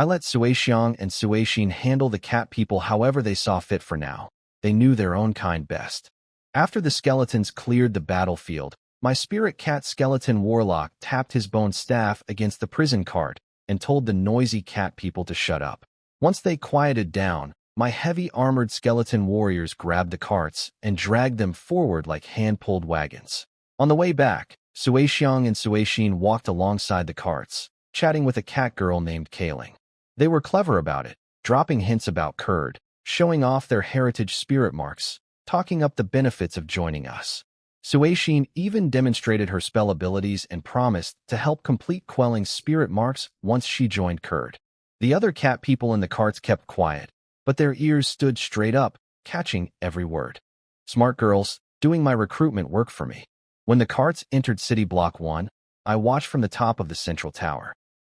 I let Suexiang and Suexin handle the cat people however they saw fit for now. They knew their own kind best. After the skeletons cleared the battlefield, my spirit cat skeleton warlock tapped his bone staff against the prison cart and told the noisy cat people to shut up. Once they quieted down, my heavy armored skeleton warriors grabbed the carts and dragged them forward like hand-pulled wagons. On the way back, Suexiang and Suexin walked alongside the carts, chatting with a cat girl named Kaling. They were clever about it, dropping hints about Kurd, showing off their heritage spirit marks, talking up the benefits of joining us. Suexin even demonstrated her spell abilities and promised to help complete quelling spirit marks once she joined Kurd. The other cat people in the carts kept quiet, but their ears stood straight up, catching every word. Smart girls, doing my recruitment work for me. When the carts entered City Block 1, I watched from the top of the central tower.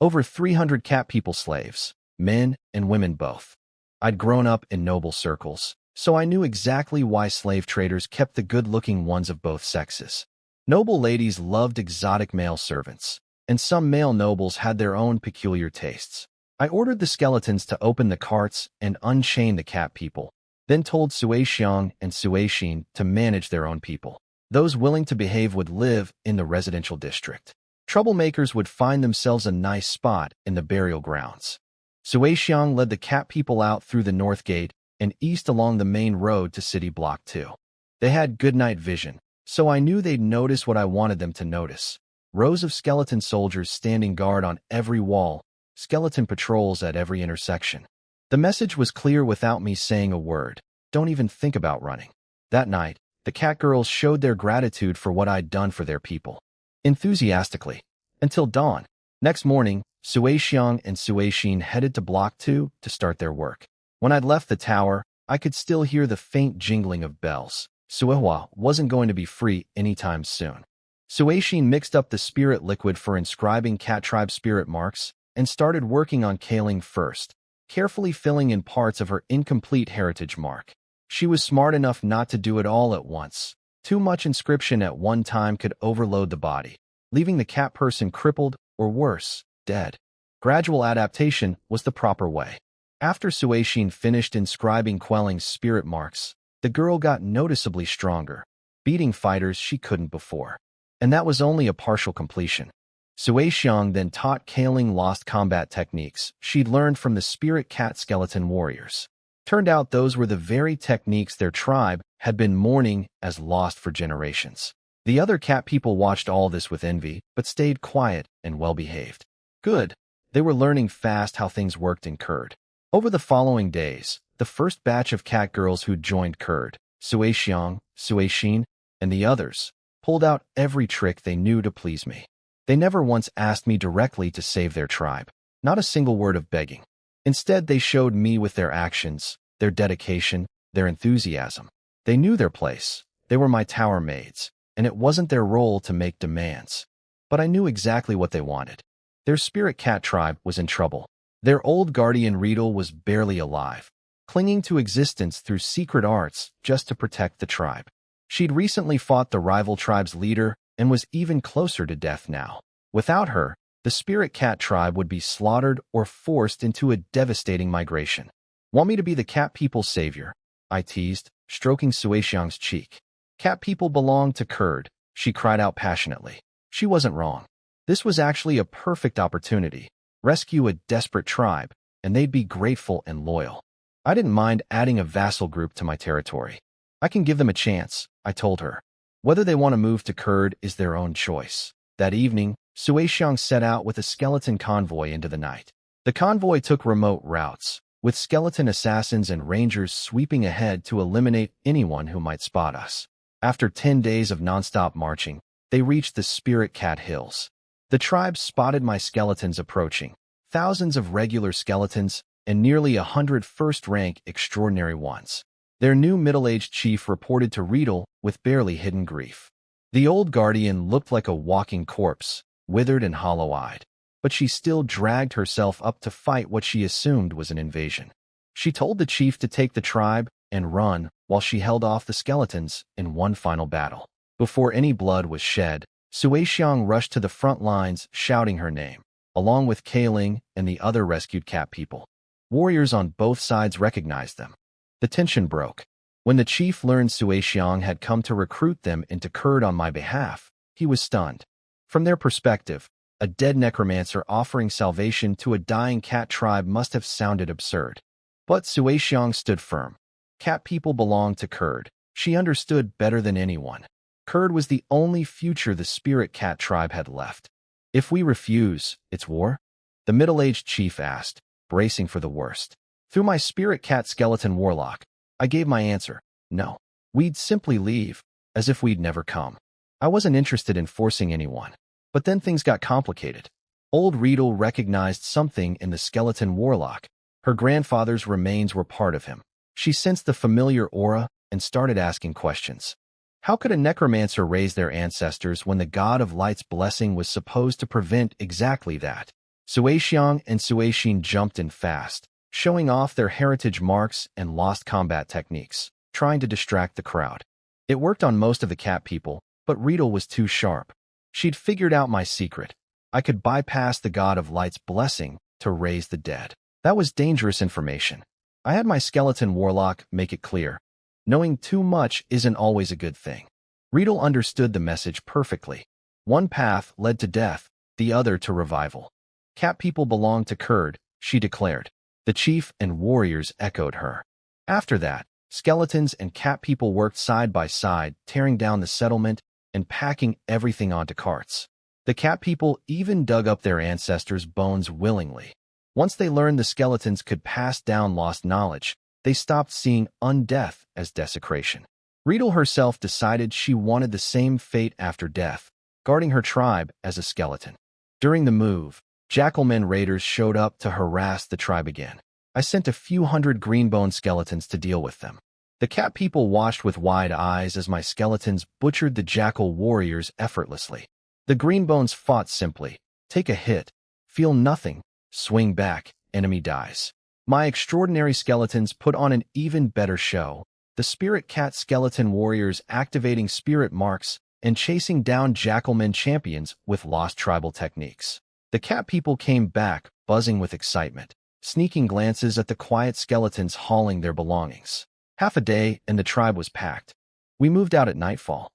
Over 300 cat people slaves, men and women both. I'd grown up in noble circles, so I knew exactly why slave traders kept the good-looking ones of both sexes. Noble ladies loved exotic male servants, and some male nobles had their own peculiar tastes. I ordered the skeletons to open the carts and unchain the cat people, then told Suexiang and Suexin to manage their own people. Those willing to behave would live in the residential district. Troublemakers would find themselves a nice spot in the burial grounds. Suexiang led the cat people out through the north gate and east along the main road to City Block 2. They had good night vision, so I knew they'd notice what I wanted them to notice. Rows of skeleton soldiers standing guard on every wall, skeleton patrols at every intersection. The message was clear without me saying a word. Don't even think about running. That night, the cat girls showed their gratitude for what I'd done for their people. Enthusiastically. Until dawn. Next morning, Suexiang and Suexin headed to Block 2 to start their work. When I'd left the tower, I could still hear the faint jingling of bells. Suehua wasn't going to be free anytime soon. Suexin mixed up the spirit liquid for inscribing cat tribe spirit marks and started working on Kaling first, carefully filling in parts of her incomplete heritage mark. She was smart enough not to do it all at once. Too much inscription at one time could overload the body, leaving the cat person crippled or worse, dead. Gradual adaptation was the proper way. After Suexin finished inscribing Quelling's spirit marks, the girl got noticeably stronger, beating fighters she couldn't before. And that was only a partial completion. Suexiang then taught Kaling lost combat techniques she'd learned from the spirit cat skeleton warriors. Turned out those were the very techniques their tribe had been mourning as lost for generations. The other cat people watched all this with envy, but stayed quiet and well-behaved. Good. They were learning fast how things worked in Kurd. Over the following days, the first batch of cat girls who joined Kurd, Suexiang, Suexin, and the others, pulled out every trick they knew to please me. They never once asked me directly to save their tribe. Not a single word of begging. Instead, they showed me with their actions, their dedication, their enthusiasm. They knew their place. They were my tower maids, and it wasn't their role to make demands. But I knew exactly what they wanted. Their spirit cat tribe was in trouble. Their old guardian Riedel was barely alive, clinging to existence through secret arts just to protect the tribe. She'd recently fought the rival tribe's leader and was even closer to death now. Without her, the spirit cat tribe would be slaughtered or forced into a devastating migration. Want me to be the cat people's savior? I teased, stroking Suexiang's cheek. Cat people belong to Kurd, she cried out passionately. She wasn't wrong. This was actually a perfect opportunity. Rescue a desperate tribe, and they'd be grateful and loyal. I didn't mind adding a vassal group to my territory. I can give them a chance, I told her. Whether they want to move to Kurd is their own choice. That evening, Suexiang set out with a skeleton convoy into the night. The convoy took remote routes, with skeleton assassins and rangers sweeping ahead to eliminate anyone who might spot us. After 10 days of nonstop marching, they reached the Spirit Cat Hills. The tribe spotted my skeletons approaching, thousands of regular skeletons and nearly 100 first-rank extraordinary ones. Their new middle-aged chief reported to Riedel with barely hidden grief. The old guardian looked like a walking corpse, withered and hollow-eyed, but she still dragged herself up to fight what she assumed was an invasion. She told the chief to take the tribe and run while she held off the skeletons in one final battle. Before any blood was shed, Suexiang rushed to the front lines, shouting her name. along with Kaling and the other rescued cat people. Warriors on both sides recognized them. The tension broke. When the chief learned Sui Xiang had come to recruit them into Kurd on my behalf, he was stunned. From their perspective, a dead necromancer offering salvation to a dying cat tribe must have sounded absurd. But Sui Xiang stood firm. Cat people belonged to Kurd. She understood better than anyone. Kurd was the only future the spirit cat tribe had left. If we refuse, it's war? The middle-aged chief asked, bracing for the worst. Through my spirit cat skeleton warlock, I gave my answer, no. We'd simply leave, as if we'd never come. I wasn't interested in forcing anyone. But then things got complicated. Old Riedel recognized something in the skeleton warlock. Her grandfather's remains were part of him. She sensed the familiar aura and started asking questions. How could a necromancer raise their ancestors when the god of light's blessing was supposed to prevent exactly that? Sui Xiang and Sui Xin jumped in fast, showing off their heritage marks and lost combat techniques, trying to distract the crowd. It worked on most of the cat people, but Riedel was too sharp. She'd figured out my secret. I could bypass the god of light's blessing to raise the dead. That was dangerous information. I had my skeleton warlock make it clear. Knowing too much isn't always a good thing. Riedel understood the message perfectly. One path led to death, the other to revival. Cat people belonged to Kurd, she declared. The chief and warriors echoed her. After that, skeletons and cat people worked side by side, tearing down the settlement and packing everything onto carts. The cat people even dug up their ancestors' bones willingly. Once they learned the skeletons could pass down lost knowledge, they stopped seeing undeath as desecration. Riedel herself decided she wanted the same fate after death, guarding her tribe as a skeleton. During the move, Jackalmen raiders showed up to harass the tribe again. I sent a few hundred greenbone skeletons to deal with them. The cat people watched with wide eyes as my skeletons butchered the jackal warriors effortlessly. The greenbones fought simply. Take a hit, feel nothing, swing back, enemy dies. My extraordinary skeletons put on an even better show. The spirit cat skeleton warriors activating spirit marks and chasing down jackalmen champions with lost tribal techniques. The cat people came back, buzzing with excitement, sneaking glances at the quiet skeletons hauling their belongings. Half a day and the tribe was packed. We moved out at nightfall.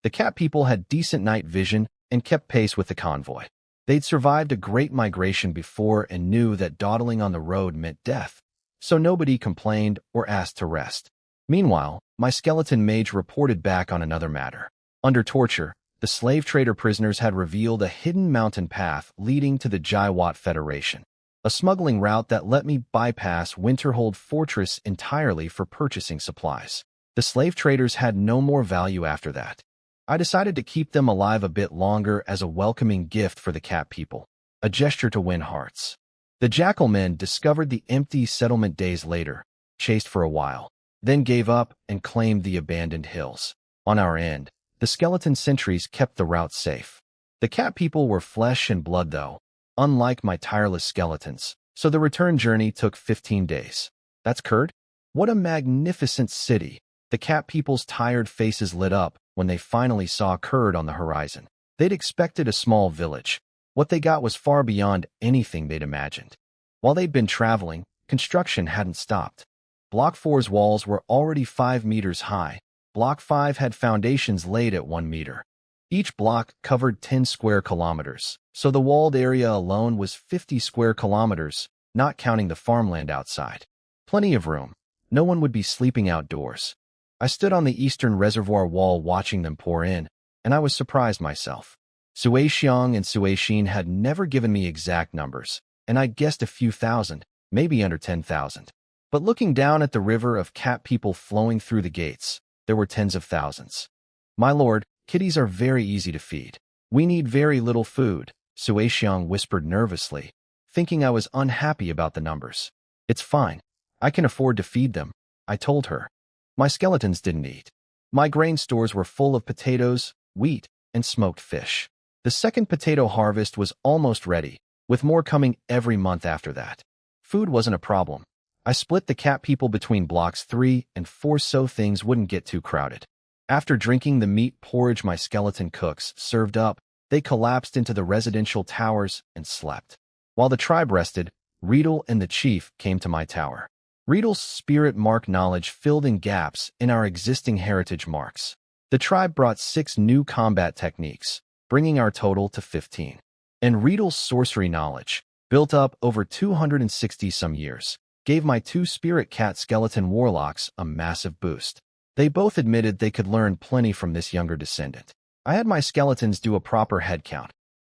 The cat people had decent night vision and kept pace with the convoy. They'd survived a great migration before and knew that dawdling on the road meant death, so nobody complained or asked to rest. Meanwhile, my skeleton mage reported back on another matter. Under torture, the slave trader prisoners had revealed a hidden mountain path leading to the Jaiwat Federation, a smuggling route that let me bypass Winterhold Fortress entirely for purchasing supplies. The slave traders had no more value after that. I decided to keep them alive a bit longer as a welcoming gift for the cat people, a gesture to win hearts. The jackalmen discovered the empty settlement days later, chased for a while, then gave up and claimed the abandoned hills. On our end, the skeleton sentries kept the route safe. The cat people were flesh and blood though, unlike my tireless skeletons, so the return journey took 15 days. That's Kurd? What a magnificent city! The cat people's tired faces lit up when they finally saw Kurd on the horizon. They'd expected a small village. What they got was far beyond anything they'd imagined. While they'd been traveling, construction hadn't stopped. Block 4's walls were already 5 meters high. Block 5 had foundations laid at 1 meter. Each block covered 10 square kilometers, so the walled area alone was 50 square kilometers, not counting the farmland outside. Plenty of room. No one would be sleeping outdoors. I stood on the eastern reservoir wall watching them pour in, and I was surprised myself. Sui Xiang and Sui Xin had never given me exact numbers, and I guessed a few thousand, maybe under 10,000. But looking down at the river of cat people flowing through the gates, there were tens of thousands. My lord, kitties are very easy to feed. We need very little food, Sui Xiang whispered nervously, thinking I was unhappy about the numbers. It's fine. I can afford to feed them, I told her. My skeletons didn't eat. My grain stores were full of potatoes, wheat, and smoked fish. The second potato harvest was almost ready, with more coming every month after that. Food wasn't a problem. I split the cat people between blocks 3 and 4 so things wouldn't get too crowded. After drinking the meat porridge my skeleton cooks served up, They collapsed into the residential towers and slept. While the tribe rested, Riedel and the chief came to my tower. Riedel's spirit mark knowledge filled in gaps in our existing heritage marks. The tribe brought 6 new combat techniques, bringing our total to 15. And Riedel's sorcery knowledge, built up over 260 some years, gave my 2 spirit cat skeleton warlocks a massive boost. They both admitted they could learn plenty from this younger descendant. I had my skeletons do a proper head count.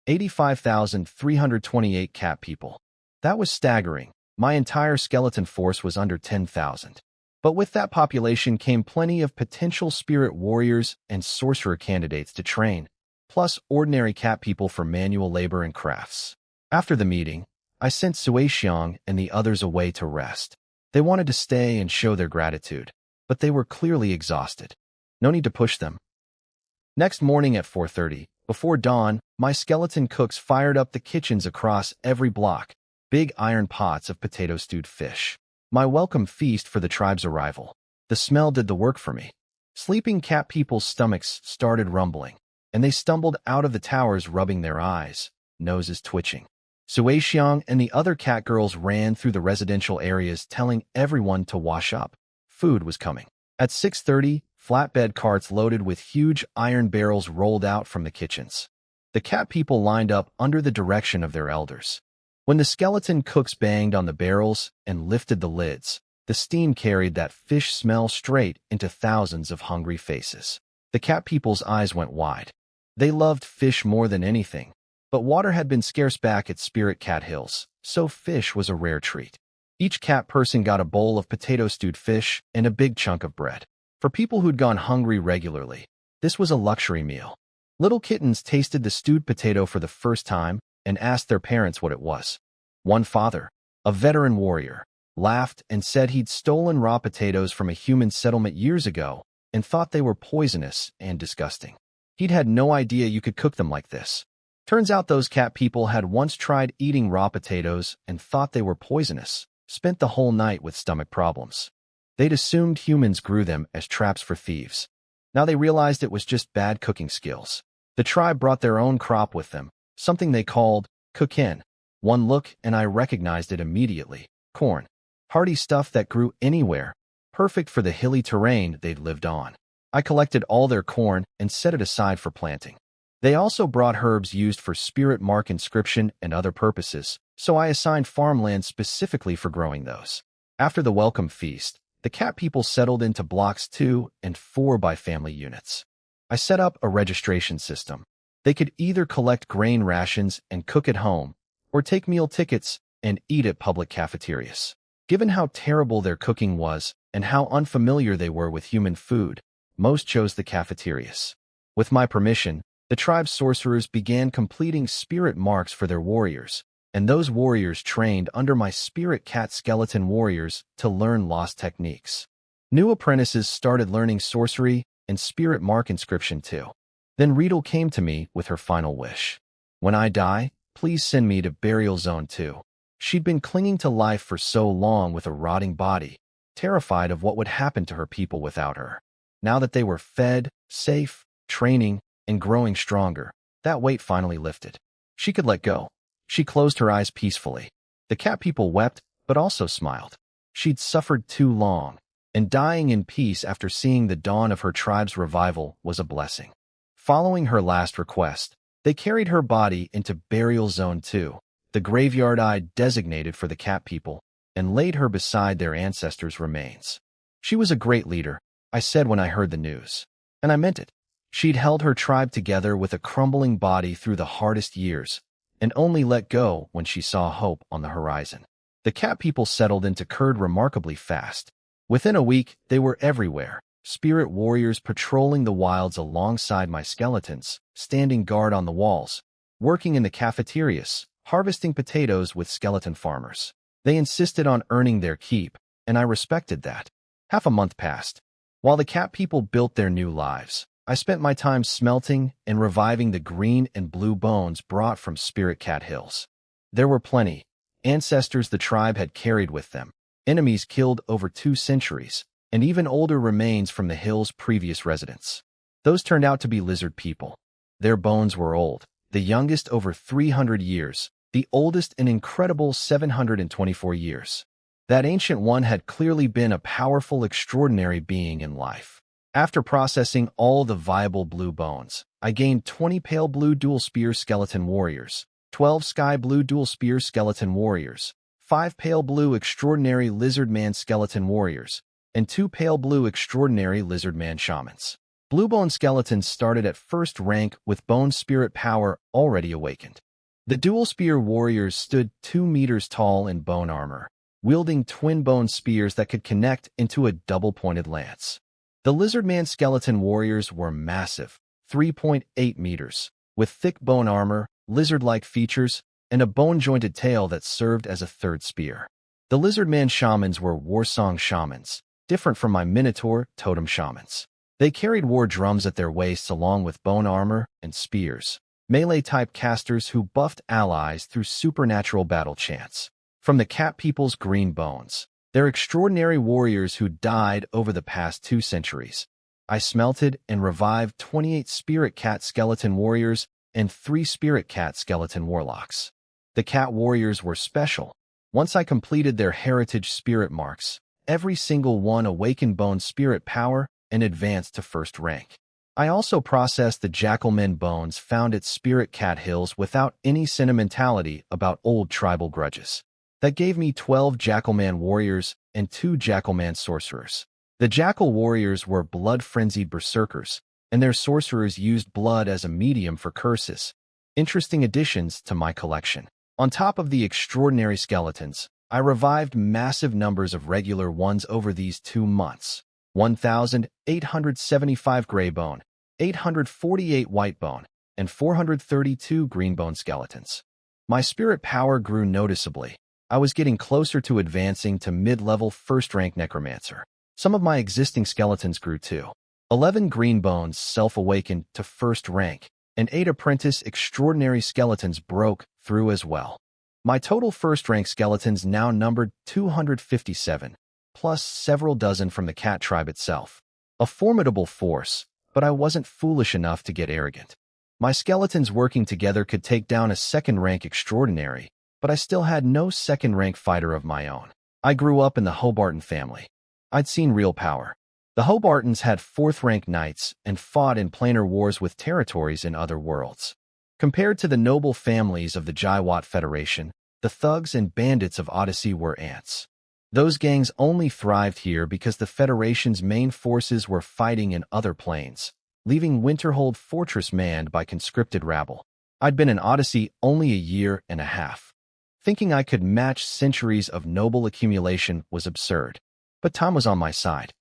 85,328 cat people. That was staggering. My entire skeleton force was under 10,000. But with that population came plenty of potential spirit warriors and sorcerer candidates to train, plus ordinary cat people for manual labor and crafts. After the meeting, I sent Suixiang and the others away to rest. They wanted to stay and show their gratitude, but they were clearly exhausted. No need to push them. Next morning at 4:30, before dawn, my skeleton cooks fired up the kitchens across every block, big iron pots of potato-stewed fish. My welcome feast for the tribe's arrival. The smell did the work for me. Sleeping cat people's stomachs started rumbling, and they stumbled out of the towers rubbing their eyes, noses twitching. Suixiang and the other cat girls ran through the residential areas telling everyone to wash up. Food was coming. At 6:30, flatbed carts loaded with huge iron barrels rolled out from the kitchens. The cat people lined up under the direction of their elders. When the skeleton cooks banged on the barrels and lifted the lids, the steam carried that fish smell straight into thousands of hungry faces. The cat people's eyes went wide. They loved fish more than anything, but water had been scarce back at Spirit Cat Hills, so fish was a rare treat. Each cat person got a bowl of potato-stewed fish and a big chunk of bread. For people who'd gone hungry regularly, this was a luxury meal. Little kittens tasted the stewed potato for the first time and asked their parents what it was. One father, a veteran warrior, laughed and said he'd stolen raw potatoes from a human settlement years ago and thought they were poisonous and disgusting. He'd had no idea you could cook them like this. Turns out those cat people had once tried eating raw potatoes and thought they were poisonous, spent the whole night with stomach problems. They'd assumed humans grew them as traps for thieves. Now they realized it was just bad cooking skills. The tribe brought their own crop with them, something they called cookin. One look and I recognized it immediately. Corn. Hardy stuff that grew anywhere, perfect for the hilly terrain they'd lived on. I collected all their corn and set it aside for planting. They also brought herbs used for spirit mark inscription and other purposes, so I assigned farmland specifically for growing those. After the welcome feast, the cat people settled into blocks 2 and 4 by family units. I set up a registration system. They could either collect grain rations and cook at home, or take meal tickets and eat at public cafeterias. Given how terrible their cooking was and how unfamiliar they were with human food, most chose the cafeterias. With my permission, the tribe's sorcerers began completing spirit marks for their warriors, and those warriors trained under my spirit cat skeleton warriors to learn lost techniques. New apprentices started learning sorcery and spirit mark inscription too. Then Riedel came to me with her final wish. When I die, please send me to Burial Zone 2. She'd been clinging to life for so long with a rotting body, terrified of what would happen to her people without her. Now that they were fed, safe, training, and growing stronger, that weight finally lifted. She could let go. She closed her eyes peacefully. The cat people wept, but also smiled. She'd suffered too long, and dying in peace after seeing the dawn of her tribe's revival was a blessing. Following her last request, they carried her body into Burial Zone 2, the graveyard I'd designated for the cat people, and laid her beside their ancestors' remains. She was a great leader, I said when I heard the news. And I meant it. She'd held her tribe together with a crumbling body through the hardest years, and only let go when she saw hope on the horizon. The cat people settled into Kurd remarkably fast. Within a week, they were everywhere, spirit warriors patrolling the wilds alongside my skeletons, standing guard on the walls, working in the cafeterias, harvesting potatoes with skeleton farmers. They insisted on earning their keep, and I respected that. Half a month passed. While the cat people built their new lives, I spent my time smelting and reviving the green and blue bones brought from Spirit Cat Hills. There were plenty, ancestors the tribe had carried with them, enemies killed over 2 centuries, and even older remains from the hill's previous residents. Those turned out to be lizard people. Their bones were old, the youngest over 300 years, the oldest an incredible 724 years. That ancient one had clearly been a powerful, extraordinary being in life. After processing all the viable blue bones, I gained 20 pale blue dual spear skeleton warriors, 12 sky blue dual spear skeleton warriors, 5 pale blue extraordinary lizard man skeleton warriors, and 2 pale blue extraordinary lizard man shamans. Blue bone skeletons started at first rank with bone spirit power already awakened. The dual spear warriors stood 2 meters tall in bone armor, wielding twin bone spears that could connect into a double-pointed lance. The lizard man skeleton warriors were massive, 3.8 meters, with thick bone armor, lizard-like features, and a bone-jointed tail that served as a third spear. The lizard man shamans were warsong shamans, different from my minotaur totem shamans. They carried war drums at their waists along with bone armor and spears, melee-type casters who buffed allies through supernatural battle chants. From the cat people's green bones, they're extraordinary warriors who died over the past 2 centuries. I smelted and revived 28 spirit cat skeleton warriors and 3 spirit cat skeleton warlocks. The cat warriors were special. Once I completed their heritage spirit marks, every single one awakened bone spirit power and advanced to first rank. I also processed the jackalmen bones found at Spirit Cat Hills without any sentimentality about old tribal grudges. That gave me 12 jackalman warriors and 2 jackalman sorcerers. The jackal warriors were blood-frenzied berserkers, and their sorcerers used blood as a medium for curses. Interesting additions to my collection. On top of the extraordinary skeletons, I revived massive numbers of regular ones over these 2 months. 1,875 gray bone, 848 white bone, and 432 green bone skeletons. My spirit power grew noticeably. I was getting closer to advancing to mid-level first-rank necromancer. Some of my existing skeletons grew too. 11 green bones self-awakened to first rank, and 8 apprentice extraordinary skeletons broke through as well. My total first-rank skeletons now numbered 257. Plus several dozen from the cat tribe itself. A formidable force, but I wasn't foolish enough to get arrogant. My skeletons working together could take down a second-rank extraordinary, but I still had no second-rank fighter of my own. I grew up in the Hobarton family. I'd seen real power. The Hobartons had 4th-rank knights and fought in planar wars with territories in other worlds. Compared to the noble families of the Jaiwat Federation, the thugs and bandits of Odyssey were ants. Those gangs only thrived here because the Federation's main forces were fighting in other planes, leaving Winterhold Fortress manned by conscripted rabble. I'd been in Odyssey only a year and a half. Thinking I could match centuries of noble accumulation was absurd, but time was on my side.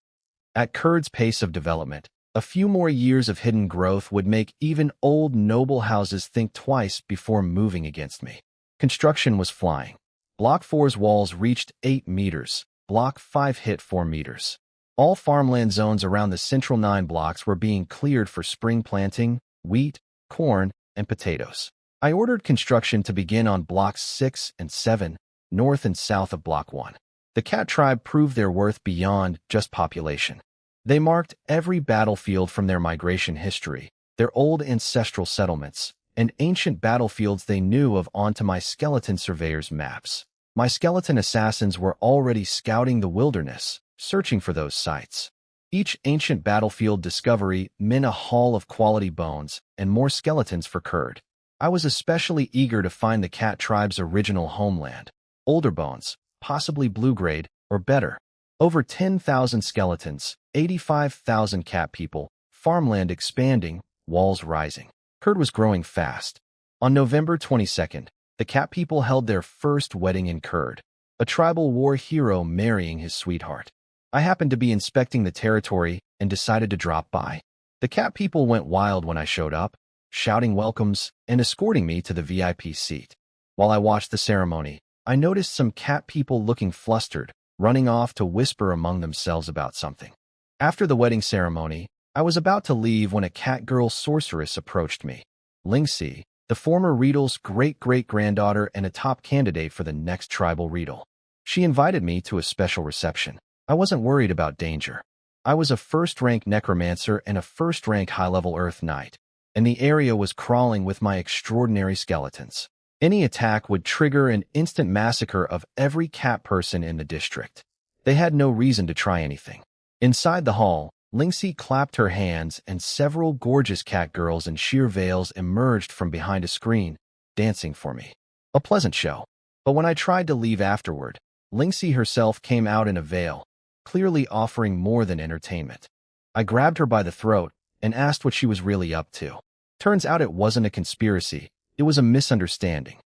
At Kurd's pace of development, a few more years of hidden growth would make even old noble houses think twice before moving against me. Construction was flying. Block 4's walls reached 8 meters. Block 5 hit 4 meters. All farmland zones around the central 9 blocks were being cleared for spring planting, wheat, corn, and potatoes. I ordered construction to begin on blocks 6 and 7, north and south of block 1. The cat tribe proved their worth beyond just population. They marked every battlefield from their migration history, their old ancestral settlements, and ancient battlefields they knew of onto my skeleton surveyor's maps. My skeleton assassins were already scouting the wilderness, searching for those sites. Each ancient battlefield discovery meant a haul of quality bones and more skeletons for Kurd. I was especially eager to find the cat tribe's original homeland. Older bones, possibly blue-grade, or better. Over 10,000 skeletons, 85,000 cat people, farmland expanding, walls rising. Kurd was growing fast. On November 22nd, the cat people held their first wedding in Kurd, a tribal war hero marrying his sweetheart. I happened to be inspecting the territory and decided to drop by. The cat people went wild when I showed up, shouting welcomes and escorting me to the VIP seat. While I watched the ceremony, I noticed some cat people looking flustered, running off to whisper among themselves about something. After the wedding ceremony, I was about to leave when a cat girl sorceress approached me. Lingxi, the former Riedel's great-great-granddaughter and a top candidate for the next tribal Riedel. She invited me to a special reception. I wasn't worried about danger. I was a first-rank necromancer and a first-rank high-level Earth Knight. and the area was crawling with my extraordinary skeletons. Any attack would trigger an instant massacre of every cat person in the district. They had no reason to try anything. Inside the hall, Lynxie clapped her hands and several gorgeous cat girls in sheer veils emerged from behind a screen, dancing for me. A pleasant show. But when I tried to leave afterward, Lynxie herself came out in a veil, clearly offering more than entertainment. I grabbed her by the throat and asked what she was really up to. Turns out it wasn't a conspiracy, it was a misunderstanding.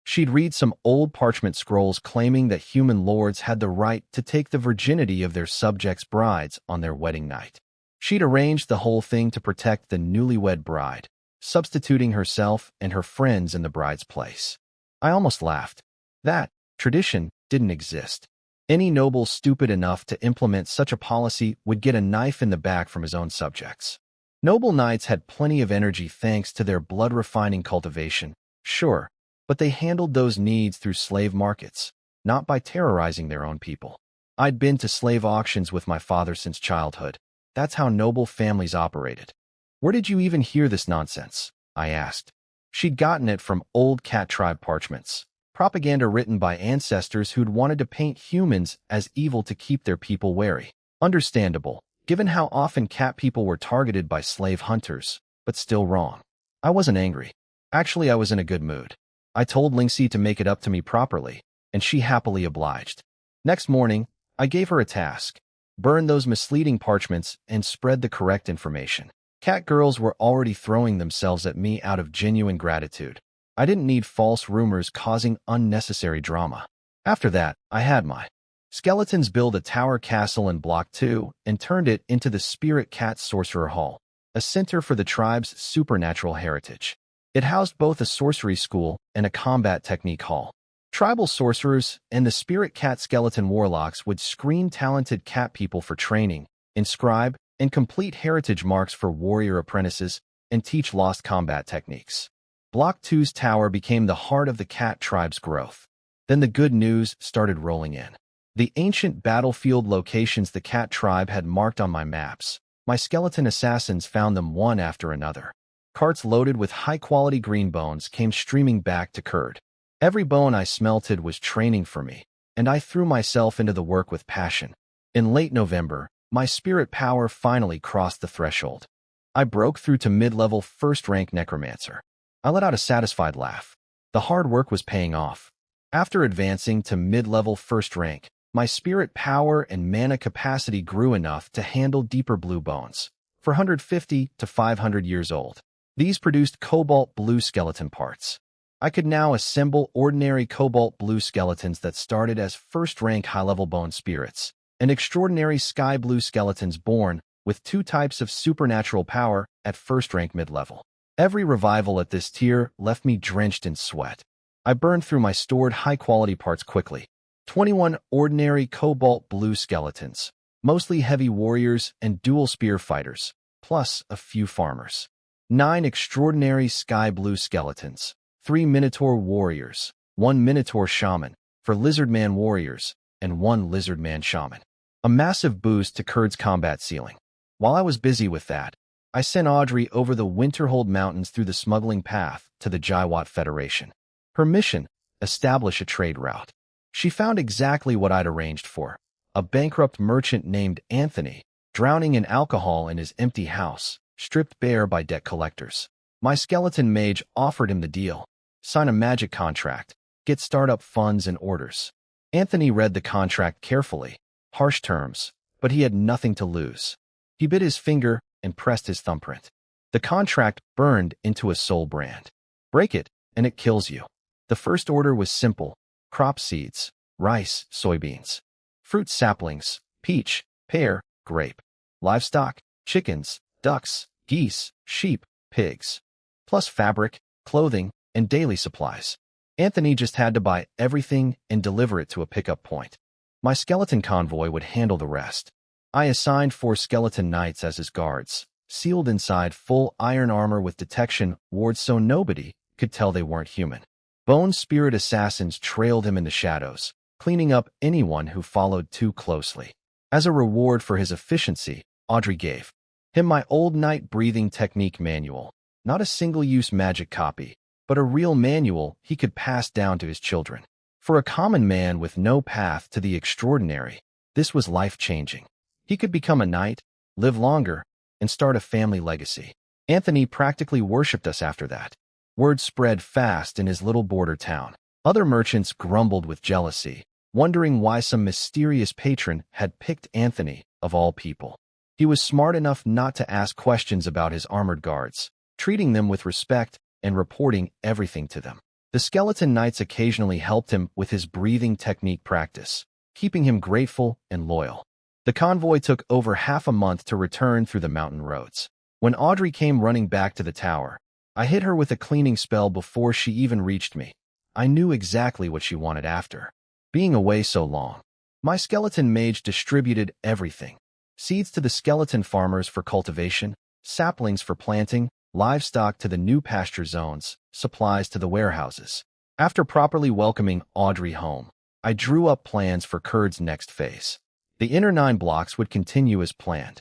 She'd read some old parchment scrolls claiming that human lords had the right to take the virginity of their subjects' brides on their wedding night. She'd arranged the whole thing to protect the newlywed bride, substituting herself and her friends in the bride's place. I almost laughed. That tradition didn't exist. Any noble stupid enough to implement such a policy would get a knife in the back from his own subjects. Noble knights had plenty of energy thanks to their blood-refining cultivation, sure, but they handled those needs through slave markets, not by terrorizing their own people. I'd been to slave auctions with my father since childhood. That's how noble families operated. Where did you even hear this nonsense? I asked. She'd gotten it from old cat tribe parchments, propaganda written by ancestors who'd wanted to paint humans as evil to keep their people wary. Understandable, given how often cat people were targeted by slave hunters, but still wrong. I wasn't angry. Actually, I was in a good mood. I told Lynxie to make it up to me properly, and she happily obliged. Next morning, I gave her a task. Burn those misleading parchments and spread the correct information. Cat girls were already throwing themselves at me out of genuine gratitude. I didn't need false rumors causing unnecessary drama. After that, I had my skeletons build a tower castle in Block 2 and turned it into the Spirit Cat Sorcerer Hall, a center for the tribe's supernatural heritage. It housed both a sorcery school and a combat technique hall. Tribal sorcerers and the Spirit Cat Skeleton Warlocks would screen talented cat people for training, inscribe, and complete heritage marks for warrior apprentices, and teach lost combat techniques. Block 2's tower became the heart of the cat tribe's growth. Then the good news started rolling in. The ancient battlefield locations the cat tribe had marked on my maps, my skeleton assassins found them one after another. Carts loaded with high-quality green bones came streaming back to Kurd. Every bone I smelted was training for me, and I threw myself into the work with passion. In late November, my spirit power finally crossed the threshold. I broke through to mid-level first-rank necromancer. I let out a satisfied laugh. The hard work was paying off. After advancing to mid-level first rank, my spirit power and mana capacity grew enough to handle deeper blue bones, 450 to 500 years old. These produced cobalt blue skeleton parts. I could now assemble ordinary cobalt blue skeletons that started as first-rank high-level bone spirits, and extraordinary sky blue skeletons born with 2 types of supernatural power at first-rank mid-level. Every revival at this tier left me drenched in sweat. I burned through my stored high-quality parts quickly. 21 ordinary cobalt blue skeletons, mostly heavy warriors and dual spear fighters, plus a few farmers. 9 extraordinary sky blue skeletons, 3 minotaur warriors, 1 minotaur shaman for lizardman warriors, and 1 lizardman shaman. A massive boost to Kurd's combat ceiling. While I was busy with that, I sent Audrey over the Winterhold Mountains through the smuggling path to the Jaiwat Federation. Her mission, establish a trade route. She found exactly what I'd arranged for. A bankrupt merchant named Anthony, drowning in alcohol in his empty house, stripped bare by debt collectors. My skeleton mage offered him the deal. Sign a magic contract, get startup funds and orders. Anthony read the contract carefully. Harsh terms, but he had nothing to lose. He bit his finger and pressed his thumbprint. The contract burned into a soul brand. Break it, and it kills you. The first order was simple: crop seeds, rice, soybeans, fruit saplings, peach, pear, grape, livestock, chickens, ducks, geese, sheep, pigs, plus fabric, clothing, and daily supplies. Anthony just had to buy everything and deliver it to a pickup point. My skeleton convoy would handle the rest. I assigned 4 skeleton knights as his guards, sealed inside full iron armor with detection wards so nobody could tell they weren't human. Bone spirit assassins trailed him in the shadows, cleaning up anyone who followed too closely. As a reward for his efficiency, Audrey gave him my old night breathing technique manual. Not a single-use magic copy, but a real manual he could pass down to his children. For a common man with no path to the extraordinary, this was life-changing. He could become a knight, live longer, and start a family legacy. Anthony practically worshipped us after that. Word spread fast in his little border town. Other merchants grumbled with jealousy, wondering why some mysterious patron had picked Anthony, of all people. He was smart enough not to ask questions about his armored guards, treating them with respect and reporting everything to them. The skeleton knights occasionally helped him with his breathing technique practice, keeping him grateful and loyal. The convoy took over half a month to return through the mountain roads. When Audrey came running back to the tower, I hit her with a cleaning spell before she even reached me. I knew exactly what she wanted after. Being away so long, my skeleton mage distributed everything. Seeds to the skeleton farmers for cultivation, saplings for planting, livestock to the new pasture zones, supplies to the warehouses. After properly welcoming Audrey home, I drew up plans for Kurd's next phase. The inner 9 blocks would continue as planned.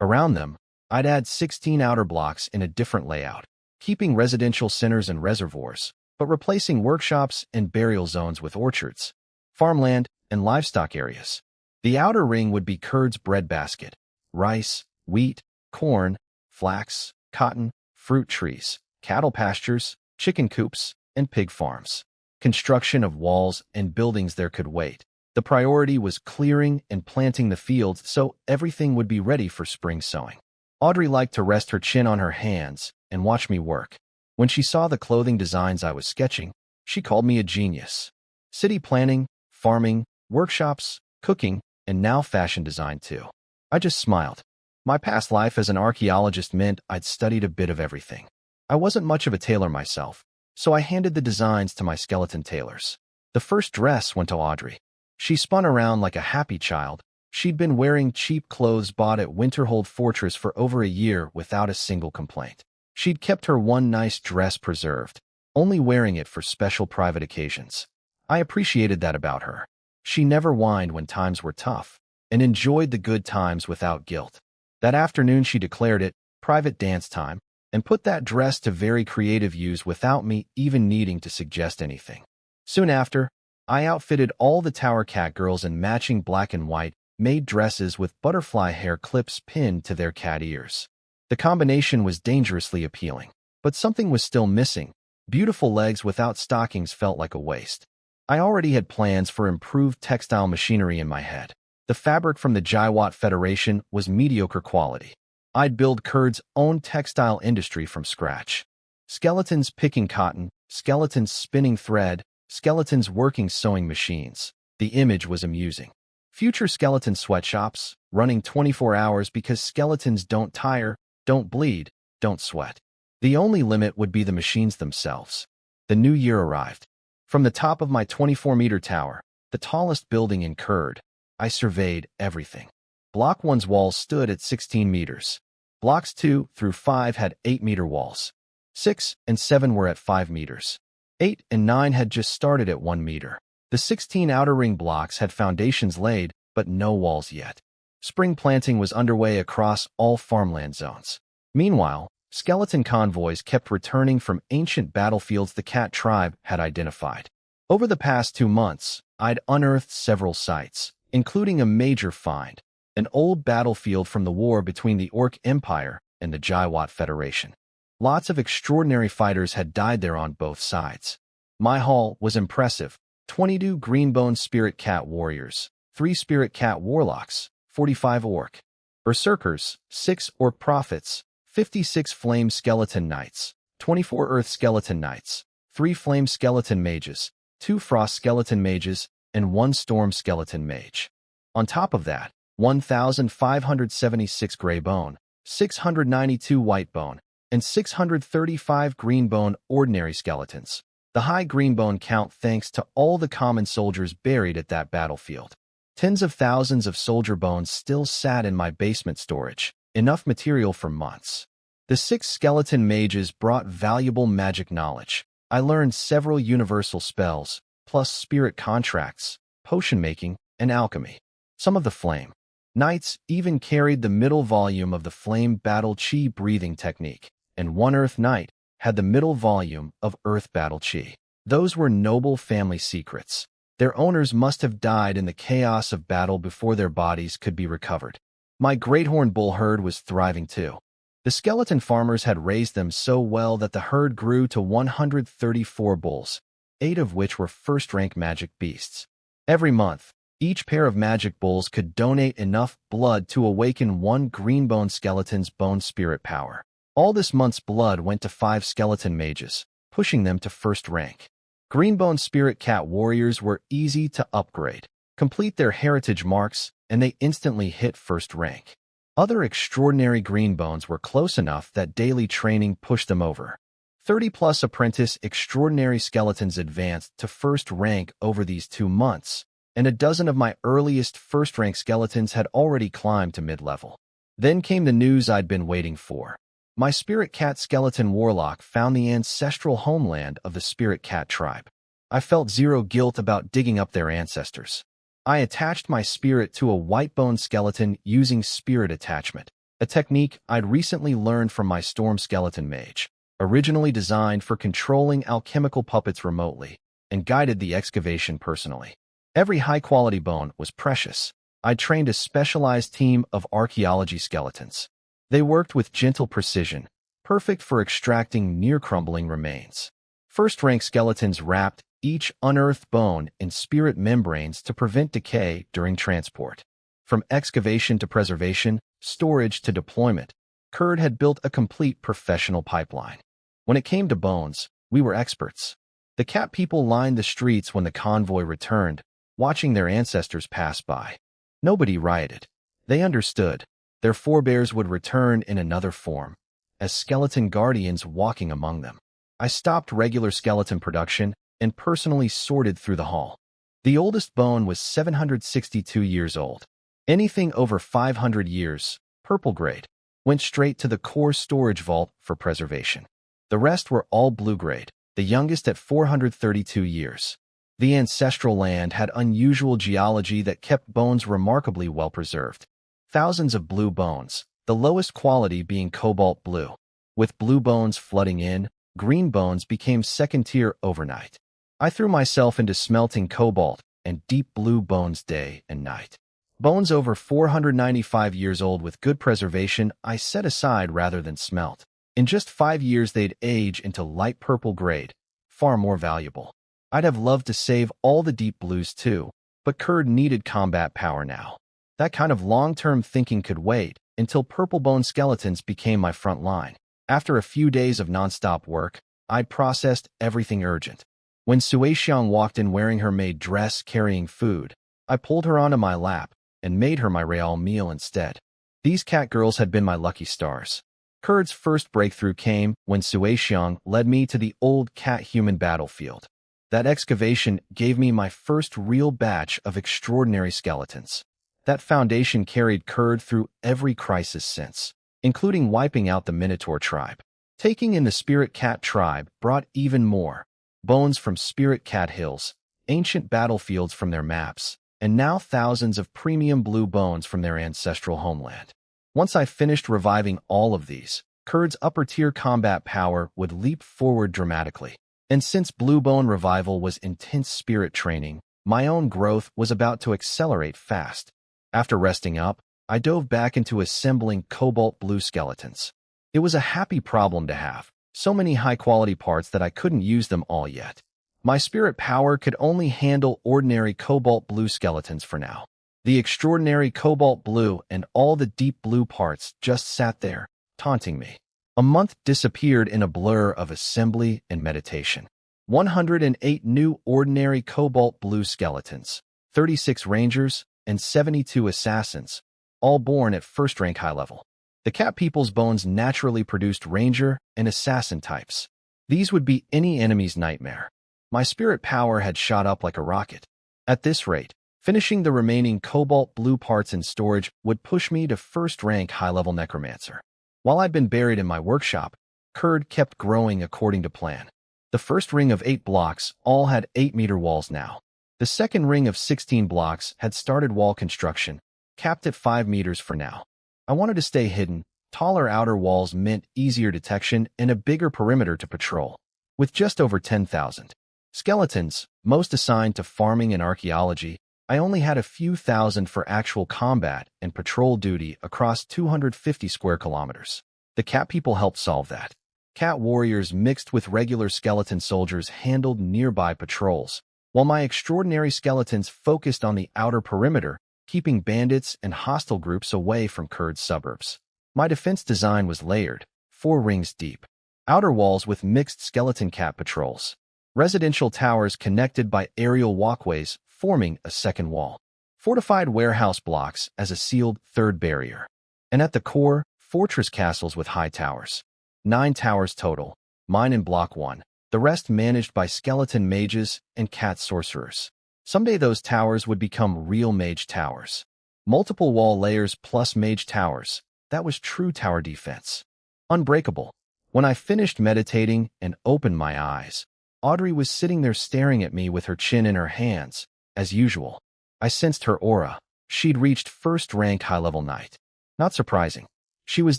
Around them, I'd add 16 outer blocks in a different layout, keeping residential centers and reservoirs, but replacing workshops and burial zones with orchards, farmland, and livestock areas. The outer ring would be Kurd's breadbasket: rice, wheat, corn, flax, cotton, fruit trees, cattle pastures, chicken coops, and pig farms. Construction of walls and buildings there could wait. The priority was clearing and planting the fields so everything would be ready for spring sowing. Audrey liked to rest her chin on her hands and watch me work. When she saw the clothing designs I was sketching, she called me a genius. City planning, farming, workshops, cooking, and now fashion design too. I just smiled. My past life as an archaeologist meant I'd studied a bit of everything. I wasn't much of a tailor myself, so I handed the designs to my skeleton tailors. The first dress went to Audrey. She spun around like a happy child. She'd been wearing cheap clothes bought at Winterhold Fortress for over a year without a single complaint. She'd kept her one nice dress preserved, only wearing it for special private occasions. I appreciated that about her. She never whined when times were tough, and enjoyed the good times without guilt. That afternoon she declared it private dance time, and put that dress to very creative use without me even needing to suggest anything. Soon after, I outfitted all the Tower Cat girls in matching black and white made dresses with butterfly hair clips pinned to their cat ears. The combination was dangerously appealing, but something was still missing. Beautiful legs without stockings felt like a waste. I already had plans for improved textile machinery in my head. The fabric from the Jaiwat Federation was mediocre quality. I'd build Kurd's own textile industry from scratch. Skeletons picking cotton, skeletons spinning thread, skeletons working sewing machines. The image was amusing. Future skeleton sweatshops, running 24 hours because skeletons don't tire, don't bleed, don't sweat. The only limit would be the machines themselves. The new year arrived. From the top of my 24-meter tower, the tallest building in Kurd, I surveyed everything. Block 1's walls stood at 16 meters. Blocks 2 through 5 had 8-meter walls. 6 and 7 were at 5 meters. 8 and 9 had just started at 1 meter. The 16 outer ring blocks had foundations laid, but no walls yet. Spring planting was underway across all farmland zones. Meanwhile, skeleton convoys kept returning from ancient battlefields the cat tribe had identified. Over the past 2 months, I'd unearthed several sites, including a major find, an old battlefield from the war between the Orc Empire and the Jaiwat Federation. Lots of extraordinary fighters had died there on both sides. My haul was impressive. 22 greenbone spirit cat warriors, 3 spirit cat warlocks, 45 orc berserkers, 6 orc prophets, 56 flame skeleton knights, 24 earth skeleton knights, 3 flame skeleton mages, 2 frost skeleton mages, and 1 storm skeleton mage. On top of that, 1,576 gray bone, 692 white bone, and 635 green bone ordinary skeletons. The high green bone count thanks to all the common soldiers buried at that battlefield. Tens of thousands of soldier bones still sat in my basement storage, enough material for months. The 6 skeleton mages brought valuable magic knowledge. I learned several universal spells, plus spirit contracts, potion making, and alchemy. Some of the flame knights even carried the middle volume of the flame battle chi breathing technique. and one Earth Knight had the middle volume of Earth Battle Chi. Those were noble family secrets. Their owners must have died in the chaos of battle before their bodies could be recovered. My Greathorn bull herd was thriving too. The skeleton farmers had raised them so well that the herd grew to 134 bulls, 8 of which were first-rank magic beasts. Every month, each pair of magic bulls could donate enough blood to awaken one greenbone skeleton's bone spirit power. All this month's blood went to 5 skeleton mages, pushing them to first rank. Greenbone spirit cat warriors were easy to upgrade. Complete their heritage marks, and they instantly hit first rank. Other extraordinary greenbones were close enough that daily training pushed them over. 30-plus apprentice extraordinary skeletons advanced to first rank over these 2 months, and a dozen of my earliest first-rank skeletons had already climbed to mid-level. Then came the news I'd been waiting for. My spirit cat skeleton warlock found the ancestral homeland of the spirit cat tribe. I felt zero guilt about digging up their ancestors. I attached my spirit to a white-bone skeleton using spirit attachment, a technique I'd recently learned from my storm skeleton mage, originally designed for controlling alchemical puppets remotely, and guided the excavation personally. Every high-quality bone was precious. I trained a specialized team of archaeology skeletons. They worked with gentle precision, perfect for extracting near-crumbling remains. First-rank skeletons wrapped each unearthed bone in spirit membranes to prevent decay during transport. From excavation to preservation, storage to deployment, Kurd had built a complete professional pipeline. When it came to bones, we were experts. The cat people lined the streets when the convoy returned, watching their ancestors pass by. Nobody rioted. They understood. Their forebears would return in another form, as skeleton guardians walking among them. I stopped regular skeleton production and personally sorted through the haul. The oldest bone was 762 years old. Anything over 500 years, purple grade, went straight to the core storage vault for preservation. The rest were all blue grade, the youngest at 432 years. The ancestral land had unusual geology that kept bones remarkably well preserved. Thousands of blue bones, the lowest quality being cobalt blue. With blue bones flooding in, green bones became second tier overnight. I threw myself into smelting cobalt and deep blue bones day and night. Bones over 495 years old with good preservation I set aside rather than smelt. In just 5 years they'd age into light purple grade, far more valuable. I'd have loved to save all the deep blues too, but Kurd needed combat power now. That kind of long-term thinking could wait until purple bone skeletons became my front line. After a few days of non-stop work, I'd processed everything urgent. When Suexiang walked in wearing her maid dress carrying food, I pulled her onto my lap and made her my real meal instead. These cat girls had been my lucky stars. Kurd's first breakthrough came when Suexiang led me to the old cat-human battlefield. That excavation gave me my first real batch of extraordinary skeletons. That foundation carried Kurd through every crisis since, including wiping out the Minotaur tribe. Taking in the Spirit Cat tribe brought even more. Bones from Spirit Cat Hills, ancient battlefields from their maps, and now thousands of premium blue bones from their ancestral homeland. Once I finished reviving all of these, Kurd's upper-tier combat power would leap forward dramatically. And since Blue Bone Revival was intense spirit training, my own growth was about to accelerate fast. After resting up, I dove back into assembling cobalt blue skeletons. It was a happy problem to have, so many high-quality parts that I couldn't use them all yet. My spirit power could only handle ordinary cobalt blue skeletons for now. The extraordinary cobalt blue and all the deep blue parts just sat there, taunting me. A month disappeared in a blur of assembly and meditation. 108 new ordinary cobalt blue skeletons, 36 rangers, and 72 assassins, all born at first-rank high level. The cat people's bones naturally produced ranger and assassin types. These would be any enemy's nightmare. My spirit power had shot up like a rocket. At this rate, finishing the remaining cobalt blue parts in storage would push me to first-rank high-level necromancer. While I'd been buried in my workshop, Kurd kept growing according to plan. The first ring of 8 blocks all had 8-meter walls now. The second ring of 16 blocks had started wall construction, capped at 5 meters for now. I wanted to stay hidden, Taller outer walls meant easier detection and a bigger perimeter to patrol. With just over 10,000 skeletons, most assigned to farming and archaeology, I only had a few thousand for actual combat and patrol duty across 250 square kilometers. The cat people helped solve that. Cat warriors mixed with regular skeleton soldiers handled nearby patrols, while my extraordinary skeletons focused on the outer perimeter, keeping bandits and hostile groups away from Kurd's suburbs. My defense design was layered, 4 rings deep. Outer walls with mixed skeleton cat patrols. Residential towers connected by aerial walkways forming a second wall. Fortified warehouse blocks as a sealed third barrier. And at the core, fortress castles with high towers. 9 towers total, mine in Block 1. The rest managed by skeleton mages and cat sorcerers. Someday those towers would become real mage towers. Multiple wall layers plus mage towers. That was true tower defense. Unbreakable. When I finished meditating and opened my eyes, Audrey was sitting there staring at me with her chin in her hands, as usual. I sensed her aura. She'd reached first rank high-level knight. Not surprising. She was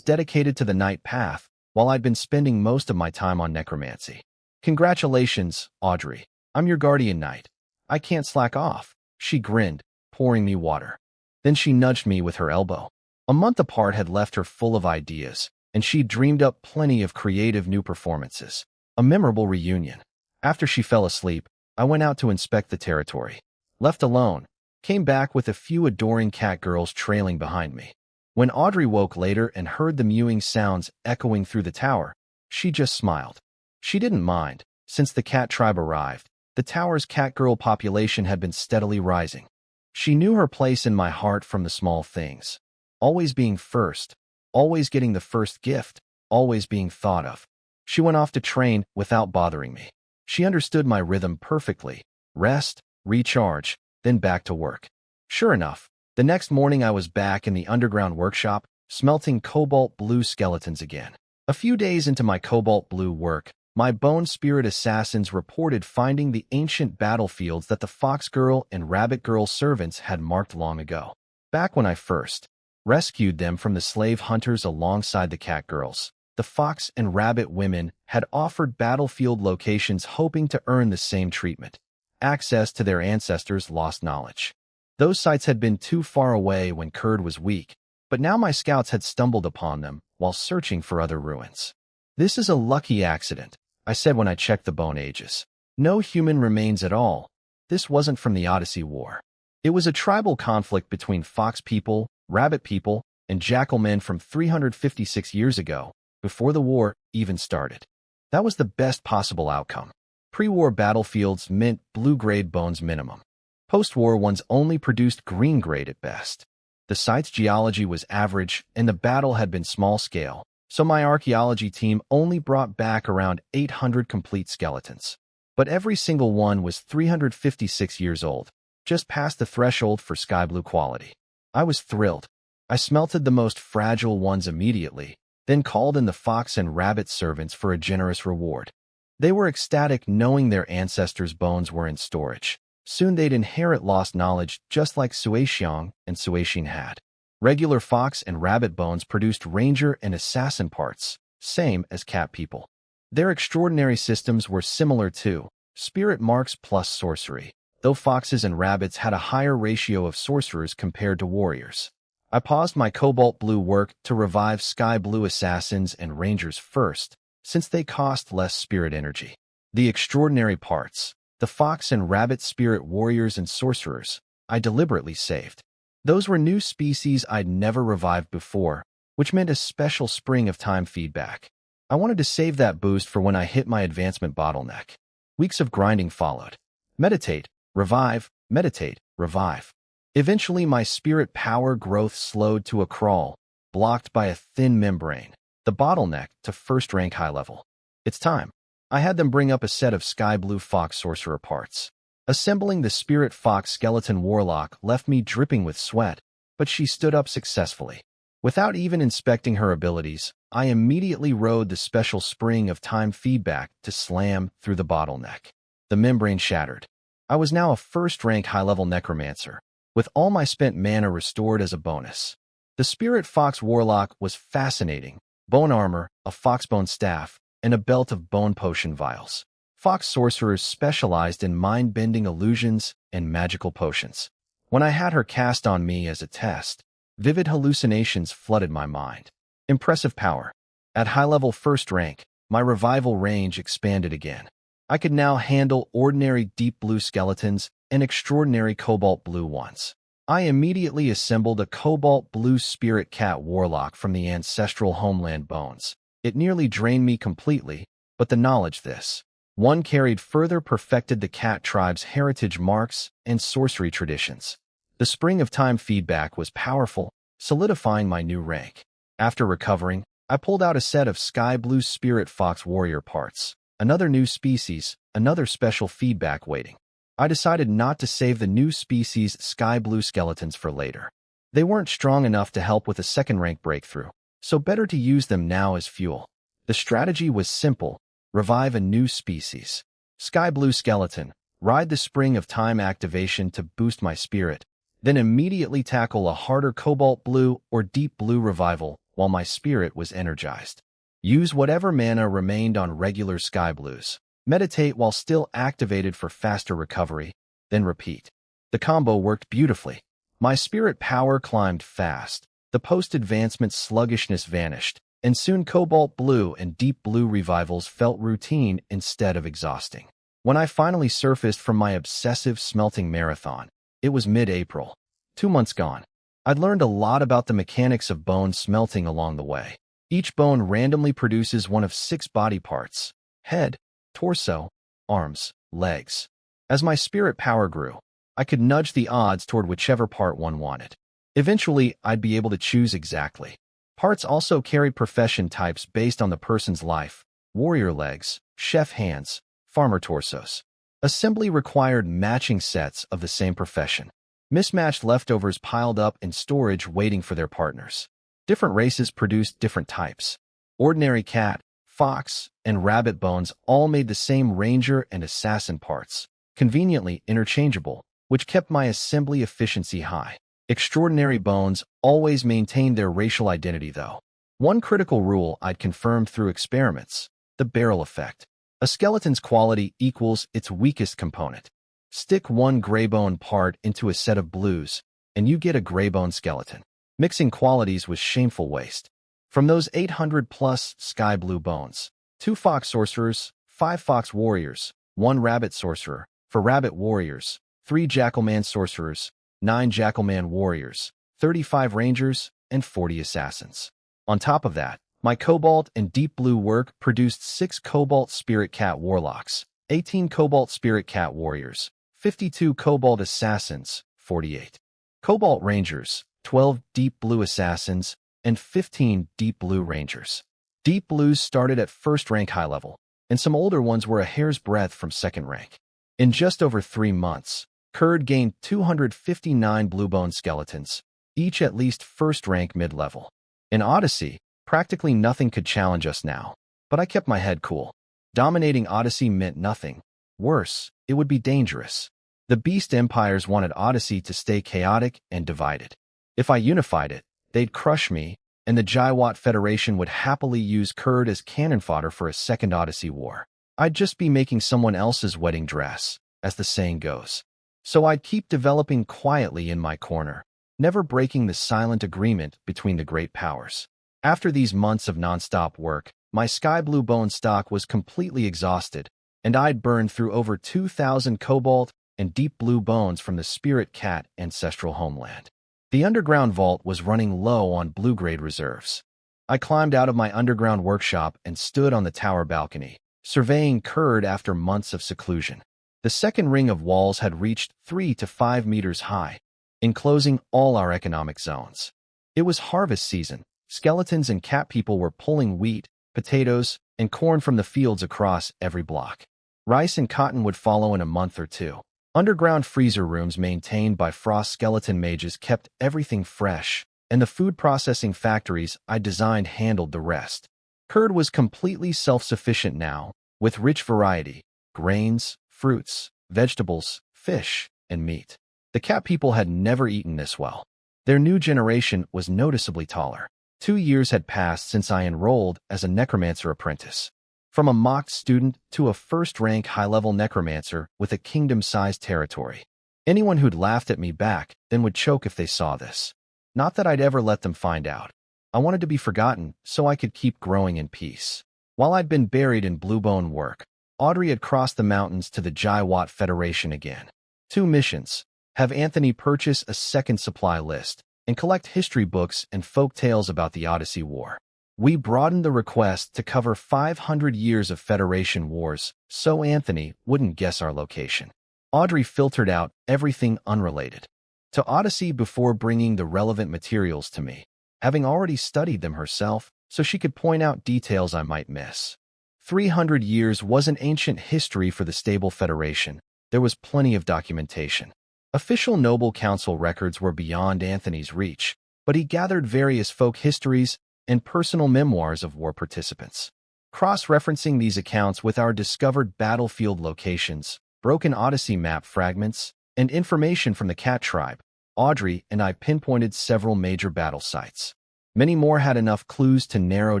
dedicated to the knight path, while I'd been spending most of my time on necromancy. Congratulations, Audrey. I'm your guardian knight. I can't slack off. She grinned, pouring me water. Then she nudged me with her elbow. A month apart had left her full of ideas, and she'd dreamed up plenty of creative new performances. A memorable reunion. After she fell asleep, I went out to inspect the territory. Left alone, came back with a few adoring cat girls trailing behind me. When Audrey woke later and heard the mewing sounds echoing through the tower, she just smiled. She didn't mind. Since the cat tribe arrived, the tower's catgirl population had been steadily rising. She knew her place in my heart from the small things. Always being first, always getting the first gift, always being thought of. She went off to train without bothering me. She understood my rhythm perfectly. Rest, recharge, then back to work. Sure enough, the next morning I was back in the underground workshop, smelting cobalt blue skeletons again. A few days into my cobalt blue work, my bone spirit assassins reported finding the ancient battlefields that the fox girl and rabbit girl servants had marked long ago. Back when I first rescued them from the slave hunters alongside the cat girls, the fox and rabbit women had offered battlefield locations hoping to earn the same treatment. Access to their ancestors' lost knowledge. Those sites had been too far away when Kurd was weak, but now my scouts had stumbled upon them while searching for other ruins. This is a lucky accident, I said when I checked the bone ages. No human remains at all. This wasn't from the Odyssey War. It was a tribal conflict between fox people, rabbit people, and jackal men from 356 years ago, before the war even started. That was the best possible outcome. Pre-war battlefields meant blue-grade bones minimum. Post-war ones only produced green-grade at best. The site's geology was average, and the battle had been small-scale, so my archaeology team only brought back around 800 complete skeletons. But every single one was 356 years old, just past the threshold for sky blue quality. I was thrilled. I smelted the most fragile ones immediately, then called in the fox and rabbit servants for a generous reward. They were ecstatic knowing their ancestors' bones were in storage. Soon they'd inherit lost knowledge just like Suexiang and Suexin had. Regular fox and rabbit bones produced ranger and assassin parts, same as cat people. Their extraordinary systems were similar too, spirit marks plus sorcery, though foxes and rabbits had a higher ratio of sorcerers compared to warriors. I paused my cobalt blue work to revive sky blue assassins and rangers first, since they cost less spirit energy. The extraordinary parts, the fox and rabbit spirit warriors and sorcerers, I deliberately saved. Those were new species I'd never revived before, which meant a special spring of time feedback. I wanted to save that boost for when I hit my advancement bottleneck. Weeks of grinding followed. Meditate, revive, meditate, revive. Eventually my spirit power growth slowed to a crawl, blocked by a thin membrane, the bottleneck to first rank high level. It's time. I had them bring up a set of sky blue fox sorcerer parts. Assembling the spirit fox skeleton warlock left me dripping with sweat, but she stood up successfully. Without even inspecting her abilities, I immediately rode the special spring of time feedback to slam through the bottleneck. The membrane shattered. I was now a first-rank high-level necromancer, with all my spent mana restored as a bonus. The Spirit Fox Warlock was fascinating. Bone armor, a foxbone staff, and a belt of bone potion vials. Fox sorcerers specialized in mind-bending illusions and magical potions. When I had her cast on me as a test, vivid hallucinations flooded my mind. Impressive power. At high-level first rank, my revival range expanded again. I could now handle ordinary deep blue skeletons and extraordinary cobalt blue ones. I immediately assembled a cobalt blue spirit cat warlock from the ancestral homeland bones. It nearly drained me completely, but the knowledge this one carried further perfected the cat tribe's heritage marks and sorcery traditions. The Spring of Time feedback was powerful, solidifying my new rank. After recovering, I pulled out a set of sky blue spirit fox warrior parts. Another new species, another special feedback waiting. I decided not to save the new species sky blue skeletons for later. They weren't strong enough to help with a second rank breakthrough, so better to use them now as fuel. The strategy was simple: revive a new species. Sky blue skeleton, ride the Spring of Time activation to boost my spirit, then immediately tackle a harder cobalt blue or deep blue revival while my spirit was energized. Use whatever mana remained on regular sky blues. Meditate while still activated for faster recovery, then repeat. The combo worked beautifully. My spirit power climbed fast, the post-advancement sluggishness vanished, and soon cobalt blue and deep blue revivals felt routine instead of exhausting. When I finally surfaced from my obsessive smelting marathon, it was mid-April. 2 months gone. I'd learned a lot about the mechanics of bone smelting along the way. Each bone randomly produces one of 6 body parts: head, torso, arms, legs. As my spirit power grew, I could nudge the odds toward whichever part one wanted. Eventually, I'd be able to choose exactly. Parts also carried profession types based on the person's life: warrior legs, chef hands, farmer torsos. Assembly required matching sets of the same profession. Mismatched leftovers piled up in storage waiting for their partners. Different races produced different types. Ordinary cat, fox, and rabbit bones all made the same ranger and assassin parts, conveniently interchangeable, which kept my assembly efficiency high. Extraordinary bones always maintained their racial identity, though. One critical rule I'd confirmed through experiments: the barrel effect. A skeleton's quality equals its weakest component. Stick one graybone part into a set of blues, and you get a graybone skeleton. Mixing qualities was shameful waste. From those 800-plus sky blue bones, 2 fox sorcerers, 5 fox warriors, 1 rabbit sorcerer, for rabbit warriors, 3 jackalman sorcerers, 9 jackalman warriors, 35 rangers, and 40 assassins. On top of that, my cobalt and deep blue work produced 6 cobalt spirit cat warlocks, 18 cobalt spirit cat warriors, 52 cobalt assassins, 48 cobalt rangers, 12 deep blue assassins, and 15 deep blue rangers. Deep blues started at first rank high level, and some older ones were a hair's breadth from second rank. In just over 3 months, Kurd gained 259 bluebone skeletons, each at least first rank mid-level. In Odyssey, practically nothing could challenge us now, but I kept my head cool. Dominating Odyssey meant nothing. Worse, it would be dangerous. The Beast Empires wanted Odyssey to stay chaotic and divided. If I unified it, they'd crush me, and the Jaiwat Federation would happily use Kurd as cannon fodder for a second Odyssey war. I'd just be making someone else's wedding dress, as the saying goes. So I'd keep developing quietly in my corner, never breaking the silent agreement between the great powers. After these months of nonstop work, my sky blue bone stock was completely exhausted, and I'd burned through over 2,000 cobalt and deep blue bones from the Spirit Cat ancestral homeland. The underground vault was running low on blue-grade reserves. I climbed out of my underground workshop and stood on the tower balcony, surveying Kurd after months of seclusion. The second ring of walls had reached 3 to 5 meters high, enclosing all our economic zones. It was harvest season. Skeletons and cat people were pulling wheat, potatoes, and corn from the fields across every block. Rice and cotton would follow in a month or 2. Underground freezer rooms maintained by frost skeleton mages kept everything fresh, and the food processing factories I designed handled the rest. Kurd was completely self-sufficient now, with rich variety: grains, fruits, vegetables, fish, and meat. The cat people had never eaten this well. Their new generation was noticeably taller. 2 years had passed since I enrolled as a necromancer apprentice. From a mock student to a first-rank high-level necromancer with a kingdom-sized territory. Anyone who'd laughed at me back then would choke if they saw this. Not that I'd ever let them find out. I wanted to be forgotten so I could keep growing in peace. While I'd been buried in bluebone work, Audrey had crossed the mountains to the Jaiwat Federation again. 2 missions. Have Anthony purchase a second supply list and collect history books and folk tales about the Odyssey War. We broadened the request to cover 500 years of Federation wars so Anthony wouldn't guess our location. Audrey filtered out everything unrelated to Odyssey before bringing the relevant materials to me, having already studied them herself so she could point out details I might miss. 300 years wasn't ancient history for the stable Federation. There was plenty of documentation. Official Noble Council records were beyond Anthony's reach, but he gathered various folk histories and personal memoirs of war participants. Cross-referencing these accounts with our discovered battlefield locations, broken Odyssey map fragments, and information from the Cat tribe, Audrey and I pinpointed several major battle sites. Many more had enough clues to narrow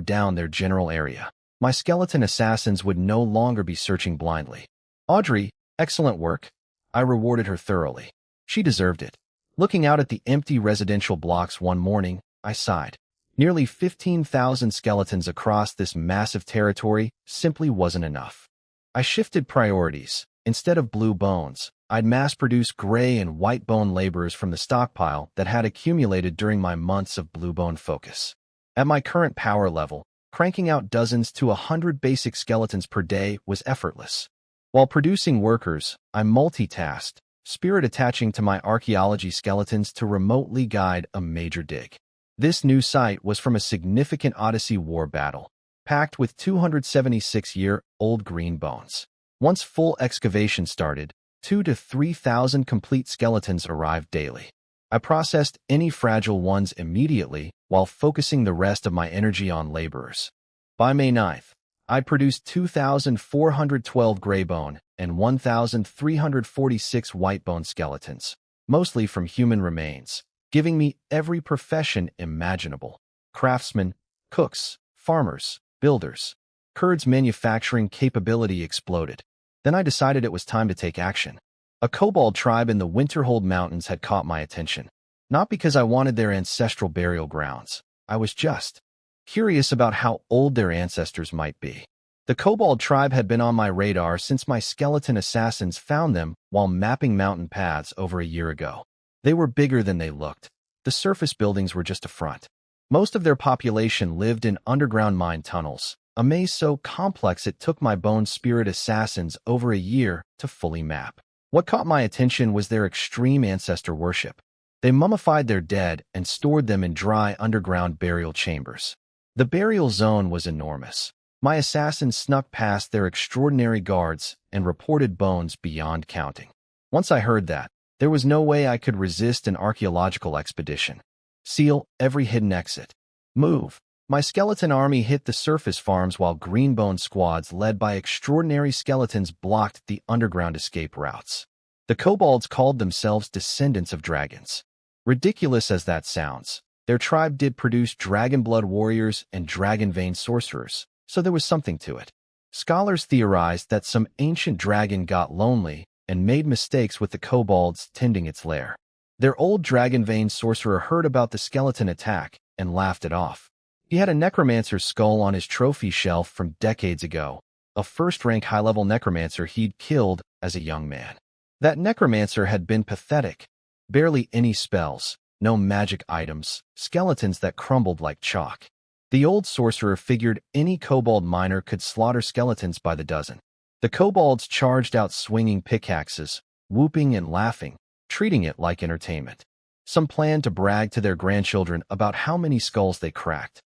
down their general area. My skeleton assassins would no longer be searching blindly. Audrey, excellent work. I rewarded her thoroughly. She deserved it. Looking out at the empty residential blocks one morning, I sighed. Nearly 15,000 skeletons across this massive territory simply wasn't enough. I shifted priorities. Instead of blue bones, I'd mass-produce gray and white bone laborers from the stockpile that had accumulated during my months of blue bone focus. At my current power level, cranking out dozens to 100 basic skeletons per day was effortless. While producing workers, I multitasked, spirit attaching to my archaeology skeletons to remotely guide a major dig. This new site was from a significant Odyssey War battle, packed with 276-year-old green bones. Once full excavation started, 2,000 to 3,000 complete skeletons arrived daily. I processed any fragile ones immediately while focusing the rest of my energy on laborers. By May 9th, I produced 2,412 graybone and 1,346 whitebone skeletons, mostly from human remains, giving me every profession imaginable. Craftsmen, cooks, farmers, builders. Kurd's manufacturing capability exploded. Then I decided it was time to take action. A kobold tribe in the Winterhold Mountains had caught my attention. Not because I wanted their ancestral burial grounds. I was just curious about how old their ancestors might be. The kobold tribe had been on my radar since my skeleton assassins found them while mapping mountain paths over a year ago. They were bigger than they looked. The surface buildings were just a front. Most of their population lived in underground mine tunnels, a maze so complex it took my bone spirit assassins over a year to fully map. What caught my attention was their extreme ancestor worship. They mummified their dead and stored them in dry underground burial chambers. The burial zone was enormous. My assassins snuck past their extraordinary guards and reported bones beyond counting. Once I heard that, there was no way I could resist an archaeological expedition. Seal every hidden exit. Move. My skeleton army hit the surface farms while greenbone squads led by extraordinary skeletons blocked the underground escape routes. The kobolds called themselves descendants of dragons. Ridiculous as that sounds, their tribe did produce dragon blood warriors and dragon vein sorcerers, so there was something to it. Scholars theorized that some ancient dragon got lonely and made mistakes with the kobolds tending its lair. Their old dragon vein sorcerer heard about the skeleton attack and laughed it off. He had a necromancer's skull on his trophy shelf from decades ago, a first-rank high-level necromancer he'd killed as a young man. That necromancer had been pathetic. Barely any spells, no magic items, skeletons that crumbled like chalk. The old sorcerer figured any kobold miner could slaughter skeletons by the dozen. The kobolds charged out swinging pickaxes, whooping and laughing, treating it like entertainment. Some planned to brag to their grandchildren about how many skulls they cracked.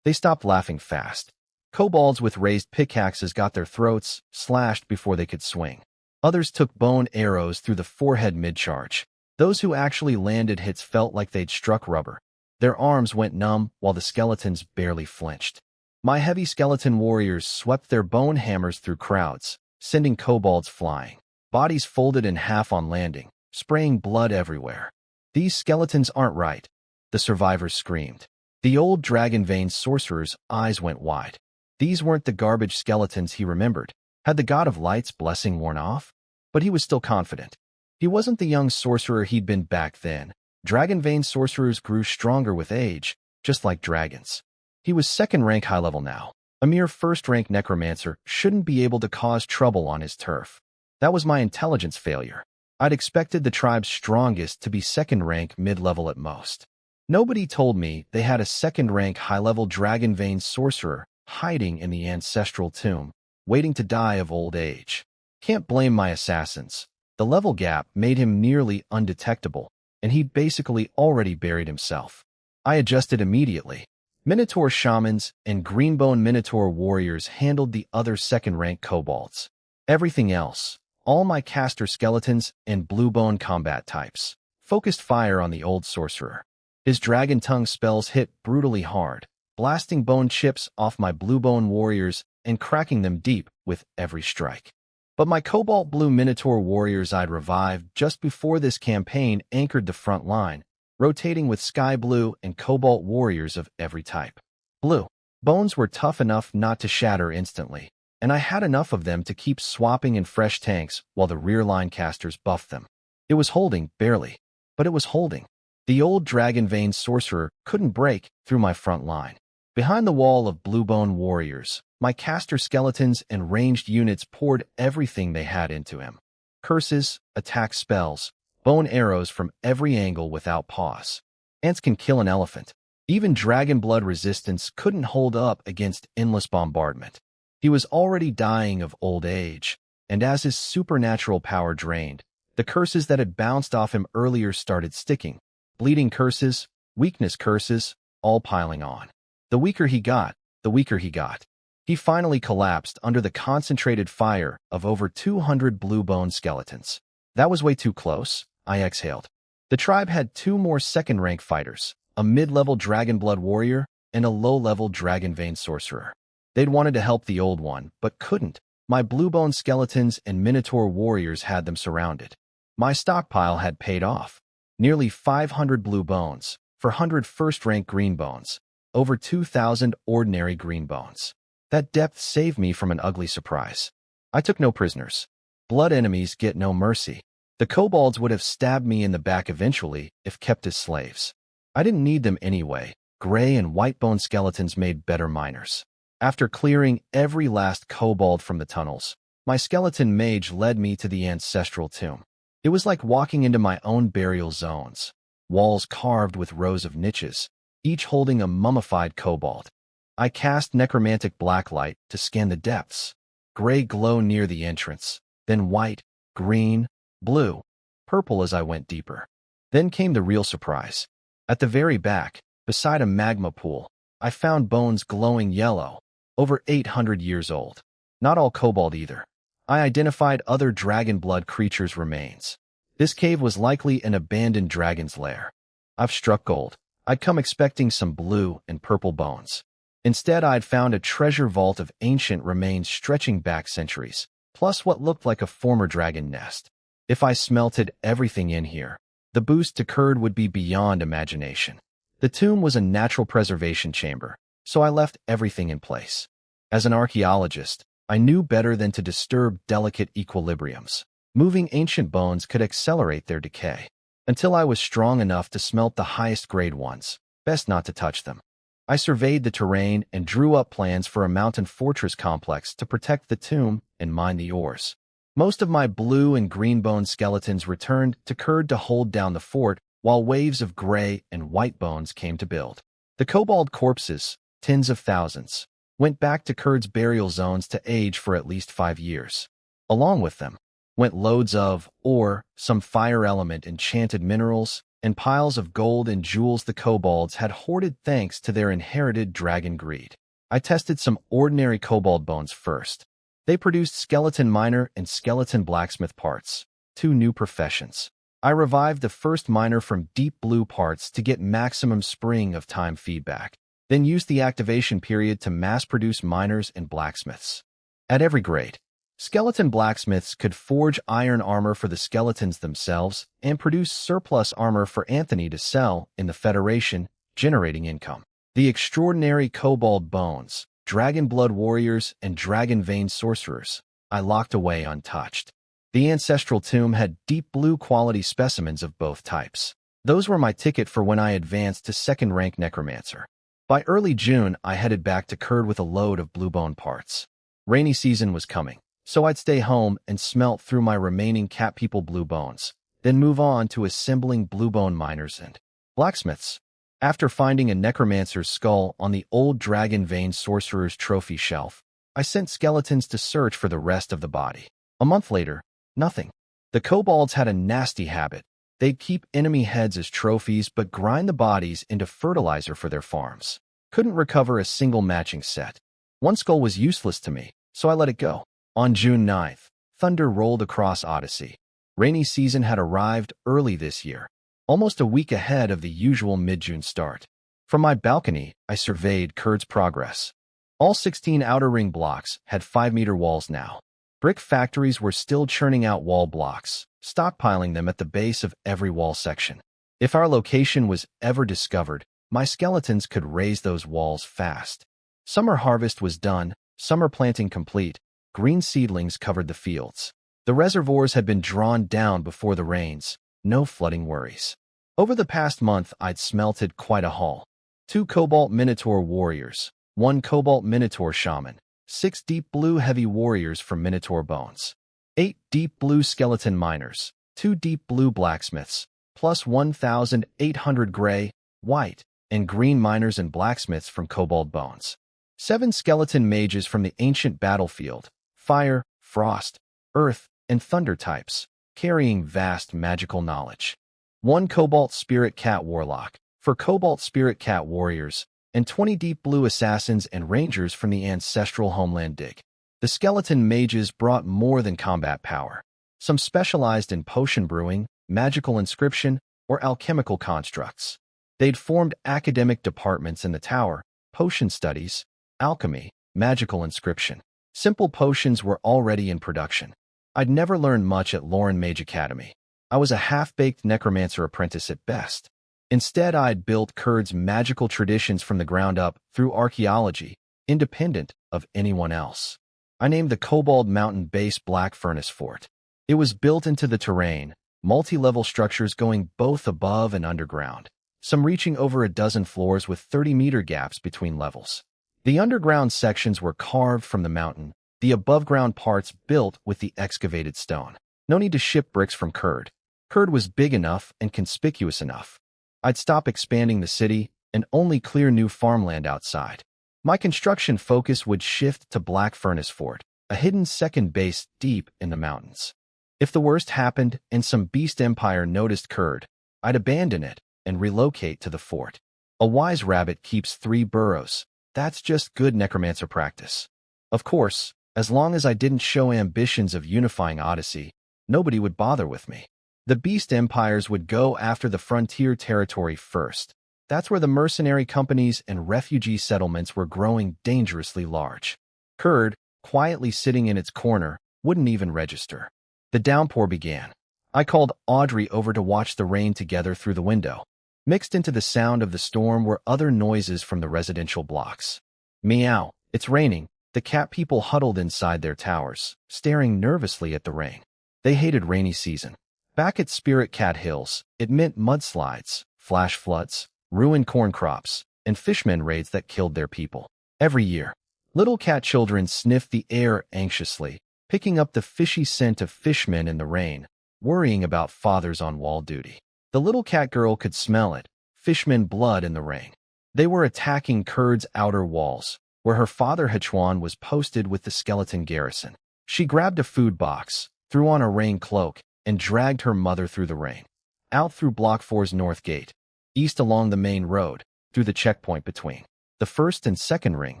They stopped laughing fast. Kobolds with raised pickaxes got their throats slashed before they could swing. Others took bone arrows through the forehead mid-charge. Those who actually landed hits felt like they'd struck rubber. Their arms went numb while the skeletons barely flinched. My heavy skeleton warriors swept their bone hammers through crowds, sending kobolds flying. Bodies folded in half on landing, spraying blood everywhere. These skeletons aren't right. the survivors screamed. The old dragon vein sorcerer's eyes went wide. These weren't the garbage skeletons he remembered. Had the god of light's blessing worn off? But he was still confident. He wasn't the young sorcerer he'd been back then. Dragon vein sorcerers grew stronger with age, just like dragons. He was second-rank high-level now. A mere first-rank necromancer shouldn't be able to cause trouble on his turf. That was my intelligence failure. I'd expected the tribe's strongest to be second-rank mid-level at most. Nobody told me they had a second-rank high-level dragon vein sorcerer hiding in the ancestral tomb, waiting to die of old age. Can't blame my assassins. The level gap made him nearly undetectable, and he'd basically already buried himself. I adjusted immediately. Minotaur shamans and greenbone Minotaur warriors handled the other second-rank kobolds. Everything else, all my caster skeletons and bluebone combat types, focused fire on the old sorcerer. His dragon tongue spells hit brutally hard, blasting bone chips off my bluebone warriors and cracking them deep with every strike. But my cobalt blue Minotaur warriors I'd revived just before this campaign anchored the front line, rotating with sky blue and cobalt warriors of every type. Blue bones were tough enough not to shatter instantly, and I had enough of them to keep swapping in fresh tanks while the rear line casters buffed them. It was holding, barely, but it was holding. The old dragon vein sorcerer couldn't break through my front line. Behind the wall of bluebone warriors, my caster skeletons and ranged units poured everything they had into him. Curses, attack spells, bone arrows from every angle without pause. Ants can kill an elephant. Even dragon blood resistance couldn't hold up against endless bombardment. He was already dying of old age, and as his supernatural power drained, the curses that had bounced off him earlier started sticking. Bleeding curses, weakness curses, all piling on. The weaker he got, the weaker he got. He finally collapsed under the concentrated fire of over 200 blue-bone skeletons. That was way too close, I exhaled. The tribe had two more second-rank fighters, a mid-level dragon blood warrior and a low-level dragon vein sorcerer. They'd wanted to help the old one, but couldn't. My blue-bone skeletons and Minotaur warriors had them surrounded. My stockpile had paid off. Nearly 500 blue bones, 400 first-rank green bones, over 2,000 ordinary green bones. That depth saved me from an ugly surprise. I took no prisoners. Blood enemies get no mercy. The kobolds would have stabbed me in the back eventually if kept as slaves. I didn't need them anyway. Gray and white bone skeletons made better miners. After clearing every last kobold from the tunnels, my skeleton mage led me to the ancestral tomb. It was like walking into my own burial zones. Walls carved with rows of niches, each holding a mummified kobold. I cast necromantic blacklight to scan the depths. Gray glow near the entrance, then white, green, blue, purple as I went deeper. Then came the real surprise. At the very back, beside a magma pool, I found bones glowing yellow, over 800 years old. Not all kobold either. I identified other dragon blood creatures' remains. This cave was likely an abandoned dragon's lair. I've struck gold. I'd come expecting some blue and purple bones. Instead, I'd found a treasure vault of ancient remains stretching back centuries, plus what looked like a former dragon nest. If I smelted everything in here, the boost to curd would be beyond imagination. The tomb was a natural preservation chamber, so I left everything in place. As an archaeologist, I knew better than to disturb delicate equilibriums. Moving ancient bones could accelerate their decay. Until I was strong enough to smelt the highest grade ones, best not to touch them. I surveyed the terrain and drew up plans for a mountain fortress complex to protect the tomb and mine the ores. Most of my blue and green bone skeletons returned to Kurd to hold down the fort, while waves of gray and white bones came to build. The kobold corpses, tens of thousands, went back to Kurd's burial zones to age for at least 5 years. Along with them went loads of ore, some fire element enchanted minerals, and piles of gold and jewels the kobolds had hoarded thanks to their inherited dragon greed. I tested some ordinary kobold bones first. They produced skeleton miner and skeleton blacksmith parts, 2 new professions. I revived the first miner from deep blue parts to get maximum spring of time feedback, then used the activation period to mass-produce miners and blacksmiths. At every grade, Skeleton blacksmiths could forge iron armor for the skeletons themselves and produce surplus armor for Anthony to sell in the Federation, generating income. The extraordinary kobold bones, dragon blood warriors, and dragon vein sorcerers I locked away untouched. The ancestral tomb had deep blue quality specimens of both types. Those were my ticket for when I advanced to second-rank necromancer. By early June, I headed back to Kurd with a load of bluebone parts. Rainy season was coming, so I'd stay home and smelt through my remaining cat people blue bones, then move on to assembling bluebone miners and blacksmiths. After finding a necromancer's skull on the old dragon vein sorcerer's trophy shelf, I sent skeletons to search for the rest of the body. A month later, nothing. The kobolds had a nasty habit. They'd keep enemy heads as trophies but grind the bodies into fertilizer for their farms. Couldn't recover a single matching set. One skull was useless to me, so I let it go. On June 9th, thunder rolled across Odyssey. Rainy season had arrived early this year, almost a week ahead of the usual mid-June start. From my balcony, I surveyed Kurd's progress. All 16 outer ring blocks had 5-meter walls now. Brick factories were still churning out wall blocks, stockpiling them at the base of every wall section. If our location was ever discovered, my skeletons could raise those walls fast. Summer harvest was done, summer planting complete, green seedlings covered the fields. The reservoirs had been drawn down before the rains, no flooding worries. Over the past month, I'd smelted quite a haul. 2 cobalt minotaur warriors, 1 cobalt minotaur shaman, 6 deep blue heavy warriors from minotaur bones, 8 deep blue skeleton miners, 2 deep blue blacksmiths, plus 1,800 gray, white, and green miners and blacksmiths from kobold bones. 7 skeleton mages from the ancient battlefield, fire, frost, earth, and thunder types, carrying vast magical knowledge. 1 cobalt spirit cat warlock, for cobalt spirit cat warriors, and 20 deep blue assassins and rangers from the ancestral homeland dig. The skeleton mages brought more than combat power. Some specialized in potion brewing, magical inscription, or alchemical constructs. They'd formed academic departments in the tower, potion studies, alchemy, magical inscription. Simple potions were already in production. I'd never learned much at Lauren Mage Academy. I was a half-baked necromancer apprentice at best. Instead, I'd built Kurd's magical traditions from the ground up through archaeology, independent of anyone else. I named the Kobold Mountain Base Black Furnace Fort. It was built into the terrain, multi-level structures going both above and underground, some reaching over a dozen floors with 30-meter gaps between levels. The underground sections were carved from the mountain, the above-ground parts built with the excavated stone. No need to ship bricks from Kurd. Kurd was big enough and conspicuous enough. I'd stop expanding the city and only clear new farmland outside. My construction focus would shift to Black Furnace Fort, a hidden second base deep in the mountains. If the worst happened and some beast empire noticed Kurd, I'd abandon it and relocate to the fort. A wise rabbit keeps 3 burrows. That's just good necromancer practice. Of course, as long as I didn't show ambitions of unifying Odyssey, nobody would bother with me. The beast empires would go after the frontier territory first. That's where the mercenary companies and refugee settlements were growing dangerously large. Kurd, quietly sitting in its corner, wouldn't even register. The downpour began. I called Audrey over to watch the rain together through the window. Mixed into the sound of the storm were other noises from the residential blocks. Meow, it's raining. The cat people huddled inside their towers, staring nervously at the rain. They hated rainy season. Back at Spirit Cat Hills, it meant mudslides, flash floods, ruined corn crops, and fishmen raids that killed their people. Every year, little cat children sniffed the air anxiously, picking up the fishy scent of fishmen in the rain, worrying about fathers on wall duty. The little cat girl could smell it, fishmen blood in the rain. They were attacking Kurd's outer walls, where her father Hechuan was posted with the skeleton garrison. She grabbed a food box, threw on a rain cloak, and dragged her mother through the rain. Out through Block 4's north gate, east along the main road, through the checkpoint between the first and second ring,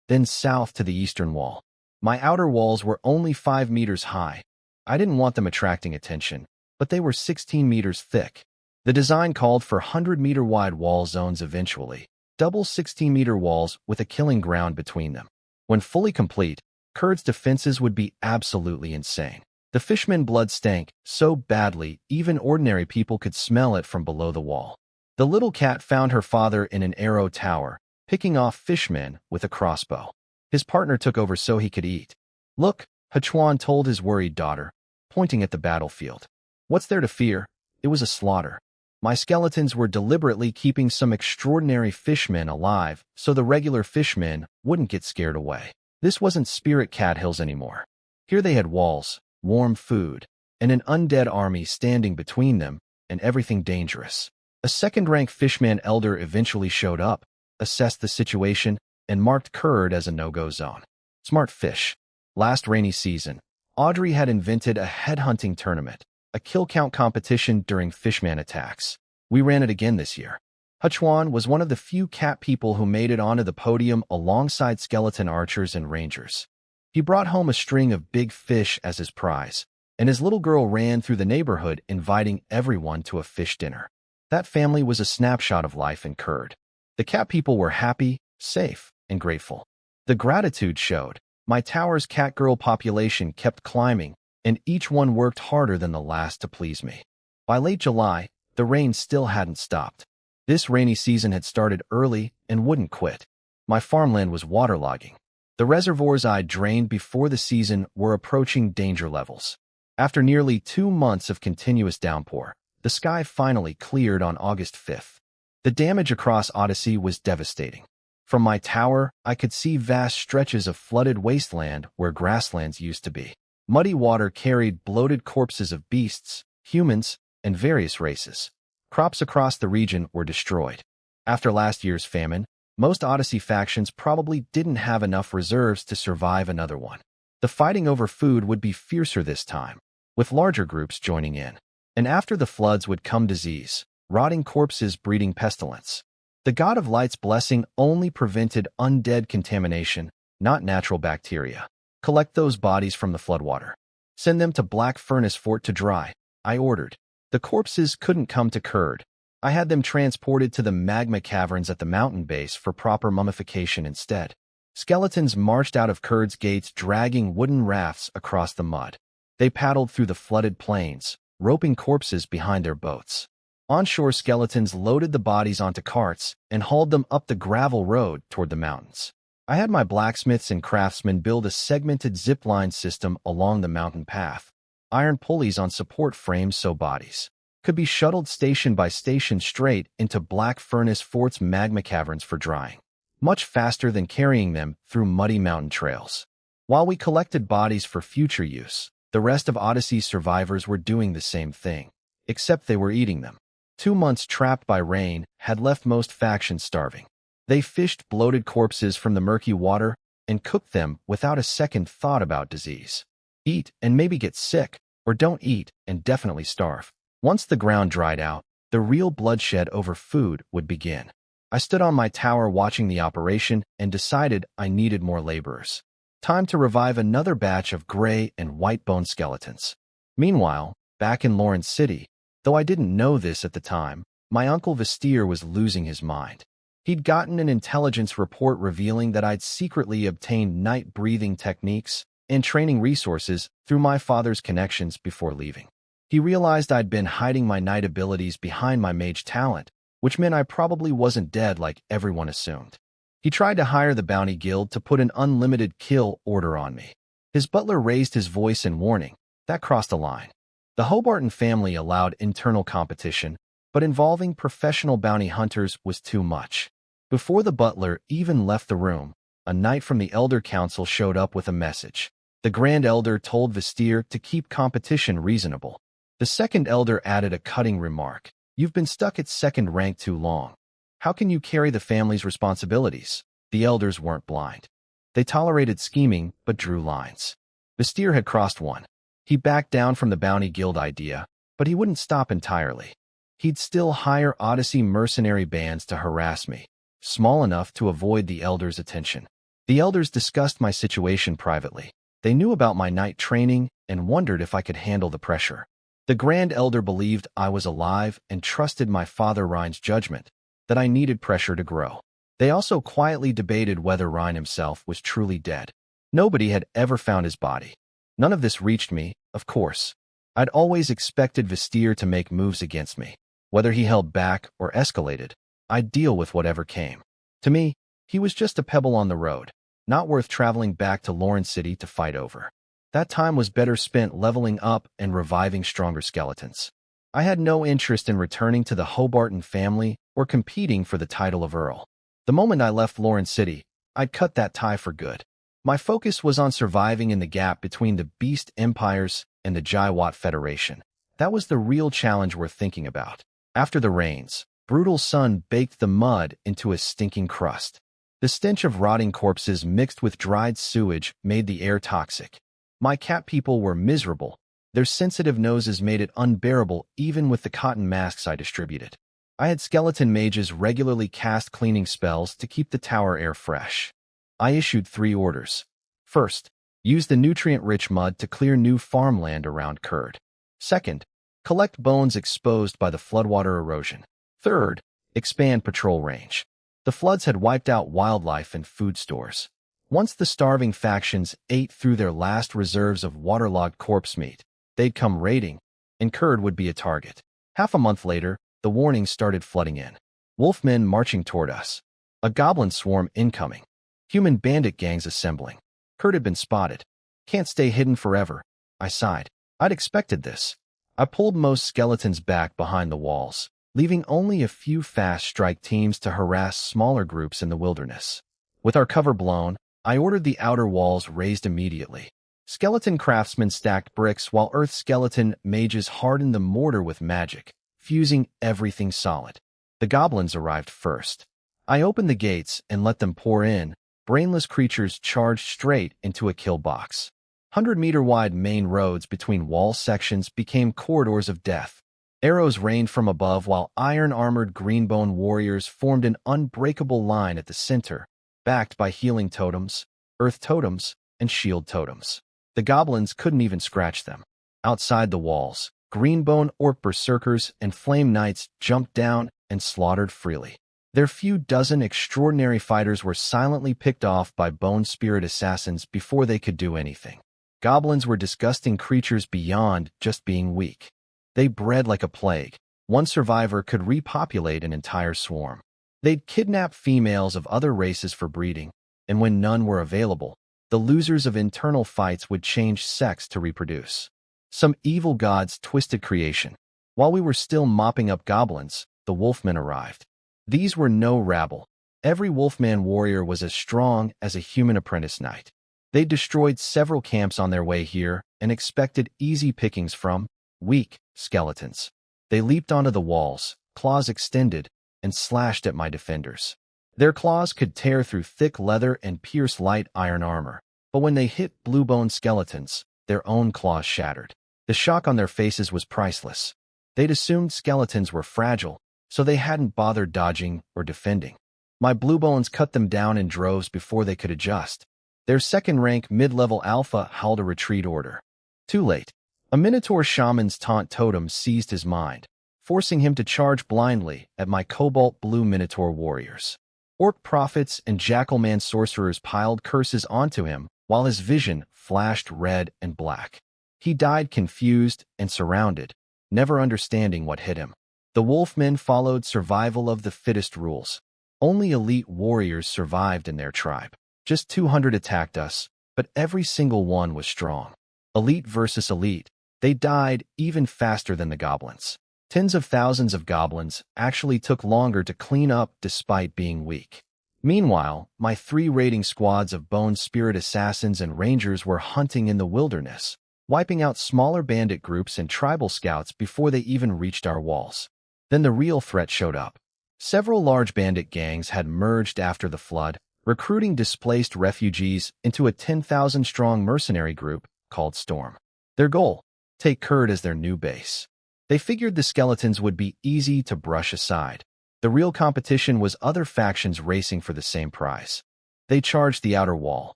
then south to the eastern wall. My outer walls were only 5 meters high. I didn't want them attracting attention, but they were 16 meters thick. The design called for 100-meter wide wall zones eventually, double 16-meter walls with a killing ground between them. When fully complete, Kurd's defenses would be absolutely insane. The fishman blood stank so badly even ordinary people could smell it from below the wall. The little cat found her father in an arrow tower, picking off fishmen with a crossbow. His partner took over so he could eat. "Look," Hachuan told his worried daughter, pointing at the battlefield. "What's there to fear? It was a slaughter. My skeletons were deliberately keeping some extraordinary fishmen alive so the regular fishmen wouldn't get scared away." This wasn't Spirit Cat Hills anymore. Here they had walls, warm food, and an undead army standing between them, and everything dangerous. A second-rank fishman elder eventually showed up, assessed the situation, and marked Kurd as a no-go zone. Smart fish. Last rainy season, Audrey had invented a headhunting tournament, a kill count competition during fishman attacks. We ran it again this year. Hachuan was one of the few cat people who made it onto the podium alongside skeleton archers and rangers. He brought home a string of big fish as his prize, and his little girl ran through the neighborhood inviting everyone to a fish dinner. That family was a snapshot of life in Kurd. The cat people were happy, safe, and grateful. The gratitude showed. My tower's cat girl population kept climbing, and each one worked harder than the last to please me. By late July, the rain still hadn't stopped. This rainy season had started early and wouldn't quit. My farmland was waterlogging. The reservoirs I'd drained before the season were approaching danger levels. After nearly 2 months of continuous downpour, the sky finally cleared on August 5th. The damage across Odyssey was devastating. From my tower, I could see vast stretches of flooded wasteland where grasslands used to be. Muddy water carried bloated corpses of beasts, humans, and various races. Crops across the region were destroyed. After last year's famine, most Odyssey factions probably didn't have enough reserves to survive another one. The fighting over food would be fiercer this time, with larger groups joining in. And after the floods would come disease, rotting corpses breeding pestilence. The God of Light's blessing only prevented undead contamination, not natural bacteria. "Collect those bodies from the floodwater. Send them to Black Furnace Fort to dry," I ordered. The corpses couldn't come to Kurd. I had them transported to the magma caverns at the mountain base for proper mummification instead. Skeletons marched out of Kurd's gates dragging wooden rafts across the mud. They paddled through the flooded plains, roping corpses behind their boats. Onshore skeletons loaded the bodies onto carts and hauled them up the gravel road toward the mountains. I had my blacksmiths and craftsmen build a segmented zipline system along the mountain path. Iron pulleys on support frames so bodies could be shuttled station by station straight into Black Furnace Fort's magma caverns for drying, much faster than carrying them through muddy mountain trails. While we collected bodies for future use, the rest of Odyssey's survivors were doing the same thing, except they were eating them. 2 months trapped by rain had left most factions starving. They fished bloated corpses from the murky water and cooked them without a second thought about disease. Eat and maybe get sick, or don't eat and definitely starve. Once the ground dried out, the real bloodshed over food would begin. I stood on my tower watching the operation and decided I needed more laborers. Time to revive another batch of gray and white bone skeletons. Meanwhile, back in Lawrence City, though I didn't know this at the time, my uncle Vestir was losing his mind. He'd gotten an intelligence report revealing that I'd secretly obtained night-breathing techniques and training resources through my father's connections before leaving. He realized I'd been hiding my night abilities behind my mage talent, which meant I probably wasn't dead like everyone assumed. He tried to hire the Bounty Guild to put an unlimited kill order on me. His butler raised his voice in warning. That crossed a line. The Hobarton family allowed internal competition, but involving professional bounty hunters was too much. Before the butler even left the room, a knight from the Elder Council showed up with a message. The Grand Elder told Vestir to keep competition reasonable. The Second Elder added a cutting remark. "You've been stuck at second rank too long. How can you carry the family's responsibilities?" The elders weren't blind. They tolerated scheming, but drew lines. Vestir had crossed one. He backed down from the Bounty Guild idea, but he wouldn't stop entirely. He'd still hire Odyssey mercenary bands to harass me, small enough to avoid the elders' attention. The elders discussed my situation privately. They knew about my night training and wondered if I could handle the pressure. The Grand Elder believed I was alive and trusted my father Rhine's judgment, that I needed pressure to grow. They also quietly debated whether Rhine himself was truly dead. Nobody had ever found his body. None of this reached me, of course. I'd always expected Vestir to make moves against me. Whether he held back or escalated, I'd deal with whatever came. To me, he was just a pebble on the road, not worth traveling back to Lauren City to fight over. That time was better spent leveling up and reviving stronger skeletons. I had no interest in returning to the Hobarton family or competing for the title of Earl. The moment I left Lauren City, I'd cut that tie for good. My focus was on surviving in the gap between the Beast Empires and the Jaiwat Federation. That was the real challenge worth thinking about. After the rains, brutal sun baked the mud into a stinking crust. The stench of rotting corpses mixed with dried sewage made the air toxic. My cat people were miserable. Their sensitive noses made it unbearable even with the cotton masks I distributed. I had skeleton mages regularly cast cleaning spells to keep the tower air fresh. I issued 3 orders. First, use the nutrient-rich mud to clear new farmland around Kurd. Second, collect bones exposed by the floodwater erosion. Third, expand patrol range. The floods had wiped out wildlife and food stores. Once the starving factions ate through their last reserves of waterlogged corpse meat, they'd come raiding, and Kurd would be a target. Half a month later, the warnings started flooding in. Wolfmen marching toward us. A goblin swarm incoming. Human bandit gangs assembling. Kurd had been spotted. Can't stay hidden forever, I sighed. I'd expected this. I pulled most skeletons back behind the walls, leaving only a few fast strike teams to harass smaller groups in the wilderness. With our cover blown, I ordered the outer walls raised immediately. Skeleton craftsmen stacked bricks while earth skeleton mages hardened the mortar with magic, fusing everything solid. The goblins arrived first. I opened the gates and let them pour in. Brainless creatures charged straight into a kill box. 100-meter-wide main roads between wall sections became corridors of death. Arrows rained from above while iron-armored greenbone warriors formed an unbreakable line at the center, backed by healing totems, earth totems, and shield totems. The goblins couldn't even scratch them. Outside the walls, greenbone orc berserkers and flame knights jumped down and slaughtered freely. Their few dozen extraordinary fighters were silently picked off by bone spirit assassins before they could do anything. Goblins were disgusting creatures beyond just being weak. They bred like a plague. One survivor could repopulate an entire swarm. They'd kidnap females of other races for breeding, and when none were available, the losers of internal fights would change sex to reproduce. Some evil gods twisted creation. While we were still mopping up goblins, the wolfmen arrived. These were no rabble. Every wolfman warrior was as strong as a human apprentice knight. They destroyed several camps on their way here and expected easy pickings from weak skeletons. They leaped onto the walls, claws extended, and slashed at my defenders. Their claws could tear through thick leather and pierce light iron armor, but when they hit blue-bone skeletons, their own claws shattered. The shock on their faces was priceless. They'd assumed skeletons were fragile, so they hadn't bothered dodging or defending. My blue bones cut them down in droves before they could adjust. Their second-rank mid-level alpha howled a retreat order. Too late. A Minotaur shaman's taunt totem seized his mind, forcing him to charge blindly at my cobalt blue Minotaur warriors. Orc prophets and Jackalman sorcerers piled curses onto him while his vision flashed red and black. He died confused and surrounded, never understanding what hit him. The wolfmen followed survival of the fittest rules. Only elite warriors survived in their tribe. Just 200 attacked us, but every single one was strong. Elite versus elite. They died even faster than the goblins. Tens of thousands of goblins actually took longer to clean up despite being weak. Meanwhile, my 3 raiding squads of bone spirit assassins and rangers were hunting in the wilderness, wiping out smaller bandit groups and tribal scouts before they even reached our walls. Then the real threat showed up. Several large bandit gangs had merged after the flood, recruiting displaced refugees into a 10,000-strong mercenary group called Storm. Their goal? Take Kurd as their new base. They figured the skeletons would be easy to brush aside. The real competition was other factions racing for the same prize. They charged the outer wall,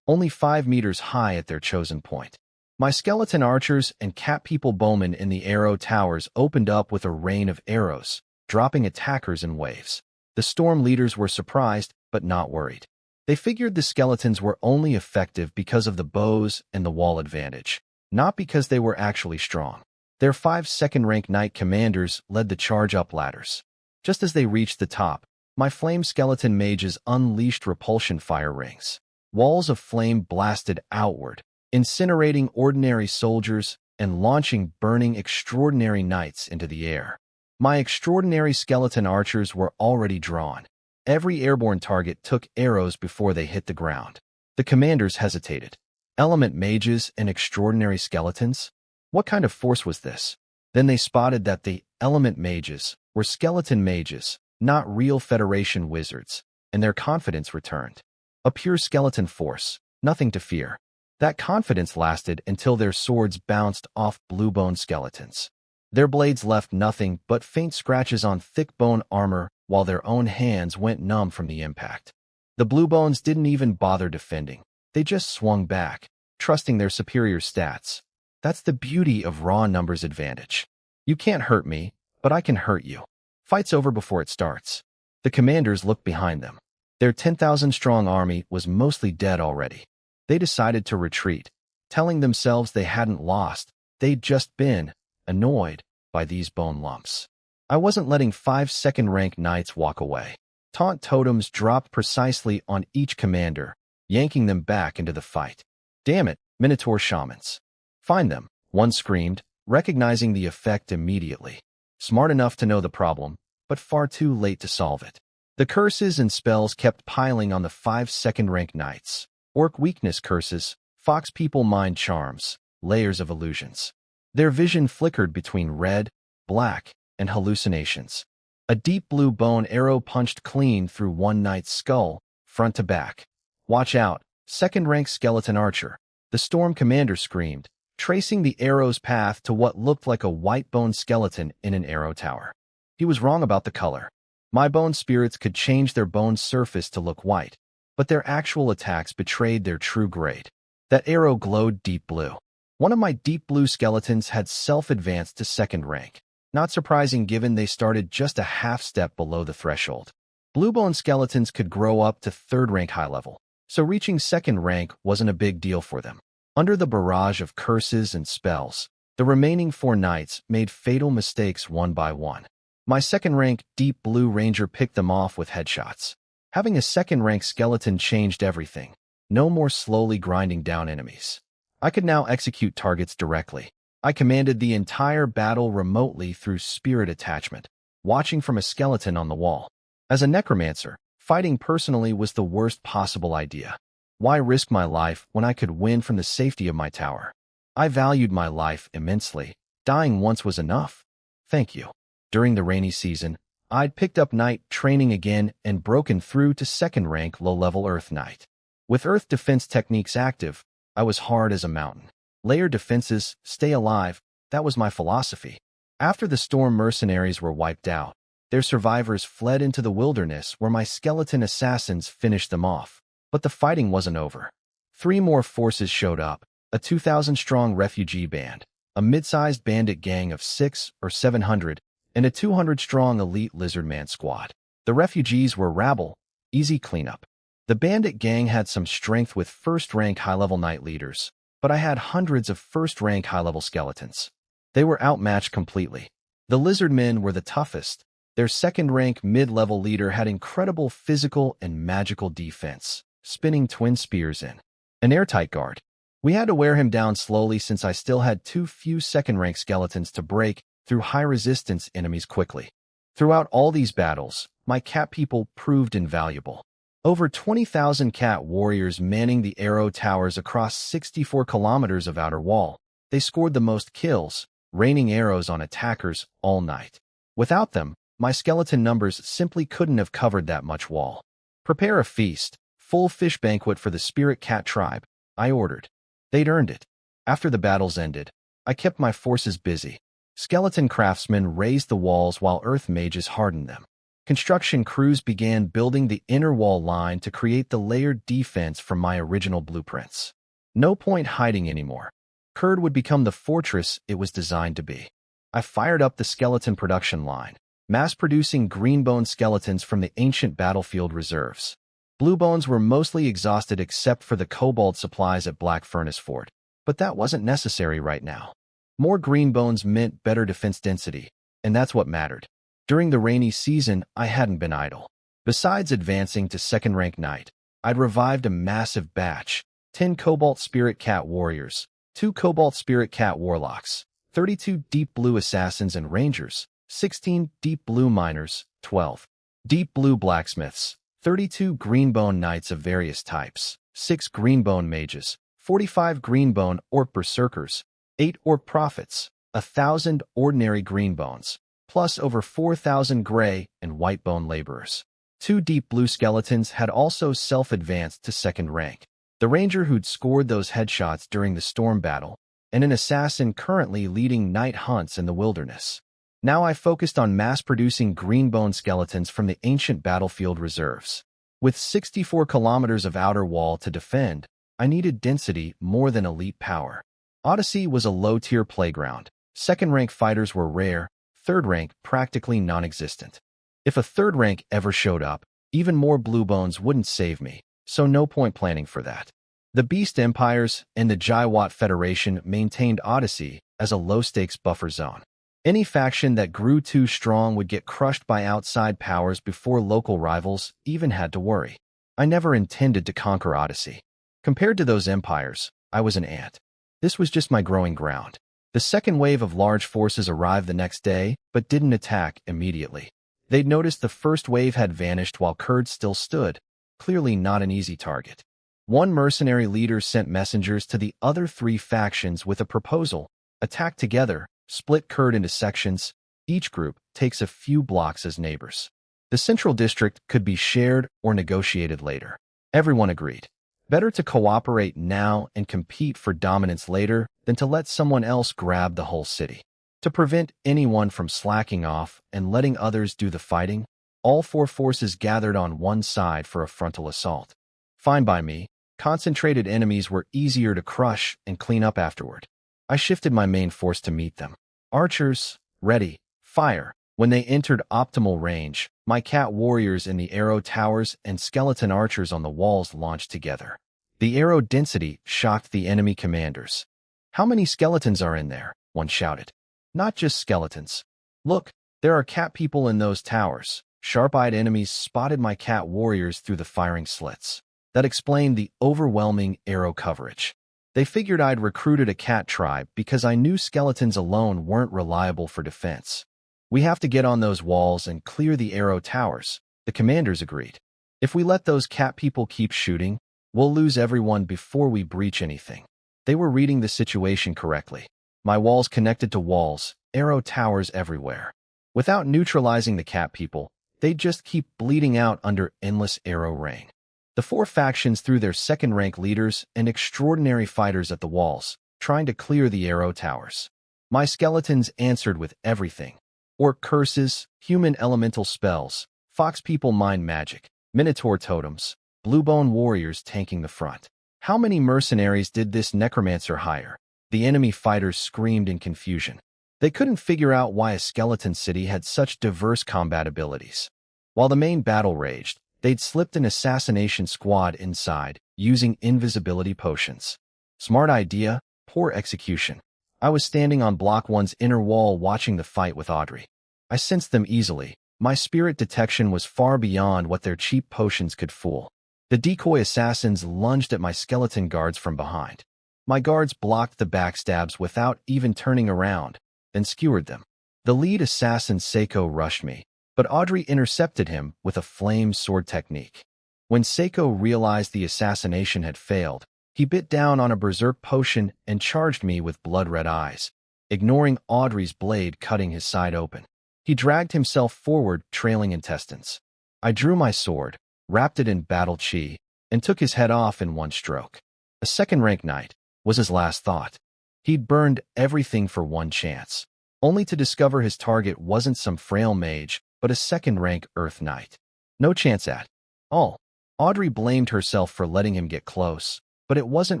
only 5 meters high at their chosen point. My skeleton archers and cat people bowmen in the arrow towers opened up with a rain of arrows, dropping attackers in waves. The storm leaders were surprised, but not worried. They figured the skeletons were only effective because of the bows and the wall advantage, not because they were actually strong. Their 5 second-rank knight commanders led the charge up ladders. Just as they reached the top, my flame skeleton mages unleashed repulsion fire rings. Walls of flame blasted outward, incinerating ordinary soldiers and launching burning extraordinary knights into the air. My extraordinary skeleton archers were already drawn. Every airborne target took arrows before they hit the ground. The commanders hesitated. Element mages and extraordinary skeletons? What kind of force was this? Then they spotted that the element mages were skeleton mages, not real Federation wizards, and their confidence returned. A pure skeleton force, nothing to fear. That confidence lasted until their swords bounced off blue-bone skeletons. Their blades left nothing but faint scratches on thick bone armor while their own hands went numb from the impact. The blue bones didn't even bother defending. They just swung back, trusting their superior stats. That's the beauty of raw numbers advantage. You can't hurt me, but I can hurt you. Fight's over before it starts. The commanders looked behind them. Their 10,000-strong army was mostly dead already. They decided to retreat, telling themselves they hadn't lost. They'd just been annoyed by these bone lumps. I wasn't letting 5 second-rank knights walk away. Taunt totems dropped precisely on each commander, yanking them back into the fight. Damn it, Minotaur shamans. Find them, one screamed, recognizing the effect immediately. Smart enough to know the problem, but far too late to solve it. The curses and spells kept piling on the 5 second-rank knights. Orc weakness curses, fox people mind charms, layers of illusions. Their vision flickered between red, black, and hallucinations. A deep blue bone arrow punched clean through one knight's skull, front to back. Watch out, second-rank skeleton archer, the storm commander screamed, tracing the arrow's path to what looked like a white bone skeleton in an arrow tower. He was wrong about the color. My bone spirits could change their bone surface to look white, but their actual attacks betrayed their true grade. That arrow glowed deep blue. One of my deep blue skeletons had self-advanced to second rank. Not surprising given they started just a half step below the threshold. Blue bone skeletons could grow up to third rank high level, so reaching second rank wasn't a big deal for them. Under the barrage of curses and spells, the remaining 4 knights made fatal mistakes one by one. My second-rank deep blue ranger picked them off with headshots. Having a second-rank skeleton changed everything. No more slowly grinding down enemies. I could now execute targets directly. I commanded the entire battle remotely through spirit attachment, watching from a skeleton on the wall. As a necromancer, fighting personally was the worst possible idea. Why risk my life when I could win from the safety of my tower? I valued my life immensely. Dying once was enough. Thank you. During the rainy season, I'd picked up knight training again and broken through to second-rank low-level Earth Knight. With Earth defense techniques active, I was hard as a mountain. Layer defenses, stay alive, that was my philosophy. After the storm mercenaries were wiped out, their survivors fled into the wilderness where my skeleton assassins finished them off. But the fighting wasn't over. 3 more forces showed up, a 2,000-strong refugee band, a mid-sized bandit gang of 600 or 700, and a 200-strong elite lizardman squad. The refugees were rabble, easy cleanup. The bandit gang had some strength with first-rank high-level knight leaders, but I had hundreds of first-rank high-level skeletons. They were outmatched completely. The lizardmen were the toughest. Their second-rank mid-level leader had incredible physical and magical defense, spinning twin spears in an airtight guard. We had to wear him down slowly since I still had too few second-rank skeletons to break through high-resistance enemies quickly. Throughout all these battles, my cat people proved invaluable. Over 20,000 cat warriors manning the arrow towers across 64 kilometers of outer wall. They scored the most kills, raining arrows on attackers all night. Without them, my skeleton numbers simply couldn't have covered that much wall. Prepare a feast, full fish banquet for the spirit cat tribe, I ordered. They'd earned it. After the battles ended, I kept my forces busy. Skeleton craftsmen raised the walls while earth mages hardened them. Construction crews began building the inner wall line to create the layered defense from my original blueprints. No point hiding anymore. Kurd would become the fortress it was designed to be. I fired up the skeleton production line, mass-producing greenbone skeletons from the ancient battlefield reserves. Blue bones were mostly exhausted except for the kobold supplies at Black Furnace Fort, but that wasn't necessary right now. More green bones meant better defense density, and that's what mattered. During the rainy season, I hadn't been idle. Besides advancing to second-rank knight, I'd revived a massive batch, 10 Cobalt Spirit Cat Warriors, 2 Cobalt Spirit Cat Warlocks, 32 Deep Blue Assassins and Rangers, 16 Deep Blue Miners, 12 Deep Blue Blacksmiths, 32 Greenbone Knights of various types, 6 Greenbone Mages, 45 Greenbone Orc Berserkers, 8 Orc Prophets, 1,000 ordinary Greenbones, plus over 4,000 Gray and Whitebone Laborers. 2 Deep Blue Skeletons had also self-advanced to second rank. The Ranger who'd scored those headshots during the storm battle, and an assassin currently leading night hunts in the wilderness. Now I focused on mass-producing greenbone skeletons from the ancient battlefield reserves. With 64 kilometers of outer wall to defend, I needed density more than elite power. Odyssey was a low-tier playground. Second-rank fighters were rare, third-rank practically non-existent. If a third rank ever showed up, even more blue bones wouldn't save me, so no point planning for that. The Beast Empires and the Jaiwat Federation maintained Odyssey as a low-stakes buffer zone. Any faction that grew too strong would get crushed by outside powers before local rivals even had to worry. I never intended to conquer Odyssey. Compared to those empires, I was an ant. This was just my growing ground. The second wave of large forces arrived the next day, but didn't attack immediately. They'd noticed the first wave had vanished while Kurd still stood, clearly not an easy target. One mercenary leader sent messengers to the other 3 factions with a proposal: attack together, split Kurd into sections, each group takes a few blocks as neighbors. The central district could be shared or negotiated later. Everyone agreed. Better to cooperate now and compete for dominance later than to let someone else grab the whole city. To prevent anyone from slacking off and letting others do the fighting, all 4 forces gathered on one side for a frontal assault. Fine by me, concentrated enemies were easier to crush and clean up afterward. I shifted my main force to meet them. Archers, ready, fire. When they entered optimal range, my cat warriors in the arrow towers and skeleton archers on the walls launched together. The arrow density shocked the enemy commanders. "How many skeletons are in there?" one shouted. "Not just skeletons. Look, there are cat people in those towers." Sharp-eyed enemies spotted my cat warriors through the firing slits. That explained the overwhelming arrow coverage. They figured I'd recruited a cat tribe because I knew skeletons alone weren't reliable for defense. "We have to get on those walls and clear the arrow towers," the commanders agreed. "If we let those cat people keep shooting, we'll lose everyone before we breach anything." They were reading the situation correctly. My walls connected to walls, arrow towers everywhere. Without neutralizing the cat people, they'd just keep bleeding out under endless arrow rain. The 4 factions threw their second-rank leaders and extraordinary fighters at the walls, trying to clear the arrow towers. My skeletons answered with everything: orc curses, human elemental spells, fox people mind magic, minotaur totems, bluebone warriors tanking the front. How many mercenaries did this necromancer hire? The enemy fighters screamed in confusion. They couldn't figure out why a skeleton city had such diverse combat abilities. While the main battle raged, they'd slipped an assassination squad inside, using invisibility potions. Smart idea, poor execution. I was standing on Block 1's inner wall watching the fight with Audrey. I sensed them easily. My spirit detection was far beyond what their cheap potions could fool. The decoy assassins lunged at my skeleton guards from behind. My guards blocked the backstabs without even turning around, then skewered them. The lead assassin Seiko rushed me, but Audrey intercepted him with a flame sword technique. When Seiko realized the assassination had failed, he bit down on a berserk potion and charged me with blood-red eyes, ignoring Audrey's blade cutting his side open. He dragged himself forward, trailing intestines. I drew my sword, wrapped it in battle chi, and took his head off in one stroke. A second-rank knight was his last thought. He'd burned everything for one chance, only to discover his target wasn't some frail mage, but a second-rank Earth Knight. No chance at all. Audrey blamed herself for letting him get close, but it wasn't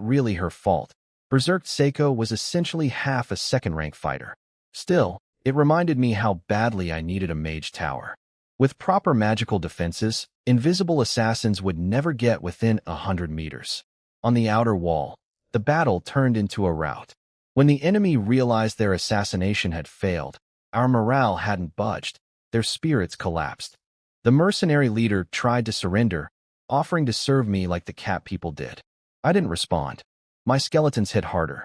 really her fault. Berserk Seiko was essentially half a second-rank fighter. Still, it reminded me how badly I needed a mage tower. With proper magical defenses, invisible assassins would never get within 100 meters. On the outer wall, the battle turned into a rout. When the enemy realized their assassination had failed, our morale hadn't budged. Their spirits collapsed. The mercenary leader tried to surrender, offering to serve me like the cat people did. I didn't respond. My skeletons hit harder.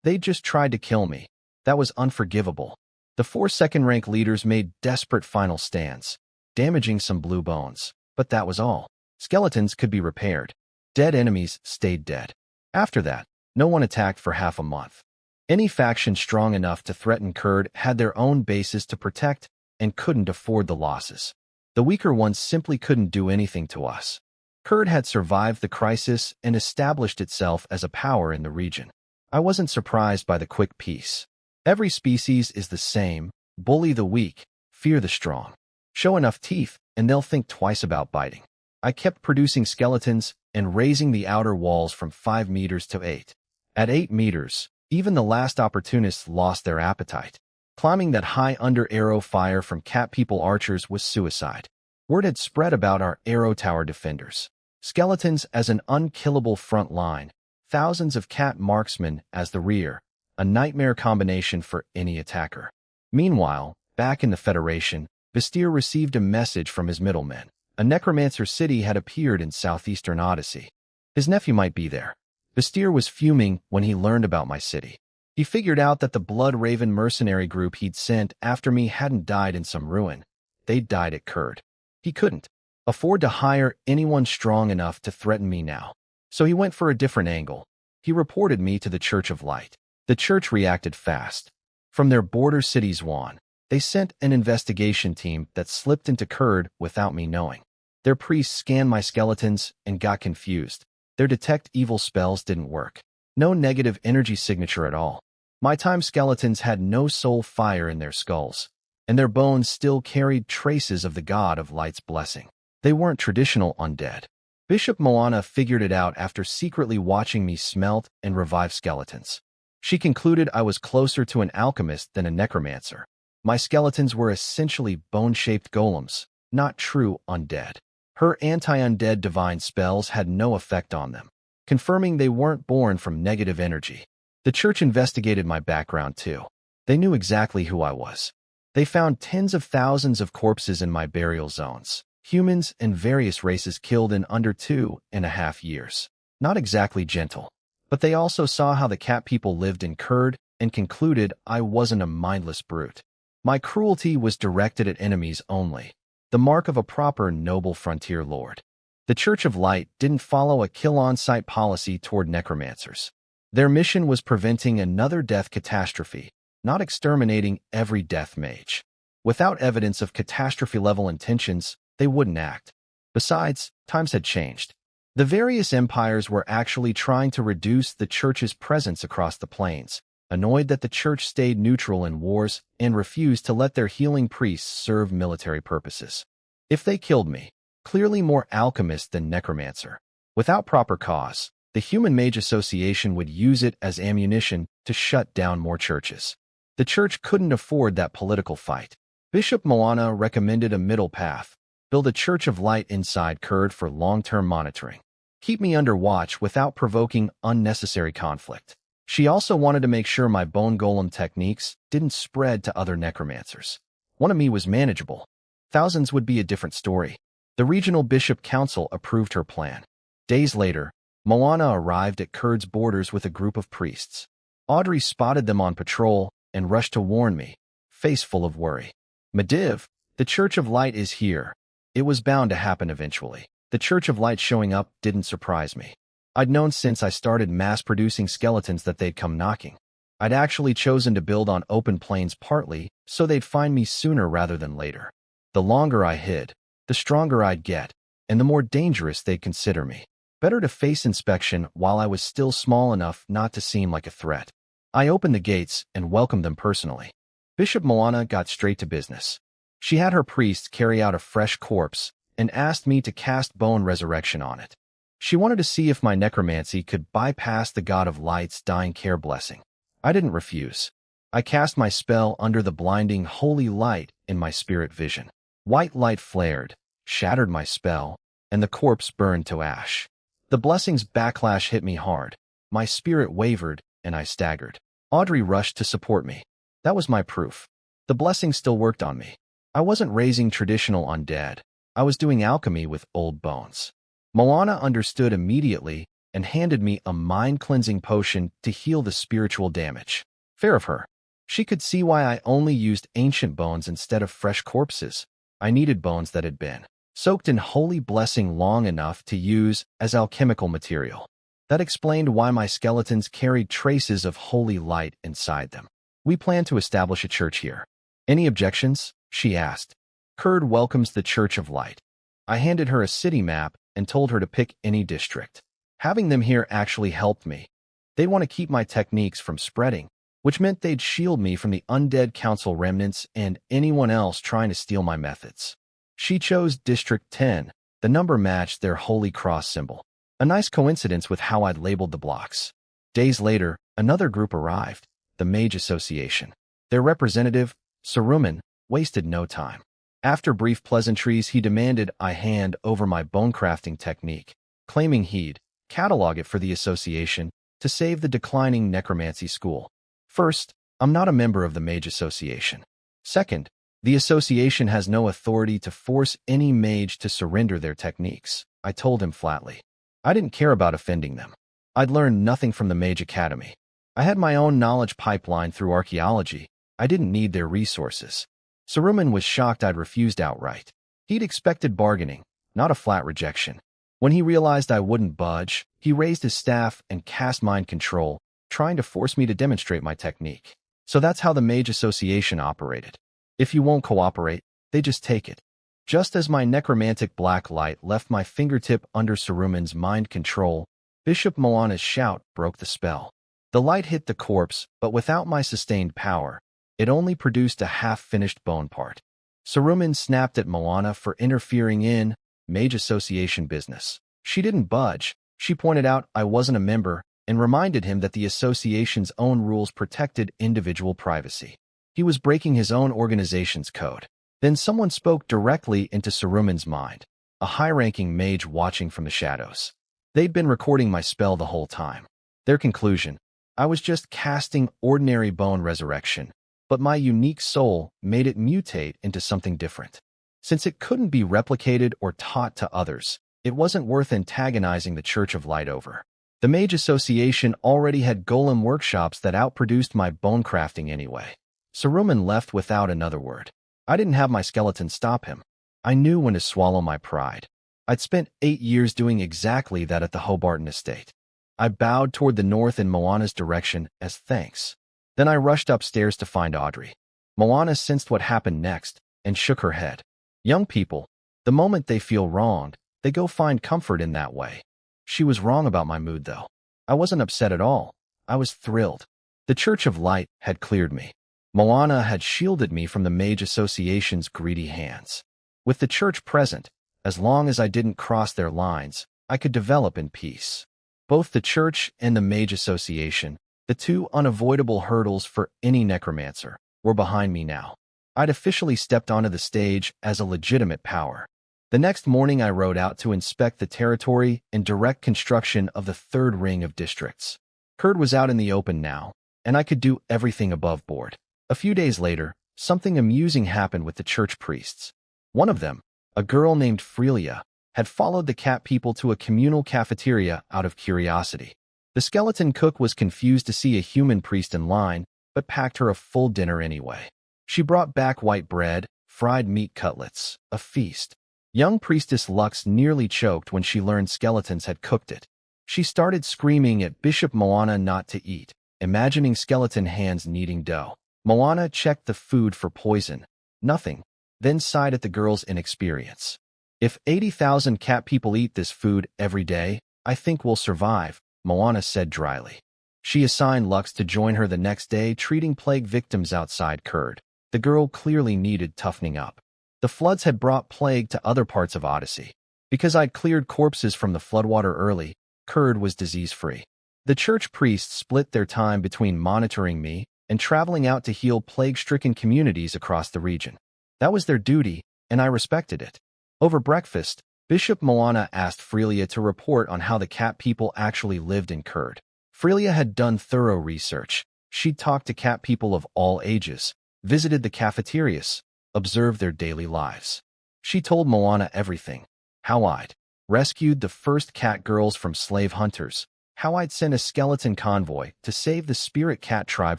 They just tried to kill me. That was unforgivable. The 4 second-rank leaders made desperate final stands, damaging some blue bones. But that was all. Skeletons could be repaired. Dead enemies stayed dead. After that, no one attacked for half a month. Any faction strong enough to threaten Kurd had their own bases to protect and couldn't afford the losses. The weaker ones simply couldn't do anything to us. Kurd had survived the crisis and established itself as a power in the region. I wasn't surprised by the quick peace. Every species is the same: bully the weak, fear the strong. Show enough teeth, and they'll think twice about biting. I kept producing skeletons and raising the outer walls from 5 meters to 8. At 8 meters, even the last opportunists lost their appetite. Climbing that high under arrow fire from cat people archers was suicide. Word had spread about our arrow tower defenders. Skeletons as an unkillable front line, thousands of cat marksmen as the rear, a nightmare combination for any attacker. Meanwhile, back in the Federation, Bastir received a message from his middlemen. A necromancer city had appeared in southeastern Odyssey. His nephew might be there. Bastir was fuming when he learned about my city. He figured out that the Blood Raven mercenary group he'd sent after me hadn't died in some ruin. They'd died at Kurd. He couldn't afford to hire anyone strong enough to threaten me now. So he went for a different angle. He reported me to the Church of Light. The church reacted fast. From their border city Zwan, they sent an investigation team that slipped into Kurd without me knowing. Their priests scanned my skeletons and got confused. Their detect evil spells didn't work. No negative energy signature at all. My time skeletons had no soul fire in their skulls, and their bones still carried traces of the God of Light's blessing. They weren't traditional undead. Bishop Moana figured it out after secretly watching me smelt and revive skeletons. She concluded I was closer to an alchemist than a necromancer. My skeletons were essentially bone-shaped golems, not true undead. Her anti-undead divine spells had no effect on them, confirming they weren't born from negative energy. The church investigated my background too. They knew exactly who I was. They found tens of thousands of corpses in my burial zones, humans and various races killed in under 2.5 years. Not exactly gentle. But they also saw how the cat people lived in Kurd and concluded I wasn't a mindless brute. My cruelty was directed at enemies only, the mark of a proper noble frontier lord. The Church of Light didn't follow a kill-on-sight policy toward necromancers. Their mission was preventing another death catastrophe, not exterminating every death mage. Without evidence of catastrophe-level intentions, they wouldn't act. Besides, times had changed. The various empires were actually trying to reduce the church's presence across the plains, annoyed that the church stayed neutral in wars and refused to let their healing priests serve military purposes. If they killed me, clearly more alchemist than necromancer, without proper cause, the Human Mage Association would use it as ammunition to shut down more churches. The church couldn't afford that political fight. Bishop Moana recommended a middle path: build a Church of Light inside Kurd for long-term monitoring. Keep me under watch without provoking unnecessary conflict. She also wanted to make sure my bone golem techniques didn't spread to other necromancers. One of me was manageable. Thousands would be a different story. The regional bishop council approved her plan. Days later, Moana arrived at Kurd's borders with a group of priests. Audrey spotted them on patrol and rushed to warn me, face full of worry. Mediv, the Church of Light is here. It was bound to happen eventually. The Church of Light showing up didn't surprise me. I'd known since I started mass-producing skeletons that they'd come knocking. I'd actually chosen to build on open plains partly so they'd find me sooner rather than later. The longer I hid, the stronger I'd get, and the more dangerous they'd consider me. Better to face inspection while I was still small enough not to seem like a threat. I opened the gates and welcomed them personally. Bishop Moana got straight to business. She had her priest carry out a fresh corpse and asked me to cast bone resurrection on it. She wanted to see if my necromancy could bypass the God of Light's dying care blessing. I didn't refuse. I cast my spell under the blinding holy light in my spirit vision. White light flared, shattered my spell, and the corpse burned to ash. The blessing's backlash hit me hard. My spirit wavered, and I staggered. Audrey rushed to support me. That was my proof. The blessing still worked on me. I wasn't raising traditional undead. I was doing alchemy with old bones. Moana understood immediately and handed me a mind-cleansing potion to heal the spiritual damage. Fair of her. She could see why I only used ancient bones instead of fresh corpses. I needed bones that had been soaked in holy blessing long enough to use as alchemical material. That explained why my skeletons carried traces of holy light inside them. We plan to establish a church here. Any objections? She asked. Kurd welcomes the Church of Light. I handed her a city map and told her to pick any district. Having them here actually helped me. They want to keep my techniques from spreading, which meant they'd shield me from the Undead Council remnants and anyone else trying to steal my methods. She chose District 10. The number matched their Holy Cross symbol. A nice coincidence with how I'd labeled the blocks. Days later, another group arrived, the Mage Association. Their representative, Saruman, wasted no time. After brief pleasantries, he demanded I hand over my bone crafting technique, claiming he'd catalog it for the association to save the declining necromancy school. First, I'm not a member of the Mage Association. Second, the association has no authority to force any mage to surrender their techniques, I told him flatly. I didn't care about offending them. I'd learned nothing from the Mage Academy. I had my own knowledge pipeline through archaeology. I didn't need their resources. Saruman was shocked I'd refused outright. He'd expected bargaining, not a flat rejection. When he realized I wouldn't budge, he raised his staff and cast mind control, trying to force me to demonstrate my technique. So that's how the Mage Association operated. If you won't cooperate, they just take it. Just as my necromantic black light left my fingertip under Saruman's mind control, Bishop Moana's shout broke the spell. The light hit the corpse, but without my sustained power, it only produced a half-finished bone part. Saruman snapped at Moana for interfering in Mage Association business. She didn't budge. She pointed out I wasn't a member and reminded him that the association's own rules protected individual privacy. He was breaking his own organization's code. Then someone spoke directly into Saruman's mind, a high-ranking mage watching from the shadows. They'd been recording my spell the whole time. Their conclusion, I was just casting ordinary bone resurrection, but my unique soul made it mutate into something different. Since it couldn't be replicated or taught to others, it wasn't worth antagonizing the Church of Light over. The Mage Association already had golem workshops that outproduced my bone crafting anyway. Saruman left without another word. I didn't have my skeleton stop him. I knew when to swallow my pride. I'd spent 8 years doing exactly that at the Hobarton estate. I bowed toward the north in Moana's direction as thanks. Then I rushed upstairs to find Audrey. Moana sensed what happened next and shook her head. Young people, the moment they feel wronged, they go find comfort in that way. She was wrong about my mood, though. I wasn't upset at all. I was thrilled. The Church of Light had cleared me. Moana had shielded me from the Mage Association's greedy hands. With the church present, as long as I didn't cross their lines, I could develop in peace. Both the church and the Mage Association, the two unavoidable hurdles for any necromancer, were behind me now. I'd officially stepped onto the stage as a legitimate power. The next morning I rode out to inspect the territory and direct construction of the third ring of districts. Kurd was out in the open now, and I could do everything above board. A few days later, something amusing happened with the church priests. One of them, a girl named Freelia, had followed the cat people to a communal cafeteria out of curiosity. The skeleton cook was confused to see a human priest in line, but packed her a full dinner anyway. She brought back white bread, fried meat cutlets, a feast. Young priestess Lux nearly choked when she learned skeletons had cooked it. She started screaming at Bishop Moana not to eat, imagining skeleton hands kneading dough. Moana checked the food for poison. Nothing. Then sighed at the girl's inexperience. If 80,000 cat people eat this food every day, I think we'll survive, Moana said dryly. She assigned Lux to join her the next day, treating plague victims outside Kurd. The girl clearly needed toughening up. The floods had brought plague to other parts of Odyssey. Because I'd cleared corpses from the floodwater early, Kurd was disease-free. The church priests split their time between monitoring me and traveling out to heal plague-stricken communities across the region. That was their duty, and I respected it. Over breakfast, Bishop Moana asked Frelia to report on how the cat people actually lived in Kurd. Frelia had done thorough research. She'd talked to cat people of all ages, visited the cafeterias, observed their daily lives. She told Moana everything. How I'd rescued the first cat girls from slave hunters, how I'd sent a skeleton convoy to save the spirit cat tribe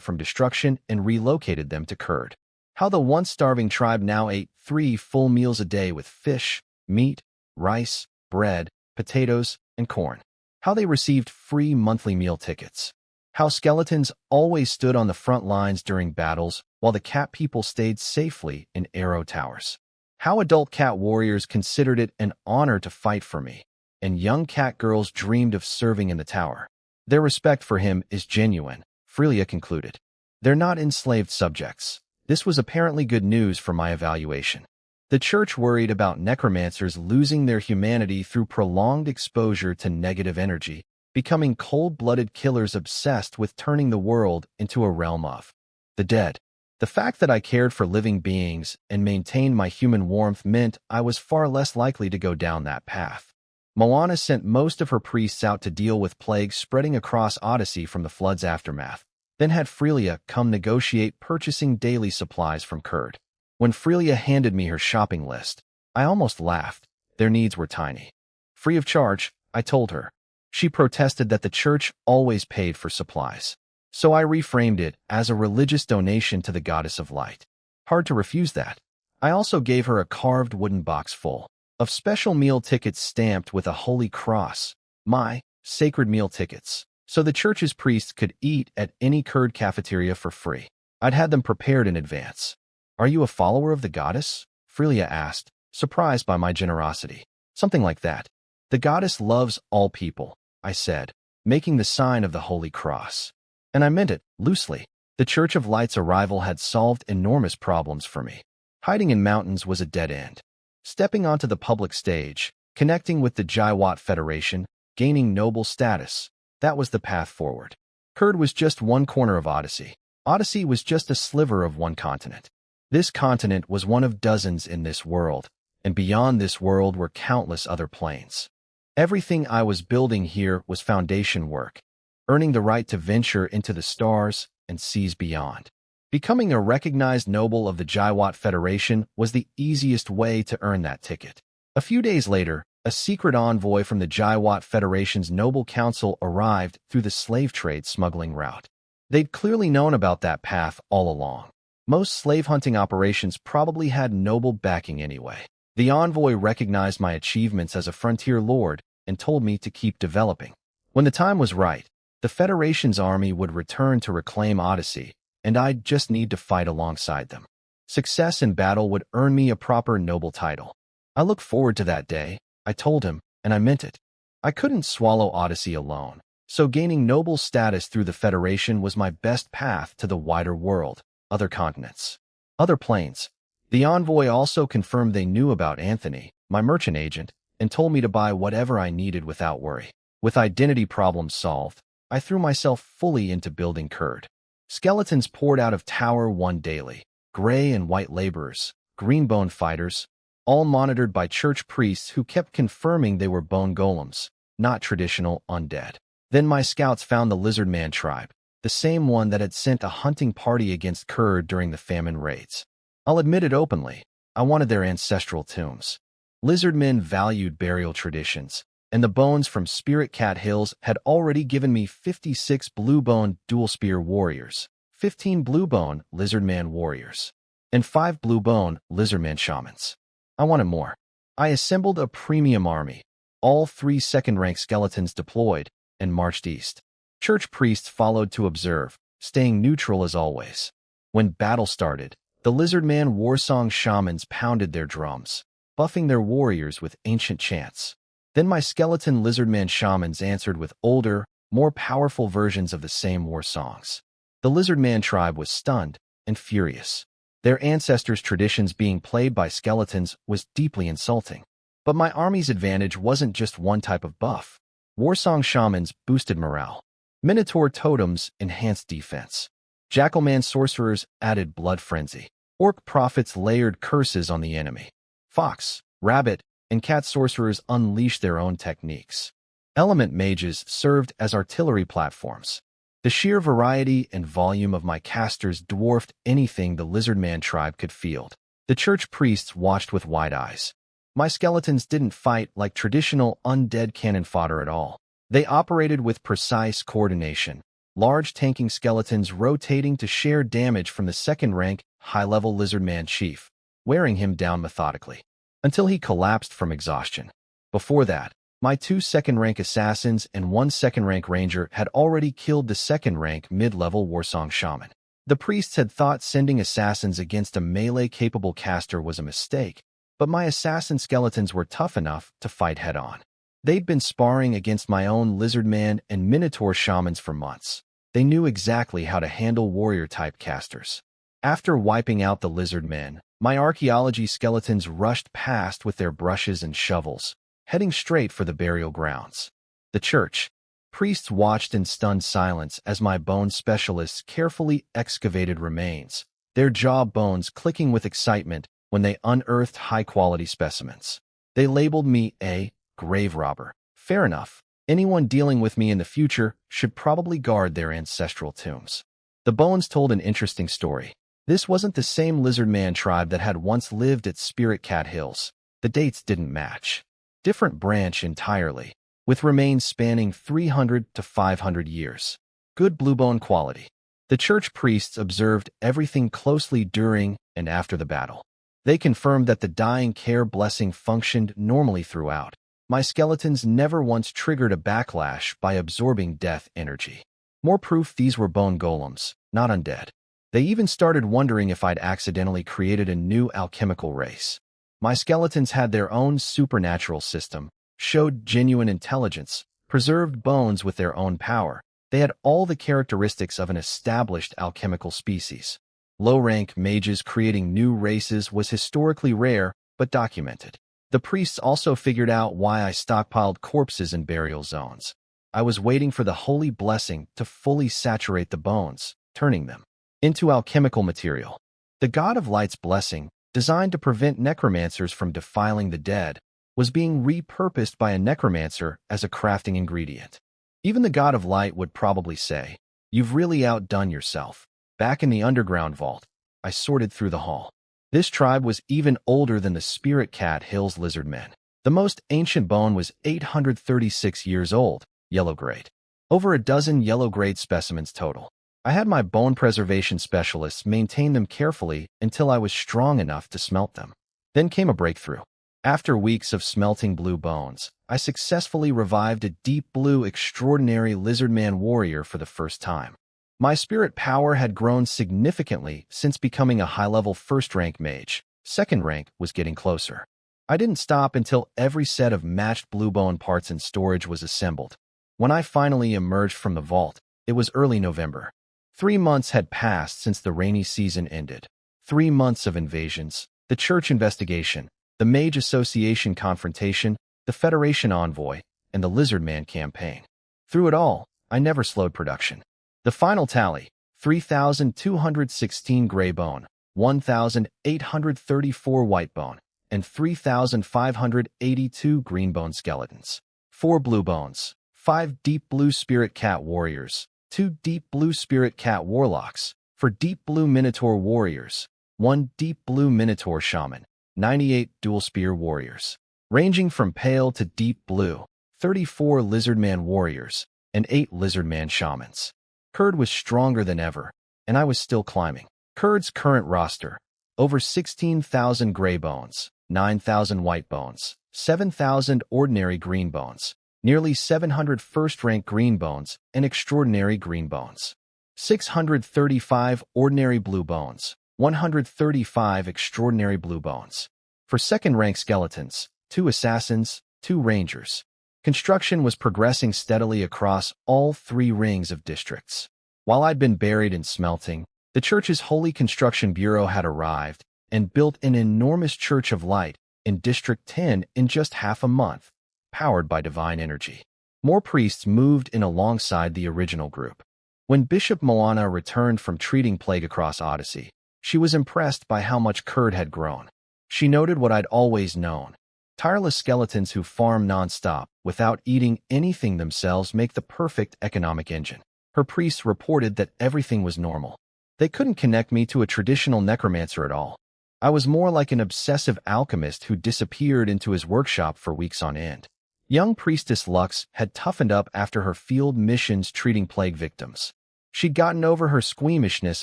from destruction and relocated them to Kurd, how the once-starving tribe now ate 3 full meals a day with fish, meat, rice, bread, potatoes, and corn, how they received free monthly meal tickets, how skeletons always stood on the front lines during battles while the cat people stayed safely in arrow towers, how adult cat warriors considered it an honor to fight for me, and young cat girls dreamed of serving in the tower. Their respect for him is genuine, Frelia concluded. They're not enslaved subjects. This was apparently good news for my evaluation. The church worried about necromancers losing their humanity through prolonged exposure to negative energy, becoming cold-blooded killers obsessed with turning the world into a realm of the dead. The fact that I cared for living beings and maintained my human warmth meant I was far less likely to go down that path. Moana sent most of her priests out to deal with plagues spreading across Odyssey from the flood's aftermath, then had Frelia come negotiate purchasing daily supplies from Kurd. When Frelia handed me her shopping list, I almost laughed. Their needs were tiny. Free of charge, I told her. She protested that the church always paid for supplies. So I reframed it as a religious donation to the goddess of light. Hard to refuse that. I also gave her a carved wooden box full of special meal tickets stamped with a holy cross, my sacred meal tickets, so the church's priests could eat at any Kurd cafeteria for free. I'd had them prepared in advance. Are you a follower of the goddess? Frelia asked, surprised by my generosity. Something like that. The goddess loves all people, I said, making the sign of the holy cross. And I meant it, loosely. The Church of Light's arrival had solved enormous problems for me. Hiding in mountains was a dead end. Stepping onto the public stage, connecting with the Jaiwat Federation, gaining noble status, that was the path forward. Kurd was just one corner of Odyssey. Odyssey was just a sliver of one continent. This continent was one of dozens in this world, and beyond this world were countless other planes. Everything I was building here was foundation work, earning the right to venture into the stars and seas beyond. Becoming a recognized noble of the Jaiwat Federation was the easiest way to earn that ticket. A few days later, a secret envoy from the Jaiwat Federation's Noble Council arrived through the slave trade smuggling route. They'd clearly known about that path all along. Most slave-hunting operations probably had noble backing anyway. The envoy recognized my achievements as a frontier lord and told me to keep developing. When the time was right, the Federation's army would return to reclaim Odyssey, and I'd just need to fight alongside them. Success in battle would earn me a proper noble title. I look forward to that day, I told him, and I meant it. I couldn't swallow Odyssey alone, so gaining noble status through the Federation was my best path to the wider world, other continents, other planes. The envoy also confirmed they knew about Anthony, my merchant agent, and told me to buy whatever I needed without worry. With identity problems solved, I threw myself fully into building Kurd. Skeletons poured out of Tower 1 daily, gray and white laborers, green-bone fighters, all monitored by church priests who kept confirming they were bone golems, not traditional undead. Then my scouts found the Lizard Man tribe, the same one that had sent a hunting party against Kurd during the famine raids. I'll admit it openly, I wanted their ancestral tombs. Lizard men valued burial traditions, and the bones from Spirit Cat Hills had already given me 56 blue-bone dual-spear warriors, 15 blue-bone lizard-man warriors, and 5 blue-bone lizard-man shamans. I wanted more. I assembled a premium army, all 3 second-rank skeletons deployed, and marched east. Church priests followed to observe, staying neutral as always. When battle started, the lizard-man warsong shamans pounded their drums, buffing their warriors with ancient chants. Then my skeleton lizardman shamans answered with older, more powerful versions of the same war songs. The lizardman tribe was stunned and furious. Their ancestors' traditions being played by skeletons was deeply insulting. But my army's advantage wasn't just one type of buff. Warsong shamans boosted morale. Minotaur totems enhanced defense. Jackalman sorcerers added blood frenzy. Orc prophets layered curses on the enemy. Fox, rabbit, and cat sorcerers unleashed their own techniques. Element mages served as artillery platforms. The sheer variety and volume of my casters dwarfed anything the Lizardman tribe could field. The church priests watched with wide eyes. My skeletons didn't fight like traditional undead cannon fodder at all. They operated with precise coordination, large tanking skeletons rotating to share damage from the second-rank, high-level Lizardman chief, wearing him down methodically, until he collapsed from exhaustion. Before that, my 2 second-rank assassins and 1 second-rank ranger had already killed the second-rank mid-level Warsong shaman. The priests had thought sending assassins against a melee-capable caster was a mistake, but my assassin skeletons were tough enough to fight head-on. They'd been sparring against my own Lizardman and Minotaur shamans for months. They knew exactly how to handle warrior-type casters. After wiping out the Lizardmen, my archaeology skeletons rushed past with their brushes and shovels, heading straight for the burial grounds. The church. Priests watched in stunned silence as my bone specialists carefully excavated remains, their jaw bones clicking with excitement when they unearthed high-quality specimens. They labeled me a grave robber. Fair enough. Anyone dealing with me in the future should probably guard their ancestral tombs. The bones told an interesting story. This wasn't the same Lizardman tribe that had once lived at Spirit Cat Hills. The dates didn't match. Different branch entirely, with remains spanning 300 to 500 years. Good bluebone quality. The church priests observed everything closely during and after the battle. They confirmed that the dying care blessing functioned normally throughout. My skeletons never once triggered a backlash by absorbing death energy. More proof these were bone golems, not undead. They even started wondering if I'd accidentally created a new alchemical race. My skeletons had their own supernatural system, showed genuine intelligence, preserved bones with their own power. They had all the characteristics of an established alchemical species. Low-rank mages creating new races was historically rare, but documented. The priests also figured out why I stockpiled corpses in burial zones. I was waiting for the holy blessing to fully saturate the bones, turning them into alchemical material. The God of Light's blessing, designed to prevent necromancers from defiling the dead, was being repurposed by a necromancer as a crafting ingredient. Even the God of Light would probably say, "You've really outdone yourself." Back in the underground vault, I sorted through the hall. This tribe was even older than the Spirit Cat Hills Lizardmen. The most ancient bone was 836 years old, yellow-grade. Over a dozen yellow-grade specimens total. I had my bone preservation specialists maintain them carefully until I was strong enough to smelt them. Then came a breakthrough. After weeks of smelting blue bones, I successfully revived a deep blue extraordinary Lizardman warrior for the first time. My spirit power had grown significantly since becoming a high-level first-rank mage. Second rank was getting closer. I didn't stop until every set of matched blue bone parts in storage was assembled. When I finally emerged from the vault, it was early November. 3 months had passed since the rainy season ended. 3 months of invasions, the church investigation, the Mage Association confrontation, the Federation envoy, and the Lizardman campaign. Through it all, I never slowed production. The final tally, 3,216 gray bone, 1,834 white bone, and 3,582 green bone skeletons. 4 blue bones, 5 deep blue spirit cat warriors, 2 deep blue spirit cat warlocks, 4 deep blue minotaur warriors, 1 deep blue minotaur shaman, 98 dual spear warriors, ranging from pale to deep blue, 34 lizardman warriors, and 8 lizardman shamans. Kurd was stronger than ever, and I was still climbing. Kurd's current roster, over 16,000 gray bones, 9,000 white bones, 7,000 ordinary green bones, nearly 700 first-rank green bones and extraordinary green bones, 635 ordinary blue bones, 135 extraordinary blue bones. For second-rank skeletons, 2 assassins, 2 rangers. Construction was progressing steadily across all 3 rings of districts. While I'd been buried in smelting, the church's Holy Construction Bureau had arrived and built an enormous Church of Light in District 10 in just half a month, powered by divine energy. More priests moved in alongside the original group. When Bishop Moana returned from treating plague across Odyssey, she was impressed by how much Kurd had grown. She noted what I'd always known. Tireless skeletons who farm nonstop without eating anything themselves make the perfect economic engine. Her priests reported that everything was normal. They couldn't connect me to a traditional necromancer at all. I was more like an obsessive alchemist who disappeared into his workshop for weeks on end. Young priestess Lux had toughened up after her field missions treating plague victims. She'd gotten over her squeamishness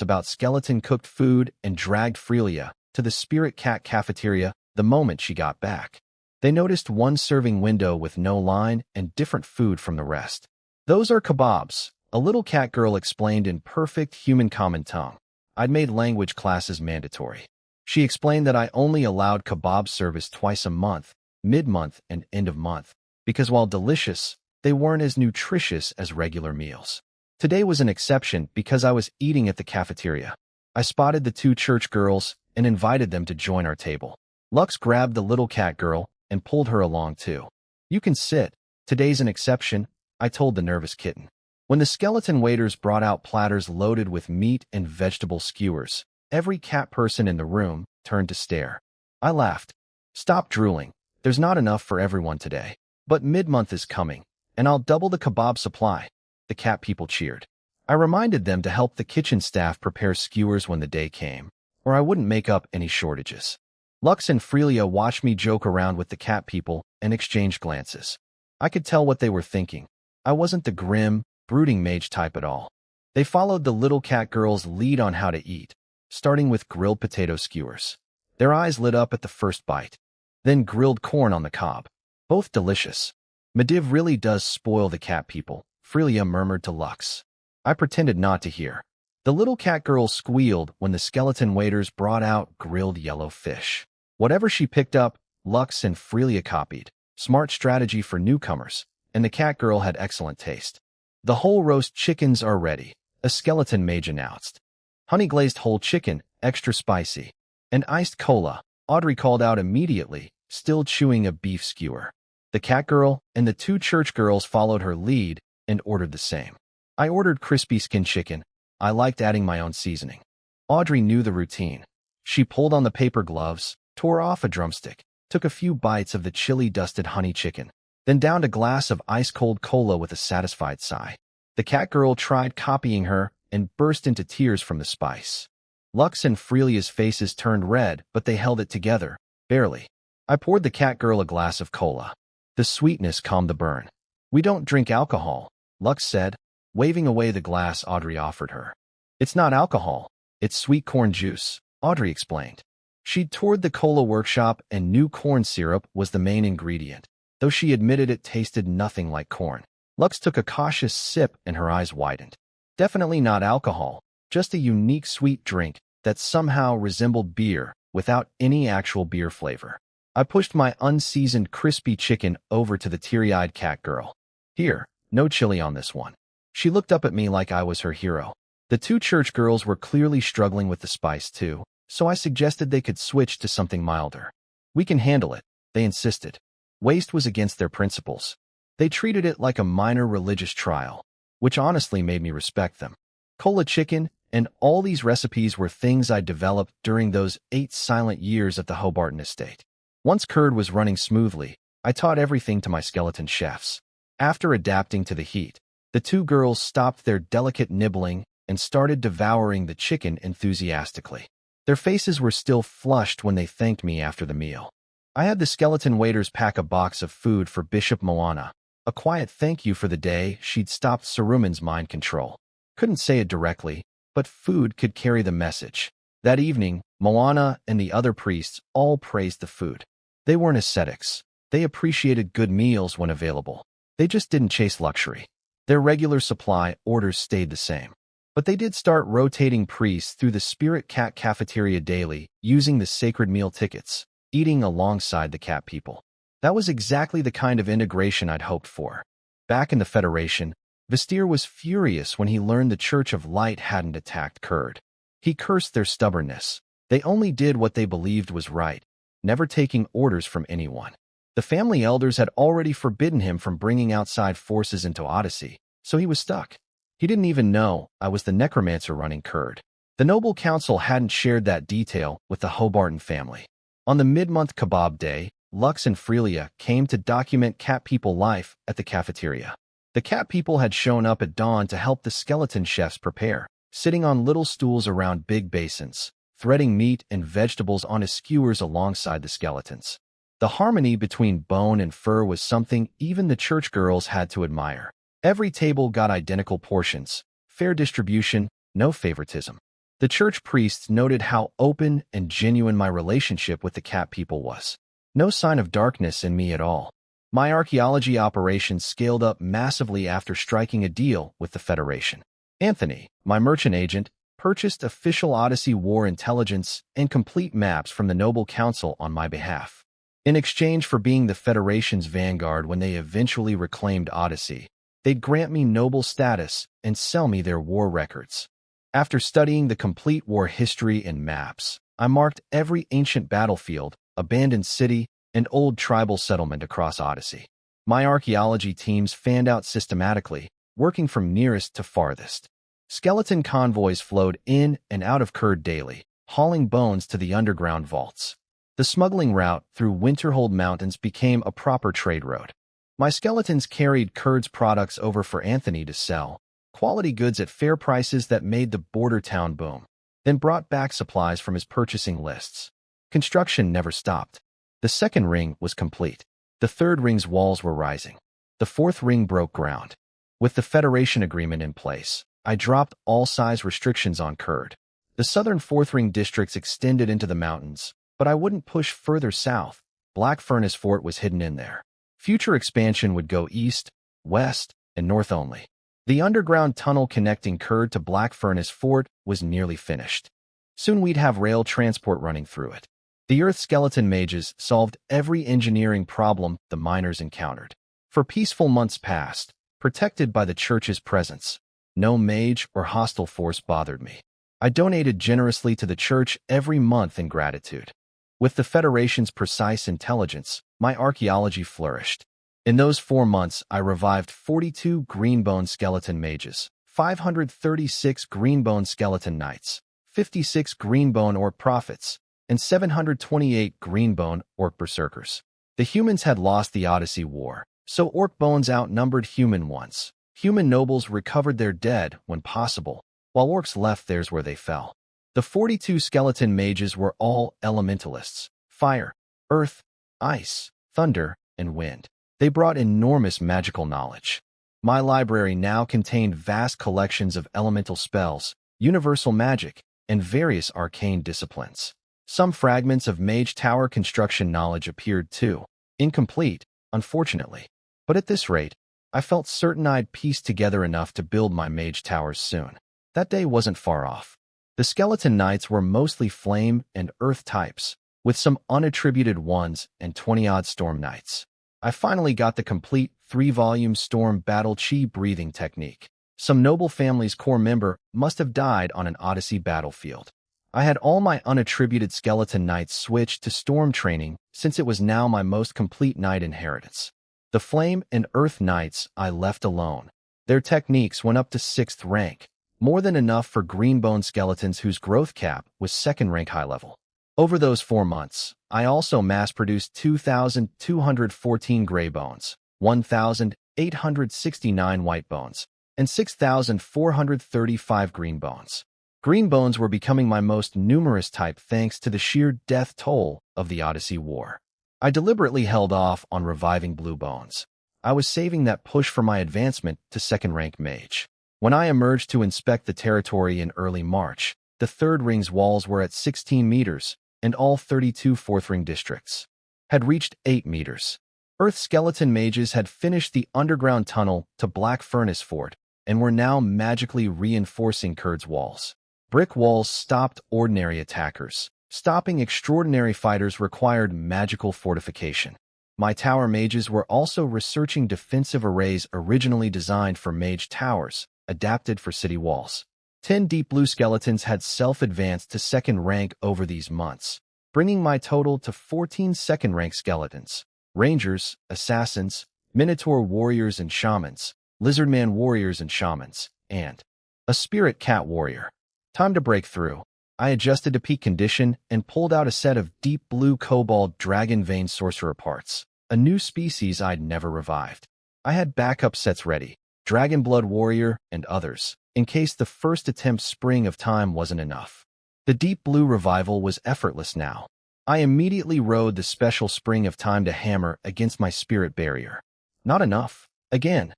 about skeleton-cooked food and dragged Freelia to the Spirit Cat cafeteria the moment she got back. They noticed one serving window with no line and different food from the rest. "Those are kebabs," a little cat girl explained in perfect human common tongue. I'd made language classes mandatory. She explained that I only allowed kebab service twice a month, mid-month and end of month, because while delicious, they weren't as nutritious as regular meals. Today was an exception because I was eating at the cafeteria. I spotted the two church girls and invited them to join our table. Lux grabbed the little cat girl and pulled her along too. "You can sit. Today's an exception," I told the nervous kitten. When the skeleton waiters brought out platters loaded with meat and vegetable skewers, every cat person in the room turned to stare. I laughed. "Stop drooling. There's not enough for everyone today. But mid-month is coming, and I'll double the kebab supply." The cat people cheered. I reminded them to help the kitchen staff prepare skewers when the day came, or I wouldn't make up any shortages. Lux and Freelia watched me joke around with the cat people and exchanged glances. I could tell what they were thinking. I wasn't the grim, brooding mage type at all. They followed the little cat girl's lead on how to eat, starting with grilled potato skewers. Their eyes lit up at the first bite. Then grilled corn on the cob. Both delicious. "Mediv really does spoil the cat people," Freelia murmured to Lux. I pretended not to hear. The little cat girl squealed when the skeleton waiters brought out grilled yellow fish. Whatever she picked up, Lux and Freelia copied. Smart strategy for newcomers, and the cat girl had excellent taste. "The whole roast chickens are ready," a skeleton mage announced. "Honey-glazed whole chicken, extra spicy. And iced cola," Audrey called out immediately, still chewing a beef skewer. The cat girl and the two church girls followed her lead and ordered the same. I ordered crispy skin chicken. I liked adding my own seasoning. Audrey knew the routine. She pulled on the paper gloves, tore off a drumstick, took a few bites of the chili-dusted honey chicken, then downed a glass of ice-cold cola with a satisfied sigh. The cat girl tried copying her and burst into tears from the spice. Lux and Freelia's faces turned red, but they held it together, barely. I poured the cat girl a glass of cola. The sweetness calmed the burn. "We don't drink alcohol," Lux said, waving away the glass Audrey offered her. "It's not alcohol, it's sweet corn juice," Audrey explained. She'd toured the cola workshop and knew corn syrup was the main ingredient, though she admitted it tasted nothing like corn. Lux took a cautious sip and her eyes widened. "Definitely not alcohol, just a unique sweet drink that somehow resembled beer without any actual beer flavor." I pushed my unseasoned crispy chicken over to the teary-eyed cat girl. "Here, no chili on this one." She looked up at me like I was her hero. The two church girls were clearly struggling with the spice too, so I suggested they could switch to something milder. "We can handle it," they insisted. Waste was against their principles. They treated it like a minor religious trial, which honestly made me respect them. Cola chicken and all these recipes were things I developed during those 8 silent years at the Hobarton estate. Once curd was running smoothly, I taught everything to my skeleton chefs. After adapting to the heat, the two girls stopped their delicate nibbling and started devouring the chicken enthusiastically. Their faces were still flushed when they thanked me after the meal. I had the skeleton waiters pack a box of food for Bishop Moana, a quiet thank you for the day she'd stopped Saruman's mind control. Couldn't say it directly, but food could carry the message. That evening, Moana and the other priests all praised the food. They weren't ascetics. They appreciated good meals when available. They just didn't chase luxury. Their regular supply orders stayed the same. But they did start rotating priests through the Spirit Cat cafeteria daily, using the sacred meal tickets, eating alongside the cat people. That was exactly the kind of integration I'd hoped for. Back in the Federation, Vestir was furious when he learned the Church of Light hadn't attacked Kurd. He cursed their stubbornness. They only did what they believed was right, never taking orders from anyone. The family elders had already forbidden him from bringing outside forces into Odyssey, so he was stuck. He didn't even know I was the necromancer running Kurd. The noble council hadn't shared that detail with the Hobarton family. On the mid-month kebab day, Lux and Frelia came to document cat people life at the cafeteria. The cat people had shown up at dawn to help the skeleton chefs prepare, sitting on little stools around big basins, threading meat and vegetables on skewers alongside the skeletons. The harmony between bone and fur was something even the church girls had to admire. Every table got identical portions, fair distribution, no favoritism. The church priests noted how open and genuine my relationship with the cat people was. No sign of darkness in me at all. My archaeology operations scaled up massively after striking a deal with the Federation. Anthony, my merchant agent, purchased official Odyssey war intelligence and complete maps from the Noble Council on my behalf. In exchange for being the Federation's vanguard when they eventually reclaimed Odyssey, they'd grant me noble status and sell me their war records. After studying the complete war history and maps, I marked every ancient battlefield, abandoned city, and old tribal settlement across Odyssey. My archaeology teams fanned out systematically, working from nearest to farthest. Skeleton convoys flowed in and out of Kurd daily, hauling bones to the underground vaults. The smuggling route through Winterhold Mountains became a proper trade road. My skeletons carried Kurd's products over for Anthony to sell, quality goods at fair prices that made the border town boom, then brought back supplies from his purchasing lists. Construction never stopped. The second ring was complete. The third ring's walls were rising. The fourth ring broke ground. With the Federation agreement in place, I dropped all size restrictions on Kurd. The southern fourth ring districts extended into the mountains, but I wouldn't push further south. Black Furnace Fort was hidden in there. Future expansion would go east, west, and north only. The underground tunnel connecting Kurd to Black Furnace Fort was nearly finished. Soon we'd have rail transport running through it. The Earth Skeleton Mages solved every engineering problem the miners encountered. For peaceful months past, protected by the church's presence, no mage or hostile force bothered me. I donated generously to the church every month in gratitude. With the Federation's precise intelligence, my archaeology flourished. In those 4 months, I revived 42 Greenbone Skeleton Mages, 536 Greenbone Skeleton Knights, 56 Greenbone Orc Prophets, and 728 Greenbone Orc Berserkers. The humans had lost the Odyssey War, so Orc bones outnumbered human ones. Human nobles recovered their dead when possible, while Orcs left theirs where they fell. The 42 skeleton mages were all elementalists: fire, earth, ice, thunder, and wind. They brought enormous magical knowledge. My library now contained vast collections of elemental spells, universal magic, and various arcane disciplines. Some fragments of Mage Tower construction knowledge appeared too, incomplete, unfortunately. But at this rate, I felt certain I'd piece together enough to build my Mage Towers soon. That day wasn't far off. The Skeleton Knights were mostly flame and earth types, with some unattributed ones and 20-odd Storm Knights. I finally got the complete 3-volume Storm Battle Chi breathing technique. Some noble family's core member must have died on an Odyssey battlefield. I had all my unattributed Skeleton Knights switched to Storm training since it was now my most complete Knight inheritance. The Flame and Earth Knights I left alone. Their techniques went up to 6th rank, more than enough for Greenbone Skeletons whose growth cap was 2nd rank high level. Over those 4 months, I also mass-produced 2,214 Grey Bones, 1,869 White Bones, and 6,435 Green Bones. Green Bones were becoming my most numerous type thanks to the sheer death toll of the Odyssey War. I deliberately held off on reviving Blue Bones. I was saving that push for my advancement to 2nd rank Mage. When I emerged to inspect the territory in early March, the 3rd ring's walls were at 16 meters, and all 32 4th ring districts had reached 8 meters. Earth Skeleton Mages had finished the underground tunnel to Black Furnace Fort and were now magically reinforcing Kurd's walls. Brick walls stopped ordinary attackers. Stopping extraordinary fighters required magical fortification. My tower mages were also researching defensive arrays originally designed for mage towers, adapted for city walls. 10 Deep Blue Skeletons had self-advanced to 2nd rank over these months, bringing my total to 14 2nd rank skeletons. Rangers, assassins, Minotaur warriors and shamans, Lizardman warriors and shamans, and a Spirit Cat warrior. Time to break through. I adjusted to peak condition and pulled out a set of deep blue cobalt dragon vein sorcerer parts, a new species I'd never revived. I had backup sets ready, Dragon Blood Warrior and others, in case the first attempt Spring of Time wasn't enough. The deep blue revival was effortless now. I immediately rode the special Spring of Time to hammer against my spirit barrier. Not enough. Again.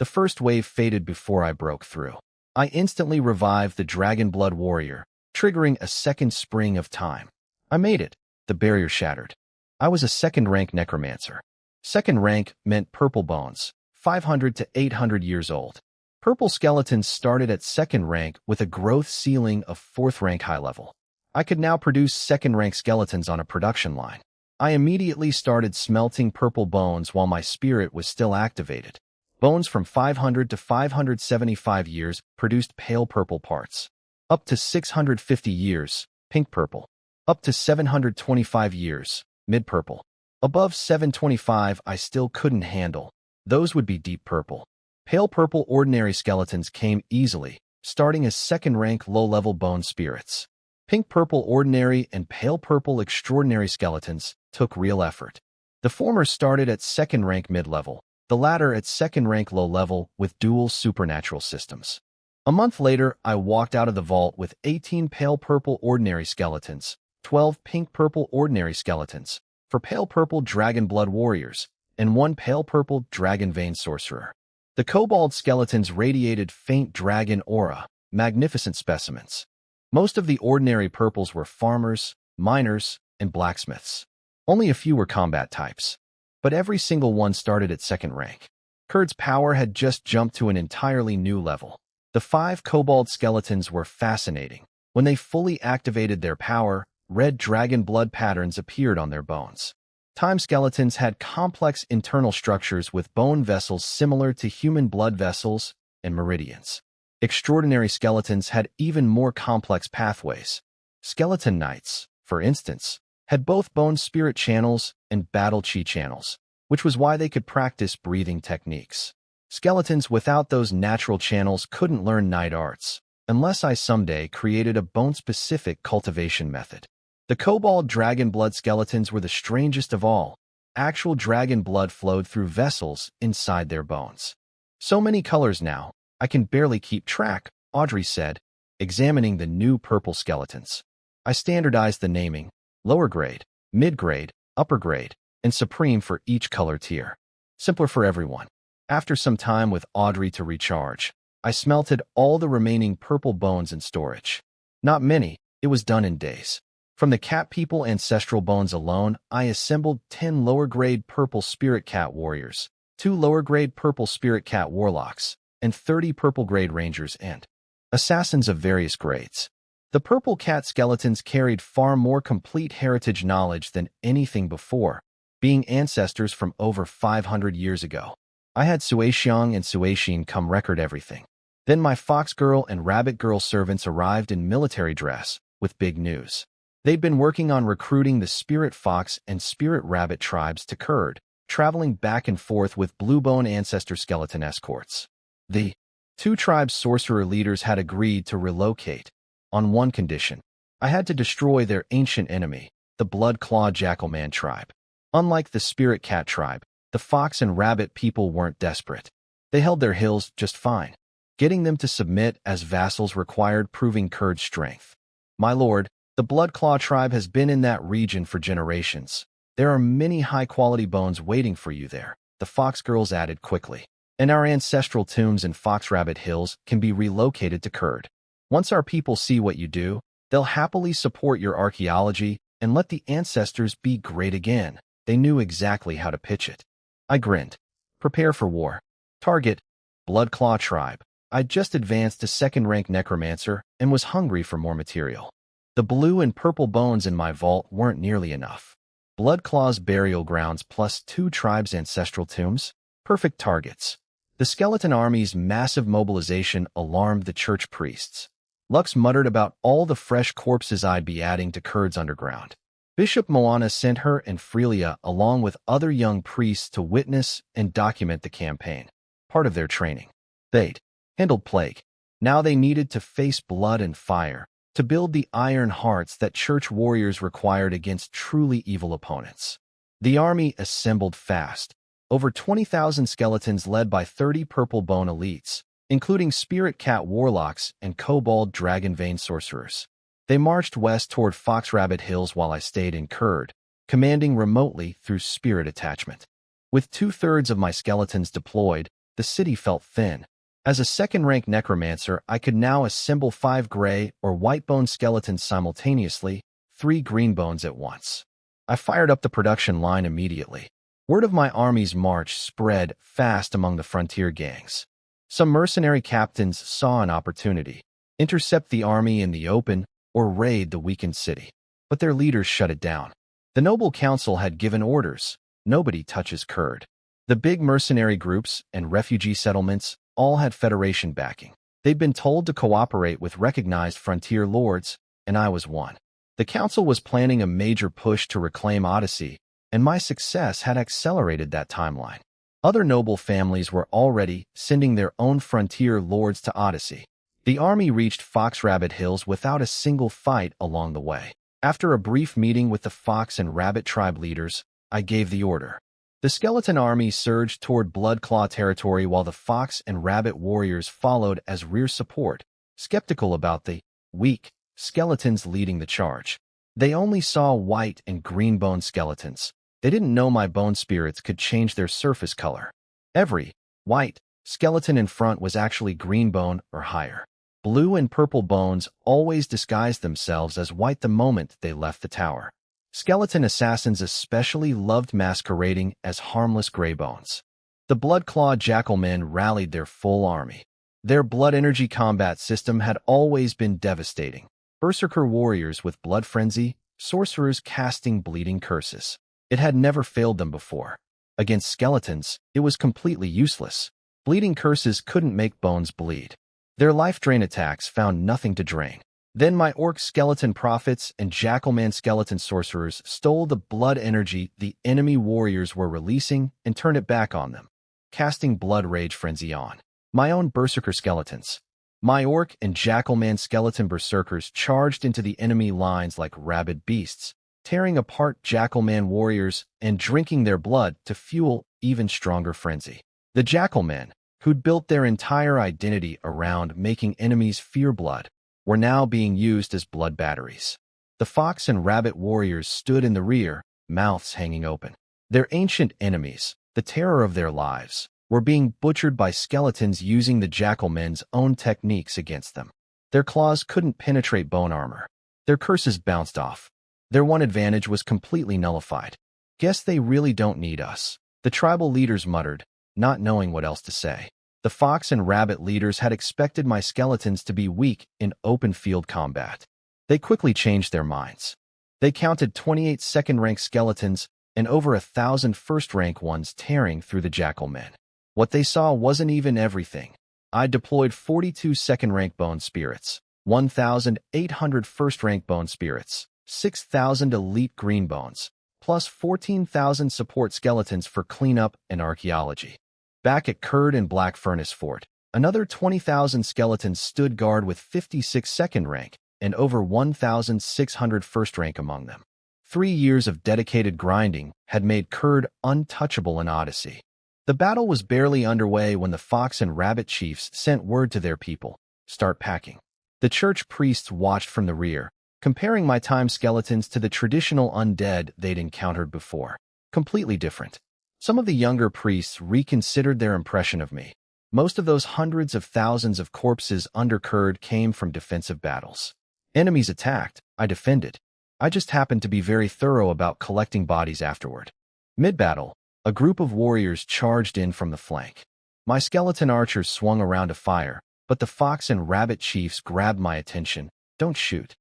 The first wave faded before I broke through. I instantly revived the Dragon Blood Warrior, triggering a second Spring of Time. I made it. The barrier shattered. I was a second-rank necromancer. Second rank meant purple bones, 500 to 800 years old. Purple skeletons started at second rank with a growth ceiling of fourth rank high level. I could now produce second-rank skeletons on a production line. I immediately started smelting purple bones while my spirit was still activated. Bones from 500 to 575 years produced pale purple parts. Up to 650 years, pink purple. Up to 725 years, mid purple. Above 725 I still couldn't handle. Those would be deep purple. Pale purple ordinary skeletons came easily, starting as second-rank low-level bone spirits. Pink purple ordinary and pale purple extraordinary skeletons took real effort. The former started at second-rank mid-level, the latter at second-rank low-level with dual supernatural systems. A month later, I walked out of the vault with 18 pale purple ordinary skeletons, 12 pink purple ordinary skeletons, for pale purple dragon blood warriors, and 1 pale purple dragon vein sorcerer. The cobalt skeletons radiated faint dragon aura, magnificent specimens. Most of the ordinary purples were farmers, miners, and blacksmiths. Only a few were combat types, but every single one started at second rank. Kurd's power had just jumped to an entirely new level. The 5 cobalt skeletons were fascinating. When they fully activated their power, red dragon blood patterns appeared on their bones. Time skeletons had complex internal structures with bone vessels similar to human blood vessels and meridians. Extraordinary skeletons had even more complex pathways. Skeleton knights, for instance, had both bone spirit channels and battle chi channels, which was why they could practice breathing techniques. Skeletons without those natural channels couldn't learn knight arts, unless I someday created a bone-specific cultivation method. The cobalt dragon blood skeletons were the strangest of all. Actual dragon blood flowed through vessels inside their bones. So many colors now, I can barely keep track, Audrey said, examining the new purple skeletons. I standardized the naming, lower grade, mid-grade, upper grade, and supreme for each color tier. Simpler for everyone. After some time with Audrey to recharge, I smelted all the remaining purple bones in storage. Not many, it was done in days. From the cat people ancestral bones alone, I assembled 10 lower-grade purple spirit cat warriors, 2 lower-grade purple spirit cat warlocks, and 30 purple-grade rangers and assassins of various grades. The purple cat skeletons carried far more complete heritage knowledge than anything before, being ancestors from over 500 years ago. I had Suexiang and Suexin come record everything. Then my fox girl and rabbit girl servants arrived in military dress, with big news. They'd been working on recruiting the spirit fox and spirit rabbit tribes to Kurd, traveling back and forth with bluebone ancestor skeleton escorts. The 2 tribes' sorcerer leaders had agreed to relocate, on one condition. I had to destroy their ancient enemy, the blood-claw jackalman tribe. Unlike the spirit cat tribe, the fox and rabbit people weren't desperate. They held their hills just fine. Getting them to submit as vassals required proving Kurd's strength. My lord, the blood-claw tribe has been in that region for generations. There are many high-quality bones waiting for you there, the fox girls added quickly. And our ancestral tombs in Fox-Rabbit Hills can be relocated to Kurd. Once our people see what you do, they'll happily support your archaeology and let the ancestors be great again. They knew exactly how to pitch it. I grinned. Prepare for war. Target, Bloodclaw tribe. I'd just advanced to second-rank necromancer and was hungry for more material. The blue and purple bones in my vault weren't nearly enough. Bloodclaw's burial grounds plus 2 tribes' ancestral tombs? Perfect targets. The skeleton army's massive mobilization alarmed the church priests. Lux muttered about all the fresh corpses I'd be adding to Kurd's underground. Bishop Moana sent her and Frelia along with other young priests to witness and document the campaign, part of their training. They'd handled plague. Now they needed to face blood and fire, to build the iron hearts that church warriors required against truly evil opponents. The army assembled fast. Over 20,000 skeletons led by 30 purple bone elites, including spirit cat warlocks and kobold dragon vein sorcerers. They marched west toward Fox Rabbit Hills while I stayed in Kurd, commanding remotely through spirit attachment. With 2/3 of my skeletons deployed, the city felt thin. As a second-rank necromancer, I could now assemble 5 gray or white bone skeletons simultaneously, 3 green bones at once. I fired up the production line immediately. Word of my army's march spread fast among the frontier gangs. Some mercenary captains saw an opportunity: intercept the army in the open or raid the weakened city. But their leaders shut it down. The noble council had given orders: nobody touches Kurd. The big mercenary groups and refugee settlements all had Federation backing. They'd been told to cooperate with recognized frontier lords, and I was one. The council was planning a major push to reclaim Odyssey, and my success had accelerated that timeline. Other noble families were already sending their own frontier lords to Odyssey. The army reached Fox Rabbit Hills without a single fight along the way. After a brief meeting with the Fox and Rabbit tribe leaders, I gave the order. The skeleton army surged toward Bloodclaw territory while the Fox and Rabbit warriors followed as rear support, skeptical about the weak skeletons leading the charge. They only saw white and green bone skeletons. They didn't know my bone spirits could change their surface color. Every white skeleton in front was actually green bone or higher. Blue and purple bones always disguised themselves as white the moment they left the tower. Skeleton assassins especially loved masquerading as harmless gray bones. The Bloodclaw Jackalmen rallied their full army. Their blood energy combat system had always been devastating. Berserker warriors with blood frenzy, sorcerers casting bleeding curses. It had never failed them before. Against skeletons, it was completely useless. Bleeding curses couldn't make bones bleed. Their life drain attacks found nothing to drain. Then my orc skeleton prophets and jackalman skeleton sorcerers stole the blood energy the enemy warriors were releasing and turned it back on them, casting blood rage frenzy on my own berserker skeletons. My orc and jackalman skeleton berserkers charged into the enemy lines like rabid beasts, tearing apart jackalman warriors and drinking their blood to fuel even stronger frenzy. The jackalmen, who'd built their entire identity around making enemies fear blood, were now being used as blood batteries. The Fox and Rabbit warriors stood in the rear, mouths hanging open. Their ancient enemies, the terror of their lives, were being butchered by skeletons using the jackalmen's own techniques against them. Their claws couldn't penetrate bone armor. Their curses bounced off. Their one advantage was completely nullified. Guess they really don't need us, the tribal leaders muttered, not knowing what else to say. The Fox and Rabbit leaders had expected my skeletons to be weak in open field combat. They quickly changed their minds. They counted 28 second-rank skeletons and over 1,000 first-rank ones tearing through the jackalmen. What they saw wasn't even everything. I deployed 42 second-rank bone spirits, 1,800 first-rank bone spirits, 6,000 elite green bones, plus 14,000 support skeletons for cleanup and archaeology. Back at Kurd and Black Furnace Fort, another 20,000 skeletons stood guard with 56 second rank and over 1,600 first rank among them. 3 years of dedicated grinding had made Kurd untouchable in Odyssey. The battle was barely underway when the Fox and Rabbit chiefs sent word to their people: start packing. The church priests watched from the rear, comparing my time skeletons to the traditional undead they'd encountered before. Completely different. Some of the younger priests reconsidered their impression of me. Most of those hundreds of thousands of corpses under Kurd came from defensive battles. Enemies attacked, I defended. I just happened to be very thorough about collecting bodies afterward. Mid-battle, a group of warriors charged in from the flank. My skeleton archers swung around to fire, but the Fox and Rabbit chiefs grabbed my attention. Don't shoot.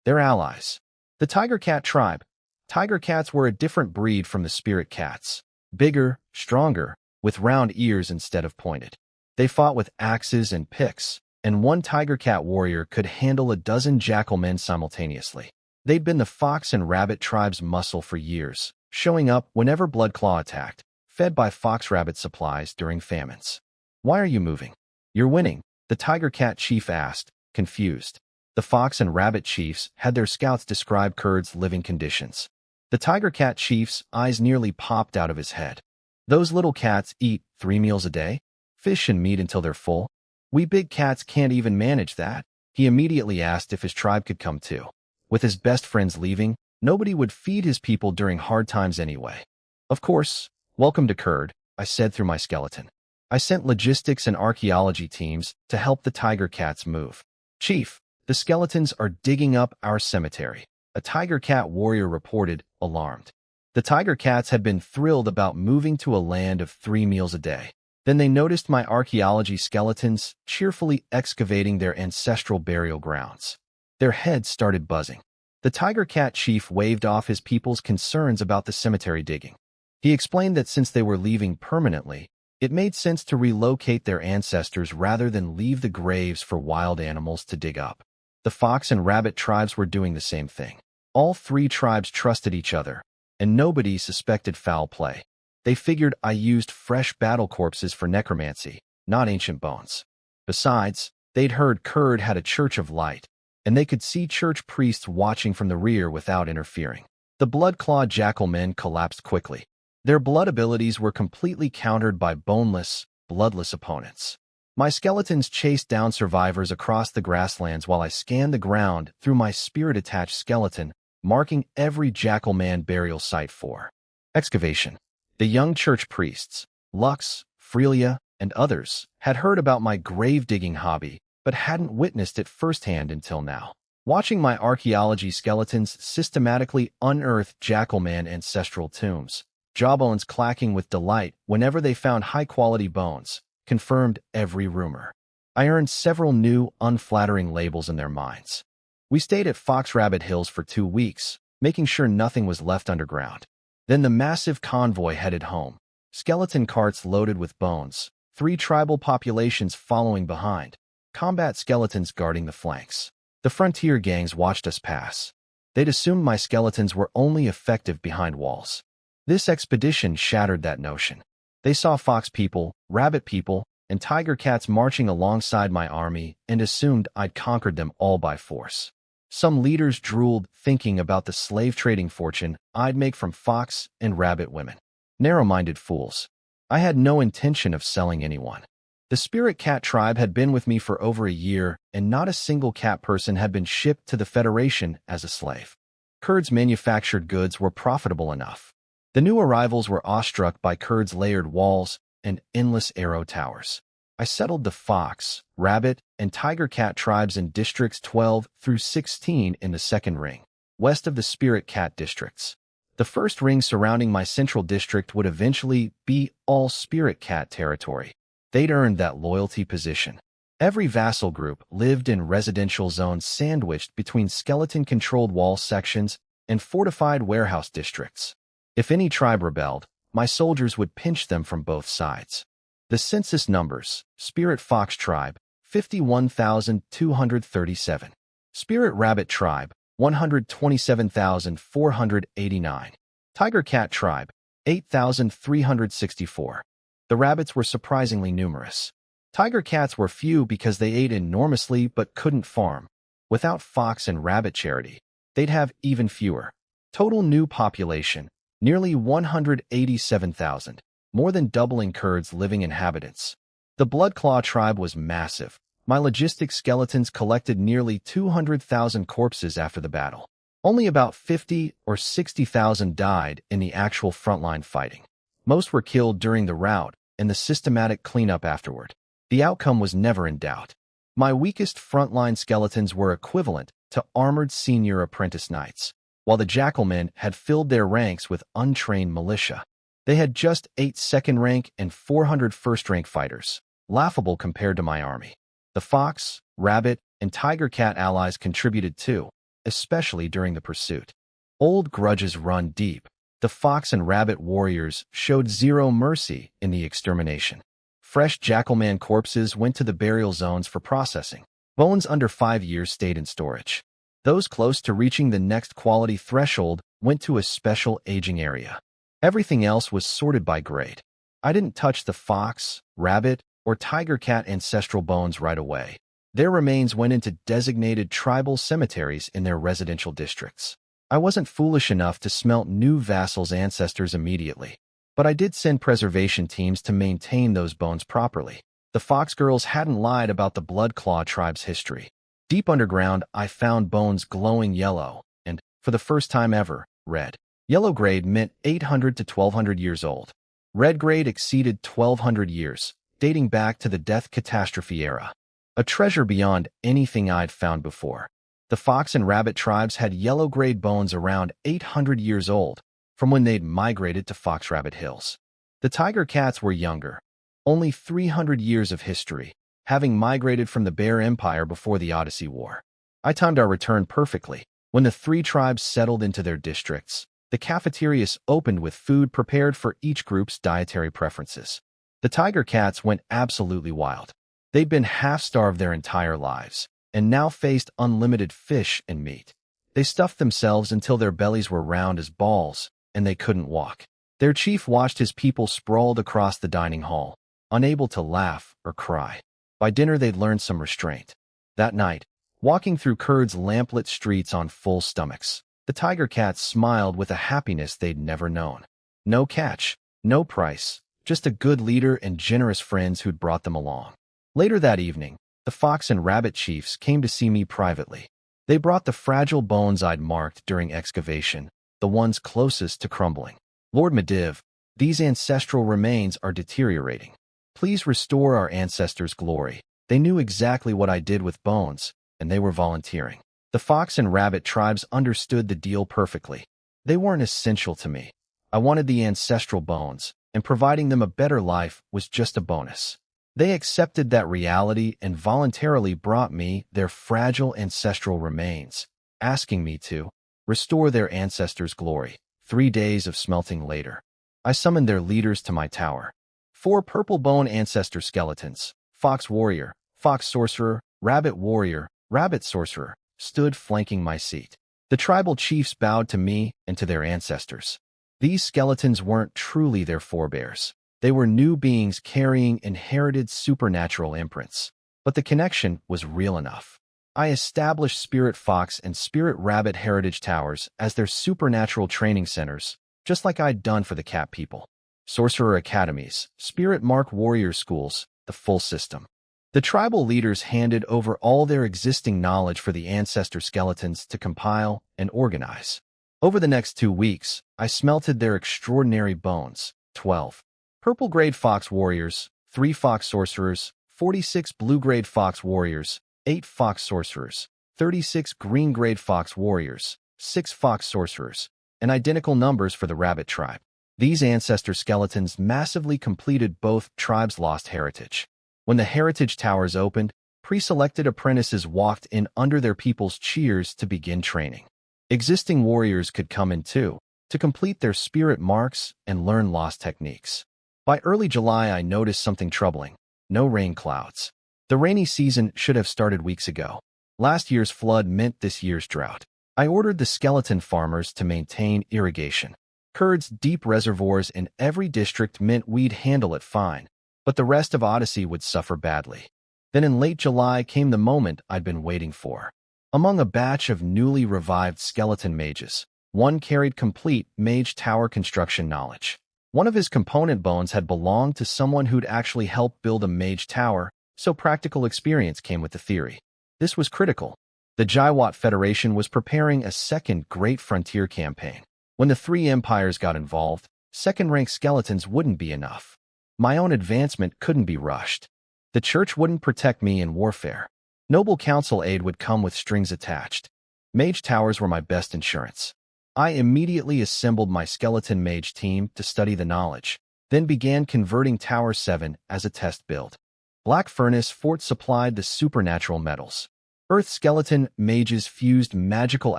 They're allies. The Tiger Cat tribe. Tiger cats were a different breed from the spirit cats. Bigger, stronger, with round ears instead of pointed. They fought with axes and picks, and one Tiger Cat warrior could handle a dozen jackalmen simultaneously. They'd been the Fox and Rabbit tribe's muscle for years, showing up whenever Bloodclaw attacked, fed by Fox Rabbit supplies during famines. Why are you moving? You're winning, the Tiger Cat chief asked, confused. The The fox and rabbit chiefs had their scouts describe Kurd's living conditions. The tiger cat chief's eyes nearly popped out of his head. Those little cats eat 3 meals a day, fish and meat until they're full. We big cats can't even manage that. He immediately asked if his tribe could come too. With his best friends leaving, nobody would feed his people during hard times anyway. Of course, welcome to Kurd, I said through my skeleton. I sent logistics and archaeology teams to help the tiger cats move. Chief, the skeletons are digging up our cemetery, a tiger cat warrior reported, alarmed. The tiger cats had been thrilled about moving to a land of 3 meals a day. Then they noticed my archaeology skeletons cheerfully excavating their ancestral burial grounds. Their heads started buzzing. The tiger cat chief waved off his people's concerns about the cemetery digging. He explained that since they were leaving permanently, it made sense to relocate their ancestors rather than leave the graves for wild animals to dig up. The fox and rabbit tribes were doing the same thing. All 3 tribes trusted each other, and nobody suspected foul play. They figured I used fresh battle corpses for necromancy, not ancient bones. Besides, they'd heard Kurd had a church of light, and they could see church priests watching from the rear without interfering. The blood-clawed jackal men collapsed quickly. Their blood abilities were completely countered by boneless, bloodless opponents. My skeletons chased down survivors across the grasslands while I scanned the ground through my spirit-attached skeleton, marking every jackal man burial site for excavation. The young church priests, Lux, Frelia, and others, had heard about my grave-digging hobby, but hadn't witnessed it firsthand until now. Watching my archaeology skeletons systematically unearth Jackalman ancestral tombs, jawbones clacking with delight whenever they found high-quality bones, confirmed every rumor. I earned several new, unflattering labels in their minds. We stayed at Fox Rabbit Hills for 2 weeks, making sure nothing was left underground. Then the massive convoy headed home, skeleton carts loaded with bones, 3 tribal populations following behind, combat skeletons guarding the flanks. The frontier gangs watched us pass. They'd assumed my skeletons were only effective behind walls. This expedition shattered that notion. They saw fox people, rabbit people, and tiger cats marching alongside my army and assumed I'd conquered them all by force. Some leaders drooled thinking about the slave-trading fortune I'd make from fox and rabbit women. Narrow-minded fools. I had no intention of selling anyone. The spirit cat tribe had been with me for over a year, and not a single cat person had been shipped to the Federation as a slave. Kurd's manufactured goods were profitable enough. The new arrivals were awestruck by Kurd's layered walls and endless arrow towers. I settled the fox, rabbit, and tiger cat tribes in districts 12 through 16 in the second ring, west of the spirit cat districts. The first ring surrounding my central district would eventually be all spirit cat territory. They'd earned that loyalty position. Every vassal group lived in residential zones sandwiched between skeleton-controlled wall sections and fortified warehouse districts. If any tribe rebelled, my soldiers would pinch them from both sides. The census numbers: Spirit Fox Tribe, 51,237. Spirit Rabbit Tribe, 127,489. Tiger Cat Tribe, 8,364. The rabbits were surprisingly numerous. Tiger cats were few because they ate enormously but couldn't farm. Without fox and rabbit charity, they'd have even fewer. Total new population: nearly 187,000, more than doubling Kurd's living inhabitants. The Bloodclaw tribe was massive. My logistic skeletons collected nearly 200,000 corpses after the battle. Only about 50 or 60,000 died in the actual frontline fighting. Most were killed during the rout and the systematic cleanup afterward. The outcome was never in doubt. My weakest frontline skeletons were equivalent to armored senior apprentice knights, while the Jackalmen had filled their ranks with untrained militia. They had just 8 second-rank and 400 first-rank fighters, laughable compared to my army. The fox, rabbit, and tiger cat allies contributed too, especially during the pursuit. Old grudges run deep. The fox and rabbit warriors showed zero mercy in the extermination. Fresh Jackalman corpses went to the burial zones for processing. Bones under 5 years stayed in storage. Those close to reaching the next quality threshold went to a special aging area. Everything else was sorted by grade. I didn't touch the fox, rabbit, or tiger cat ancestral bones right away. Their remains went into designated tribal cemeteries in their residential districts. I wasn't foolish enough to smelt new vassals' ancestors immediately, but I did send preservation teams to maintain those bones properly. The Fox girls hadn't lied about the Bloodclaw tribe's history. Deep underground, I found bones glowing yellow, and, for the first time ever, red. Yellow grade meant 800 to 1200 years old. Red grade exceeded 1200 years, dating back to the Death Catastrophe era. A treasure beyond anything I'd found before. The Fox and Rabbit tribes had yellow grade bones around 800 years old, from when they'd migrated to Fox Rabbit Hills. The Tiger Cats were younger, only 300 years of history, having migrated from the Bear Empire before the Odyssey War. I timed our return perfectly. When the three tribes settled into their districts, the cafeterias opened with food prepared for each group's dietary preferences. The Tiger Cats went absolutely wild. They'd been half-starved their entire lives, and now faced unlimited fish and meat. They stuffed themselves until their bellies were round as balls, and they couldn't walk. Their chief watched his people sprawled across the dining hall, unable to laugh or cry. By dinner, they'd learned some restraint. That night, walking through Kurd's lamplit streets on full stomachs, the Tiger Cats smiled with a happiness they'd never known. No catch, no price, just a good leader and generous friends who'd brought them along. Later that evening, the Fox and Rabbit chiefs came to see me privately. They brought the fragile bones I'd marked during excavation, the ones closest to crumbling. Lord Mediv, these ancestral remains are deteriorating. Please restore our ancestors' glory. They knew exactly what I did with bones, and they were volunteering. The Fox and Rabbit tribes understood the deal perfectly. They weren't essential to me. I wanted the ancestral bones, and providing them a better life was just a bonus. They accepted that reality and voluntarily brought me their fragile ancestral remains, asking me to restore their ancestors' glory. 3 days of smelting later, I summoned their leaders to my tower. 4 purple bone ancestor skeletons, Fox Warrior, Fox Sorcerer, Rabbit Warrior, Rabbit Sorcerer, stood flanking my seat. The tribal chiefs bowed to me and to their ancestors. These skeletons weren't truly their forebears. They were new beings carrying inherited supernatural imprints. But the connection was real enough. I established Spirit Fox and Spirit Rabbit heritage towers as their supernatural training centers, just like I'd done for the cat people. Sorcerer academies, Spirit Mark warrior schools, the full system. The tribal leaders handed over all their existing knowledge for the ancestor skeletons to compile and organize. Over the next 2 weeks, I smelted their extraordinary bones, 12 purple-grade fox warriors, 3 fox sorcerers, 46 blue-grade fox warriors, 8 fox sorcerers, 36 green-grade fox warriors, 6 fox sorcerers, and identical numbers for the rabbit tribe. These ancestor skeletons massively completed both tribes' lost heritage. When the heritage towers opened, pre-selected apprentices walked in under their people's cheers to begin training. Existing warriors could come in too, to complete their spirit marks and learn lost techniques. By early July, I noticed something troubling. No rain clouds. The rainy season should have started weeks ago. Last year's flood meant this year's drought. I ordered the skeleton farmers to maintain irrigation. Kurd's deep reservoirs in every district meant we'd handle it fine, but the rest of Odyssey would suffer badly. Then in late July came the moment I'd been waiting for. Among a batch of newly revived skeleton mages, one carried complete mage tower construction knowledge. One of his component bones had belonged to someone who'd actually helped build a mage tower, so practical experience came with the theory. This was critical. The Jaiwat Federation was preparing a second Great Frontier campaign. When the 3 empires got involved, second-rank skeletons wouldn't be enough. My own advancement couldn't be rushed. The church wouldn't protect me in warfare. Noble council aid would come with strings attached. Mage towers were my best insurance. I immediately assembled my skeleton mage team to study the knowledge, then began converting Tower 7 as a test build. Black Furnace Fort supplied the supernatural metals. Earth skeleton mages fused magical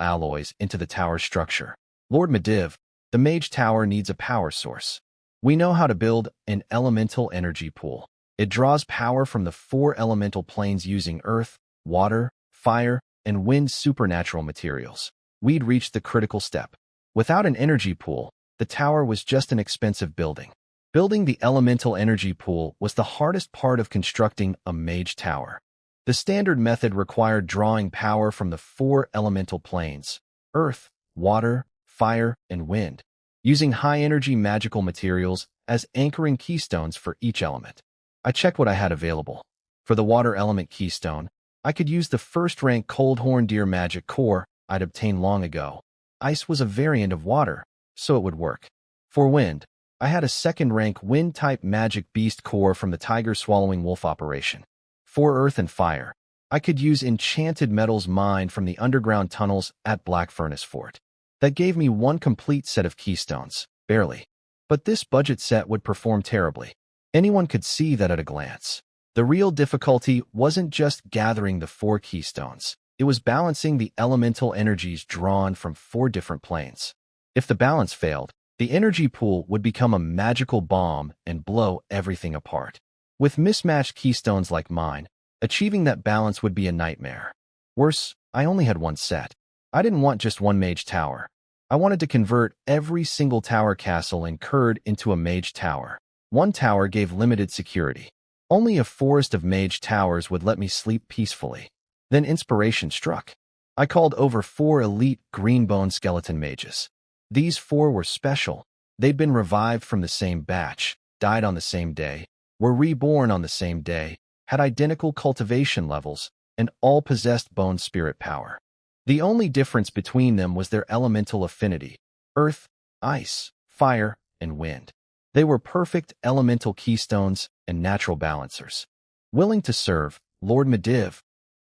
alloys into the tower's structure. Lord Mediv, the mage tower needs a power source. We know how to build an elemental energy pool. It draws power from the 4 elemental planes using earth, water, fire, and wind supernatural materials. We'd reached the critical step. Without an energy pool, the tower was just an expensive building. Building the elemental energy pool was the hardest part of constructing a mage tower. The standard method required drawing power from the 4 elemental planes: earth, water, fire, and wind, using high-energy magical materials as anchoring keystones for each element. I checked what I had available. For the water element keystone, I could use the first-rank Coldhorn Deer magic core I'd obtained long ago. Ice was a variant of water, so it would work. For wind, I had a second-rank wind-type magic beast core from the Tiger Swallowing Wolf operation. For earth and fire, I could use enchanted metals mined from the underground tunnels at Black Furnace Fort. That gave me one complete set of keystones, barely. But this budget set would perform terribly. Anyone could see that at a glance. The real difficulty wasn't just gathering the 4 keystones. It was balancing the elemental energies drawn from 4 different planes. If the balance failed, the energy pool would become a magical bomb and blow everything apart. With mismatched keystones like mine, achieving that balance would be a nightmare. Worse, I only had one set. I didn't want just one mage tower. I wanted to convert every single tower castle incurred into a mage tower. One tower gave limited security. Only a forest of mage towers would let me sleep peacefully. Then inspiration struck. I called over 4 elite greenbone skeleton mages. These 4 were special. They'd been revived from the same batch, died on the same day, were reborn on the same day, had identical cultivation levels, and all possessed bone spirit power. The only difference between them was their elemental affinity: earth, ice, fire, and wind. They were perfect elemental keystones and natural balancers. Willing to serve, Lord Mediv,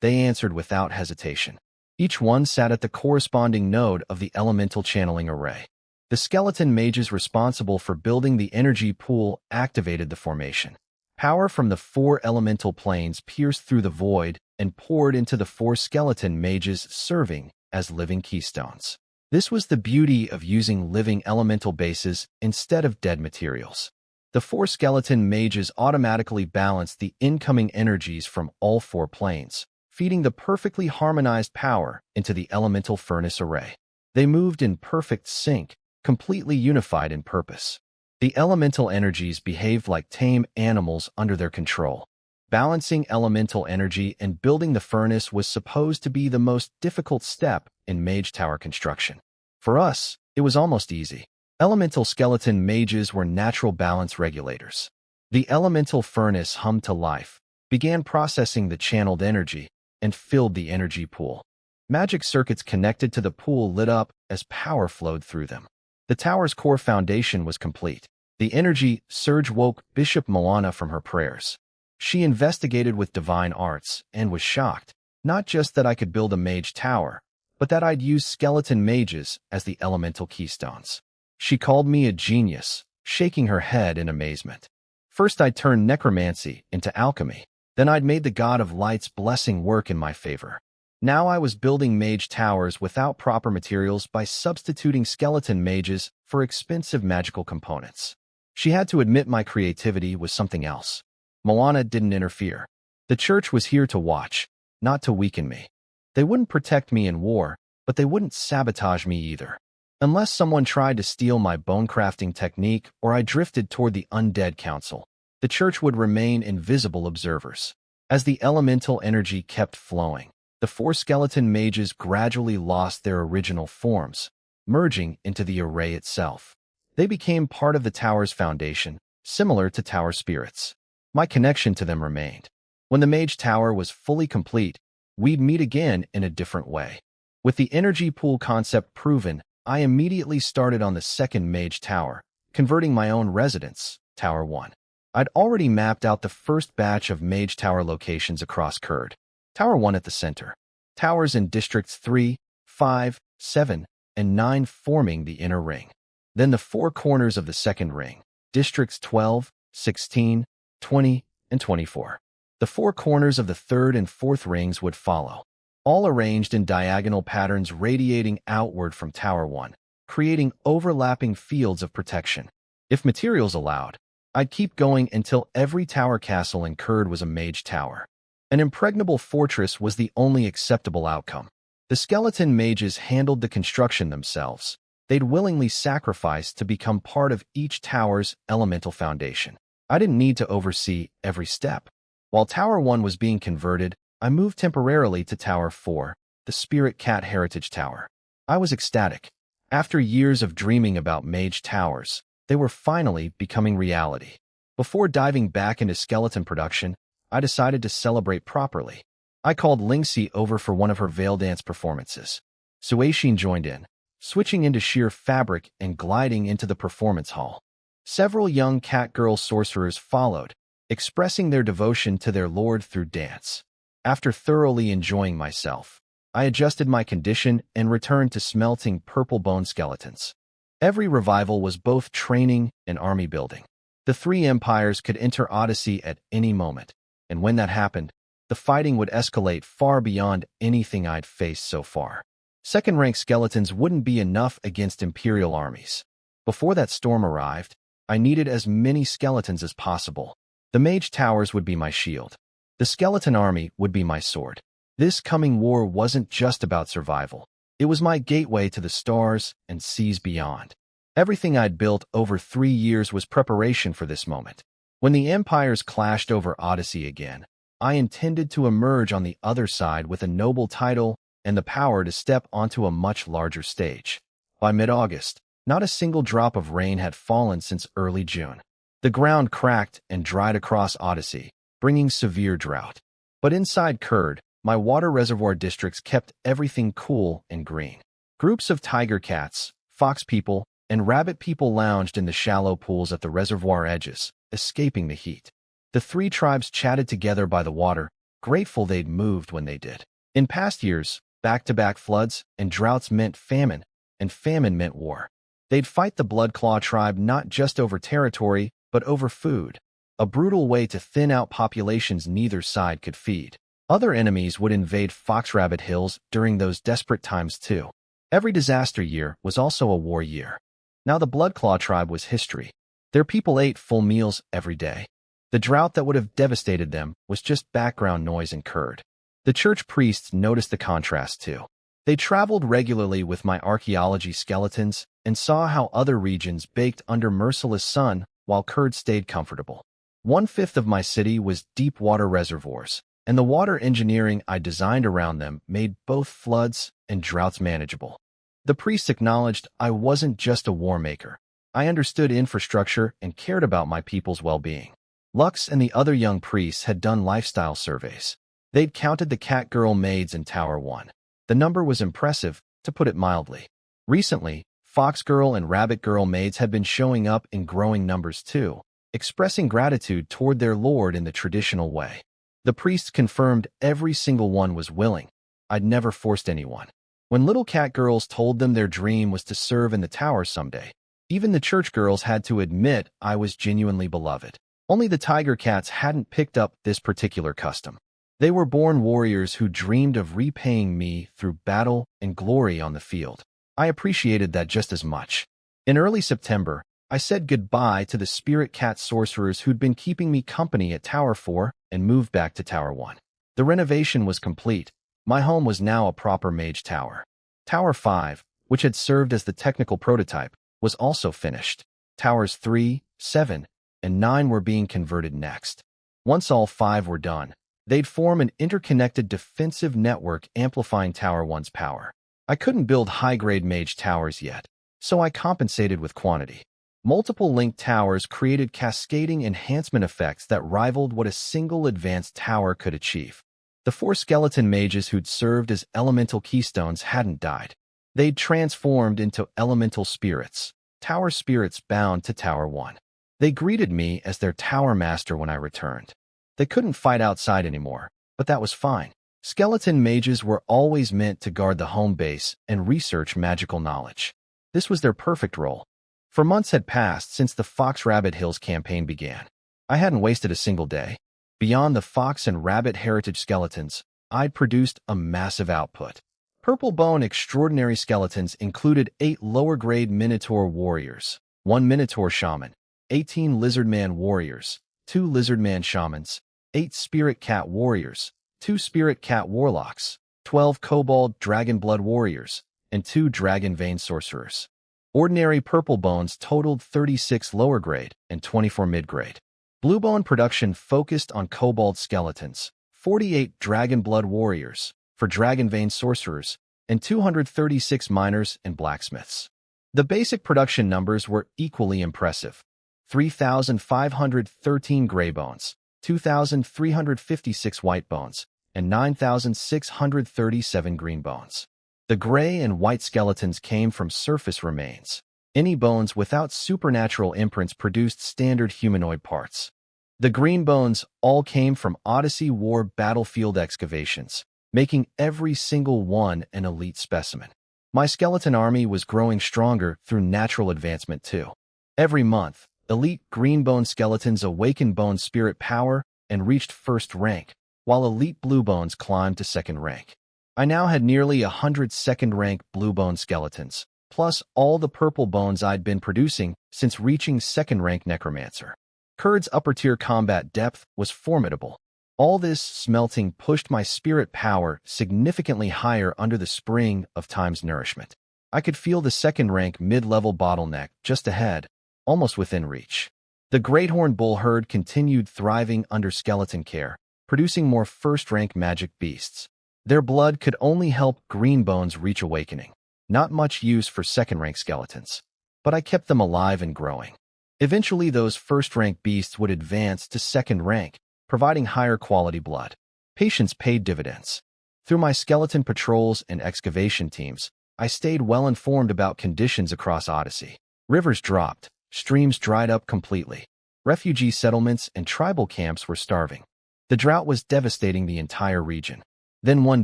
they answered without hesitation. Each one sat at the corresponding node of the elemental channeling array. The skeleton mages responsible for building the energy pool activated the formation. Power from the 4 elemental planes pierced through the void and poured into the 4 skeleton mages, serving as living keystones. This was the beauty of using living elemental bases instead of dead materials. The 4 skeleton mages automatically balanced the incoming energies from all 4 planes, feeding the perfectly harmonized power into the elemental furnace array. They moved in perfect sync, completely unified in purpose. The elemental energies behaved like tame animals under their control. Balancing elemental energy and building the furnace was supposed to be the most difficult step in mage tower construction. For us, it was almost easy. Elemental skeleton mages were natural balance regulators. The elemental furnace hummed to life, began processing the channeled energy, and filled the energy pool. Magic circuits connected to the pool lit up as power flowed through them. The tower's core foundation was complete. The energy surge woke Bishop Moana from her prayers. She investigated with divine arts and was shocked, not just that I could build a mage tower, but that I'd use skeleton mages as the elemental keystones. She called me a genius, shaking her head in amazement. First I'd turned necromancy into alchemy. Then I'd made the god of light's blessing work in my favor. Now I was building mage towers without proper materials by substituting skeleton mages for expensive magical components. She had to admit my creativity was something else. Moana didn't interfere. The church was here to watch, not to weaken me. They wouldn't protect me in war, but they wouldn't sabotage me either. Unless someone tried to steal my bone crafting technique or I drifted toward the Undead Council, the church would remain invisible observers. As the elemental energy kept flowing, the 4 skeleton mages gradually lost their original forms, merging into the array itself. They became part of the tower's foundation, similar to tower spirits. My connection to them remained. When the mage tower was fully complete, we'd meet again in a different way. With the energy pool concept proven, I immediately started on the second mage tower, converting my own residence, Tower 1. I'd already mapped out the first batch of mage tower locations across Kurd. Tower 1 at the center. Towers in districts 3, 5, 7, and 9 forming the inner ring. Then the 4 corners of the second ring, districts 12, 16, 20, and 24. The 4 corners of the third and fourth rings would follow, all arranged in diagonal patterns radiating outward from Tower 1, creating overlapping fields of protection. If materials allowed, I'd keep going until every tower castle in Kurd was a mage tower. An impregnable fortress was the only acceptable outcome. The skeleton mages handled the construction themselves. They'd willingly sacrifice to become part of each tower's elemental foundation. I didn't need to oversee every step. While Tower 1 was being converted, I moved temporarily to Tower 4, the Spirit Cat Heritage Tower. I was ecstatic. After years of dreaming about mage towers, they were finally becoming reality. Before diving back into skeleton production, I decided to celebrate properly. I called Lingxi over for one of her veil dance performances. Suixin joined in, switching into sheer fabric and gliding into the performance hall. Several young cat-girl sorcerers followed, expressing their devotion to their lord through dance. After thoroughly enjoying myself, I adjusted my condition and returned to smelting purple bone skeletons. Every revival was both training and army building. The three empires could enter Odyssey at any moment, and when that happened, the fighting would escalate far beyond anything I'd faced so far. Second-rank skeletons wouldn't be enough against Imperial armies. Before that storm arrived, I needed as many skeletons as possible. The mage towers would be my shield. The skeleton army would be my sword. This coming war wasn't just about survival. It was my gateway to the stars and seas beyond. Everything I'd built over 3 years was preparation for this moment. When the empires clashed over Odyssey again, I intended to emerge on the other side with a noble title and the power to step onto a much larger stage. By mid-August, not a single drop of rain had fallen since early June. The ground cracked and dried across Odyssey, bringing severe drought. But inside Kurd, my water reservoir districts kept everything cool and green. Groups of tiger cats, fox people, and rabbit people lounged in the shallow pools at the reservoir edges, escaping the heat. The three tribes chatted together by the water, grateful they'd moved when they did. In past years, back-to-back floods and droughts meant famine, and famine meant war. They'd fight the Bloodclaw tribe not just over territory, but over food, a brutal way to thin out populations neither side could feed. Other enemies would invade Foxrabbit Hills during those desperate times too. Every disaster year was also a war year. Now the Bloodclaw tribe was history. Their people ate full meals every day. The drought that would have devastated them was just background noise in Kurd. The church priests noticed the contrast too. They traveled regularly with my archaeology skeletons and saw how other regions baked under merciless sun while Kurd stayed comfortable. 1/5 of my city was deep water reservoirs, and the water engineering I designed around them made both floods and droughts manageable. The priests acknowledged I wasn't just a war maker. I understood infrastructure and cared about my people's well-being. Lux and the other young priests had done lifestyle surveys. They'd counted the cat-girl maids in Tower 1. The number was impressive, to put it mildly. Recently, fox girl and rabbit girl maids had been showing up in growing numbers too, expressing gratitude toward their lord in the traditional way. The priests confirmed every single one was willing. I'd never forced anyone. When little cat girls told them their dream was to serve in the tower someday, even the church girls had to admit I was genuinely beloved. Only the tiger cats hadn't picked up this particular custom. They were born warriors who dreamed of repaying me through battle and glory on the field. I appreciated that just as much. In early September, I said goodbye to the spirit cat sorcerers who'd been keeping me company at Tower 4 and moved back to Tower 1. The renovation was complete. My home was now a proper mage tower. Tower 5, which had served as the technical prototype, was also finished. Towers 3, 7, and 9 were being converted next. Once all 5 were done, they'd form an interconnected defensive network amplifying Tower 1's power. I couldn't build high-grade mage towers yet, so I compensated with quantity. Multiple linked towers created cascading enhancement effects that rivaled what a single advanced tower could achieve. The 4 skeleton mages who'd served as elemental keystones hadn't died. They'd transformed into elemental spirits, tower spirits bound to Tower 1. They greeted me as their tower master when I returned. They couldn't fight outside anymore, but that was fine. Skeleton mages were always meant to guard the home base and research magical knowledge. This was their perfect role. For months had passed since the Fox Rabbit Hills campaign began. I hadn't wasted a single day. Beyond the fox and rabbit heritage skeletons, I'd produced a massive output. Purple Bone Extraordinary Skeletons included 8 lower-grade Minotaur warriors, 1 Minotaur shaman, 18 Lizardman warriors, 2 Lizardman shamans, 8 Spirit Cat warriors, 2 Spirit Cat warlocks, 12 Kobold Dragon Blood warriors, and 2 Dragon Vein sorcerers. Ordinary Purple Bones totaled 36 lower-grade and 24 mid-grade. Blue Bone production focused on Kobold skeletons, 48 Dragon Blood Warriors for Dragon Vein Sorcerers, and 236 miners and blacksmiths. The basic production numbers were equally impressive. 3,513 gray bones, 2,356 white bones, and 9,637 green bones. The gray and white skeletons came from surface remains. Any bones without supernatural imprints produced standard humanoid parts. The green bones all came from Odyssey War battlefield excavations, making every single one an elite specimen. My skeleton army was growing stronger through natural advancement too. Every month, elite green bone skeletons awakened bone spirit power and reached first rank, while elite blue bones climbed to second rank. I now had nearly 100 second-rank blue bone skeletons, plus all the purple bones I'd been producing since reaching second-rank necromancer. Kurd's upper-tier combat depth was formidable. All this smelting pushed my spirit power significantly higher under the spring of time's nourishment. I could feel the second-rank mid-level bottleneck just ahead, almost within reach. The Greathorn Bull herd continued thriving under skeleton care, producing more first-rank magic beasts. Their blood could only help green bones reach awakening. Not much use for second-rank skeletons, but I kept them alive and growing. Eventually, those first-rank beasts would advance to second rank, providing higher quality blood. Patience paid dividends. Through my skeleton patrols and excavation teams, I stayed well informed about conditions across Odyssey. Rivers dropped, streams dried up completely. Refugee settlements and tribal camps were starving. The drought was devastating the entire region. Then one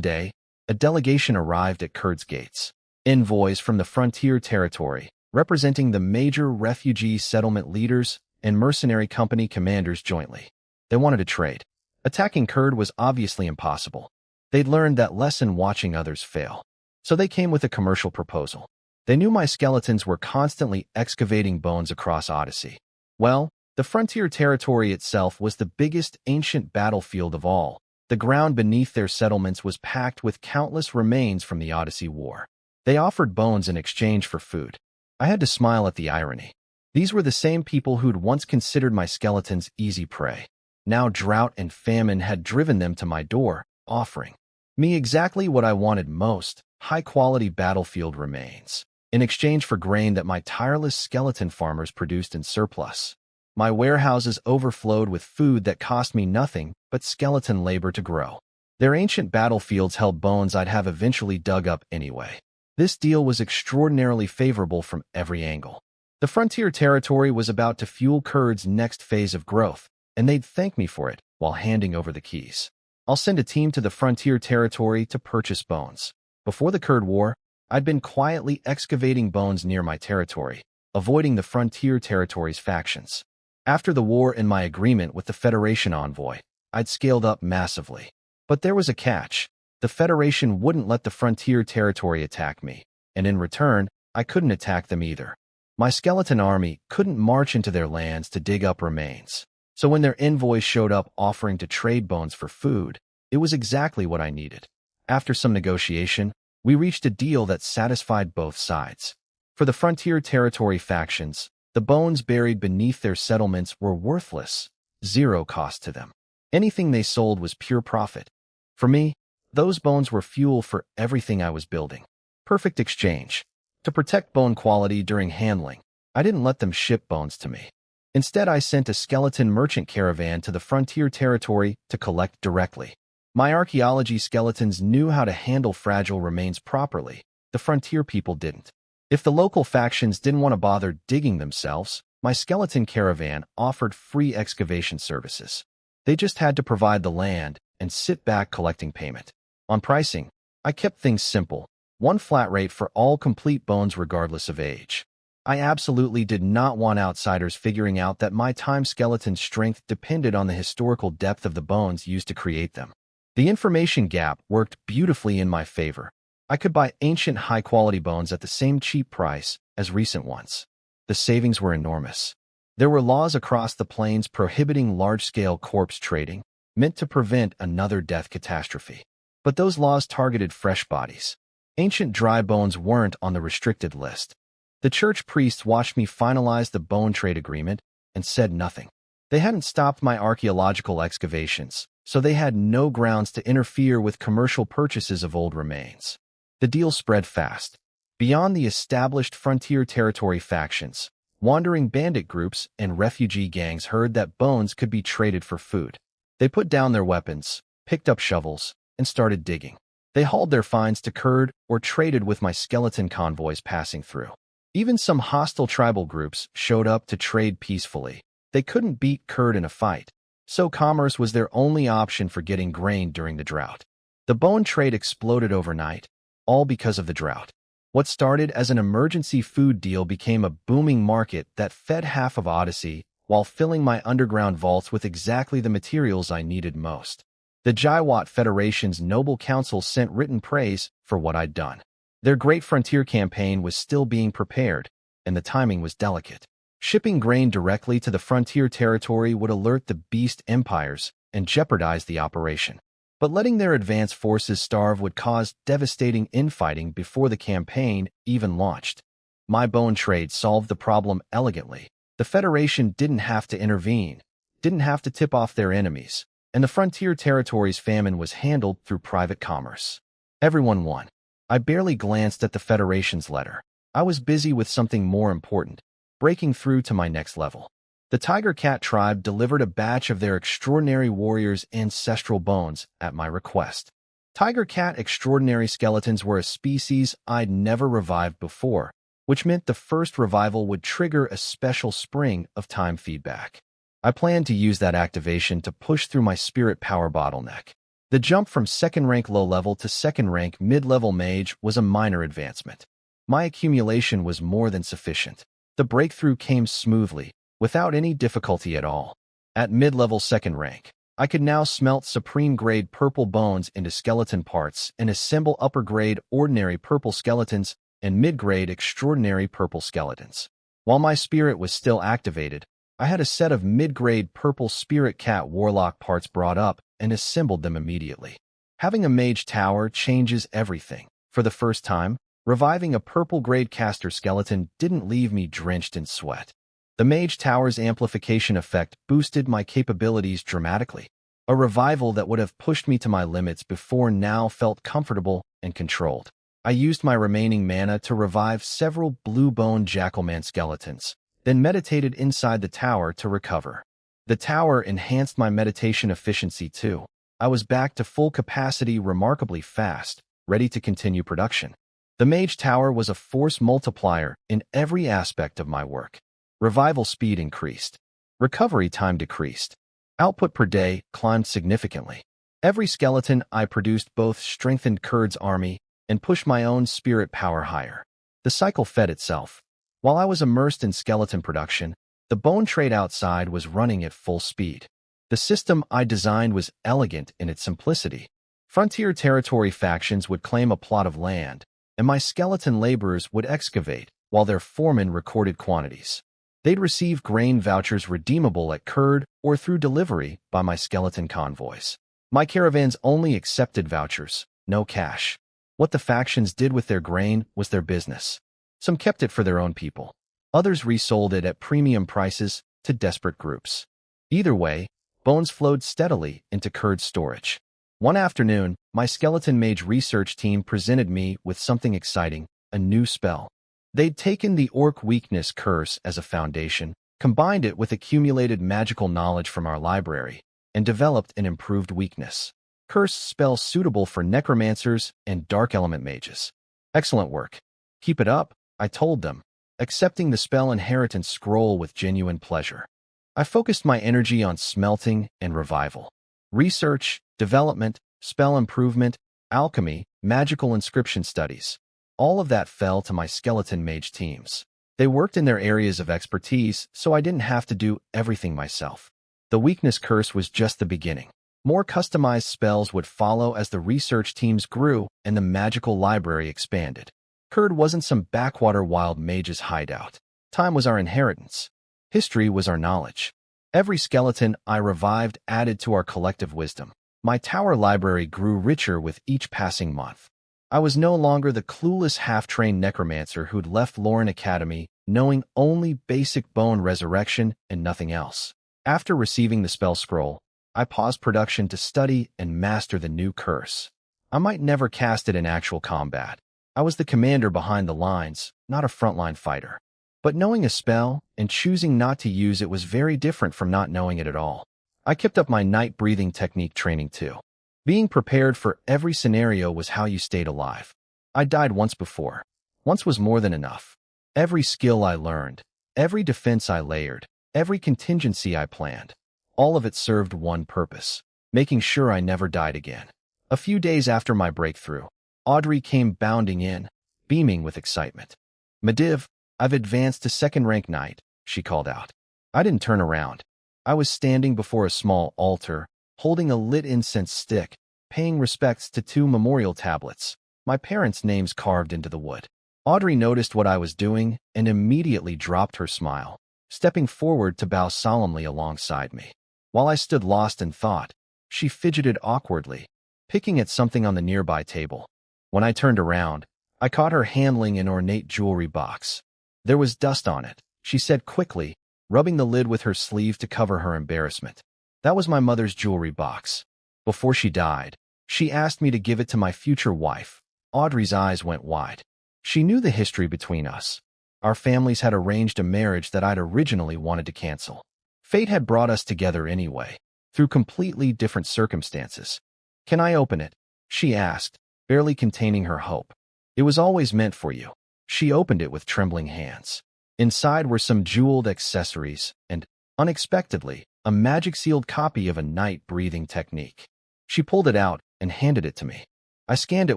day, a delegation arrived at Kurd's gates. Envoys from the frontier territory, representing the major refugee settlement leaders and mercenary company commanders jointly. They wanted to trade. Attacking Kurd was obviously impossible. They'd learned that lesson watching others fail. So they came with a commercial proposal. They knew my skeletons were constantly excavating bones across Odyssey. Well, the frontier territory itself was the biggest ancient battlefield of all. The ground beneath their settlements was packed with countless remains from the Odyssey War. They offered bones in exchange for food. I had to smile at the irony. These were the same people who'd once considered my skeletons easy prey. Now drought and famine had driven them to my door, offering me exactly what I wanted most, high-quality battlefield remains, in exchange for grain that my tireless skeleton farmers produced in surplus. My warehouses overflowed with food that cost me nothing but skeleton labor to grow. Their ancient battlefields held bones I'd have eventually dug up anyway. This deal was extraordinarily favorable from every angle. The frontier territory was about to fuel Kurd's next phase of growth, and they'd thank me for it while handing over the keys. I'll send a team to the frontier territory to purchase bones. Before the Kurd War, I'd been quietly excavating bones near my territory, avoiding the frontier territory's factions. After the war and my agreement with the Federation envoy, I'd scaled up massively. But there was a catch. The Federation wouldn't let the frontier territory attack me, and in return, I couldn't attack them either. My skeleton army couldn't march into their lands to dig up remains. So when their envoys showed up offering to trade bones for food, it was exactly what I needed. After some negotiation, we reached a deal that satisfied both sides. For the frontier territory factions, the bones buried beneath their settlements were worthless, zero cost to them. Anything they sold was pure profit. For me, those bones were fuel for everything I was building. Perfect exchange. To protect bone quality during handling, I didn't let them ship bones to me. Instead, I sent a skeleton merchant caravan to the frontier territory to collect directly. My archaeology skeletons knew how to handle fragile remains properly. The frontier people didn't. If the local factions didn't want to bother digging themselves, my skeleton caravan offered free excavation services. They just had to provide the land and sit back collecting payment. On pricing, I kept things simple. One flat rate for all complete bones regardless of age. I absolutely did not want outsiders figuring out that my time skeleton's strength depended on the historical depth of the bones used to create them. The information gap worked beautifully in my favor. I could buy ancient high-quality bones at the same cheap price as recent ones. The savings were enormous. There were laws across the plains prohibiting large-scale corpse trading, meant to prevent another death catastrophe. But those laws targeted fresh bodies. Ancient dry bones weren't on the restricted list. The church priests watched me finalize the bone trade agreement and said nothing. They hadn't stopped my archaeological excavations, so they had no grounds to interfere with commercial purchases of old remains. The deal spread fast. Beyond the established frontier territory factions, wandering bandit groups and refugee gangs heard that bones could be traded for food. They put down their weapons, picked up shovels, and started digging. They hauled their finds to Kurd or traded with my skeleton convoys passing through. Even some hostile tribal groups showed up to trade peacefully. They couldn't beat Kurd in a fight, so commerce was their only option for getting grain during the drought. The bone trade exploded overnight, all because of the drought. What started as an emergency food deal became a booming market that fed half of Odyssey while filling my underground vaults with exactly the materials I needed most. The Jaiwat Federation's Noble Council sent written praise for what I'd done. Their Great Frontier campaign was still being prepared, and the timing was delicate. Shipping grain directly to the frontier territory would alert the beast empires and jeopardize the operation. But letting their advance forces starve would cause devastating infighting before the campaign even launched. My bone trade solved the problem elegantly. The Federation didn't have to intervene, didn't have to tip off their enemies, and the frontier territory's famine was handled through private commerce. Everyone won. I barely glanced at the Federation's letter. I was busy with something more important, breaking through to my next level. The Tiger Cat tribe delivered a batch of their extraordinary warriors' ancestral bones at my request. Tiger Cat extraordinary skeletons were a species I'd never revived before, which meant the first revival would trigger a special spring of time feedback. I planned to use that activation to push through my spirit power bottleneck. The jump from second-rank low-level to second-rank mid-level mage was a minor advancement. My accumulation was more than sufficient. The breakthrough came smoothly, without any difficulty at all. At mid-level second rank, I could now smelt supreme-grade purple bones into skeleton parts and assemble upper-grade ordinary purple skeletons and mid-grade extraordinary purple skeletons. While my spirit was still activated, I had a set of mid-grade purple spirit cat warlock parts brought up and assembled them immediately. Having a mage tower changes everything. For the first time, reviving a purple-grade caster skeleton didn't leave me drenched in sweat. The mage tower's amplification effect boosted my capabilities dramatically. A revival that would have pushed me to my limits before now felt comfortable and controlled. I used my remaining mana to revive several blue-bone Jackalman skeletons, then meditated inside the tower to recover. The tower enhanced my meditation efficiency too. I was back to full capacity remarkably fast, ready to continue production. The mage tower was a force multiplier in every aspect of my work. Revival speed increased. Recovery time decreased. Output per day climbed significantly. Every skeleton I produced both strengthened Kurd's army and pushed my own spirit power higher. The cycle fed itself. While I was immersed in skeleton production, the bone trade outside was running at full speed. The system I designed was elegant in its simplicity. Frontier territory factions would claim a plot of land, and my skeleton laborers would excavate while their foremen recorded quantities. They'd receive grain vouchers redeemable at Kurd or through delivery by my skeleton convoys. My caravans only accepted vouchers, no cash. What the factions did with their grain was their business. Some kept it for their own people. Others resold it at premium prices to desperate groups. Either way, bones flowed steadily into Kurd's storage. One afternoon, my skeleton mage research team presented me with something exciting, a new spell. They'd taken the Orc Weakness Curse as a foundation, combined it with accumulated magical knowledge from our library, and developed an improved weakness. Curse spell suitable for necromancers and dark element mages. Excellent work. Keep it up, I told them, accepting the spell inheritance scroll with genuine pleasure. I focused my energy on smelting and revival. Research, development, spell improvement, alchemy, magical inscription studies. All of that fell to my skeleton mage teams. They worked in their areas of expertise, so I didn't have to do everything myself. The weakness curse was just the beginning. More customized spells would follow as the research teams grew and the magical library expanded. Kurd wasn't some backwater wild mage's hideout. Time was our inheritance. History was our knowledge. Every skeleton I revived added to our collective wisdom. My tower library grew richer with each passing month. I was no longer the clueless half-trained necromancer who'd left Lauren Academy knowing only basic bone resurrection and nothing else. After receiving the spell scroll, I paused production to study and master the new curse. I might never cast it in actual combat. I was the commander behind the lines, not a frontline fighter. But knowing a spell and choosing not to use it was very different from not knowing it at all. I kept up my night breathing technique training too. Being prepared for every scenario was how you stayed alive. I died once before. Once was more than enough. Every skill I learned, every defense I layered, every contingency I planned, all of it served one purpose, making sure I never died again. A few days after my breakthrough, Audrey came bounding in, beaming with excitement. "Mediv, I've advanced to second-rank knight," she called out. I didn't turn around. I was standing before a small altar, holding a lit incense stick, paying respects to 2 memorial tablets, my parents' names carved into the wood. Audrey noticed what I was doing and immediately dropped her smile, stepping forward to bow solemnly alongside me. While I stood lost in thought, she fidgeted awkwardly, picking at something on the nearby table. When I turned around, I caught her handling an ornate jewelry box. There was dust on it, she said quickly, rubbing the lid with her sleeve to cover her embarrassment. That was my mother's jewelry box. Before she died, she asked me to give it to my future wife. Audrey's eyes went wide. She knew the history between us. Our families had arranged a marriage that I'd originally wanted to cancel. Fate had brought us together anyway, through completely different circumstances. "Can I open it?" she asked, barely containing her hope. "It was always meant for you." She opened it with trembling hands. Inside were some jeweled accessories and, unexpectedly, a magic-sealed copy of a night-breathing technique. She pulled it out and handed it to me. I scanned it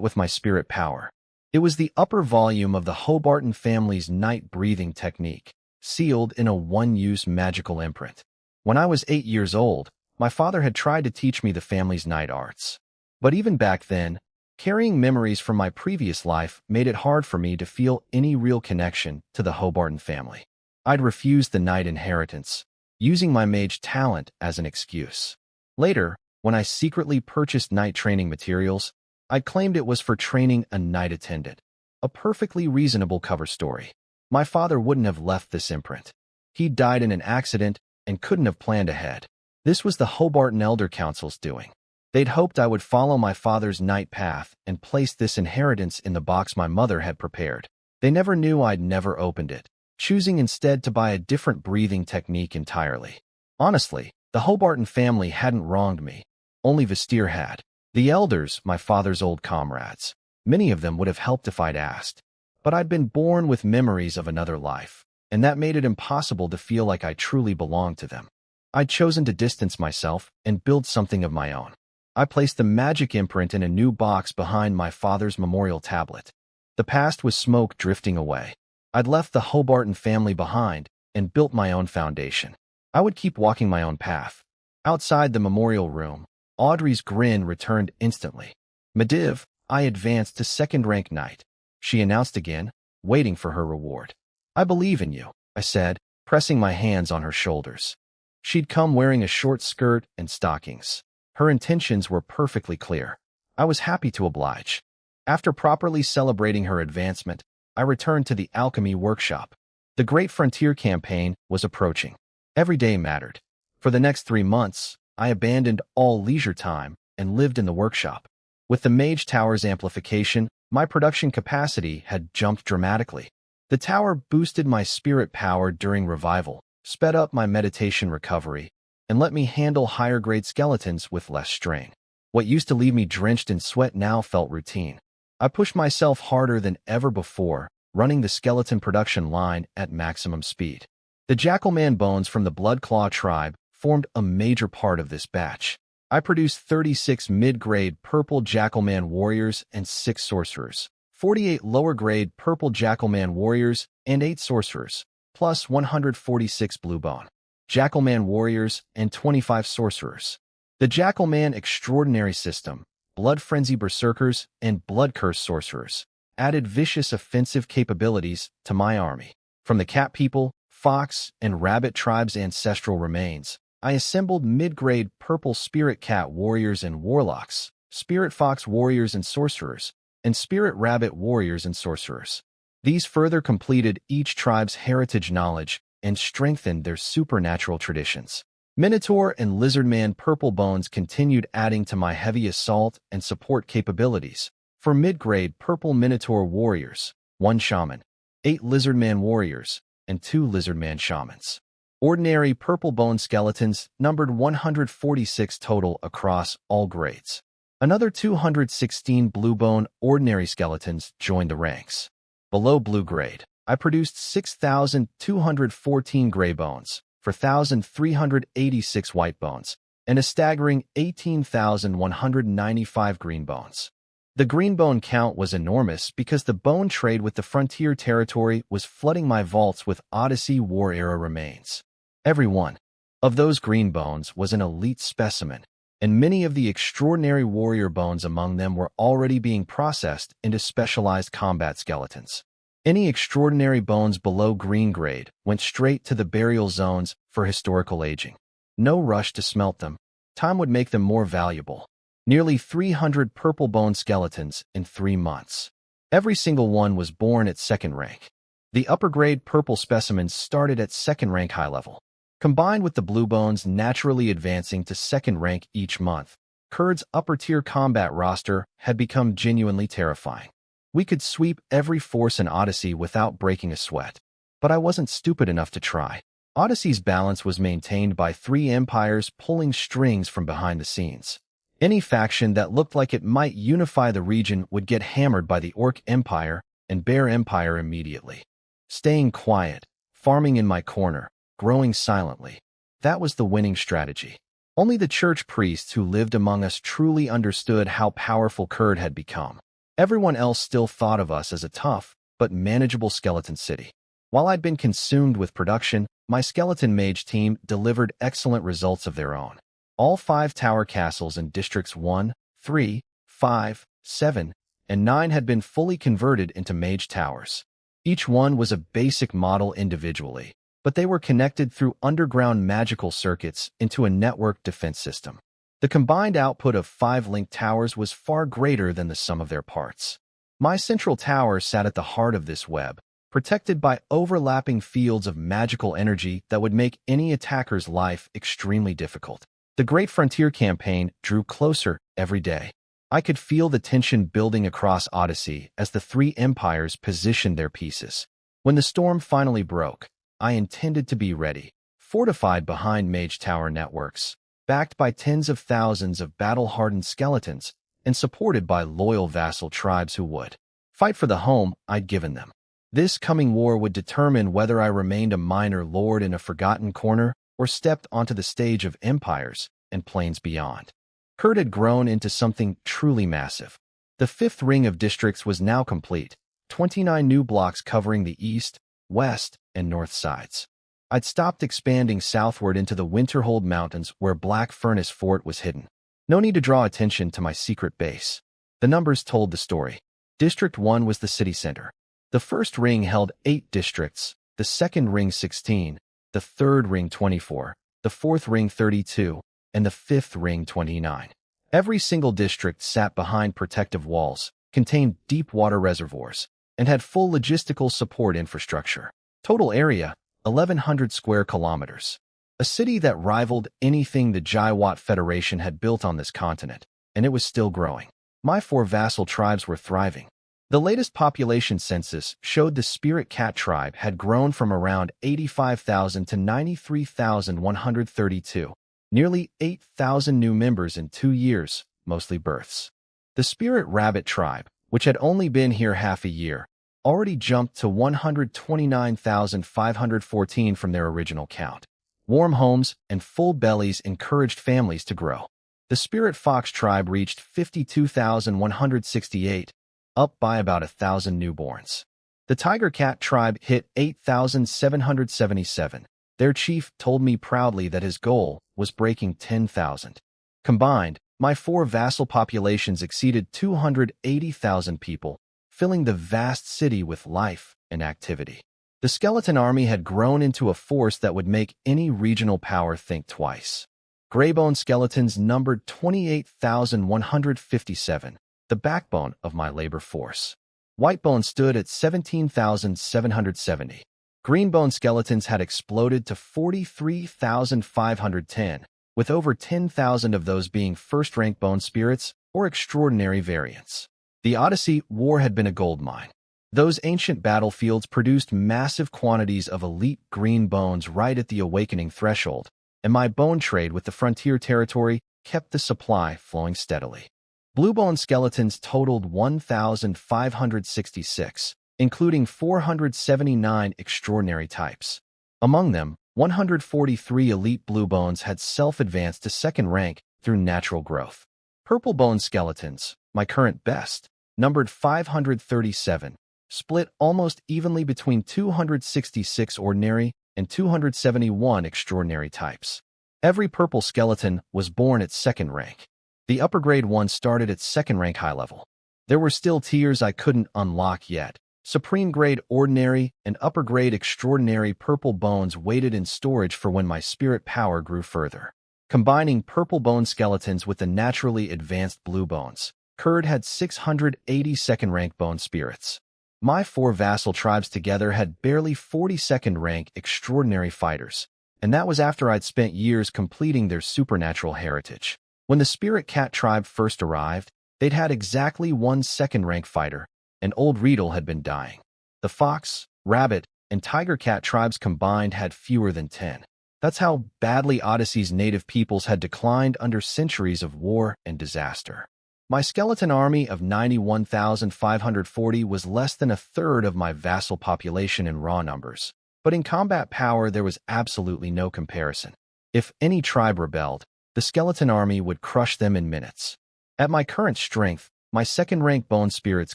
with my spirit power. It was the upper volume of the Hobarton family's night-breathing technique, sealed in a one-use magical imprint. When I was 8 years old, my father had tried to teach me the family's night arts. But even back then, carrying memories from my previous life made it hard for me to feel any real connection to the Hobarton family. I'd refused the night inheritance, using my mage talent as an excuse. Later, when I secretly purchased night training materials, I claimed it was for training a night attendant. A perfectly reasonable cover story. My father wouldn't have left this imprint. He died in an accident and couldn't have planned ahead. This was the Hobarton Elder Council's doing. They'd hoped I would follow my father's night path and place this inheritance in the box my mother had prepared. They never knew I'd never opened it, choosing instead to buy a different breathing technique entirely. Honestly, the Hobarton family hadn't wronged me. Only Vestir had. The elders, my father's old comrades. Many of them would have helped if I'd asked. But I'd been born with memories of another life, and that made it impossible to feel like I truly belonged to them. I'd chosen to distance myself and build something of my own. I placed the magic imprint in a new box behind my father's memorial tablet. The past was smoke drifting away. I'd left the Hobarton family behind and built my own foundation. I would keep walking my own path. Outside the memorial room, Audrey's grin returned instantly. "Mediv, I advanced to second-rank knight," she announced again, waiting for her reward. "I believe in you," I said, pressing my hands on her shoulders. She'd come wearing a short skirt and stockings. Her intentions were perfectly clear. I was happy to oblige. After properly celebrating her advancement, I returned to the alchemy workshop. The Great Frontier campaign was approaching. Every day mattered. For the next 3 months, I abandoned all leisure time and lived in the workshop. With the Mage Tower's amplification, my production capacity had jumped dramatically. The tower boosted my spirit power during revival, sped up my meditation recovery, and let me handle higher-grade skeletons with less strain. What used to leave me drenched in sweat now felt routine. I pushed myself harder than ever before, running the skeleton production line at maximum speed. The Jackalman bones from the Bloodclaw tribe formed a major part of this batch. I produced 36 mid-grade purple Jackalman warriors and 6 sorcerers, 48 lower-grade purple Jackalman warriors and 8 sorcerers, plus 146 bluebone Jackalman warriors and 25 sorcerers. The Jackalman Extraordinary System, Blood Frenzy Berserkers and Blood Curse Sorcerers, added vicious offensive capabilities to my army. From the Cat People, Fox, and Rabbit tribes' ancestral remains, I assembled mid-grade purple Spirit Cat Warriors and Warlocks, Spirit Fox Warriors and Sorcerers, and Spirit Rabbit Warriors and Sorcerers. These further completed each tribe's heritage knowledge and strengthened their supernatural traditions. Minotaur and Lizardman purple bones continued adding to my heavy assault and support capabilities. For mid-grade purple Minotaur warriors, 1 shaman, 8 Lizardman warriors, and 2 Lizardman shamans. Ordinary purple bone skeletons numbered 146 total across all grades. Another 216 blue bone ordinary skeletons joined the ranks. Below blue grade, I produced 6,214 gray bones, 4,386 white bones, and a staggering 18,195 green bones. The green bone count was enormous because the bone trade with the frontier territory was flooding my vaults with Odyssey War-era remains. Every one of those green bones was an elite specimen, and many of the extraordinary warrior bones among them were already being processed into specialized combat skeletons. Any extraordinary bones below green grade went straight to the burial zones for historical aging. No rush to smelt them. Time would make them more valuable. Nearly 300 purple bone skeletons in 3 months. Every single one was born at 2nd rank. The upper-grade purple specimens started at 2nd rank high level. Combined with the blue bones naturally advancing to 2nd rank each month, Kurd's upper-tier combat roster had become genuinely terrifying. We could sweep every force in Odyssey without breaking a sweat. But I wasn't stupid enough to try. Odyssey's balance was maintained by 3 empires pulling strings from behind the scenes. Any faction that looked like it might unify the region would get hammered by the Orc Empire and Bear Empire immediately. Staying quiet, farming in my corner, growing silently. That was the winning strategy. Only the church priests who lived among us truly understood how powerful Kurd had become. Everyone else still thought of us as a tough, but manageable skeleton city. While I'd been consumed with production, my skeleton mage team delivered excellent results of their own. All 5 tower castles in Districts 1, 3, 5, 7, and 9 had been fully converted into mage towers. Each one was a basic model individually, but they were connected through underground magical circuits into a network defense system. The combined output of 5 linked towers was far greater than the sum of their parts. My central tower sat at the heart of this web, protected by overlapping fields of magical energy that would make any attacker's life extremely difficult. The Great Frontier campaign drew closer every day. I could feel the tension building across Odyssey as the 3 empires positioned their pieces. When the storm finally broke, I intended to be ready, fortified behind mage tower networks, backed by tens of thousands of battle-hardened skeletons, and supported by loyal vassal tribes who would fight for the home I'd given them. This coming war would determine whether I remained a minor lord in a forgotten corner or stepped onto the stage of empires and planes beyond. Kurd had grown into something truly massive. The 5th ring of districts was now complete, 29 new blocks covering the east, west, and north sides. I'd stopped expanding southward into the Winterhold Mountains where Black Furnace Fort was hidden. No need to draw attention to my secret base. The numbers told the story. District 1 was the city center. The 1st ring held 8 districts, the 2nd ring 16, the 3rd ring 24, the 4th ring 32, and the 5th ring 29. Every single district sat behind protective walls, contained deep water reservoirs, and had full logistical support infrastructure. Total area, 1,100 square kilometers. A city that rivaled anything the Jaiwat Federation had built on this continent, and it was still growing. My 4 vassal tribes were thriving. The latest population census showed the Spirit Cat tribe had grown from around 85,000 to 93,132, nearly 8,000 new members in 2 years, mostly births. The Spirit Rabbit tribe, which had only been here half a year, already jumped to 129,514 from their original count. Warm homes and full bellies encouraged families to grow. The Spirit Fox tribe reached 52,168, up by about 1,000 newborns. The Tiger Cat tribe hit 8,777. Their chief told me proudly that his goal was breaking 10,000. Combined, my 4 vassal populations exceeded 280,000 people, filling the vast city with life and activity. The skeleton army had grown into a force that would make any regional power think twice. Greybone skeletons numbered 28,157, the backbone of my labor force. Whitebone stood at 17,770. Greenbone skeletons had exploded to 43,510, with over 10,000 of those being first-rank bone spirits or extraordinary variants. The Odyssey War had been a goldmine. Those ancient battlefields produced massive quantities of elite green bones right at the awakening threshold, and my bone trade with the frontier territory kept the supply flowing steadily. Blue bone skeletons totaled 1,566, including 479 extraordinary types. Among them, 143 elite blue bones had self-advanced to second rank through natural growth. Purple bone skeletons, my current best, numbered 537, split almost evenly between 266 ordinary and 271 extraordinary types. Every purple skeleton was born at second rank. The upper grade one started at second rank high level. There were still tiers I couldn't unlock yet. Supreme grade ordinary and upper grade extraordinary purple bones waited in storage for when my spirit power grew further. Combining purple bone skeletons with the naturally advanced blue bones, Kurd had 680 second-rank bone spirits. My 4 vassal tribes together had barely 42nd rank extraordinary fighters, and that was after I'd spent years completing their supernatural heritage. When the Spirit Cat tribe first arrived, they'd had exactly 1 second-rank fighter, and Old Riedel had been dying. The Fox, Rabbit, and Tiger Cat tribes combined had fewer than 10. That's how badly Odyssey's native peoples had declined under centuries of war and disaster. My skeleton army of 91,540 was less than a third of my vassal population in raw numbers, but in combat power there was absolutely no comparison. If any tribe rebelled, the skeleton army would crush them in minutes. At my current strength, my second-rank bone spirits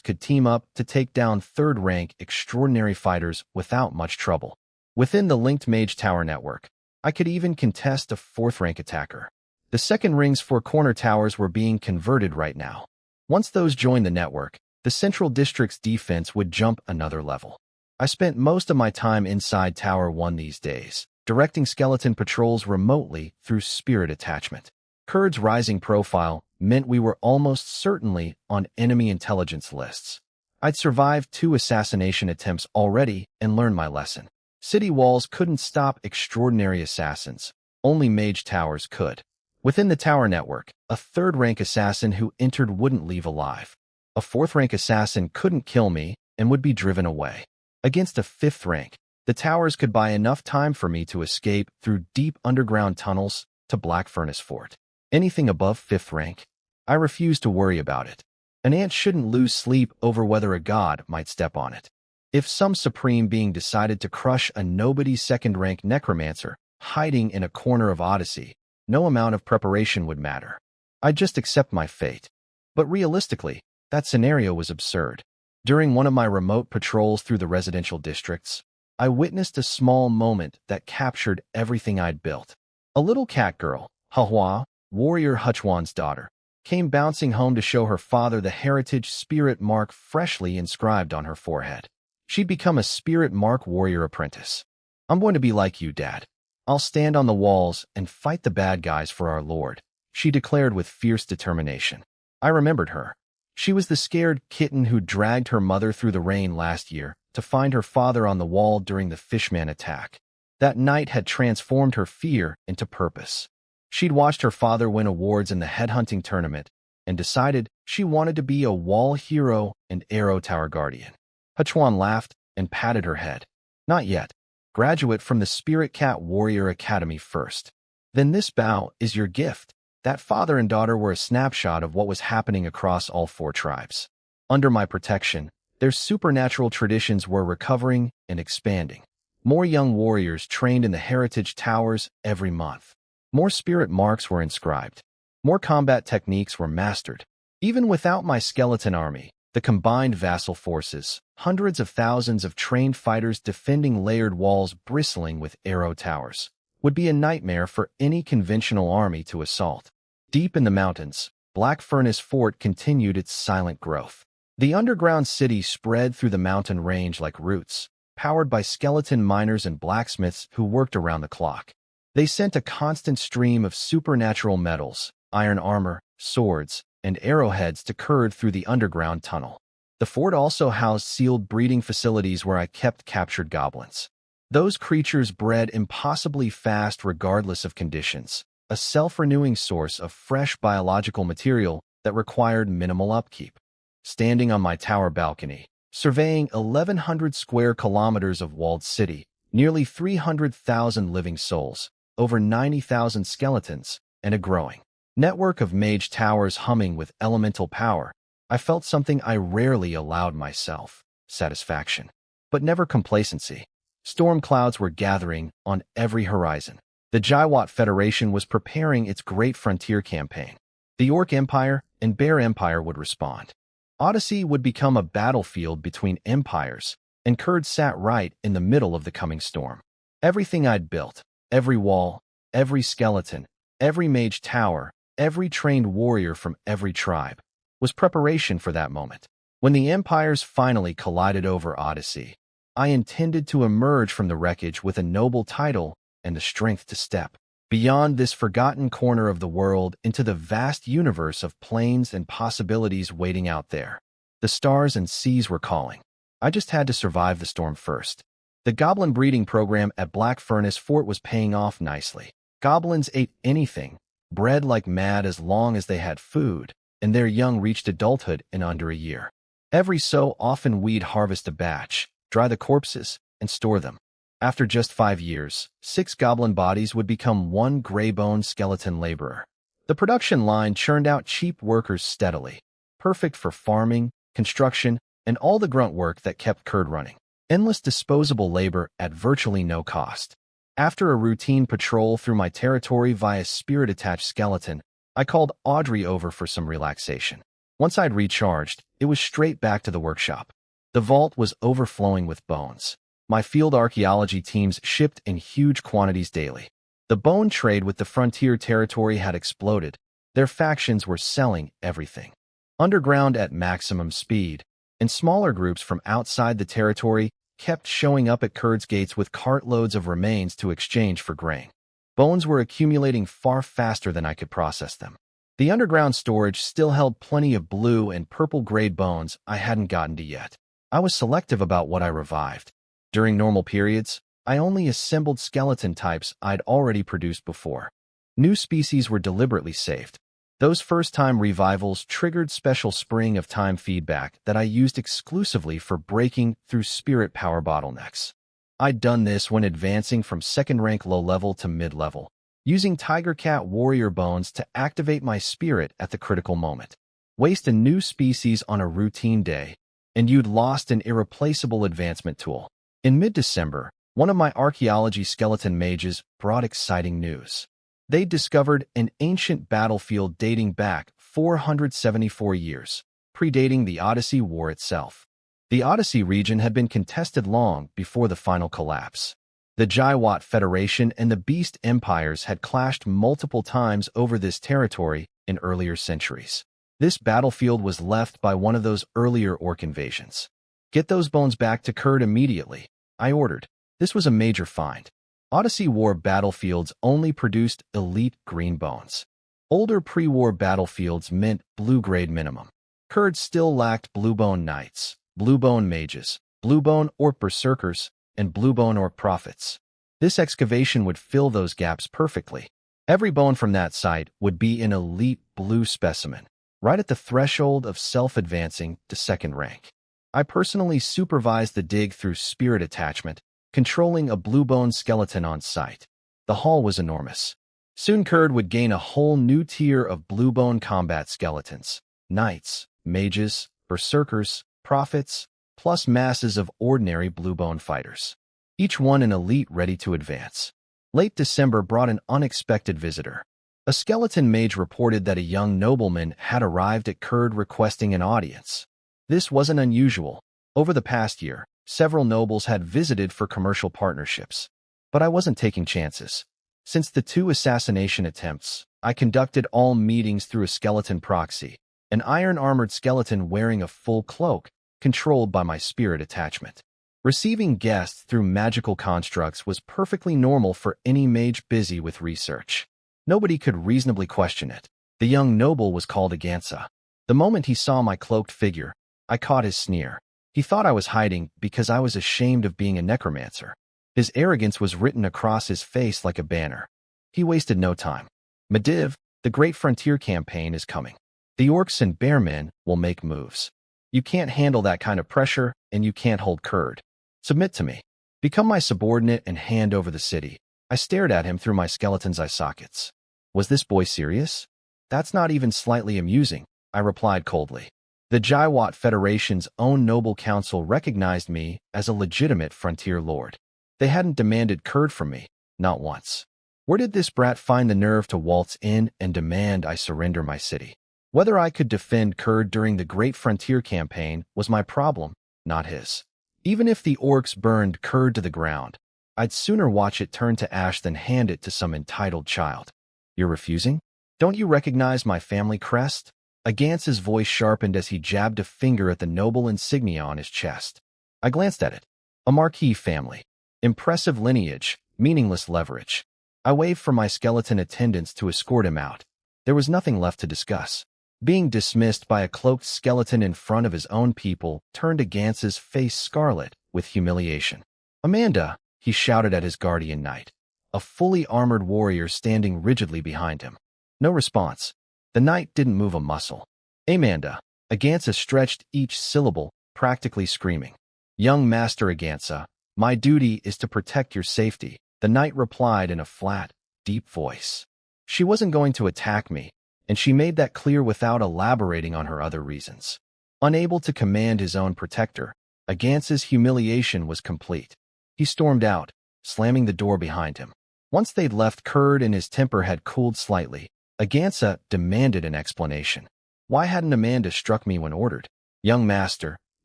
could team up to take down third-rank extraordinary fighters without much trouble. Within the linked Mage Tower network, I could even contest a fourth-rank attacker. The second ring's 4 corner towers were being converted right now. Once those joined the network, the Central District's defense would jump another level. I spent most of my time inside Tower 1 these days, directing skeleton patrols remotely through spirit attachment. Kurd's rising profile meant we were almost certainly on enemy intelligence lists. I'd survived 2 assassination attempts already and learned my lesson. City walls couldn't stop extraordinary assassins. Only mage towers could. Within the tower network, a third-rank assassin who entered wouldn't leave alive. A fourth-rank assassin couldn't kill me and would be driven away. Against a fifth rank, the towers could buy enough time for me to escape through deep underground tunnels to Black Furnace Fort. Anything above 5th rank, I refused to worry about it. An ant shouldn't lose sleep over whether a god might step on it. If some supreme being decided to crush a nobody second-rank necromancer hiding in a corner of Odyssey, no amount of preparation would matter. I'd just accept my fate. But realistically, that scenario was absurd. During one of my remote patrols through the residential districts, I witnessed a small moment that captured everything I'd built. A little cat girl, Manhwa, warrior Huchuan's daughter, came bouncing home to show her father the heritage spirit mark freshly inscribed on her forehead. She'd become a spirit mark warrior apprentice. I'm going to be like you, Dad. I'll stand on the walls and fight the bad guys for our Lord, she declared with fierce determination. I remembered her. She was the scared kitten who dragged her mother through the rain last year to find her father on the wall during the Fishman attack. That night had transformed her fear into purpose. She'd watched her father win awards in the headhunting tournament and decided she wanted to be a wall hero and arrow tower guardian. Huchuan laughed and patted her head. Not yet. Graduate from the Spirit Cat Warrior Academy first. Then this bow is your gift. That father and daughter were a snapshot of what was happening across all 4 tribes. Under my protection, their supernatural traditions were recovering and expanding. More young warriors trained in the heritage towers every month. More spirit marks were inscribed. More combat techniques were mastered. Even without my skeleton army, the combined vassal forces, hundreds of thousands of trained fighters defending layered walls bristling with arrow towers, would be a nightmare for any conventional army to assault. Deep in the mountains, Black Furnace Fort continued its silent growth. The underground city spread through the mountain range like roots, powered by skeleton miners and blacksmiths who worked around the clock. They sent a constant stream of supernatural metals, iron armor, swords, and arrowheads to Kurd through the underground tunnel. The fort also housed sealed breeding facilities where I kept captured goblins. Those creatures bred impossibly fast regardless of conditions, a self-renewing source of fresh biological material that required minimal upkeep. Standing on my tower balcony, surveying 1,100 square kilometers of walled city, nearly 300,000 living souls, over 90,000 skeletons, and a growing network of mage towers humming with elemental power, I felt something I rarely allowed myself: satisfaction. But never complacency. Storm clouds were gathering on every horizon. The Jaiwat Federation was preparing its great frontier campaign. The Orc Empire and Bear Empire would respond. Odyssey would become a battlefield between empires, and Kurd sat right in the middle of the coming storm. Everything I'd built, every wall, every skeleton, every mage tower, every trained warrior from every tribe, was preparation for that moment. When the empires finally collided over Odyssey, I intended to emerge from the wreckage with a noble title and the strength to step beyond this forgotten corner of the world into the vast universe of planes and possibilities waiting out there. The stars and seas were calling. I just had to survive the storm first. The goblin breeding program at Black Furnace Fort was paying off nicely. Goblins ate anything, bred like mad as long as they had food, and their young reached adulthood in under a year. Every so often we'd harvest a batch, dry the corpses, and store them. After just 5 years, 6 goblin bodies would become 1 gray-boned skeleton laborer. The production line churned out cheap workers steadily, perfect for farming, construction, and all the grunt work that kept Kurd running. Endless disposable labor at virtually no cost. After a routine patrol through my territory via spirit-attached skeleton, I called Audrey over for some relaxation. Once I'd recharged, it was straight back to the workshop. The vault was overflowing with bones. My field archaeology teams shipped in huge quantities daily. The bone trade with the frontier territory had exploded. Their factions were selling everything. Underground at maximum speed, and smaller groups from outside the territory kept showing up at Kurd's gates with cartloads of remains to exchange for grain. Bones were accumulating far faster than I could process them. The underground storage still held plenty of blue and purple-grade bones I hadn't gotten to yet. I was selective about what I revived. During normal periods, I only assembled skeleton types I'd already produced before. New species were deliberately saved. Those first-time revivals triggered special spring of time feedback that I used exclusively for breaking through spirit power bottlenecks. I'd done this when advancing from second-rank low-level to mid-level, using Tiger Cat warrior bones to activate my spirit at the critical moment. Waste a new species on a routine day, and you'd lost an irreplaceable advancement tool. In mid-December, one of my archaeology skeleton mages brought exciting news. They'd discovered an ancient battlefield dating back 474 years, predating the Odyssey War itself. The Odyssey region had been contested long before the final collapse. The Jaiwat Federation and the Beast Empires had clashed multiple times over this territory in earlier centuries. This battlefield was left by one of those earlier orc invasions. Get those bones back to Kurd immediately, I ordered. This was a major find. Odyssey War battlefields only produced elite green bones. Older pre-war battlefields meant blue-grade minimum. Kurd still lacked blue-bone knights, blue-bone mages, blue-bone orc berserkers, and blue-bone orc prophets. This excavation would fill those gaps perfectly. Every bone from that site would be an elite blue specimen, right at the threshold of self-advancing to second rank. I personally supervised the dig through spirit attachment, controlling a blue-bone skeleton on site. The haul was enormous. Soon Kurd would gain a whole new tier of blue-bone combat skeletons, knights, mages, berserkers, prophets, plus masses of ordinary blue-bone fighters. Each one an elite ready to advance. Late December brought an unexpected visitor. A skeleton mage reported that a young nobleman had arrived at Kurd requesting an audience. This wasn't unusual. Over the past year, several nobles had visited for commercial partnerships. But I wasn't taking chances. Since the 2 assassination attempts, I conducted all meetings through a skeleton proxy, an iron-armored skeleton wearing a full cloak, controlled by my spirit attachment. Receiving guests through magical constructs was perfectly normal for any mage busy with research. Nobody could reasonably question it. The young noble was called Agansa. The moment he saw my cloaked figure, I caught his sneer. He thought I was hiding because I was ashamed of being a necromancer. His arrogance was written across his face like a banner. He wasted no time. Mediv, the Great Frontier Campaign is coming. The orcs and bearmen will make moves. You can't handle that kind of pressure, and you can't hold Kurd. Submit to me. Become my subordinate and hand over the city. I stared at him through my skeleton's eye sockets. Was this boy serious? That's not even slightly amusing, I replied coldly. The Jaiwat Federation's own noble council recognized me as a legitimate frontier lord. They hadn't demanded Kurd from me, not once. Where did this brat find the nerve to waltz in and demand I surrender my city? Whether I could defend Kurd during the Great Frontier Campaign was my problem, not his. Even if the orcs burned Kurd to the ground, I'd sooner watch it turn to ash than hand it to some entitled child. You're refusing? Don't you recognize my family crest? Agans's voice sharpened as he jabbed a finger at the noble insignia on his chest. I glanced at it. A marquis family. Impressive lineage, meaningless leverage. I waved for my skeleton attendants to escort him out. There was nothing left to discuss. Being dismissed by a cloaked skeleton in front of his own people turned Agans's face scarlet with humiliation. Amanda, he shouted at his guardian knight, a fully armored warrior standing rigidly behind him. No response. The knight didn't move a muscle. Amanda, Agansa stretched each syllable, practically screaming. Young Master Agansa, my duty is to protect your safety, the knight replied in a flat, deep voice. She wasn't going to attack me, and she made that clear without elaborating on her other reasons. Unable to command his own protector, Agansa's humiliation was complete. He stormed out, slamming the door behind him. Once they'd left Kurd and his temper had cooled slightly, Agansa demanded an explanation. Why hadn't Amanda struck me when ordered? Young master,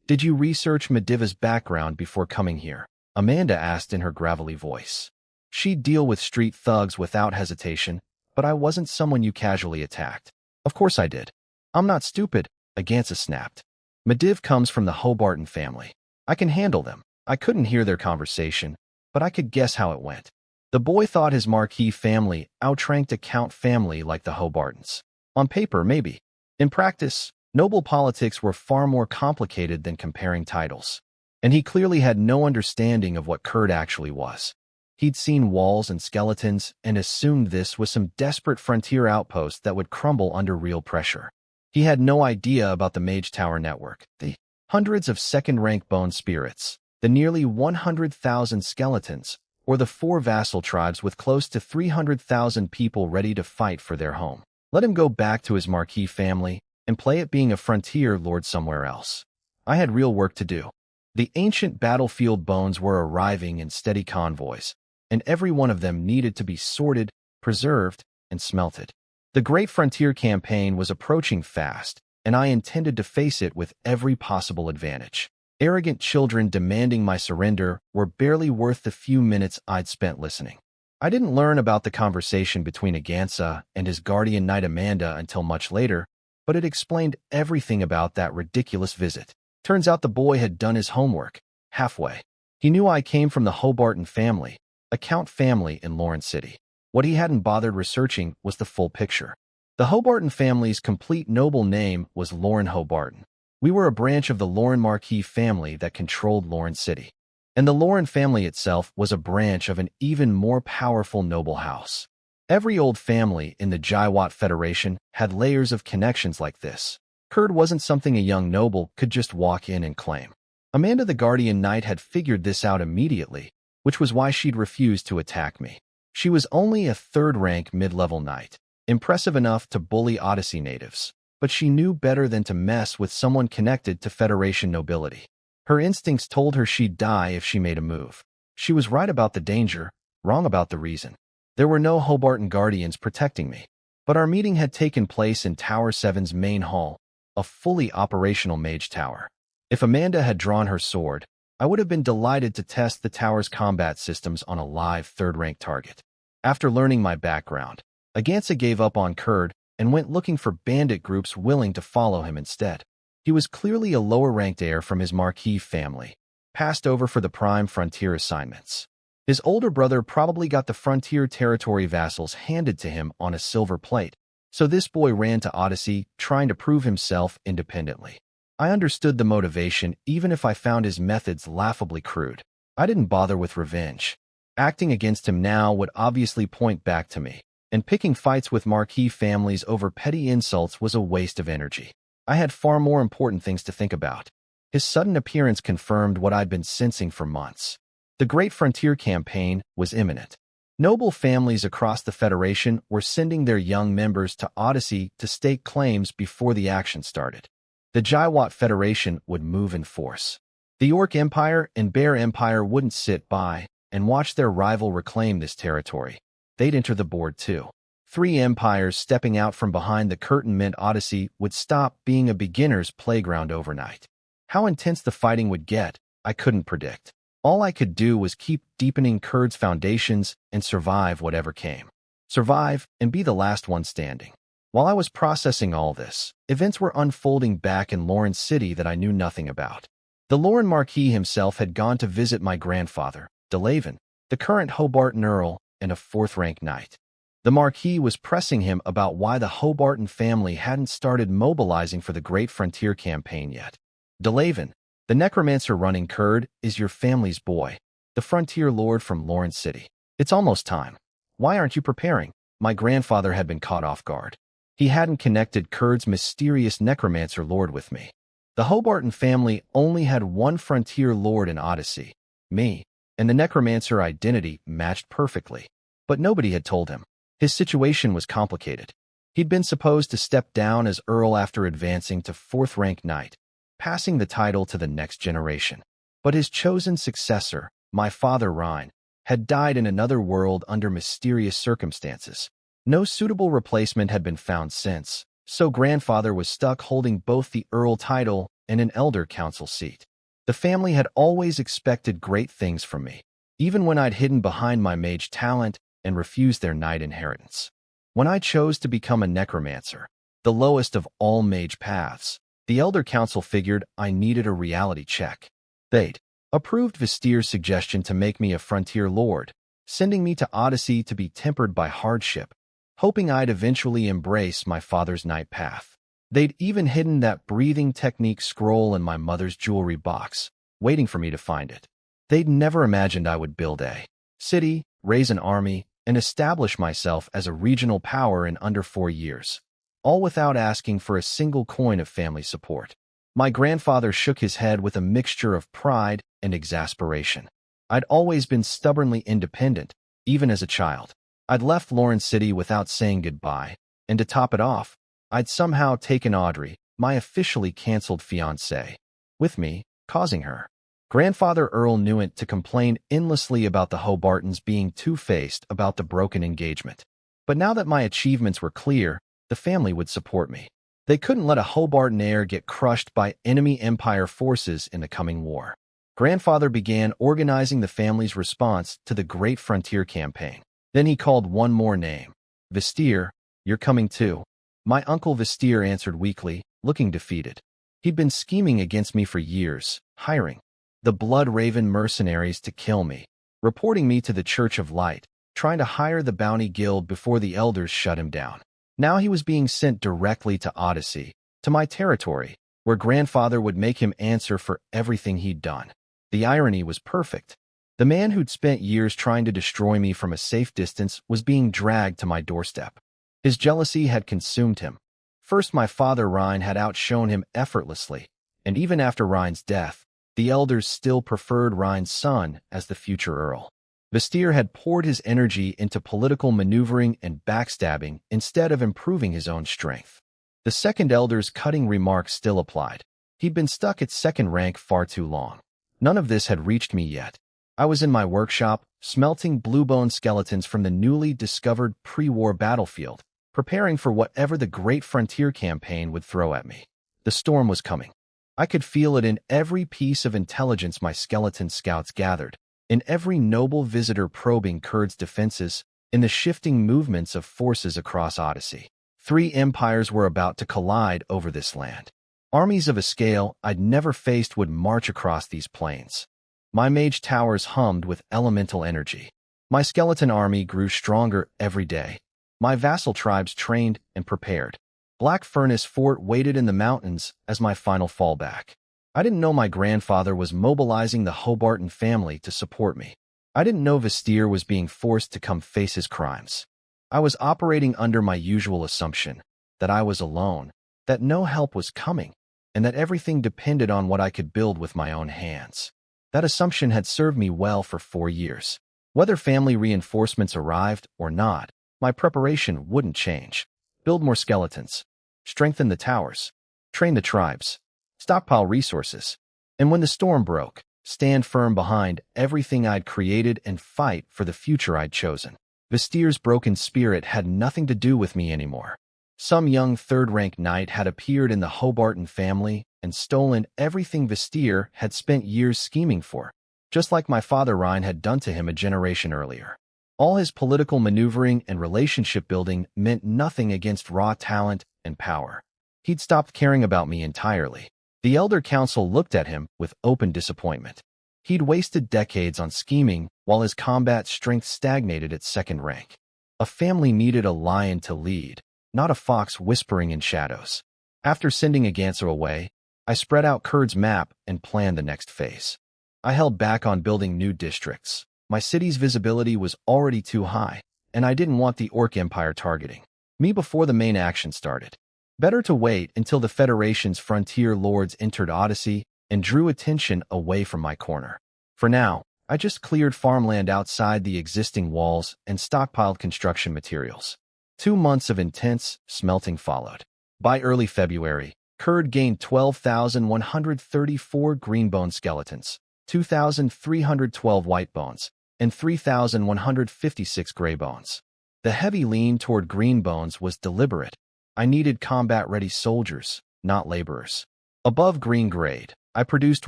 did you research Mediva's background before coming here? Amanda asked in her gravelly voice. She'd deal with street thugs without hesitation, but I wasn't someone you casually attacked. Of course I did. I'm not stupid, Agansa snapped. Mediv comes from the Hobarton family. I can handle them. I couldn't hear their conversation, but I could guess how it went. The boy thought his marquis family outranked a count family like the Hobartons. On paper, maybe. In practice, noble politics were far more complicated than comparing titles. And he clearly had no understanding of what Kurd actually was. He'd seen walls and skeletons and assumed this was some desperate frontier outpost that would crumble under real pressure. He had no idea about the Mage Tower network, the hundreds of second-rank bone spirits, the nearly 100,000 skeletons, or the 4 vassal tribes with close to 300,000 people ready to fight for their home. Let him go back to his marquis family and play at being a frontier lord somewhere else. I had real work to do. The ancient battlefield bones were arriving in steady convoys, and every one of them needed to be sorted, preserved, and smelted. The Great Frontier Campaign was approaching fast, and I intended to face it with every possible advantage. Arrogant children demanding my surrender were barely worth the few minutes I'd spent listening. I didn't learn about the conversation between Agansa and his guardian knight Amanda until much later, but it explained everything about that ridiculous visit. Turns out the boy had done his homework, halfway. He knew I came from the Hobarton family, a count family in Lawrence City. What he hadn't bothered researching was the full picture. The Hobarton family's complete noble name was Lauren Hobarton. We were a branch of the Lauren Marquis family that controlled Lawrence City. And the Lauren family itself was a branch of an even more powerful noble house. Every old family in the Jaiwat Federation had layers of connections like this. Kurd wasn't something a young noble could just walk in and claim. Amanda the Guardian Knight had figured this out immediately, which was why she'd refused to attack me. She was only a third-rank mid-level knight, impressive enough to bully Odyssey natives, but she knew better than to mess with someone connected to Federation nobility. Her instincts told her she'd die if she made a move. She was right about the danger, wrong about the reason. There were no Hobarton guardians protecting me, but our meeting had taken place in Tower 7's main hall, a fully operational mage tower. If Amanda had drawn her sword, I would have been delighted to test the tower's combat systems on a live third-rank target. After learning my background, Agansa gave up on Kurd and went looking for bandit groups willing to follow him instead. He was clearly a lower-ranked heir from his marquis family, passed over for the prime frontier assignments. His older brother probably got the frontier territory vassals handed to him on a silver plate, so this boy ran to Odyssey trying to prove himself independently. I understood the motivation even if I found his methods laughably crude. I didn't bother with revenge. Acting against him now would obviously point back to me, and picking fights with marquis families over petty insults was a waste of energy. I had far more important things to think about. His sudden appearance confirmed what I'd been sensing for months. The Great Frontier Campaign was imminent. Noble families across the Federation were sending their young members to Odyssey to stake claims before the action started. The Jaiwat Federation would move in force. The Orc Empire and Bear Empire wouldn't sit by and watch their rival reclaim this territory. They'd enter the board too. 3 empires stepping out from behind the curtain meant Odyssey would stop being a beginner's playground overnight. How intense the fighting would get, I couldn't predict. All I could do was keep deepening Kurd's foundations and survive whatever came. Survive and be the last one standing. While I was processing all this, events were unfolding back in Lauren City that I knew nothing about. The Lauren Marquis himself had gone to visit my grandfather, Deladland, the current Hobarton Earl and a 4th-rank knight. The Marquis was pressing him about why the Hobarton family hadn't started mobilizing for the Great Frontier Campaign yet. Deladland, the necromancer running Kurd, is your family's boy, the frontier lord from Lauren City. It's almost time. Why aren't you preparing? My grandfather had been caught off guard. He hadn't connected Kurd's mysterious necromancer lord with me. The Hobarton family only had one frontier lord in Odyssey, me, and the necromancer identity matched perfectly. But nobody had told him. His situation was complicated. He'd been supposed to step down as Earl after advancing to 4th-rank knight, passing the title to the next generation. But his chosen successor, my father Rhine, had died in another world under mysterious circumstances. No suitable replacement had been found since, so grandfather was stuck holding both the Earl title and an Elder Council seat. The family had always expected great things from me, even when I'd hidden behind my mage talent and refused their knight inheritance. When I chose to become a necromancer, the lowest of all mage paths, the Elder Council figured I needed a reality check. They'd approved Vistier's suggestion to make me a frontier lord, sending me to Odyssey to be tempered by hardship, hoping I'd eventually embrace my father's knight path. They'd even hidden that breathing technique scroll in my mother's jewelry box, waiting for me to find it. They'd never imagined I would build a city, raise an army, and establish myself as a regional power in under 4 years, all without asking for a single coin of family support. My grandfather shook his head with a mixture of pride and exasperation. I'd always been stubbornly independent, even as a child. I'd left Lauren City without saying goodbye, and to top it off, I'd somehow taken Audrey, my officially canceled fiancée, with me, causing her. Grandfather Earl knew it to complain endlessly about the Hobartons being two-faced about the broken engagement. But now that my achievements were clear, the family would support me. They couldn't let a Hobarton heir get crushed by enemy empire forces in the coming war. Grandfather began organizing the family's response to the Great Frontier Campaign. Then he called one more name. Vistier, you're coming too. My uncle Vistier answered weakly, looking defeated. He'd been scheming against me for years, hiring the Blood Raven mercenaries to kill me, reporting me to the Church of Light, trying to hire the Bounty Guild before the elders shut him down. Now he was being sent directly to Odyssey, to my territory, where grandfather would make him answer for everything he'd done. The irony was perfect. The man who'd spent years trying to destroy me from a safe distance was being dragged to my doorstep. His jealousy had consumed him. First, my father Rhine had outshone him effortlessly, and even after Rhine's death, the elders still preferred Rhine's son as the future earl. Vistier had poured his energy into political maneuvering and backstabbing instead of improving his own strength. The second elder's cutting remarks still applied. He'd been stuck at 2nd rank far too long. None of this had reached me yet. I was in my workshop, smelting bluebone skeletons from the newly discovered pre-war battlefield, preparing for whatever the Great Frontier Campaign would throw at me. The storm was coming. I could feel it in every piece of intelligence my skeleton scouts gathered, in every noble visitor probing Kurd's defenses, in the shifting movements of forces across Odyssey. 3 empires were about to collide over this land. Armies of a scale I'd never faced would march across these plains. My mage towers hummed with elemental energy. My skeleton army grew stronger every day. My vassal tribes trained and prepared. Black Furnace Fort waited in the mountains as my final fallback. I didn't know my grandfather was mobilizing the Hobarton family to support me. I didn't know Vestir was being forced to come face his crimes. I was operating under my usual assumption, that I was alone, that no help was coming, and that everything depended on what I could build with my own hands. That assumption had served me well for 4 years. Whether family reinforcements arrived or not, my preparation wouldn't change. Build more skeletons, strengthen the towers, train the tribes, stockpile resources, and when the storm broke, stand firm behind everything I'd created and fight for the future I'd chosen. Vestir's broken spirit had nothing to do with me anymore. Some young third-rank knight had appeared in the Hobarton family and stolen everything Vestir had spent years scheming for, just like my father Rhine had done to him a generation earlier. All his political maneuvering and relationship building meant nothing against raw talent and power. He'd stopped caring about me entirely. The Elder Council looked at him with open disappointment. He'd wasted decades on scheming while his combat strength stagnated at second rank. A family needed a lion to lead, not a fox whispering in shadows. After sending Aganser away, I spread out Kurd's map and planned the next phase. I held back on building new districts. My city's visibility was already too high, and I didn't want the Orc Empire targeting me before the main action started. Better to wait until the Federation's frontier lords entered Odyssey and drew attention away from my corner. For now, I just cleared farmland outside the existing walls and stockpiled construction materials. 2 months of intense smelting followed. By early February, Kurd gained 12,134 greenbone skeletons, 2,312 white bones, and 3,156 gray bones. The heavy lean toward green bones was deliberate. I needed combat-ready soldiers, not laborers. Above green grade, I produced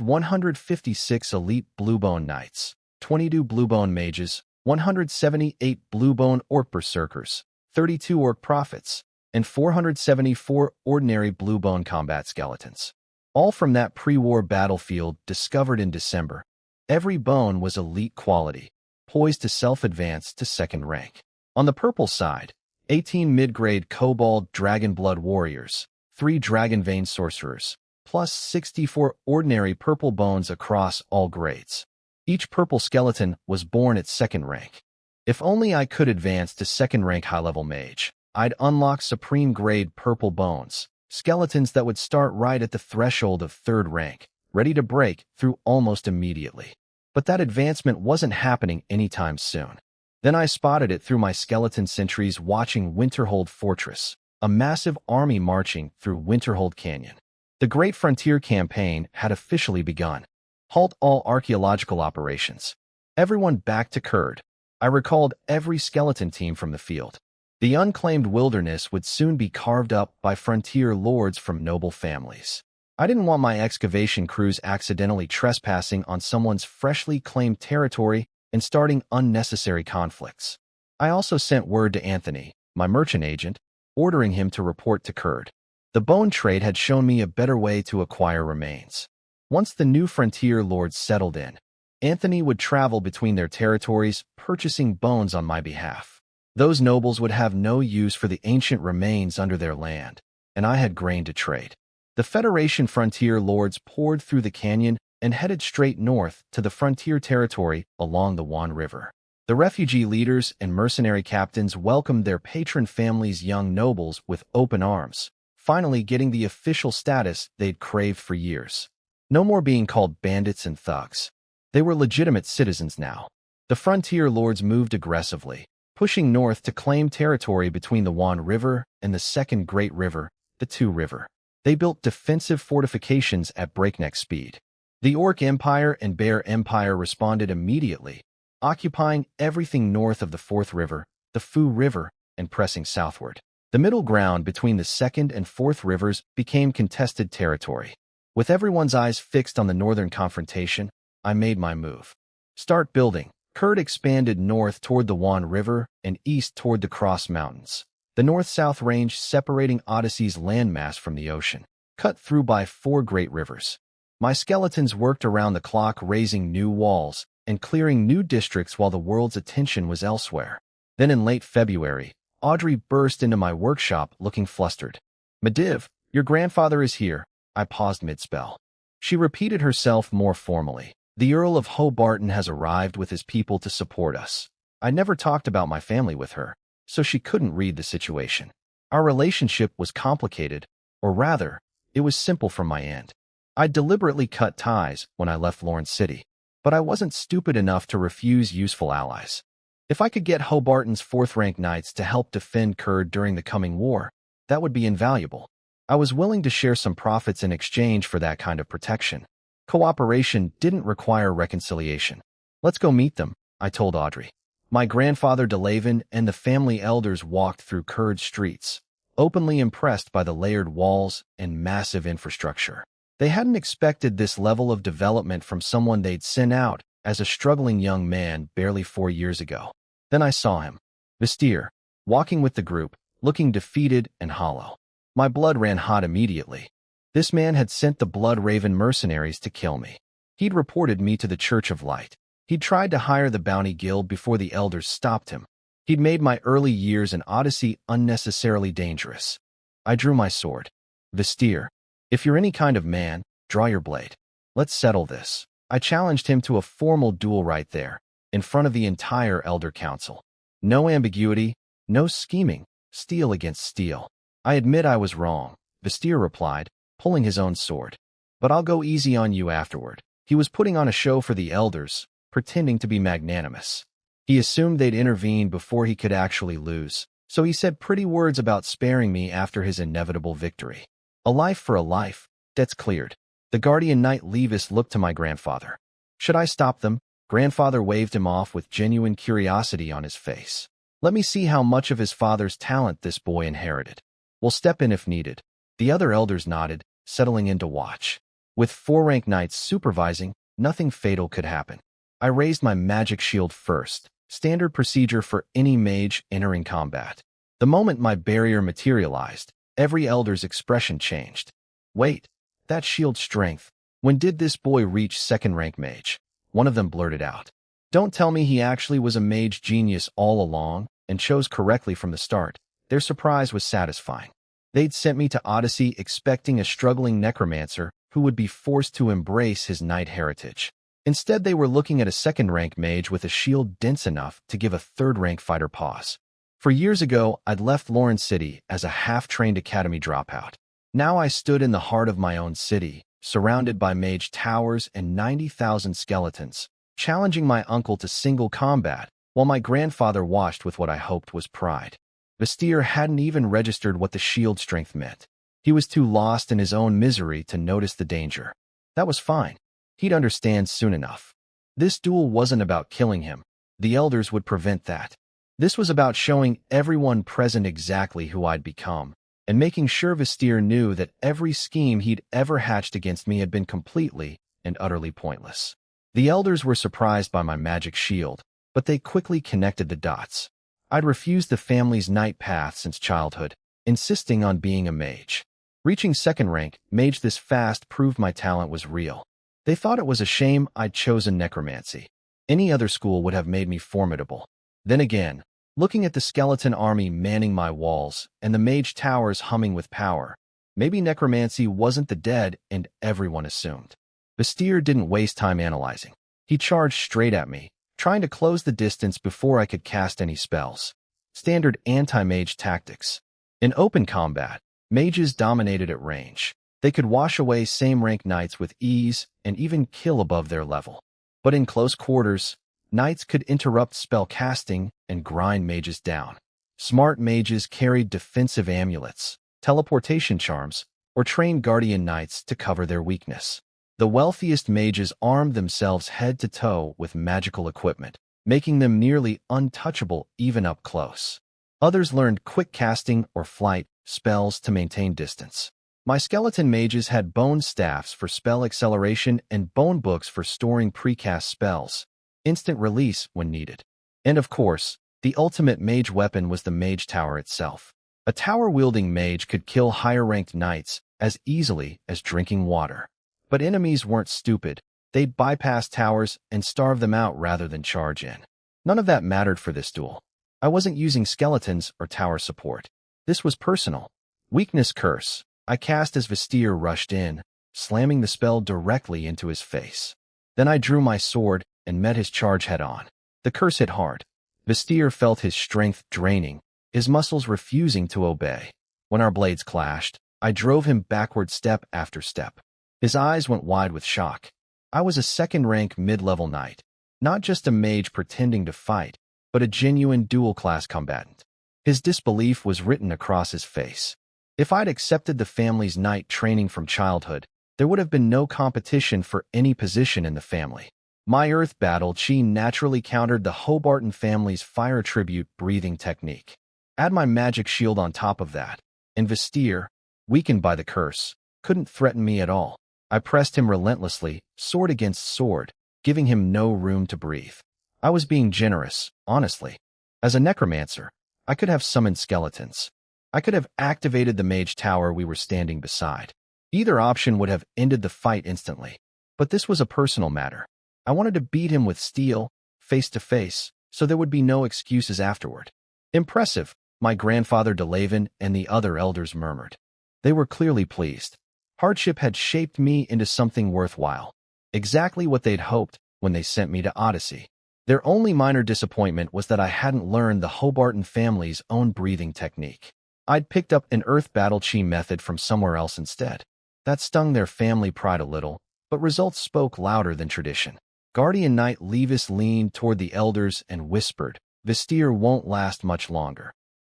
156 elite bluebone knights, 22 bluebone mages, 178 bluebone orc berserkers, 32 orc prophets, and 474 ordinary bluebone combat skeletons. All from that pre-war battlefield discovered in December. Every bone was elite quality, poised to self-advance to second rank. On the purple side, 18 mid-grade Kobold Dragonblood warriors, 3 Dragonvein sorcerers, plus 64 ordinary purple bones across all grades. Each purple skeleton was born at second rank. If only I could advance to second rank high-level mage, I'd unlock supreme grade purple bones, skeletons that would start right at the threshold of third rank, ready to break through almost immediately. But that advancement wasn't happening anytime soon. Then I spotted it through my skeleton sentries watching Winterhold Fortress, a massive army marching through Winterhold Canyon. The Great Frontier Campaign had officially begun. Halt all archaeological operations. Everyone back to Kurd. I recalled every skeleton team from the field. The unclaimed wilderness would soon be carved up by frontier lords from noble families. I didn't want my excavation crews accidentally trespassing on someone's freshly claimed territory and starting unnecessary conflicts. I also sent word to Anthony, my merchant agent, ordering him to report to Kurd. The bone trade had shown me a better way to acquire remains. Once the new frontier lords settled in, Anthony would travel between their territories, purchasing bones on my behalf. Those nobles would have no use for the ancient remains under their land, and I had grain to trade. The Federation frontier lords poured through the canyon and headed straight north to the frontier territory along the Wan River. The refugee leaders and mercenary captains welcomed their patron families' young nobles with open arms, finally getting the official status they'd craved for years. No more being called bandits and thugs. They were legitimate citizens now. The frontier lords moved aggressively, pushing north to claim territory between the Wan River and the second Great River, the Tu River. They built defensive fortifications at breakneck speed. The Orc Empire and Bear Empire responded immediately, occupying everything north of the Fourth River, the Fu River, and pressing southward. The middle ground between the Second and Fourth Rivers became contested territory. With everyone's eyes fixed on the northern confrontation, I made my move. Start building. Kurd expanded north toward the Wan River and east toward the Cross Mountains, the north-south range separating Odyssey's landmass from the ocean, cut through by 4 great rivers. My skeletons worked around the clock, raising new walls and clearing new districts while the world's attention was elsewhere. Then in late February, Audrey burst into my workshop looking flustered. "Mediv, your grandfather is here." I paused mid-spell. She repeated herself more formally. The Earl of Hobarton has arrived with his people to support us. I never talked about my family with her, so she couldn't read the situation. Our relationship was complicated, or rather, it was simple from my end. I deliberately cut ties when I left Lawrence City, but I wasn't stupid enough to refuse useful allies. If I could get Hobarton's 4th-rank knights to help defend Kurd during the coming war, that would be invaluable. I was willing to share some profits in exchange for that kind of protection. Cooperation didn't require reconciliation. Let's go meet them, I told Audrey. My grandfather Delavin and the family elders walked through Kurd streets, openly impressed by the layered walls and massive infrastructure. They hadn't expected this level of development from someone they'd sent out as a struggling young man barely 4 years ago. Then I saw him, Vestir, walking with the group, looking defeated and hollow. My blood ran hot immediately. This man had sent the Blood Raven mercenaries to kill me. He'd reported me to the Church of Light. He'd tried to hire the Bounty Guild before the elders stopped him. He'd made my early years in Odyssey unnecessarily dangerous. I drew my sword. Vestir, if you're any kind of man, draw your blade. Let's settle this. I challenged him to a formal duel right there, in front of the entire Elder Council. No ambiguity, no scheming, steel against steel. I admit I was wrong, Vestir replied, pulling his own sword. But I'll go easy on you afterward. He was putting on a show for the elders, pretending to be magnanimous. He assumed they'd intervene before he could actually lose, so he said pretty words about sparing me after his inevitable victory. A life for a life, debts cleared. The Guardian Knight Levis looked to my grandfather. Should I stop them? Grandfather waved him off with genuine curiosity on his face. Let me see how much of his father's talent this boy inherited. We'll step in if needed. The other elders nodded, settling in to watch. With 4-rank knights supervising, nothing fatal could happen. I raised my magic shield first, standard procedure for any mage entering combat. The moment my barrier materialized, every elder's expression changed. Wait, that shield strength. When did this boy reach 2nd-rank mage? One of them blurted out. Don't tell me he actually was a mage genius all along and chose correctly from the start. Their surprise was satisfying. They'd sent me to Odyssey expecting a struggling necromancer who would be forced to embrace his knight heritage. Instead, they were looking at a 2nd-rank mage with a shield dense enough to give a 3rd-rank fighter pause. For years ago, I'd left Lawrence City as a half-trained academy dropout. Now I stood in the heart of my own city, surrounded by mage towers and 90,000 skeletons, challenging my uncle to single combat, while my grandfather watched with what I hoped was pride. Vestir hadn't even registered what the shield strength meant. He was too lost in his own misery to notice the danger. That was fine. He'd understand soon enough. This duel wasn't about killing him. The elders would prevent that. This was about showing everyone present exactly who I'd become, and making sure Vestir knew that every scheme he'd ever hatched against me had been completely and utterly pointless. The elders were surprised by my magic shield, but they quickly connected the dots. I'd refused the family's knight path since childhood, insisting on being a mage. Reaching 2nd rank, mage this fast proved my talent was real. They thought it was a shame I'd chosen necromancy. Any other school would have made me formidable. Then again, looking at the skeleton army manning my walls and the mage towers humming with power, maybe necromancy wasn't the dead and everyone assumed. Vestir didn't waste time analyzing. He charged straight at me, trying to close the distance before I could cast any spells. Standard anti-mage tactics. In open combat, mages dominated at range. They could wash away same-rank knights with ease and even kill above their level. But in close quarters, knights could interrupt spell casting and grind mages down. Smart mages carried defensive amulets, teleportation charms, or trained guardian knights to cover their weakness. The wealthiest mages armed themselves head to toe with magical equipment, making them nearly untouchable even up close. Others learned quick casting or flight spells to maintain distance. My skeleton mages had bone staffs for spell acceleration and bone books for storing precast spells, instant release when needed. And of course, the ultimate mage weapon was the mage tower itself. A tower-wielding mage could kill higher-ranked knights as easily as drinking water. But enemies weren't stupid. They'd bypass towers and starve them out rather than charge in. None of that mattered for this duel. I wasn't using skeletons or tower support. This was personal. Weakness curse. I cast as Vestir rushed in, slamming the spell directly into his face. Then I drew my sword and met his charge head-on. The curse hit hard. Vestir felt his strength draining, his muscles refusing to obey. When our blades clashed, I drove him backward step after step. His eyes went wide with shock. I was a second-rank mid-level knight, not just a mage pretending to fight, but a genuine dual-class combatant. His disbelief was written across his face. If I'd accepted the family's knight training from childhood, there would have been no competition for any position in the family. My earth battle chi naturally countered the Hobarton family's fire tribute breathing technique. Add my magic shield on top of that, and Vestir, weakened by the curse, couldn't threaten me at all. I pressed him relentlessly, sword against sword, giving him no room to breathe. I was being generous, honestly. As a necromancer, I could have summoned skeletons. I could have activated the mage tower we were standing beside. Either option would have ended the fight instantly. But this was a personal matter. I wanted to beat him with steel, face to face, so there would be no excuses afterward. Impressive, my grandfather Delavin and the other elders murmured. They were clearly pleased. Hardship had shaped me into something worthwhile. Exactly what they'd hoped when they sent me to Odyssey. Their only minor disappointment was that I hadn't learned the Hobarton family's own breathing technique. I'd picked up an earth battle chi method from somewhere else instead. That stung their family pride a little, but results spoke louder than tradition. Guardian Knight Levis leaned toward the elders and whispered, "Vestir won't last much longer."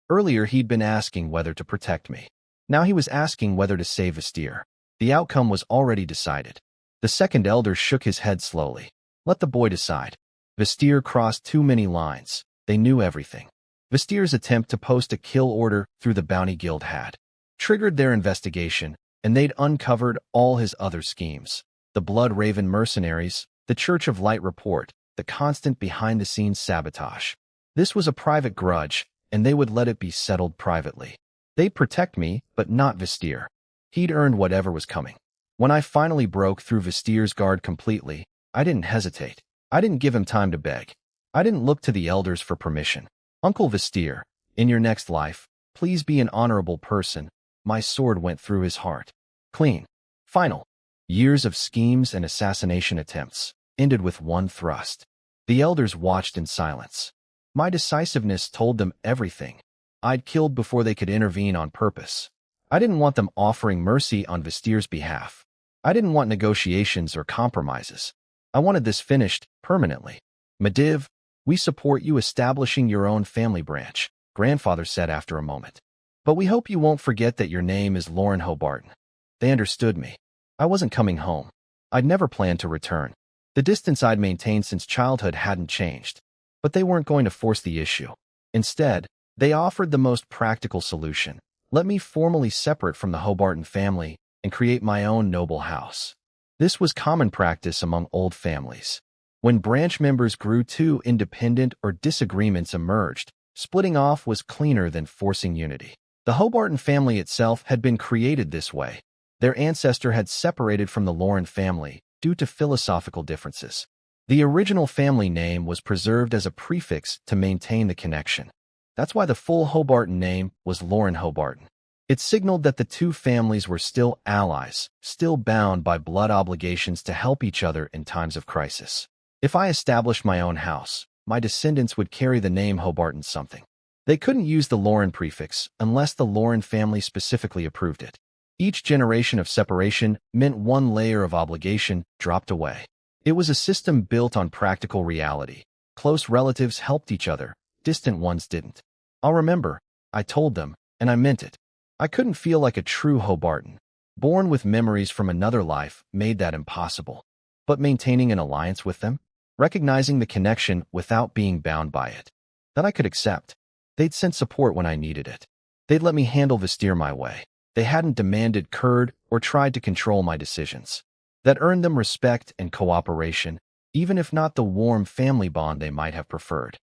Earlier he'd been asking whether to protect me. Now he was asking whether to save Vestir. The outcome was already decided. The second elder shook his head slowly. Let the boy decide. Vestir crossed too many lines. They knew everything. Vestir's attempt to post a kill order through the Bounty Guild had triggered their investigation, and they'd uncovered all his other schemes. The Blood Raven mercenaries, the Church of Light report, the constant behind-the-scenes sabotage. This was a private grudge, and they would let it be settled privately. They'd protect me, but not Vestir. He'd earned whatever was coming. When I finally broke through Vestir's guard completely, I didn't hesitate. I didn't give him time to beg. I didn't look to the elders for permission. Uncle Vestir, in your next life, please be an honorable person. My sword went through his heart. Clean. Final. Years of schemes and assassination attempts ended with one thrust. The elders watched in silence. My decisiveness told them everything. I'd killed before they could intervene on purpose. I didn't want them offering mercy on Vestir's behalf. I didn't want negotiations or compromises. I wanted this finished permanently. Mediv, we support you establishing your own family branch, grandfather said after a moment. But we hope you won't forget that your name is Lauren Hobarton. They understood me. I wasn't coming home. I'd never planned to return. The distance I'd maintained since childhood hadn't changed. But they weren't going to force the issue. Instead, they offered the most practical solution. Let me formally separate from the Hobarton family and create my own noble house. This was common practice among old families. When branch members grew too independent or disagreements emerged, splitting off was cleaner than forcing unity. The Hobarton family itself had been created this way. Their ancestor had separated from the Lauren family due to philosophical differences. The original family name was preserved as a prefix to maintain the connection. That's why the full Hobarton name was Lauren Hobarton. It signaled that the two families were still allies, still bound by blood obligations to help each other in times of crisis. If I established my own house, my descendants would carry the name Hobarton something. They couldn't use the Lauren prefix unless the Lauren family specifically approved it. Each generation of separation meant one layer of obligation dropped away. It was a system built on practical reality. Close relatives helped each other, distant ones didn't. I'll remember, I told them, and I meant it. I couldn't feel like a true Hobarton. Born with memories from another life made that impossible. But maintaining an alliance with them, recognizing the connection without being bound by it, that I could accept. They'd sent support when I needed it. They'd let me handle Vestir my way. They hadn't demanded curd or tried to control my decisions. That earned them respect and cooperation, even if not the warm family bond they might have preferred.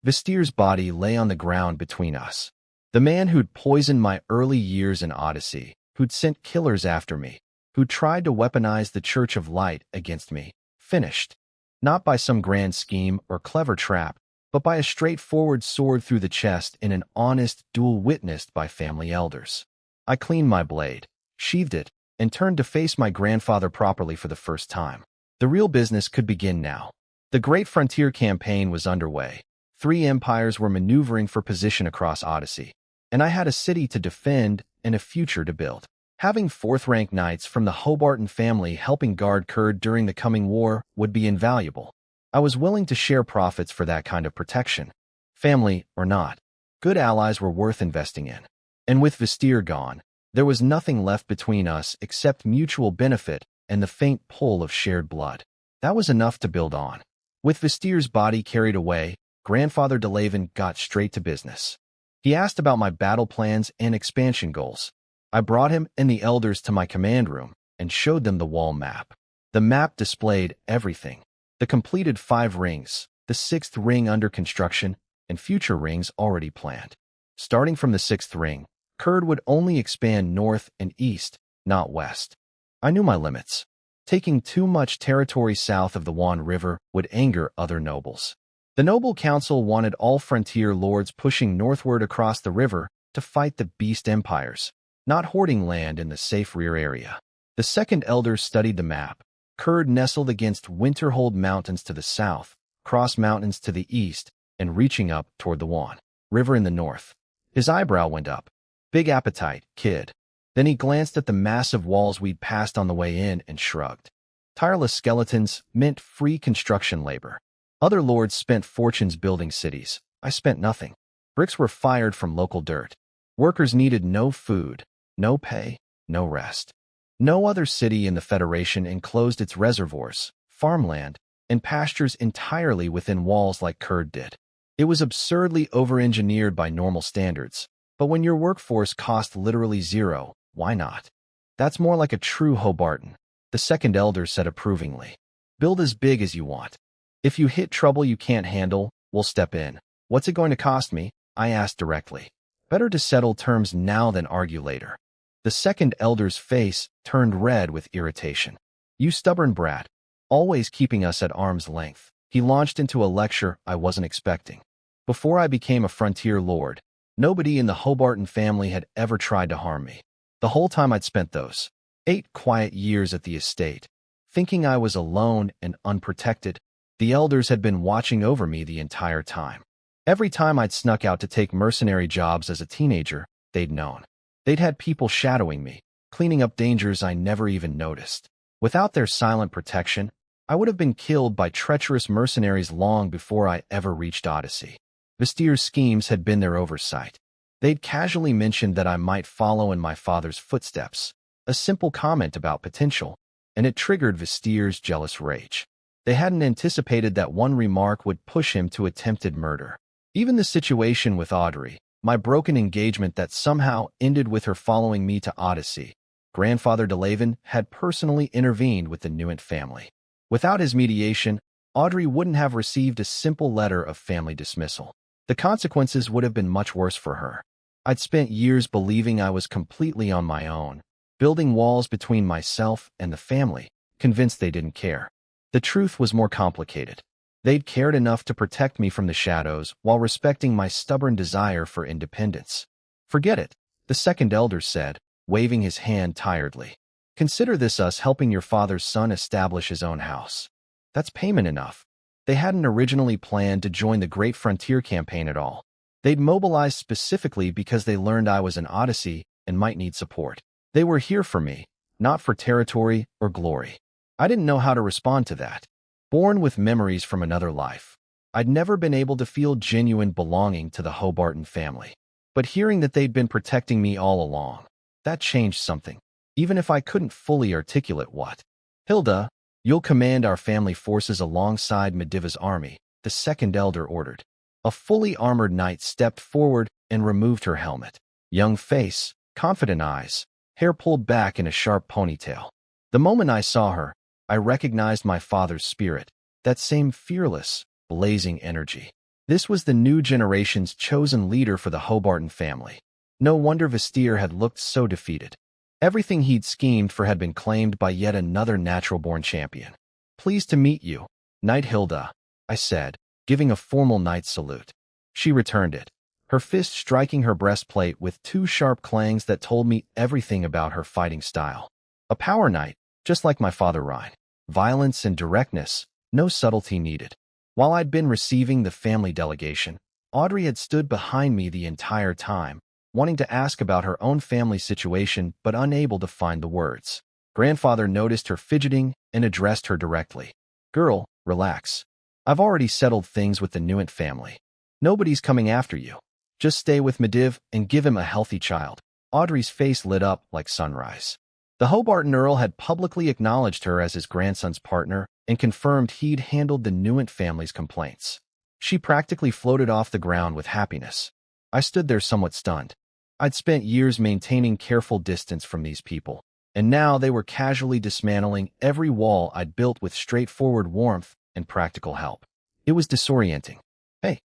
Vestir's body lay on the ground between us. The man who'd poisoned my early years in Odyssey, who'd sent killers after me, who'd tried to weaponize the Church of Light against me, finished. Not by some grand scheme or clever trap, but by a straightforward sword through the chest in an honest duel witnessed by family elders. I cleaned my blade, sheathed it, and turned to face my grandfather properly for the first time. The real business could begin now. The Great Frontier Campaign was underway. 3 empires were maneuvering for position across Odyssey, and I had a city to defend and a future to build. Having 4th-rank knights from the Hobarton family helping guard Kurd during the coming war would be invaluable. I was willing to share profits for that kind of protection. Family or not, good allies were worth investing in. And with Vestir gone, there was nothing left between us except mutual benefit and the faint pull of shared blood. That was enough to build on. With Vestir's body carried away, Grandfather Delavin got straight to business. He asked about my battle plans and expansion goals. I brought him and the elders to my command room and showed them the wall map. The map displayed everything. The completed 5 rings, the 6th ring under construction, and future rings already planned. Starting from the 6th ring, Kurd would only expand north and east, not west. I knew my limits. Taking too much territory south of the Wan River would anger other nobles. The Noble Council wanted all frontier lords pushing northward across the river to fight the beast empires, not hoarding land in the safe rear area. The second elder studied the map. Kurd nestled against Winterhold Mountains to the south, Cross Mountains to the east, and reaching up toward the Wan River in the north. His eyebrow went up. Big appetite, kid. Then he glanced at the massive walls we'd passed on the way in and shrugged. Tireless skeletons meant free construction labor. Other lords spent fortunes building cities. I spent nothing. Bricks were fired from local dirt. Workers needed no food, no pay, no rest. No other city in the Federation enclosed its reservoirs, farmland, and pastures entirely within walls like Kurd did. It was absurdly over-engineered by normal standards, but when your workforce cost literally 0, why not? That's more like a true Hobarton, the second elder said approvingly. Build as big as you want. If you hit trouble you can't handle, we'll step in. What's it going to cost me? I asked directly. Better to settle terms now than argue later. The second elder's face turned red with irritation. You stubborn brat, always keeping us at arm's length. He launched into a lecture I wasn't expecting. Before I became a frontier lord, nobody in the Hobarton family had ever tried to harm me. The whole time I'd spent those 8 quiet years at the estate, thinking I was alone and unprotected, the elders had been watching over me the entire time. Every time I'd snuck out to take mercenary jobs as a teenager, they'd known. They'd had people shadowing me, cleaning up dangers I never even noticed. Without their silent protection, I would have been killed by treacherous mercenaries long before I ever reached Odyssey. Vestir's schemes had been their oversight. They'd casually mentioned that I might follow in my father's footsteps, a simple comment about potential, and it triggered Vestir's jealous rage. They hadn't anticipated that one remark would push him to attempted murder. Even the situation with Audrey, my broken engagement that somehow ended with her following me to Odyssey, Grandfather Delavin had personally intervened with the Nuent family. Without his mediation, Audrey wouldn't have received a simple letter of family dismissal. The consequences would have been much worse for her. I'd spent years believing I was completely on my own, building walls between myself and the family, convinced they didn't care. The truth was more complicated. They'd cared enough to protect me from the shadows while respecting my stubborn desire for independence. Forget it, the second elder said, waving his hand tiredly. Consider this us helping your father's son establish his own house. That's payment enough. They hadn't originally planned to join the Great Frontier Campaign at all. They'd mobilized specifically because they learned I was an Odyssey and might need support. They were here for me, not for territory or glory. I didn't know how to respond to that. Born with memories from another life, I'd never been able to feel genuine belonging to the Hobarton family. But hearing that they'd been protecting me all along, that changed something, even if I couldn't fully articulate what. Hilda, you'll command our family forces alongside Mediva's army, the second elder ordered. A fully armored knight stepped forward and removed her helmet. Young face, confident eyes, hair pulled back in a sharp ponytail. The moment I saw her, I recognized my father's spirit, that same fearless, blazing energy. This was the new generation's chosen leader for the Hobarton family. No wonder Vestir had looked so defeated. Everything he'd schemed for had been claimed by yet another natural-born champion. Pleased to meet you, Knight Hilda, I said, giving a formal knight's salute. She returned it, her fist striking her breastplate with 2 sharp clangs that told me everything about her fighting style. A power knight, just like my father Ryan. Violence and directness, no subtlety needed. While I'd been receiving the family delegation, Audrey had stood behind me the entire time, wanting to ask about her own family situation but unable to find the words. Grandfather noticed her fidgeting and addressed her directly. Girl, relax. I've already settled things with the Newent family. Nobody's coming after you. Just stay with Mediv and give him a healthy child. Audrey's face lit up like sunrise. The Hobarton Earl had publicly acknowledged her as his grandson's partner and confirmed he'd handled the Newent family's complaints. She practically floated off the ground with happiness. I stood there somewhat stunned. I'd spent years maintaining careful distance from these people, and now they were casually dismantling every wall I'd built with straightforward warmth and practical help. It was disorienting. Hey,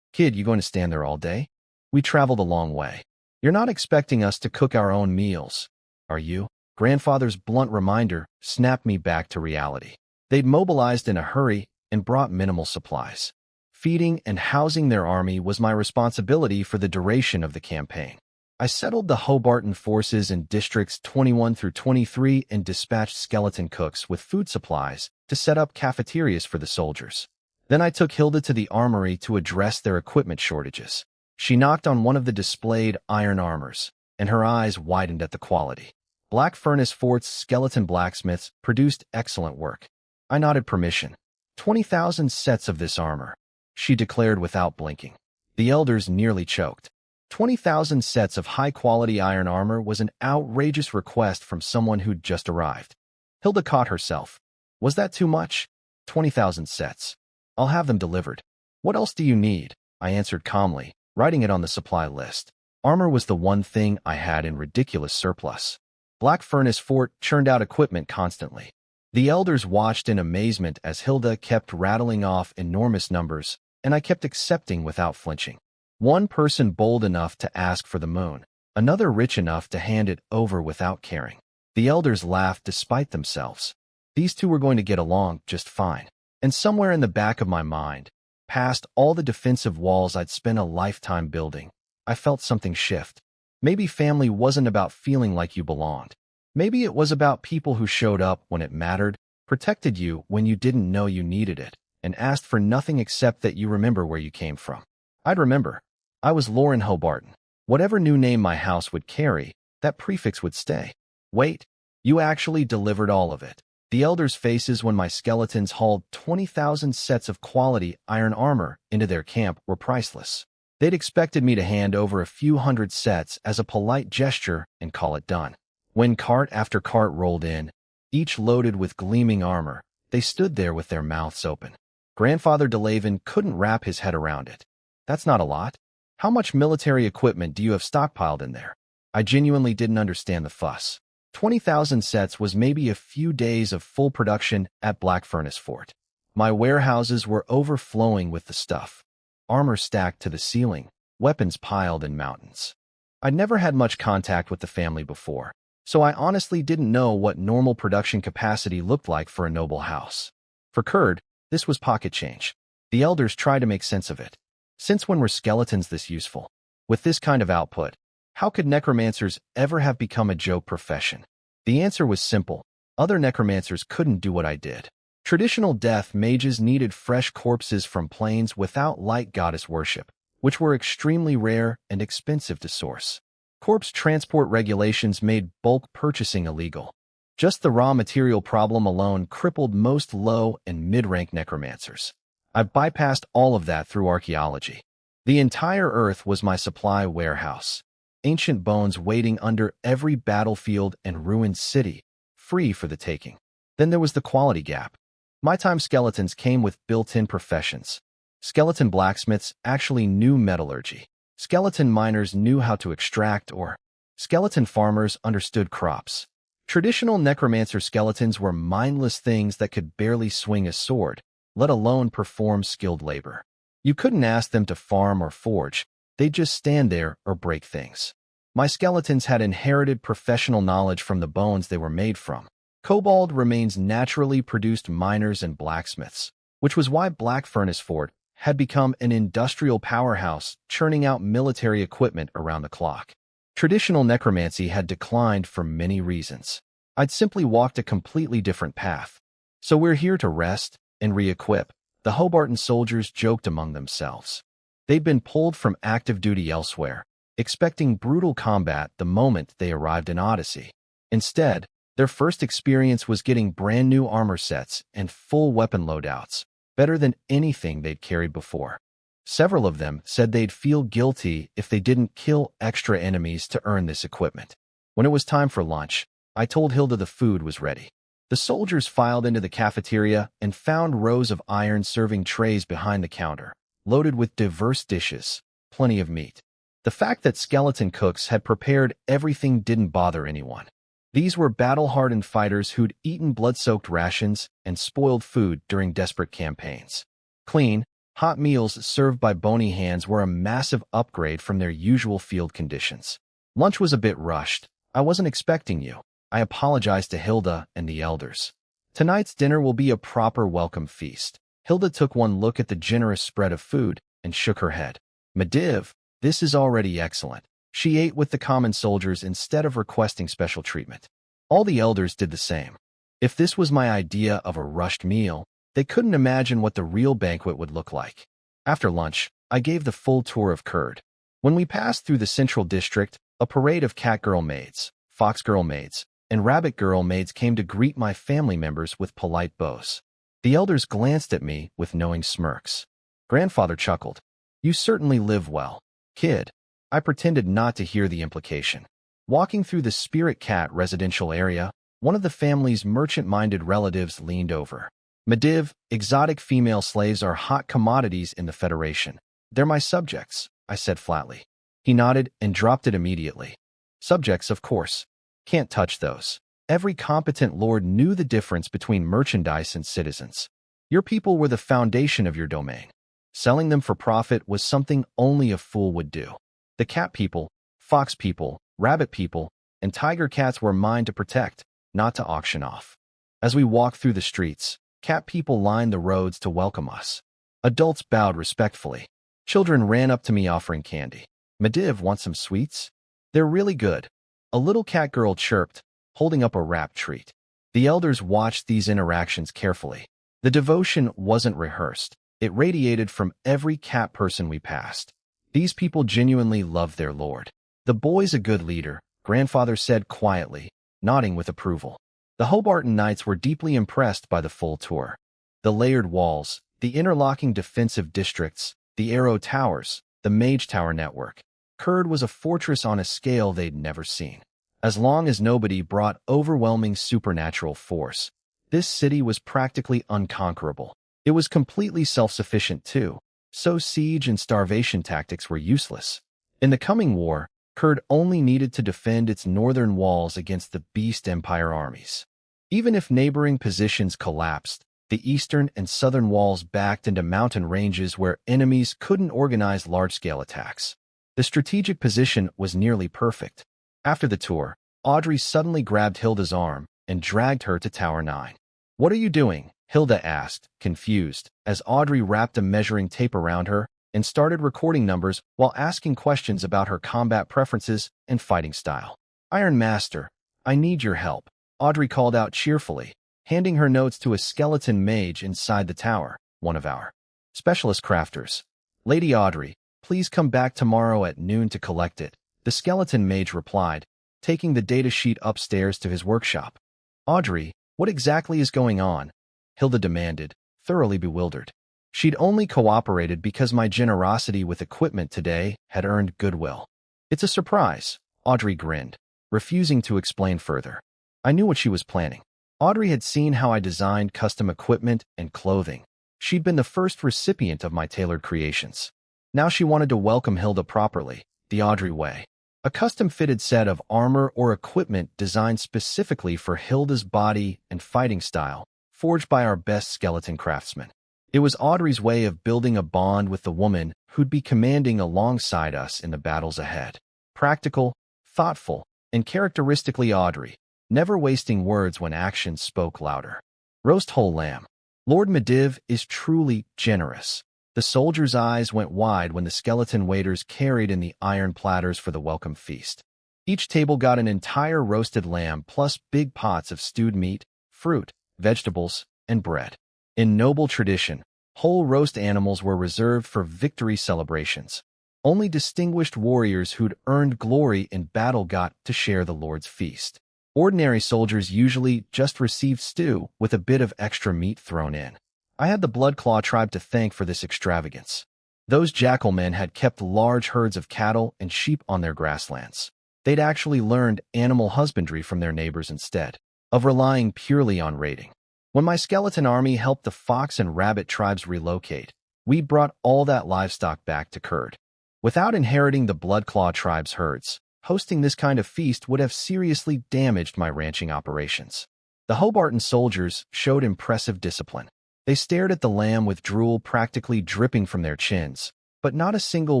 kid, you going to stand there all day? We traveled a long way. You're not expecting us to cook our own meals, are you? Grandfather's blunt reminder snapped me back to reality. They'd mobilized in a hurry and brought minimal supplies. Feeding and housing their army was my responsibility for the duration of the campaign. I settled the Hobarton forces in districts 21 through 23 and dispatched skeleton cooks with food supplies to set up cafeterias for the soldiers. Then I took Hilda to the armory to address their equipment shortages. She knocked on one of the displayed iron armors, and her eyes widened at the quality. Black Furnace Fort's skeleton blacksmiths produced excellent work. I nodded permission. 20,000 sets of this armor, she declared without blinking. The elders nearly choked. 20,000 sets of high-quality iron armor was an outrageous request from someone who'd just arrived. Hilda caught herself. Was that too much? 20,000 sets. I'll have them delivered. What else do you need? I answered calmly, writing it on the supply list. Armor was the one thing I had in ridiculous surplus. Black Furnace Fort churned out equipment constantly. The elders watched in amazement as Hilda kept rattling off enormous numbers, and I kept accepting without flinching. One person bold enough to ask for the moon, another rich enough to hand it over without caring. The elders laughed despite themselves. These two were going to get along just fine. And somewhere in the back of my mind, past all the defensive walls I'd spent a lifetime building, I felt something shift. Maybe family wasn't about feeling like you belonged. Maybe it was about people who showed up when it mattered, protected you when you didn't know you needed it, and asked for nothing except that you remember where you came from. I'd remember. I was Lauren Hobarton. Whatever new name my house would carry, that prefix would stay. Wait, you actually delivered all of it. The elders' faces when my skeletons hauled 20,000 sets of quality iron armor into their camp were priceless. They'd expected me to hand over a few hundred sets as a polite gesture and call it done. When cart after cart rolled in, each loaded with gleaming armor, they stood there with their mouths open. Grandfather DeLaven couldn't wrap his head around it. That's not a lot. How much military equipment do you have stockpiled in there? I genuinely didn't understand the fuss. 20,000 sets was maybe a few days of full production at Black Furnace Fort. My warehouses were overflowing with the stuff. Armor stacked to the ceiling, weapons piled in mountains. I'd never had much contact with the family before, so I honestly didn't know what normal production capacity looked like for a noble house. For Kurd, this was pocket change. The elders tried to make sense of it. Since when were skeletons this useful? With this kind of output, how could necromancers ever have become a joke profession? The answer was simple. Other necromancers couldn't do what I did. Traditional death mages needed fresh corpses from planes without light goddess worship, which were extremely rare and expensive to source. Corpse transport regulations made bulk purchasing illegal. Just the raw material problem alone crippled most low and mid-rank necromancers. I bypassed all of that through archaeology. The entire earth was my supply warehouse. Ancient bones waiting under every battlefield and ruined city, free for the taking. Then there was the quality gap. My time skeletons came with built-in professions. Skeleton blacksmiths actually knew metallurgy. Skeleton miners knew how to extract ore. Skeleton farmers understood crops. Traditional necromancer skeletons were mindless things that could barely swing a sword, let alone perform skilled labor. You couldn't ask them to farm or forge. They'd just stand there or break things. My skeletons had inherited professional knowledge from the bones they were made from. Kobold remains naturally produced miners and blacksmiths, which was why Black Furnace Fort had become an industrial powerhouse, churning out military equipment around the clock. Traditional necromancy had declined for many reasons. I'd simply walked a completely different path. So we're here to rest and re-equip, the Hobarton soldiers joked among themselves. They'd been pulled from active duty elsewhere, expecting brutal combat the moment they arrived in Odyssey. Instead, their first experience was getting brand new armor sets and full weapon loadouts, better than anything they'd carried before. Several of them said they'd feel guilty if they didn't kill extra enemies to earn this equipment. When it was time for lunch, I told Hilda the food was ready. The soldiers filed into the cafeteria and found rows of iron serving trays behind the counter, loaded with diverse dishes, plenty of meat. The fact that skeleton cooks had prepared everything didn't bother anyone. These were battle-hardened fighters who'd eaten blood-soaked rations and spoiled food during desperate campaigns. Clean, hot meals served by bony hands were a massive upgrade from their usual field conditions. Lunch was a bit rushed. I wasn't expecting you. I apologized to Hilda and the elders. Tonight's dinner will be a proper welcome feast. Hilda took one look at the generous spread of food and shook her head. Mediv, this is already excellent. She ate with the common soldiers instead of requesting special treatment. All the elders did the same. If this was my idea of a rushed meal, they couldn't imagine what the real banquet would look like. After lunch, I gave the full tour of Kurd. When we passed through the central district, a parade of cat girl maids, fox girl maids, and rabbit girl maids came to greet my family members with polite bows. The elders glanced at me with knowing smirks. Grandfather chuckled. You certainly live well, kid. I pretended not to hear the implication. Walking through the Spirit Cat residential area, one of the family's merchant-minded relatives leaned over. Mediv, exotic female slaves are hot commodities in the Federation. They're my subjects, I said flatly. He nodded and dropped it immediately. Subjects, of course. Can't touch those. Every competent lord knew the difference between merchandise and citizens. Your people were the foundation of your domain. Selling them for profit was something only a fool would do. The cat people, fox people, rabbit people, and tiger cats were mine to protect, not to auction off. As we walked through the streets, cat people lined the roads to welcome us. Adults bowed respectfully. Children ran up to me offering candy. Mediv, want some sweets? They're really good. A little cat girl chirped, holding up a wrapped treat. The elders watched these interactions carefully. The devotion wasn't rehearsed. It radiated from every cat person we passed. These people genuinely loved their lord. The boy's a good leader, grandfather said quietly, nodding with approval. The Hobarton Knights were deeply impressed by the full tour. The layered walls, the interlocking defensive districts, the arrow towers, the mage tower network. Kurd was a fortress on a scale they'd never seen. As long as nobody brought overwhelming supernatural force, this city was practically unconquerable. It was completely self-sufficient too, so siege and starvation tactics were useless. In the coming war, Kurd only needed to defend its northern walls against the Beast Empire armies. Even if neighboring positions collapsed, the eastern and southern walls backed into mountain ranges where enemies couldn't organize large-scale attacks. The strategic position was nearly perfect. After the tour, Audrey suddenly grabbed Hilda's arm and dragged her to Tower 9. What are you doing? Hilda asked, confused, as Audrey wrapped a measuring tape around her and started recording numbers while asking questions about her combat preferences and fighting style. Iron Master, I need your help, Audrey called out cheerfully, handing her notes to a skeleton mage inside the tower, one of our specialist crafters. Lady Audrey, please come back tomorrow at noon to collect it, the skeleton mage replied, taking the datasheet upstairs to his workshop. Audrey, what exactly is going on? Hilda demanded, thoroughly bewildered. She'd only cooperated because my generosity with equipment today had earned goodwill. It's a surprise, Audrey grinned, refusing to explain further. I knew what she was planning. Audrey had seen how I designed custom equipment and clothing. She'd been the first recipient of my tailored creations. Now she wanted to welcome Hilda properly, the Audrey way. A custom-fitted set of armor or equipment designed specifically for Hilda's body and fighting style, forged by our best skeleton craftsmen. It was Audrey's way of building a bond with the woman who'd be commanding alongside us in the battles ahead. Practical, thoughtful, and characteristically Audrey, never wasting words when actions spoke louder. Roast whole lamb. Lord Mediv is truly generous. The soldiers' eyes went wide when the skeleton waiters carried in the iron platters for the welcome feast. Each table got an entire roasted lamb plus big pots of stewed meat, fruit, vegetables, and bread. In noble tradition, whole roast animals were reserved for victory celebrations. Only distinguished warriors who'd earned glory in battle got to share the Lord's feast. Ordinary soldiers usually just received stew with a bit of extra meat thrown in. I had the Bloodclaw tribe to thank for this extravagance. Those jackal men had kept large herds of cattle and sheep on their grasslands. They'd actually learned animal husbandry from their neighbors instead of relying purely on raiding. When my skeleton army helped the fox and rabbit tribes relocate, we brought all that livestock back to Kurd. Without inheriting the Bloodclaw tribe's herds, hosting this kind of feast would have seriously damaged my ranching operations. The Hobarton soldiers showed impressive discipline. They stared at the lamb with drool practically dripping from their chins, but not a single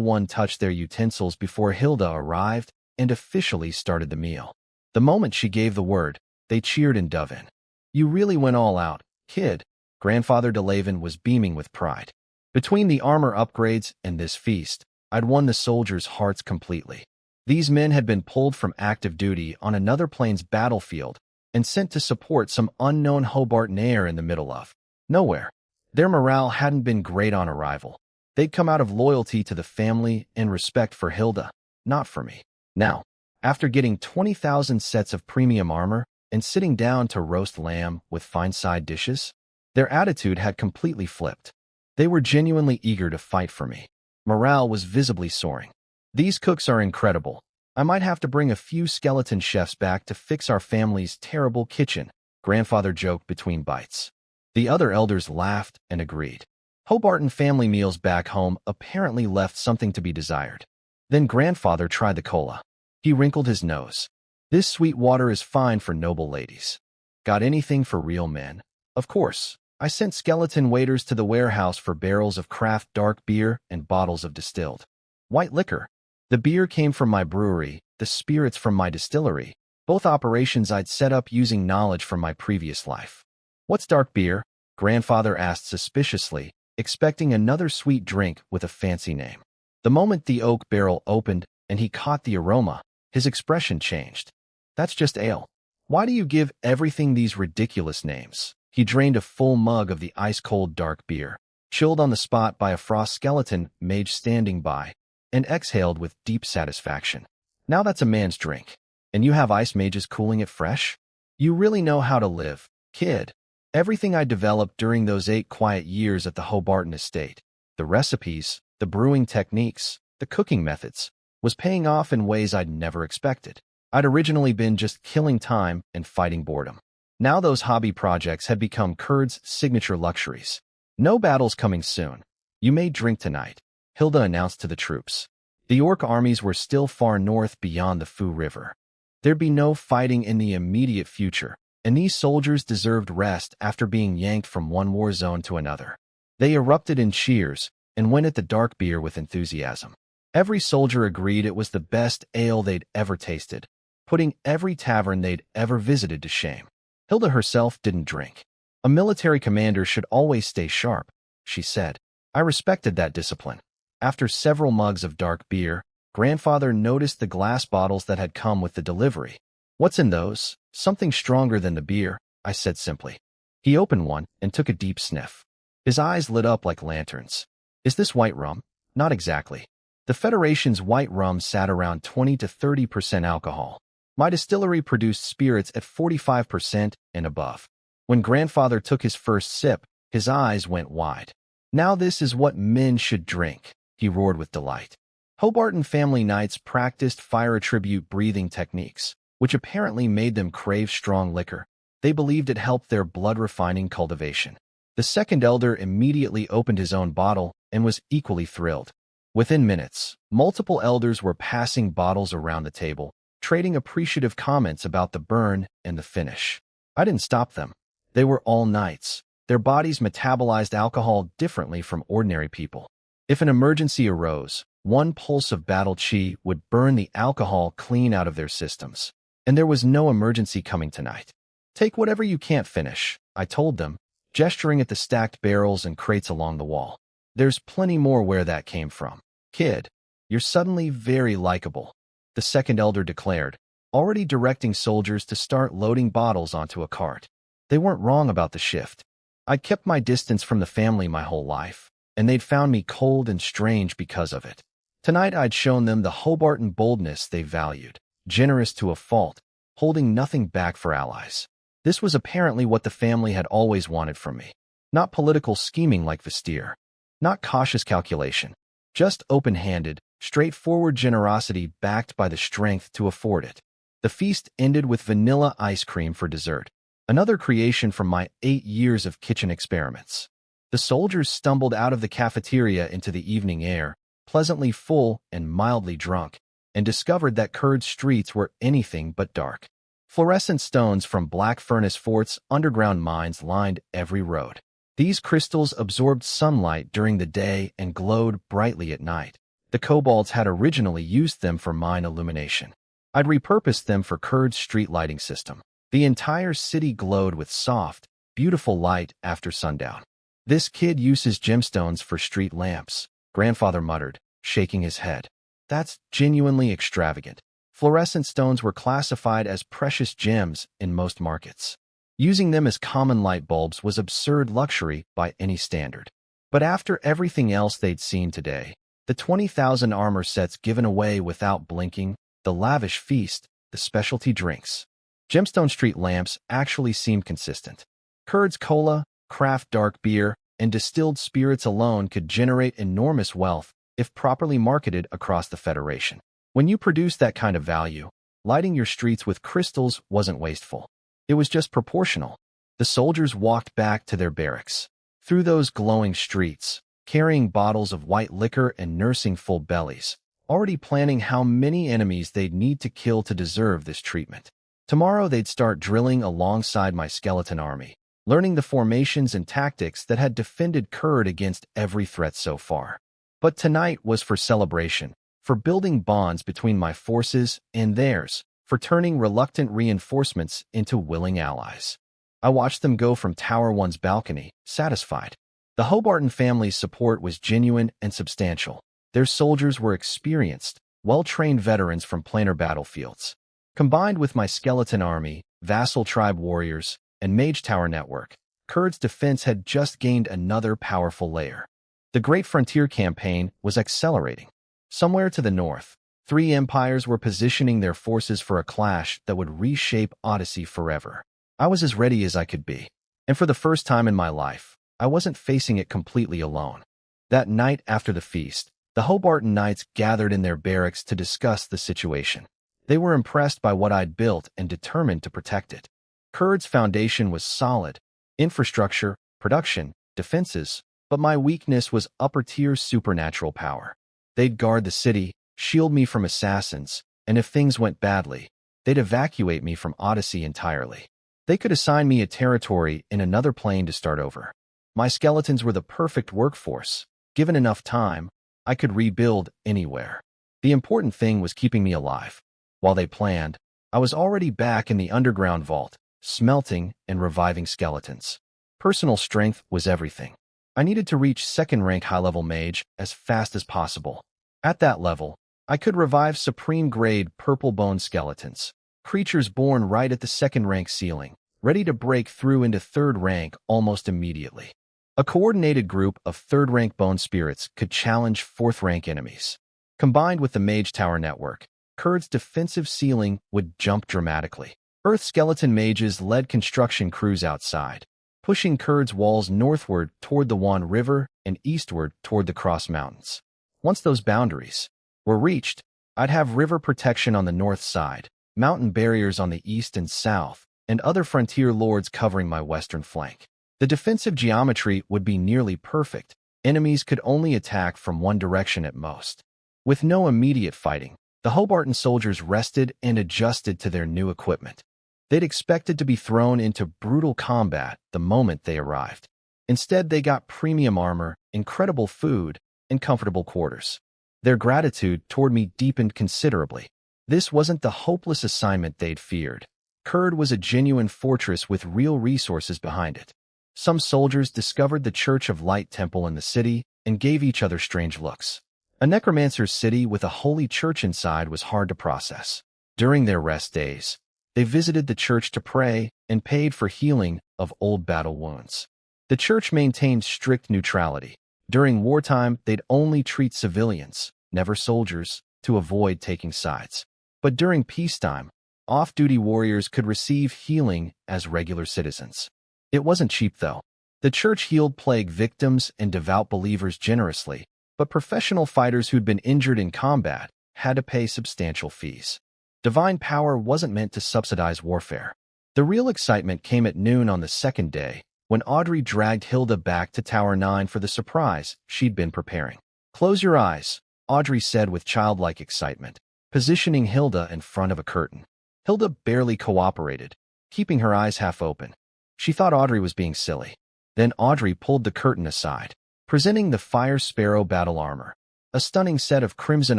one touched their utensils before Hilda arrived and officially started the meal. The moment she gave the word, they cheered and dove in. "You really went all out, kid." Grandfather DeLaven was beaming with pride. Between the armor upgrades and this feast, I'd won the soldiers' hearts completely. These men had been pulled from active duty on another plane's battlefield and sent to support some unknown Hobarton heir in the middle of nowhere. Their morale hadn't been great on arrival. They'd come out of loyalty to the family and respect for Hilda, not for me. Now, after getting 20,000 sets of premium armor and sitting down to roast lamb with fine side dishes, their attitude had completely flipped. They were genuinely eager to fight for me. Morale was visibly soaring. "These cooks are incredible. I might have to bring a few skeleton chefs back to fix our family's terrible kitchen," Grandfather joked between bites. The other elders laughed and agreed. Hobarton family meals back home apparently left something to be desired. Then Grandfather tried the cola. He wrinkled his nose. "This sweet water is fine for noble ladies. Got anything for real men?" Of course. I sent skeleton waiters to the warehouse for barrels of craft dark beer and bottles of distilled white liquor. The beer came from my brewery, the spirits from my distillery, both operations I'd set up using knowledge from my previous life. "What's dark beer?" Grandfather asked suspiciously, expecting another sweet drink with a fancy name. The moment the oak barrel opened and he caught the aroma, his expression changed. "That's just ale. Why do you give everything these ridiculous names?" He drained a full mug of the ice-cold dark beer, chilled on the spot by a frost skeleton mage standing by, and exhaled with deep satisfaction. "Now that's a man's drink. And you have ice mages cooling it fresh? You really know how to live, kid." Everything I developed during those 8 quiet years at the Hobarton estate, the recipes, the brewing techniques, the cooking methods, was paying off in ways I'd never expected. I'd originally been just killing time and fighting boredom. Now those hobby projects had become Kurd's signature luxuries. "No battles coming soon. You may drink tonight," Hilda announced to the troops. The orc armies were still far north beyond the Fu River. There'd be no fighting in the immediate future, and these soldiers deserved rest after being yanked from one war zone to another. They erupted in cheers and went at the dark beer with enthusiasm. Every soldier agreed it was the best ale they'd ever tasted, putting every tavern they'd ever visited to shame. Hilda herself didn't drink. "A military commander should always stay sharp," she said. I respected that discipline. After several mugs of dark beer, Grandfather noticed the glass bottles that had come with the delivery. "What's in those?" "Something stronger than the beer," I said simply. He opened one and took a deep sniff. His eyes lit up like lanterns. "Is this white rum?" "Not exactly. The Federation's white rum sat around 20 to 30% alcohol. My distillery produced spirits at 45% and above." When Grandfather took his first sip, his eyes went wide. "Now this is what men should drink," he roared with delight. Hobarton family knights practiced fire attribute breathing techniques, which apparently made them crave strong liquor. They believed it helped their blood-refining cultivation. The second elder immediately opened his own bottle and was equally thrilled. Within minutes, multiple elders were passing bottles around the table, trading appreciative comments about the burn and the finish. I didn't stop them. They were all knights. Their bodies metabolized alcohol differently from ordinary people. If an emergency arose, one pulse of battle chi would burn the alcohol clean out of their systems. And there was no emergency coming tonight. "Take whatever you can't finish," I told them, gesturing at the stacked barrels and crates along the wall. "There's plenty more where that came from. Kid, you're suddenly very likable." the second elder declared, already directing soldiers to start loading bottles onto a cart. They weren't wrong about the shift. I'd kept my distance from the family my whole life, and they'd found me cold and strange because of it. Tonight I'd shown them the Hobarton boldness they valued, generous to a fault, holding nothing back for allies. This was apparently what the family had always wanted from me. Not political scheming like Vestir. Not cautious calculation. Just open-handed, straightforward generosity backed by the strength to afford it. The feast ended with vanilla ice cream for dessert, another creation from my 8 years of kitchen experiments. The soldiers stumbled out of the cafeteria into the evening air, pleasantly full and mildly drunk, and discovered that Kurd's streets were anything but dark. Fluorescent stones from black furnace forts' underground mines lined every road. These crystals absorbed sunlight during the day and glowed brightly at night. The kobolds had originally used them for mine illumination. I'd repurposed them for Kurd's street lighting system. The entire city glowed with soft, beautiful light after sundown. "This kid uses gemstones for street lamps," grandfather muttered, shaking his head. "That's genuinely extravagant." Fluorescent stones were classified as precious gems in most markets. Using them as common light bulbs was absurd luxury by any standard. But after everything else they'd seen today, the 20,000 armor sets given away without blinking, the lavish feast, the specialty drinks, gemstone street lamps actually seemed consistent. Kurd's cola, craft dark beer, and distilled spirits alone could generate enormous wealth if properly marketed across the Federation. When you produce that kind of value, lighting your streets with crystals wasn't wasteful. It was just proportional. The soldiers walked back to their barracks, through those glowing streets, carrying bottles of white liquor and nursing full bellies, already planning how many enemies they'd need to kill to deserve this treatment. Tomorrow they'd start drilling alongside my skeleton army, learning the formations and tactics that had defended Kurd against every threat so far. But tonight was for celebration, for building bonds between my forces and theirs, for turning reluctant reinforcements into willing allies. I watched them go from Tower 1's balcony, satisfied. The Hobarton family's support was genuine and substantial. Their soldiers were experienced, well-trained veterans from planar battlefields. Combined with my skeleton army, vassal tribe warriors, and mage tower network, Kurd's defense had just gained another powerful layer. The Great Frontier Campaign was accelerating. Somewhere to the north, 3 empires were positioning their forces for a clash that would reshape Odyssey forever. I was as ready as I could be. And for the first time in my life, I wasn't facing it completely alone. That night after the feast, the Hobarton Knights gathered in their barracks to discuss the situation. They were impressed by what I'd built and determined to protect it. Kurd's foundation was solid: infrastructure, production, defenses, but my weakness was upper-tier supernatural power. They'd guard the city, shield me from assassins, and if things went badly, they'd evacuate me from Odyssey entirely. They could assign me a territory in another plane to start over. My skeletons were the perfect workforce. Given enough time, I could rebuild anywhere. The important thing was keeping me alive. While they planned, I was already back in the underground vault, smelting and reviving skeletons. Personal strength was everything. I needed to reach second-rank high-level mage as fast as possible. At that level, I could revive supreme-grade purple-bone skeletons, creatures born right at the second-rank ceiling, ready to break through into third rank almost immediately. A coordinated group of third-rank bone spirits could challenge fourth-rank enemies. Combined with the mage tower network, Kurd's defensive ceiling would jump dramatically. Earth skeleton mages led construction crews outside, pushing Kurd's walls northward toward the Wan River and eastward toward the Cross Mountains. Once those boundaries were reached, I'd have river protection on the north side, mountain barriers on the east and south, and other frontier lords covering my western flank. The defensive geometry would be nearly perfect. Enemies could only attack from one direction at most. With no immediate fighting, the Hobarton soldiers rested and adjusted to their new equipment. They'd expected to be thrown into brutal combat the moment they arrived. Instead, they got premium armor, incredible food, and comfortable quarters. Their gratitude toward me deepened considerably. This wasn't the hopeless assignment they'd feared. Kurd was a genuine fortress with real resources behind it. Some soldiers discovered the Church of Light temple in the city and gave each other strange looks. A necromancer's city with a holy church inside was hard to process. During their rest days, they visited the church to pray and paid for healing of old battle wounds. The church maintained strict neutrality. During wartime, they'd only treat civilians, never soldiers, to avoid taking sides. But during peacetime, off-duty warriors could receive healing as regular citizens. It wasn't cheap, though. The church healed plague victims and devout believers generously, but professional fighters who'd been injured in combat had to pay substantial fees. Divine power wasn't meant to subsidize warfare. The real excitement came at noon on the second day, when Audrey dragged Hilda back to Tower 9 for the surprise she'd been preparing. "Close your eyes," Audrey said with childlike excitement, positioning Hilda in front of a curtain. Hilda barely cooperated, keeping her eyes half open. She thought Audrey was being silly. Then Audrey pulled the curtain aside, presenting the Fire Sparrow battle armor. A stunning set of crimson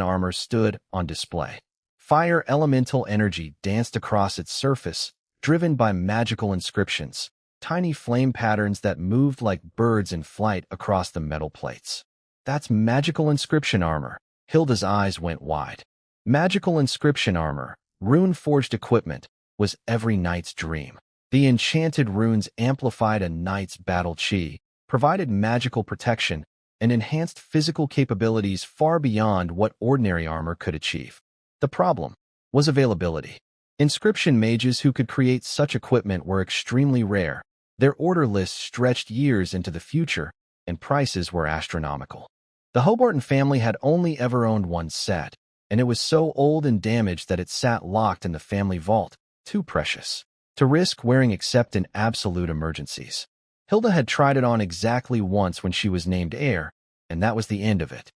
armor stood on display. Fire elemental energy danced across its surface, driven by magical inscriptions, tiny flame patterns that moved like birds in flight across the metal plates. "That's magical inscription armor." Hilda's eyes went wide. Magical inscription armor, rune-forged equipment, was every knight's dream. The enchanted runes amplified a knight's battle chi, provided magical protection, and enhanced physical capabilities far beyond what ordinary armor could achieve. The problem was availability. Inscription mages who could create such equipment were extremely rare. Their order lists stretched years into the future, and prices were astronomical. The Hobarton family had only ever owned one set, and it was so old and damaged that it sat locked in the family vault, too precious to risk wearing except in absolute emergencies. Hilda had tried it on exactly once when she was named heir, and that was the end of it.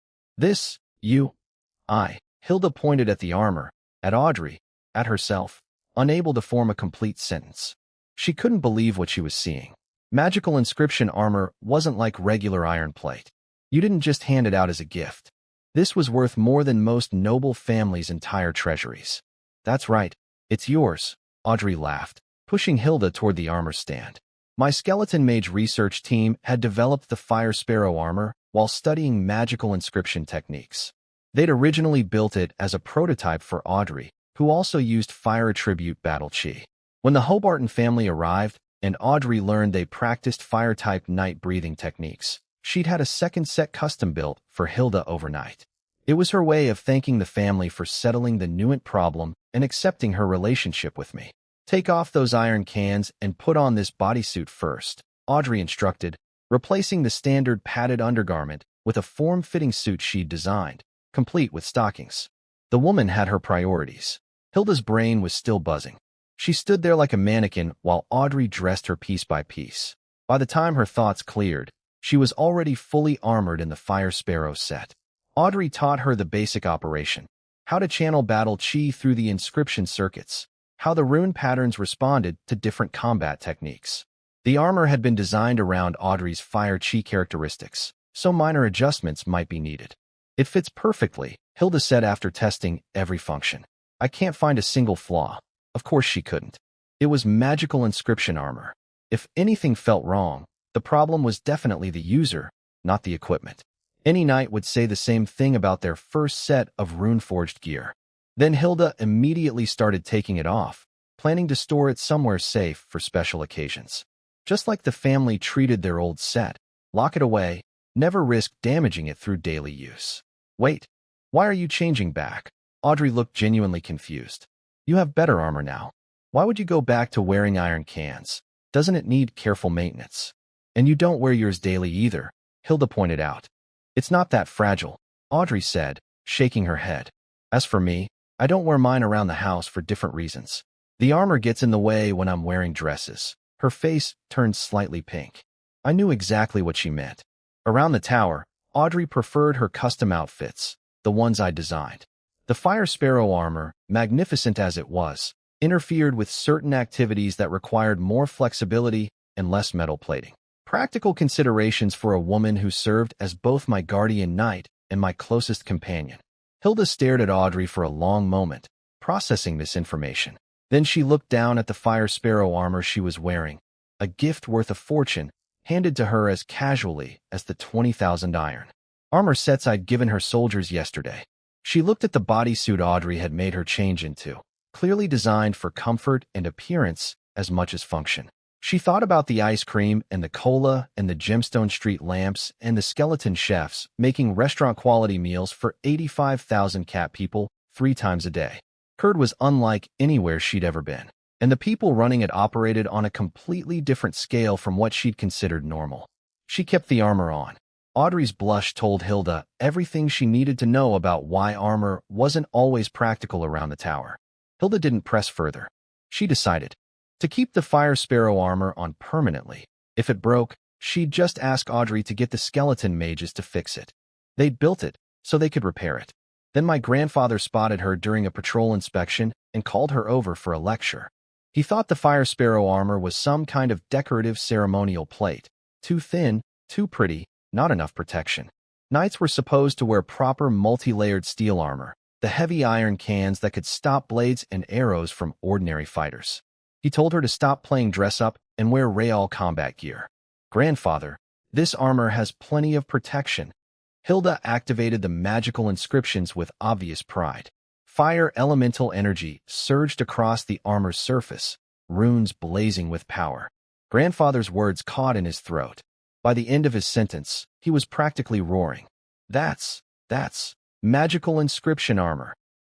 Hilda pointed at the armor, at Audrey, at herself, unable to form a complete sentence. She couldn't believe what she was seeing. Magical inscription armor wasn't like regular iron plate. You didn't just hand it out as a gift. This was worth more than most noble families' entire treasuries. "That's right, it's yours," Audrey laughed, pushing Hilda toward the armor stand. "My skeleton mage research team had developed the Fire Sparrow armor while studying magical inscription techniques. They'd originally built it as a prototype for Audrey, who also used fire attribute battle chi. When the Hobarton family arrived and Audrey learned they practiced fire-type night-breathing techniques, she'd had a second set custom-built for Hilda overnight. It was her way of thanking the family for settling the Nuent problem and accepting her relationship with me. "Take off those iron cans and put on this bodysuit first," Audrey instructed, replacing the standard padded undergarment with a form-fitting suit she'd designed, complete with stockings. The woman had her priorities. Hilda's brain was still buzzing. She stood there like a mannequin while Audrey dressed her piece by piece. By the time her thoughts cleared, she was already fully armored in the Fire Sparrow set. Audrey taught her the basic operation, how to channel battle chi through the inscription circuits, how the rune patterns responded to different combat techniques. The armor had been designed around Audrey's fire chi characteristics, so minor adjustments might be needed. "It fits perfectly," Hilda said after testing every function. "I can't find a single flaw." Of course she couldn't. It was magical inscription armor. If anything felt wrong, the problem was definitely the user, not the equipment. Any knight would say the same thing about their first set of rune-forged gear. Then Hilda immediately started taking it off, planning to store it somewhere safe for special occasions. Just like the family treated their old set, lock it away, never risk damaging it through daily use. "Wait, why are you changing back?" Audrey looked genuinely confused. "You have better armor now. Why would you go back to wearing iron cans? Doesn't it need careful maintenance? And you don't wear yours daily either," Hilda pointed out. "It's not that fragile," Audrey said, shaking her head. "As for me, I don't wear mine around the house for different reasons. The armor gets in the way when I'm wearing dresses." Her face turned slightly pink. I knew exactly what she meant. Around the tower, Audrey preferred her custom outfits, the ones I designed. The Fire Sparrow armor, magnificent as it was, interfered with certain activities that required more flexibility and less metal plating. Practical considerations for a woman who served as both my guardian knight and my closest companion. Hilda stared at Audrey for a long moment, processing this information. Then she looked down at the Fire Sparrow armor she was wearing, a gift worth a fortune, handed to her as casually as the 20,000 iron. Armor sets I'd given her soldiers yesterday. She looked at the bodysuit Audrey had made her change into, clearly designed for comfort and appearance as much as function. She thought about the ice cream and the cola and the gemstone street lamps and the skeleton chefs making restaurant-quality meals for 85,000 cat people 3 times a day. Kurd was unlike anywhere she'd ever been, and the people running it operated on a completely different scale from what she'd considered normal. She kept the armor on. Audrey's blush told Hilda everything she needed to know about why armor wasn't always practical around the tower. Hilda didn't press further. She decided to keep the Fire Sparrow armor on permanently. If it broke, she'd just ask Audrey to get the skeleton mages to fix it. They'd built it so they could repair it. Then my grandfather spotted her during a patrol inspection and called her over for a lecture. He thought the Fire Sparrow armor was some kind of decorative ceremonial plate. Too thin, too pretty, not enough protection. Knights were supposed to wear proper multi-layered steel armor, the heavy iron cans that could stop blades and arrows from ordinary fighters. He told her to stop playing dress-up and wear real combat gear. Grandfather, this armor has plenty of protection. Hilda activated the magical inscriptions with obvious pride. Fire elemental energy surged across the armor's surface, runes blazing with power. Grandfather's words caught in his throat. By the end of his sentence, he was practically roaring. That's magical inscription armor.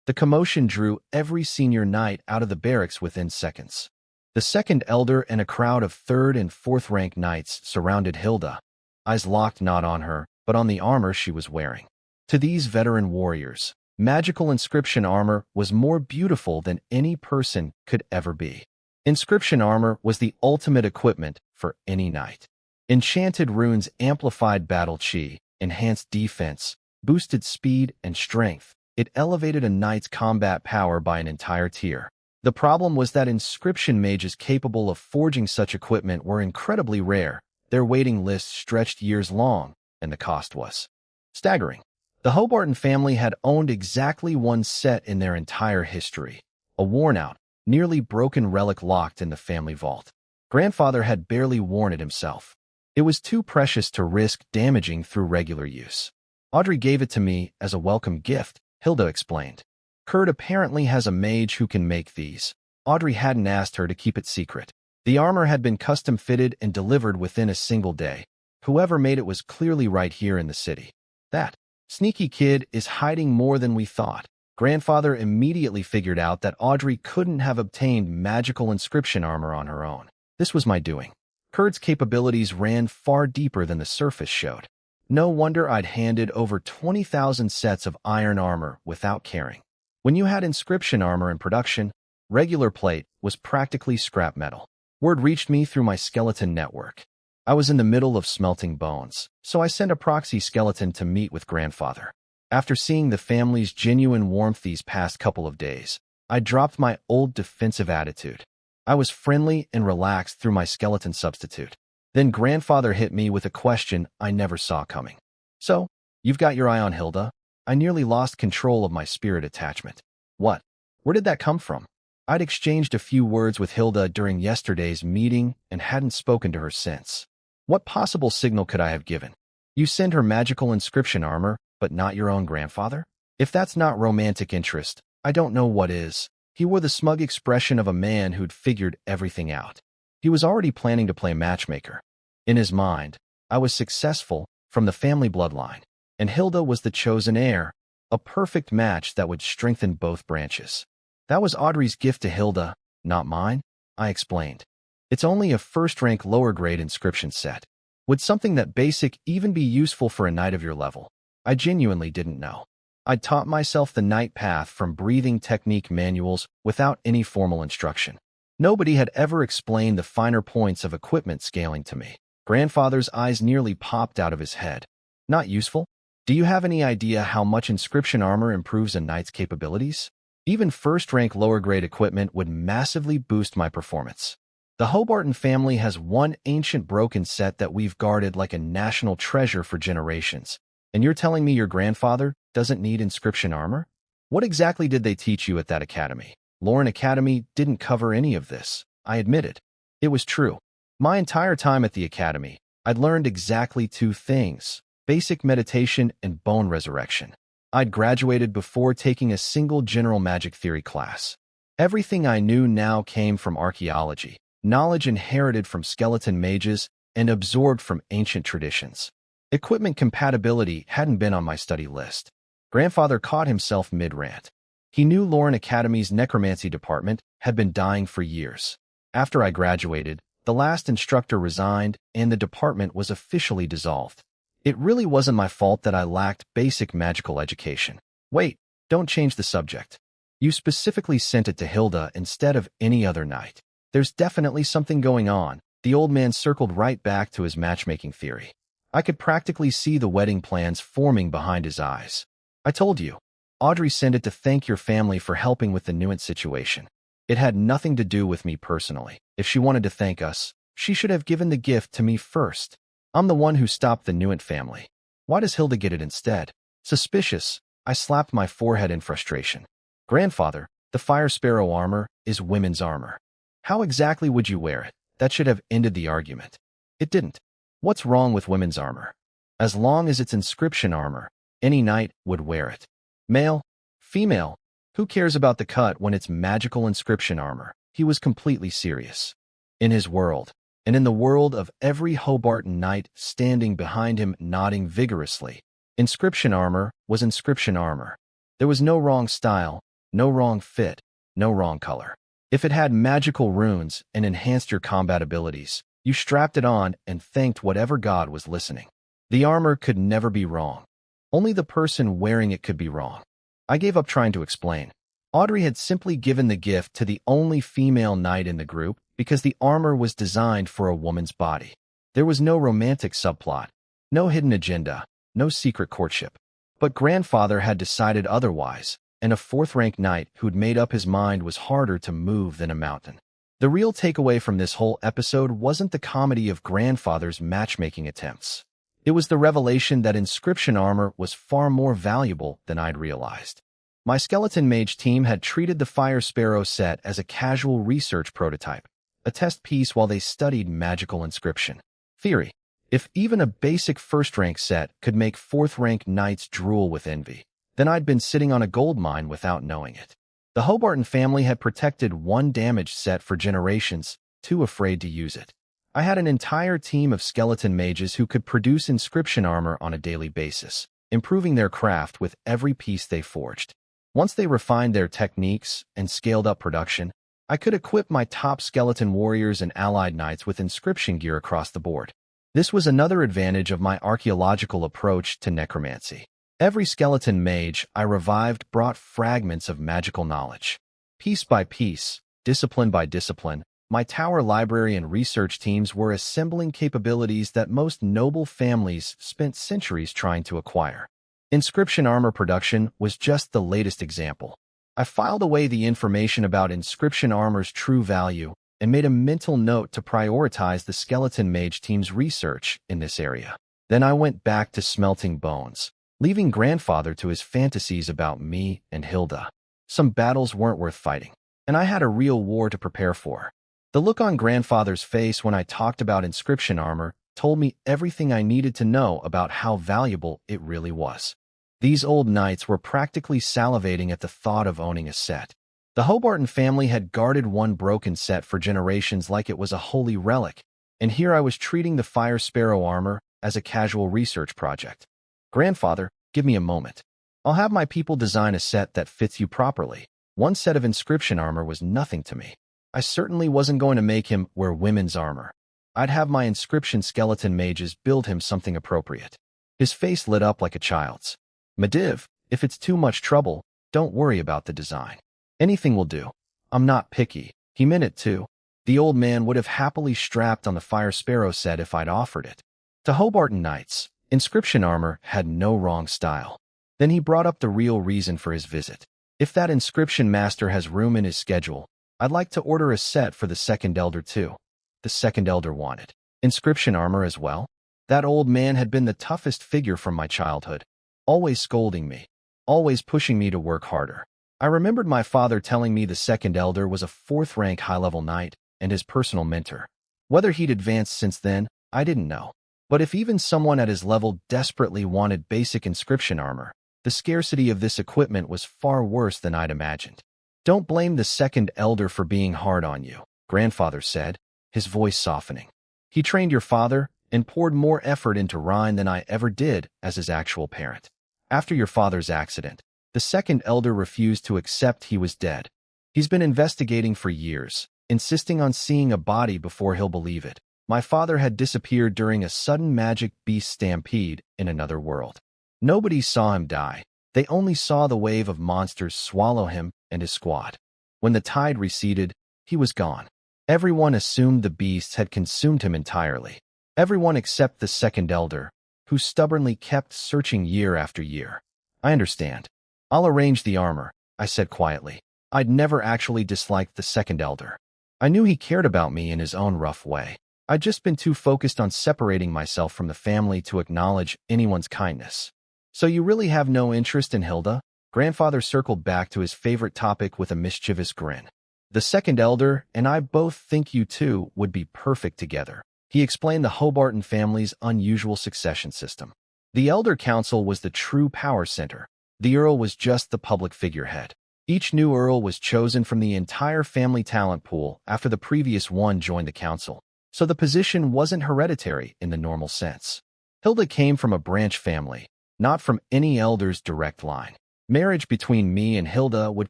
The commotion drew every senior knight out of the barracks within seconds. The second elder and a crowd of third and fourth rank knights surrounded Hilda, eyes locked not on her, but on the armor she was wearing. To these veteran warriors, magical inscription armor was more beautiful than any person could ever be. Inscription armor was the ultimate equipment for any knight. Enchanted runes amplified battle chi, enhanced defense, boosted speed and strength. It elevated a knight's combat power by an entire tier. The problem was that inscription mages capable of forging such equipment were incredibly rare. Their waiting lists stretched years long, and the cost was staggering. The Hobarton family had owned exactly one set in their entire history, a worn-out, nearly broken relic locked in the family vault. Grandfather had barely worn it himself. It was too precious to risk damaging through regular use. Audrey gave it to me as a welcome gift, Hilda explained. Kurd apparently has a mage who can make these. Audrey hadn't asked her to keep it secret. The armor had been custom-fitted and delivered within a single day. Whoever made it was clearly right here in the city. That sneaky kid is hiding more than we thought. Grandfather immediately figured out that Audrey couldn't have obtained magical inscription armor on her own. This was my doing. Kurd's capabilities ran far deeper than the surface showed. No wonder I'd handed over 20,000 sets of iron armor without caring. When you had inscription armor in production, regular plate was practically scrap metal. Word reached me through my skeleton network. I was in the middle of smelting bones, so I sent a proxy skeleton to meet with Grandfather. After seeing the family's genuine warmth these past couple of days, I dropped my old defensive attitude. I was friendly and relaxed through my skeleton substitute. Then Grandfather hit me with a question I never saw coming. So, you've got your eye on Hilda? I nearly lost control of my spirit attachment. What? Where did that come from? I'd exchanged a few words with Hilda during yesterday's meeting and hadn't spoken to her since. What possible signal could I have given? You send her magical inscription armor, but not your own grandfather? If that's not romantic interest, I don't know what is. He wore the smug expression of a man who'd figured everything out. He was already planning to play matchmaker. In his mind, I was successful from the family bloodline, and Hilda was the chosen heir, a perfect match that would strengthen both branches. That was Audrey's gift to Hilda, not mine, I explained. It's only a first-rank lower-grade inscription set. Would something that basic even be useful for a knight of your level? I genuinely didn't know. I'd taught myself the knight path from breathing technique manuals without any formal instruction. Nobody had ever explained the finer points of equipment scaling to me. Grandfather's eyes nearly popped out of his head. Not useful? Do you have any idea how much inscription armor improves a knight's capabilities? Even first-rank lower-grade equipment would massively boost my performance. The Hobarton family has one ancient broken set that we've guarded like a national treasure for generations. And you're telling me your grandfather doesn't need inscription armor? What exactly did they teach you at that academy? Lauren Academy didn't cover any of this, I admitted. It was true. My entire time at the academy, I'd learned exactly 2 things. basic meditation, and bone resurrection. I'd graduated before taking a single general magic theory class. Everything I knew now came from archaeology, knowledge inherited from skeleton mages and absorbed from ancient traditions. Equipment compatibility hadn't been on my study list. Grandfather caught himself mid-rant. He knew Lauren Academy's necromancy department had been dying for years. After I graduated, the last instructor resigned and the department was officially dissolved. It really wasn't my fault that I lacked basic magical education. Wait, don't change the subject. You specifically sent it to Hilda instead of any other knight. There's definitely something going on. The old man circled right back to his matchmaking theory. I could practically see the wedding plans forming behind his eyes. I told you. Audrey sent it to thank your family for helping with the Nuent situation. It had nothing to do with me personally. If she wanted to thank us, she should have given the gift to me first. I'm the one who stopped the Nuent family. Why does Hilda get it instead? Suspicious. I slapped my forehead in frustration. Grandfather, the fire sparrow armor is women's armor. How exactly would you wear it? That should have ended the argument. It didn't. What's wrong with women's armor? As long as it's inscription armor, any knight would wear it. Male, female, who cares about the cut when it's magical inscription armor? He was completely serious. In his world, and in the world of every Hobarton knight standing behind him nodding vigorously, inscription armor was inscription armor. There was no wrong style, no wrong fit, no wrong color. If it had magical runes and enhanced your combat abilities, you strapped it on and thanked whatever god was listening. The armor could never be wrong. Only the person wearing it could be wrong. I gave up trying to explain. Audrey had simply given the gift to the only female knight in the group because the armor was designed for a woman's body. There was no romantic subplot, no hidden agenda, no secret courtship. But grandfather had decided otherwise, and a fourth-rank knight who'd made up his mind was harder to move than a mountain. The real takeaway from this whole episode wasn't the comedy of grandfather's matchmaking attempts. It was the revelation that inscription armor was far more valuable than I'd realized. My skeleton mage team had treated the Fire Sparrow set as a casual research prototype, a test piece while they studied magical inscription theory. If even a basic first-rank set could make fourth-rank knights drool with envy, then I'd been sitting on a gold mine without knowing it. The Hobarton family had protected one damaged set for generations, too afraid to use it. I had an entire team of skeleton mages who could produce inscription armor on a daily basis, improving their craft with every piece they forged. Once they refined their techniques and scaled up production, I could equip my top skeleton warriors and allied knights with inscription gear across the board. This was another advantage of my archaeological approach to necromancy. Every skeleton mage I revived brought fragments of magical knowledge. Piece by piece, discipline by discipline, my tower library and research teams were assembling capabilities that most noble families spent centuries trying to acquire. Inscription armor production was just the latest example. I filed away the information about inscription armor's true value and made a mental note to prioritize the skeleton mage team's research in this area. Then I went back to smelting bones, leaving grandfather to his fantasies about me and Hilda. Some battles weren't worth fighting, and I had a real war to prepare for. The look on grandfather's face when I talked about inscription armor told me everything I needed to know about how valuable it really was. These old knights were practically salivating at the thought of owning a set. The Hobarton family had guarded one broken set for generations like it was a holy relic, and here I was treating the Fire Sparrow armor as a casual research project. Grandfather, give me a moment. I'll have my people design a set that fits you properly. One set of inscription armor was nothing to me. I certainly wasn't going to make him wear women's armor. I'd have my inscription skeleton mages build him something appropriate. His face lit up like a child's. Mediv, if it's too much trouble, don't worry about the design. Anything will do. I'm not picky. He meant it too. The old man would have happily strapped on the Fire Sparrow set if I'd offered it. To Hobarton knights, inscription armor had no wrong style. Then he brought up the real reason for his visit. If that inscription master has room in his schedule, I'd like to order a set for the second elder too. The second elder wanted inscription armor as well. That old man had been the toughest figure from my childhood, always scolding me, always pushing me to work harder. I remembered my father telling me the second elder was a fourth-rank high-level knight and his personal mentor. Whether he'd advanced since then, I didn't know. But if even someone at his level desperately wanted basic inscription armor, the scarcity of this equipment was far worse than I'd imagined. Don't blame the second elder for being hard on you, grandfather said, his voice softening. He trained your father and poured more effort into Rhine than I ever did as his actual parent. After your father's accident, the second elder refused to accept he was dead. He's been investigating for years, insisting on seeing a body before he'll believe it. My father had disappeared during a sudden magic beast stampede in another world. Nobody saw him die. They only saw the wave of monsters swallow him and his squad. When the tide receded, he was gone. Everyone assumed the beasts had consumed him entirely. Everyone except the second elder, who stubbornly kept searching year after year. I understand. I'll arrange the armor, I said quietly. I'd never actually disliked the second elder. I knew he cared about me in his own rough way. I'd just been too focused on separating myself from the family to acknowledge anyone's kindness. So you really have no interest in Hilda? Grandfather circled back to his favorite topic with a mischievous grin. The second elder and I both think you two would be perfect together. He explained the Hobart family's unusual succession system. The Elder Council was the true power center. The Earl was just the public figurehead. Each new Earl was chosen from the entire family talent pool after the previous one joined the council, so the position wasn't hereditary in the normal sense. Hilda came from a branch family, not from any elder's direct line. Marriage between me and Hilda would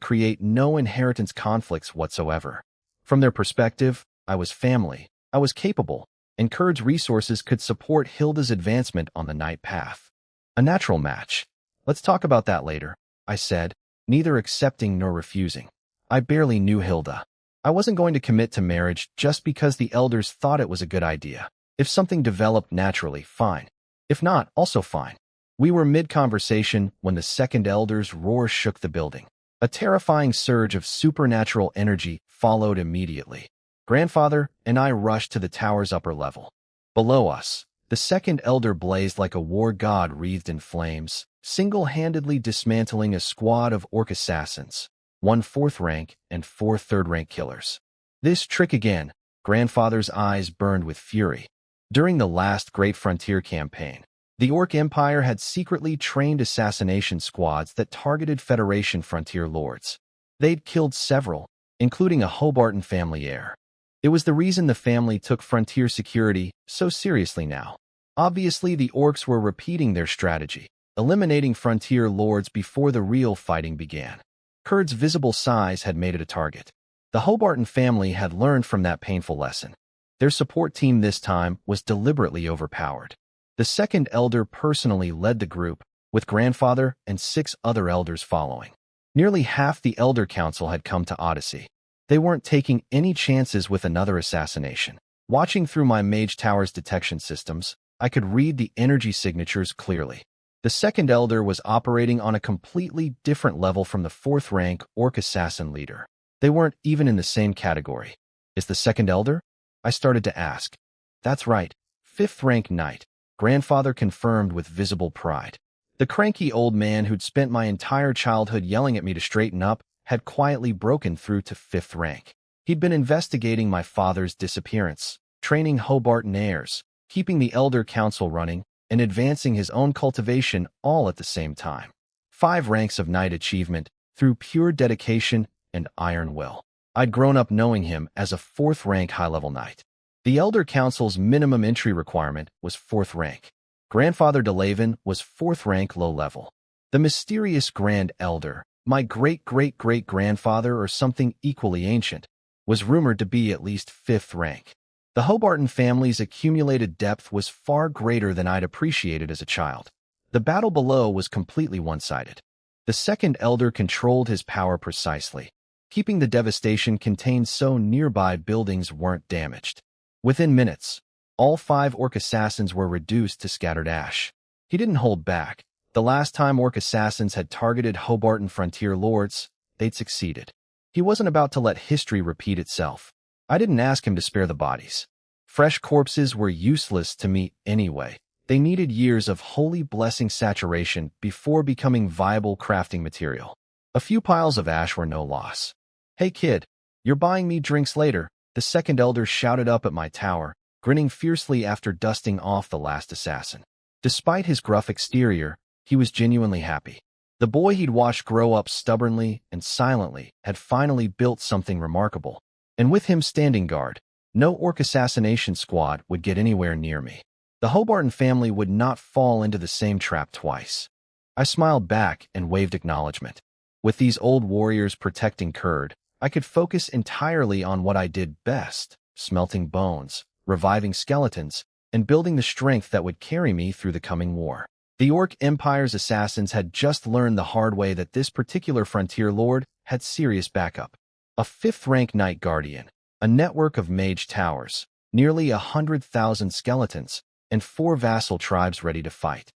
create no inheritance conflicts whatsoever. From their perspective, I was family, I was capable, and Kurd's resources could support Hilda's advancement on the Knight path. A natural match. Let's talk about that later, I said, neither accepting nor refusing. I barely knew Hilda. I wasn't going to commit to marriage just because the elders thought it was a good idea. If something developed naturally, fine. If not, also fine. We were mid-conversation when the second elder's roar shook the building. A terrifying surge of supernatural energy followed immediately. Grandfather and I rushed to the tower's upper level. Below us, the second elder blazed like a war god wreathed in flames, single-handedly dismantling a squad of orc assassins, 1 4th rank and 4 3rd-rank killers. This trick again, Grandfather's eyes burned with fury. During the last Great Frontier campaign, the Orc Empire had secretly trained assassination squads that targeted Federation frontier lords. They'd killed several, including a Hobart family heir. It was the reason the family took frontier security so seriously now. Obviously, the orcs were repeating their strategy, eliminating frontier lords before the real fighting began. Kurd's visible size had made it a target. The Hobart family had learned from that painful lesson. Their support team this time was deliberately overpowered. The second elder personally led the group, with Grandfather and 6 other elders following. Nearly half the Elder Council had come to Odyssey. They weren't taking any chances with another assassination. Watching through my Mage Tower's detection systems, I could read the energy signatures clearly. The second elder was operating on a completely different level from the 4th rank Orc Assassin leader. They weren't even in the same category. Is the second elder? I started to ask. That's right, 5th rank Knight, Grandfather confirmed with visible pride. The cranky old man who'd spent my entire childhood yelling at me to straighten up had quietly broken through to 5th rank. He'd been investigating my father's disappearance, training Hobart heirs, keeping the Elder Council running, and advancing his own cultivation all at the same time. 5 ranks of Knight achievement through pure dedication and iron will. I'd grown up knowing him as a 4th rank high-level Knight. The Elder Council's minimum entry requirement was 4th rank. Grandfather DeLaven was 4th rank low-level. The mysterious Grand Elder, my great-great-great-grandfather or something equally ancient, was rumored to be at least 5th rank. The Hobart family's accumulated depth was far greater than I'd appreciated as a child. The battle below was completely one-sided. The second elder controlled his power precisely, keeping the devastation contained so nearby buildings weren't damaged. Within minutes, all 5 orc assassins were reduced to scattered ash. He didn't hold back. The last time orc assassins had targeted Hobart frontier lords, they'd succeeded. He wasn't about to let history repeat itself. I didn't ask him to spare the bodies. Fresh corpses were useless to me anyway. They needed years of holy blessing saturation before becoming viable crafting material. A few piles of ash were no loss. Hey kid, you're buying me drinks later, the second elder shouted up at my tower, grinning fiercely after dusting off the last assassin. Despite his gruff exterior, he was genuinely happy. The boy he'd watched grow up stubbornly and silently had finally built something remarkable. And with him standing guard, no orc assassination squad would get anywhere near me. The Hobarton family would not fall into the same trap twice. I smiled back and waved acknowledgement. With these old warriors protecting Kurd, I could focus entirely on what I did best, smelting bones, reviving skeletons, and building the strength that would carry me through the coming war. The Orc Empire's assassins had just learned the hard way that this particular frontier lord had serious backup. A 5th-rank Knight Guardian, a network of mage towers, nearly 100,000 skeletons, and 4 vassal tribes ready to fight.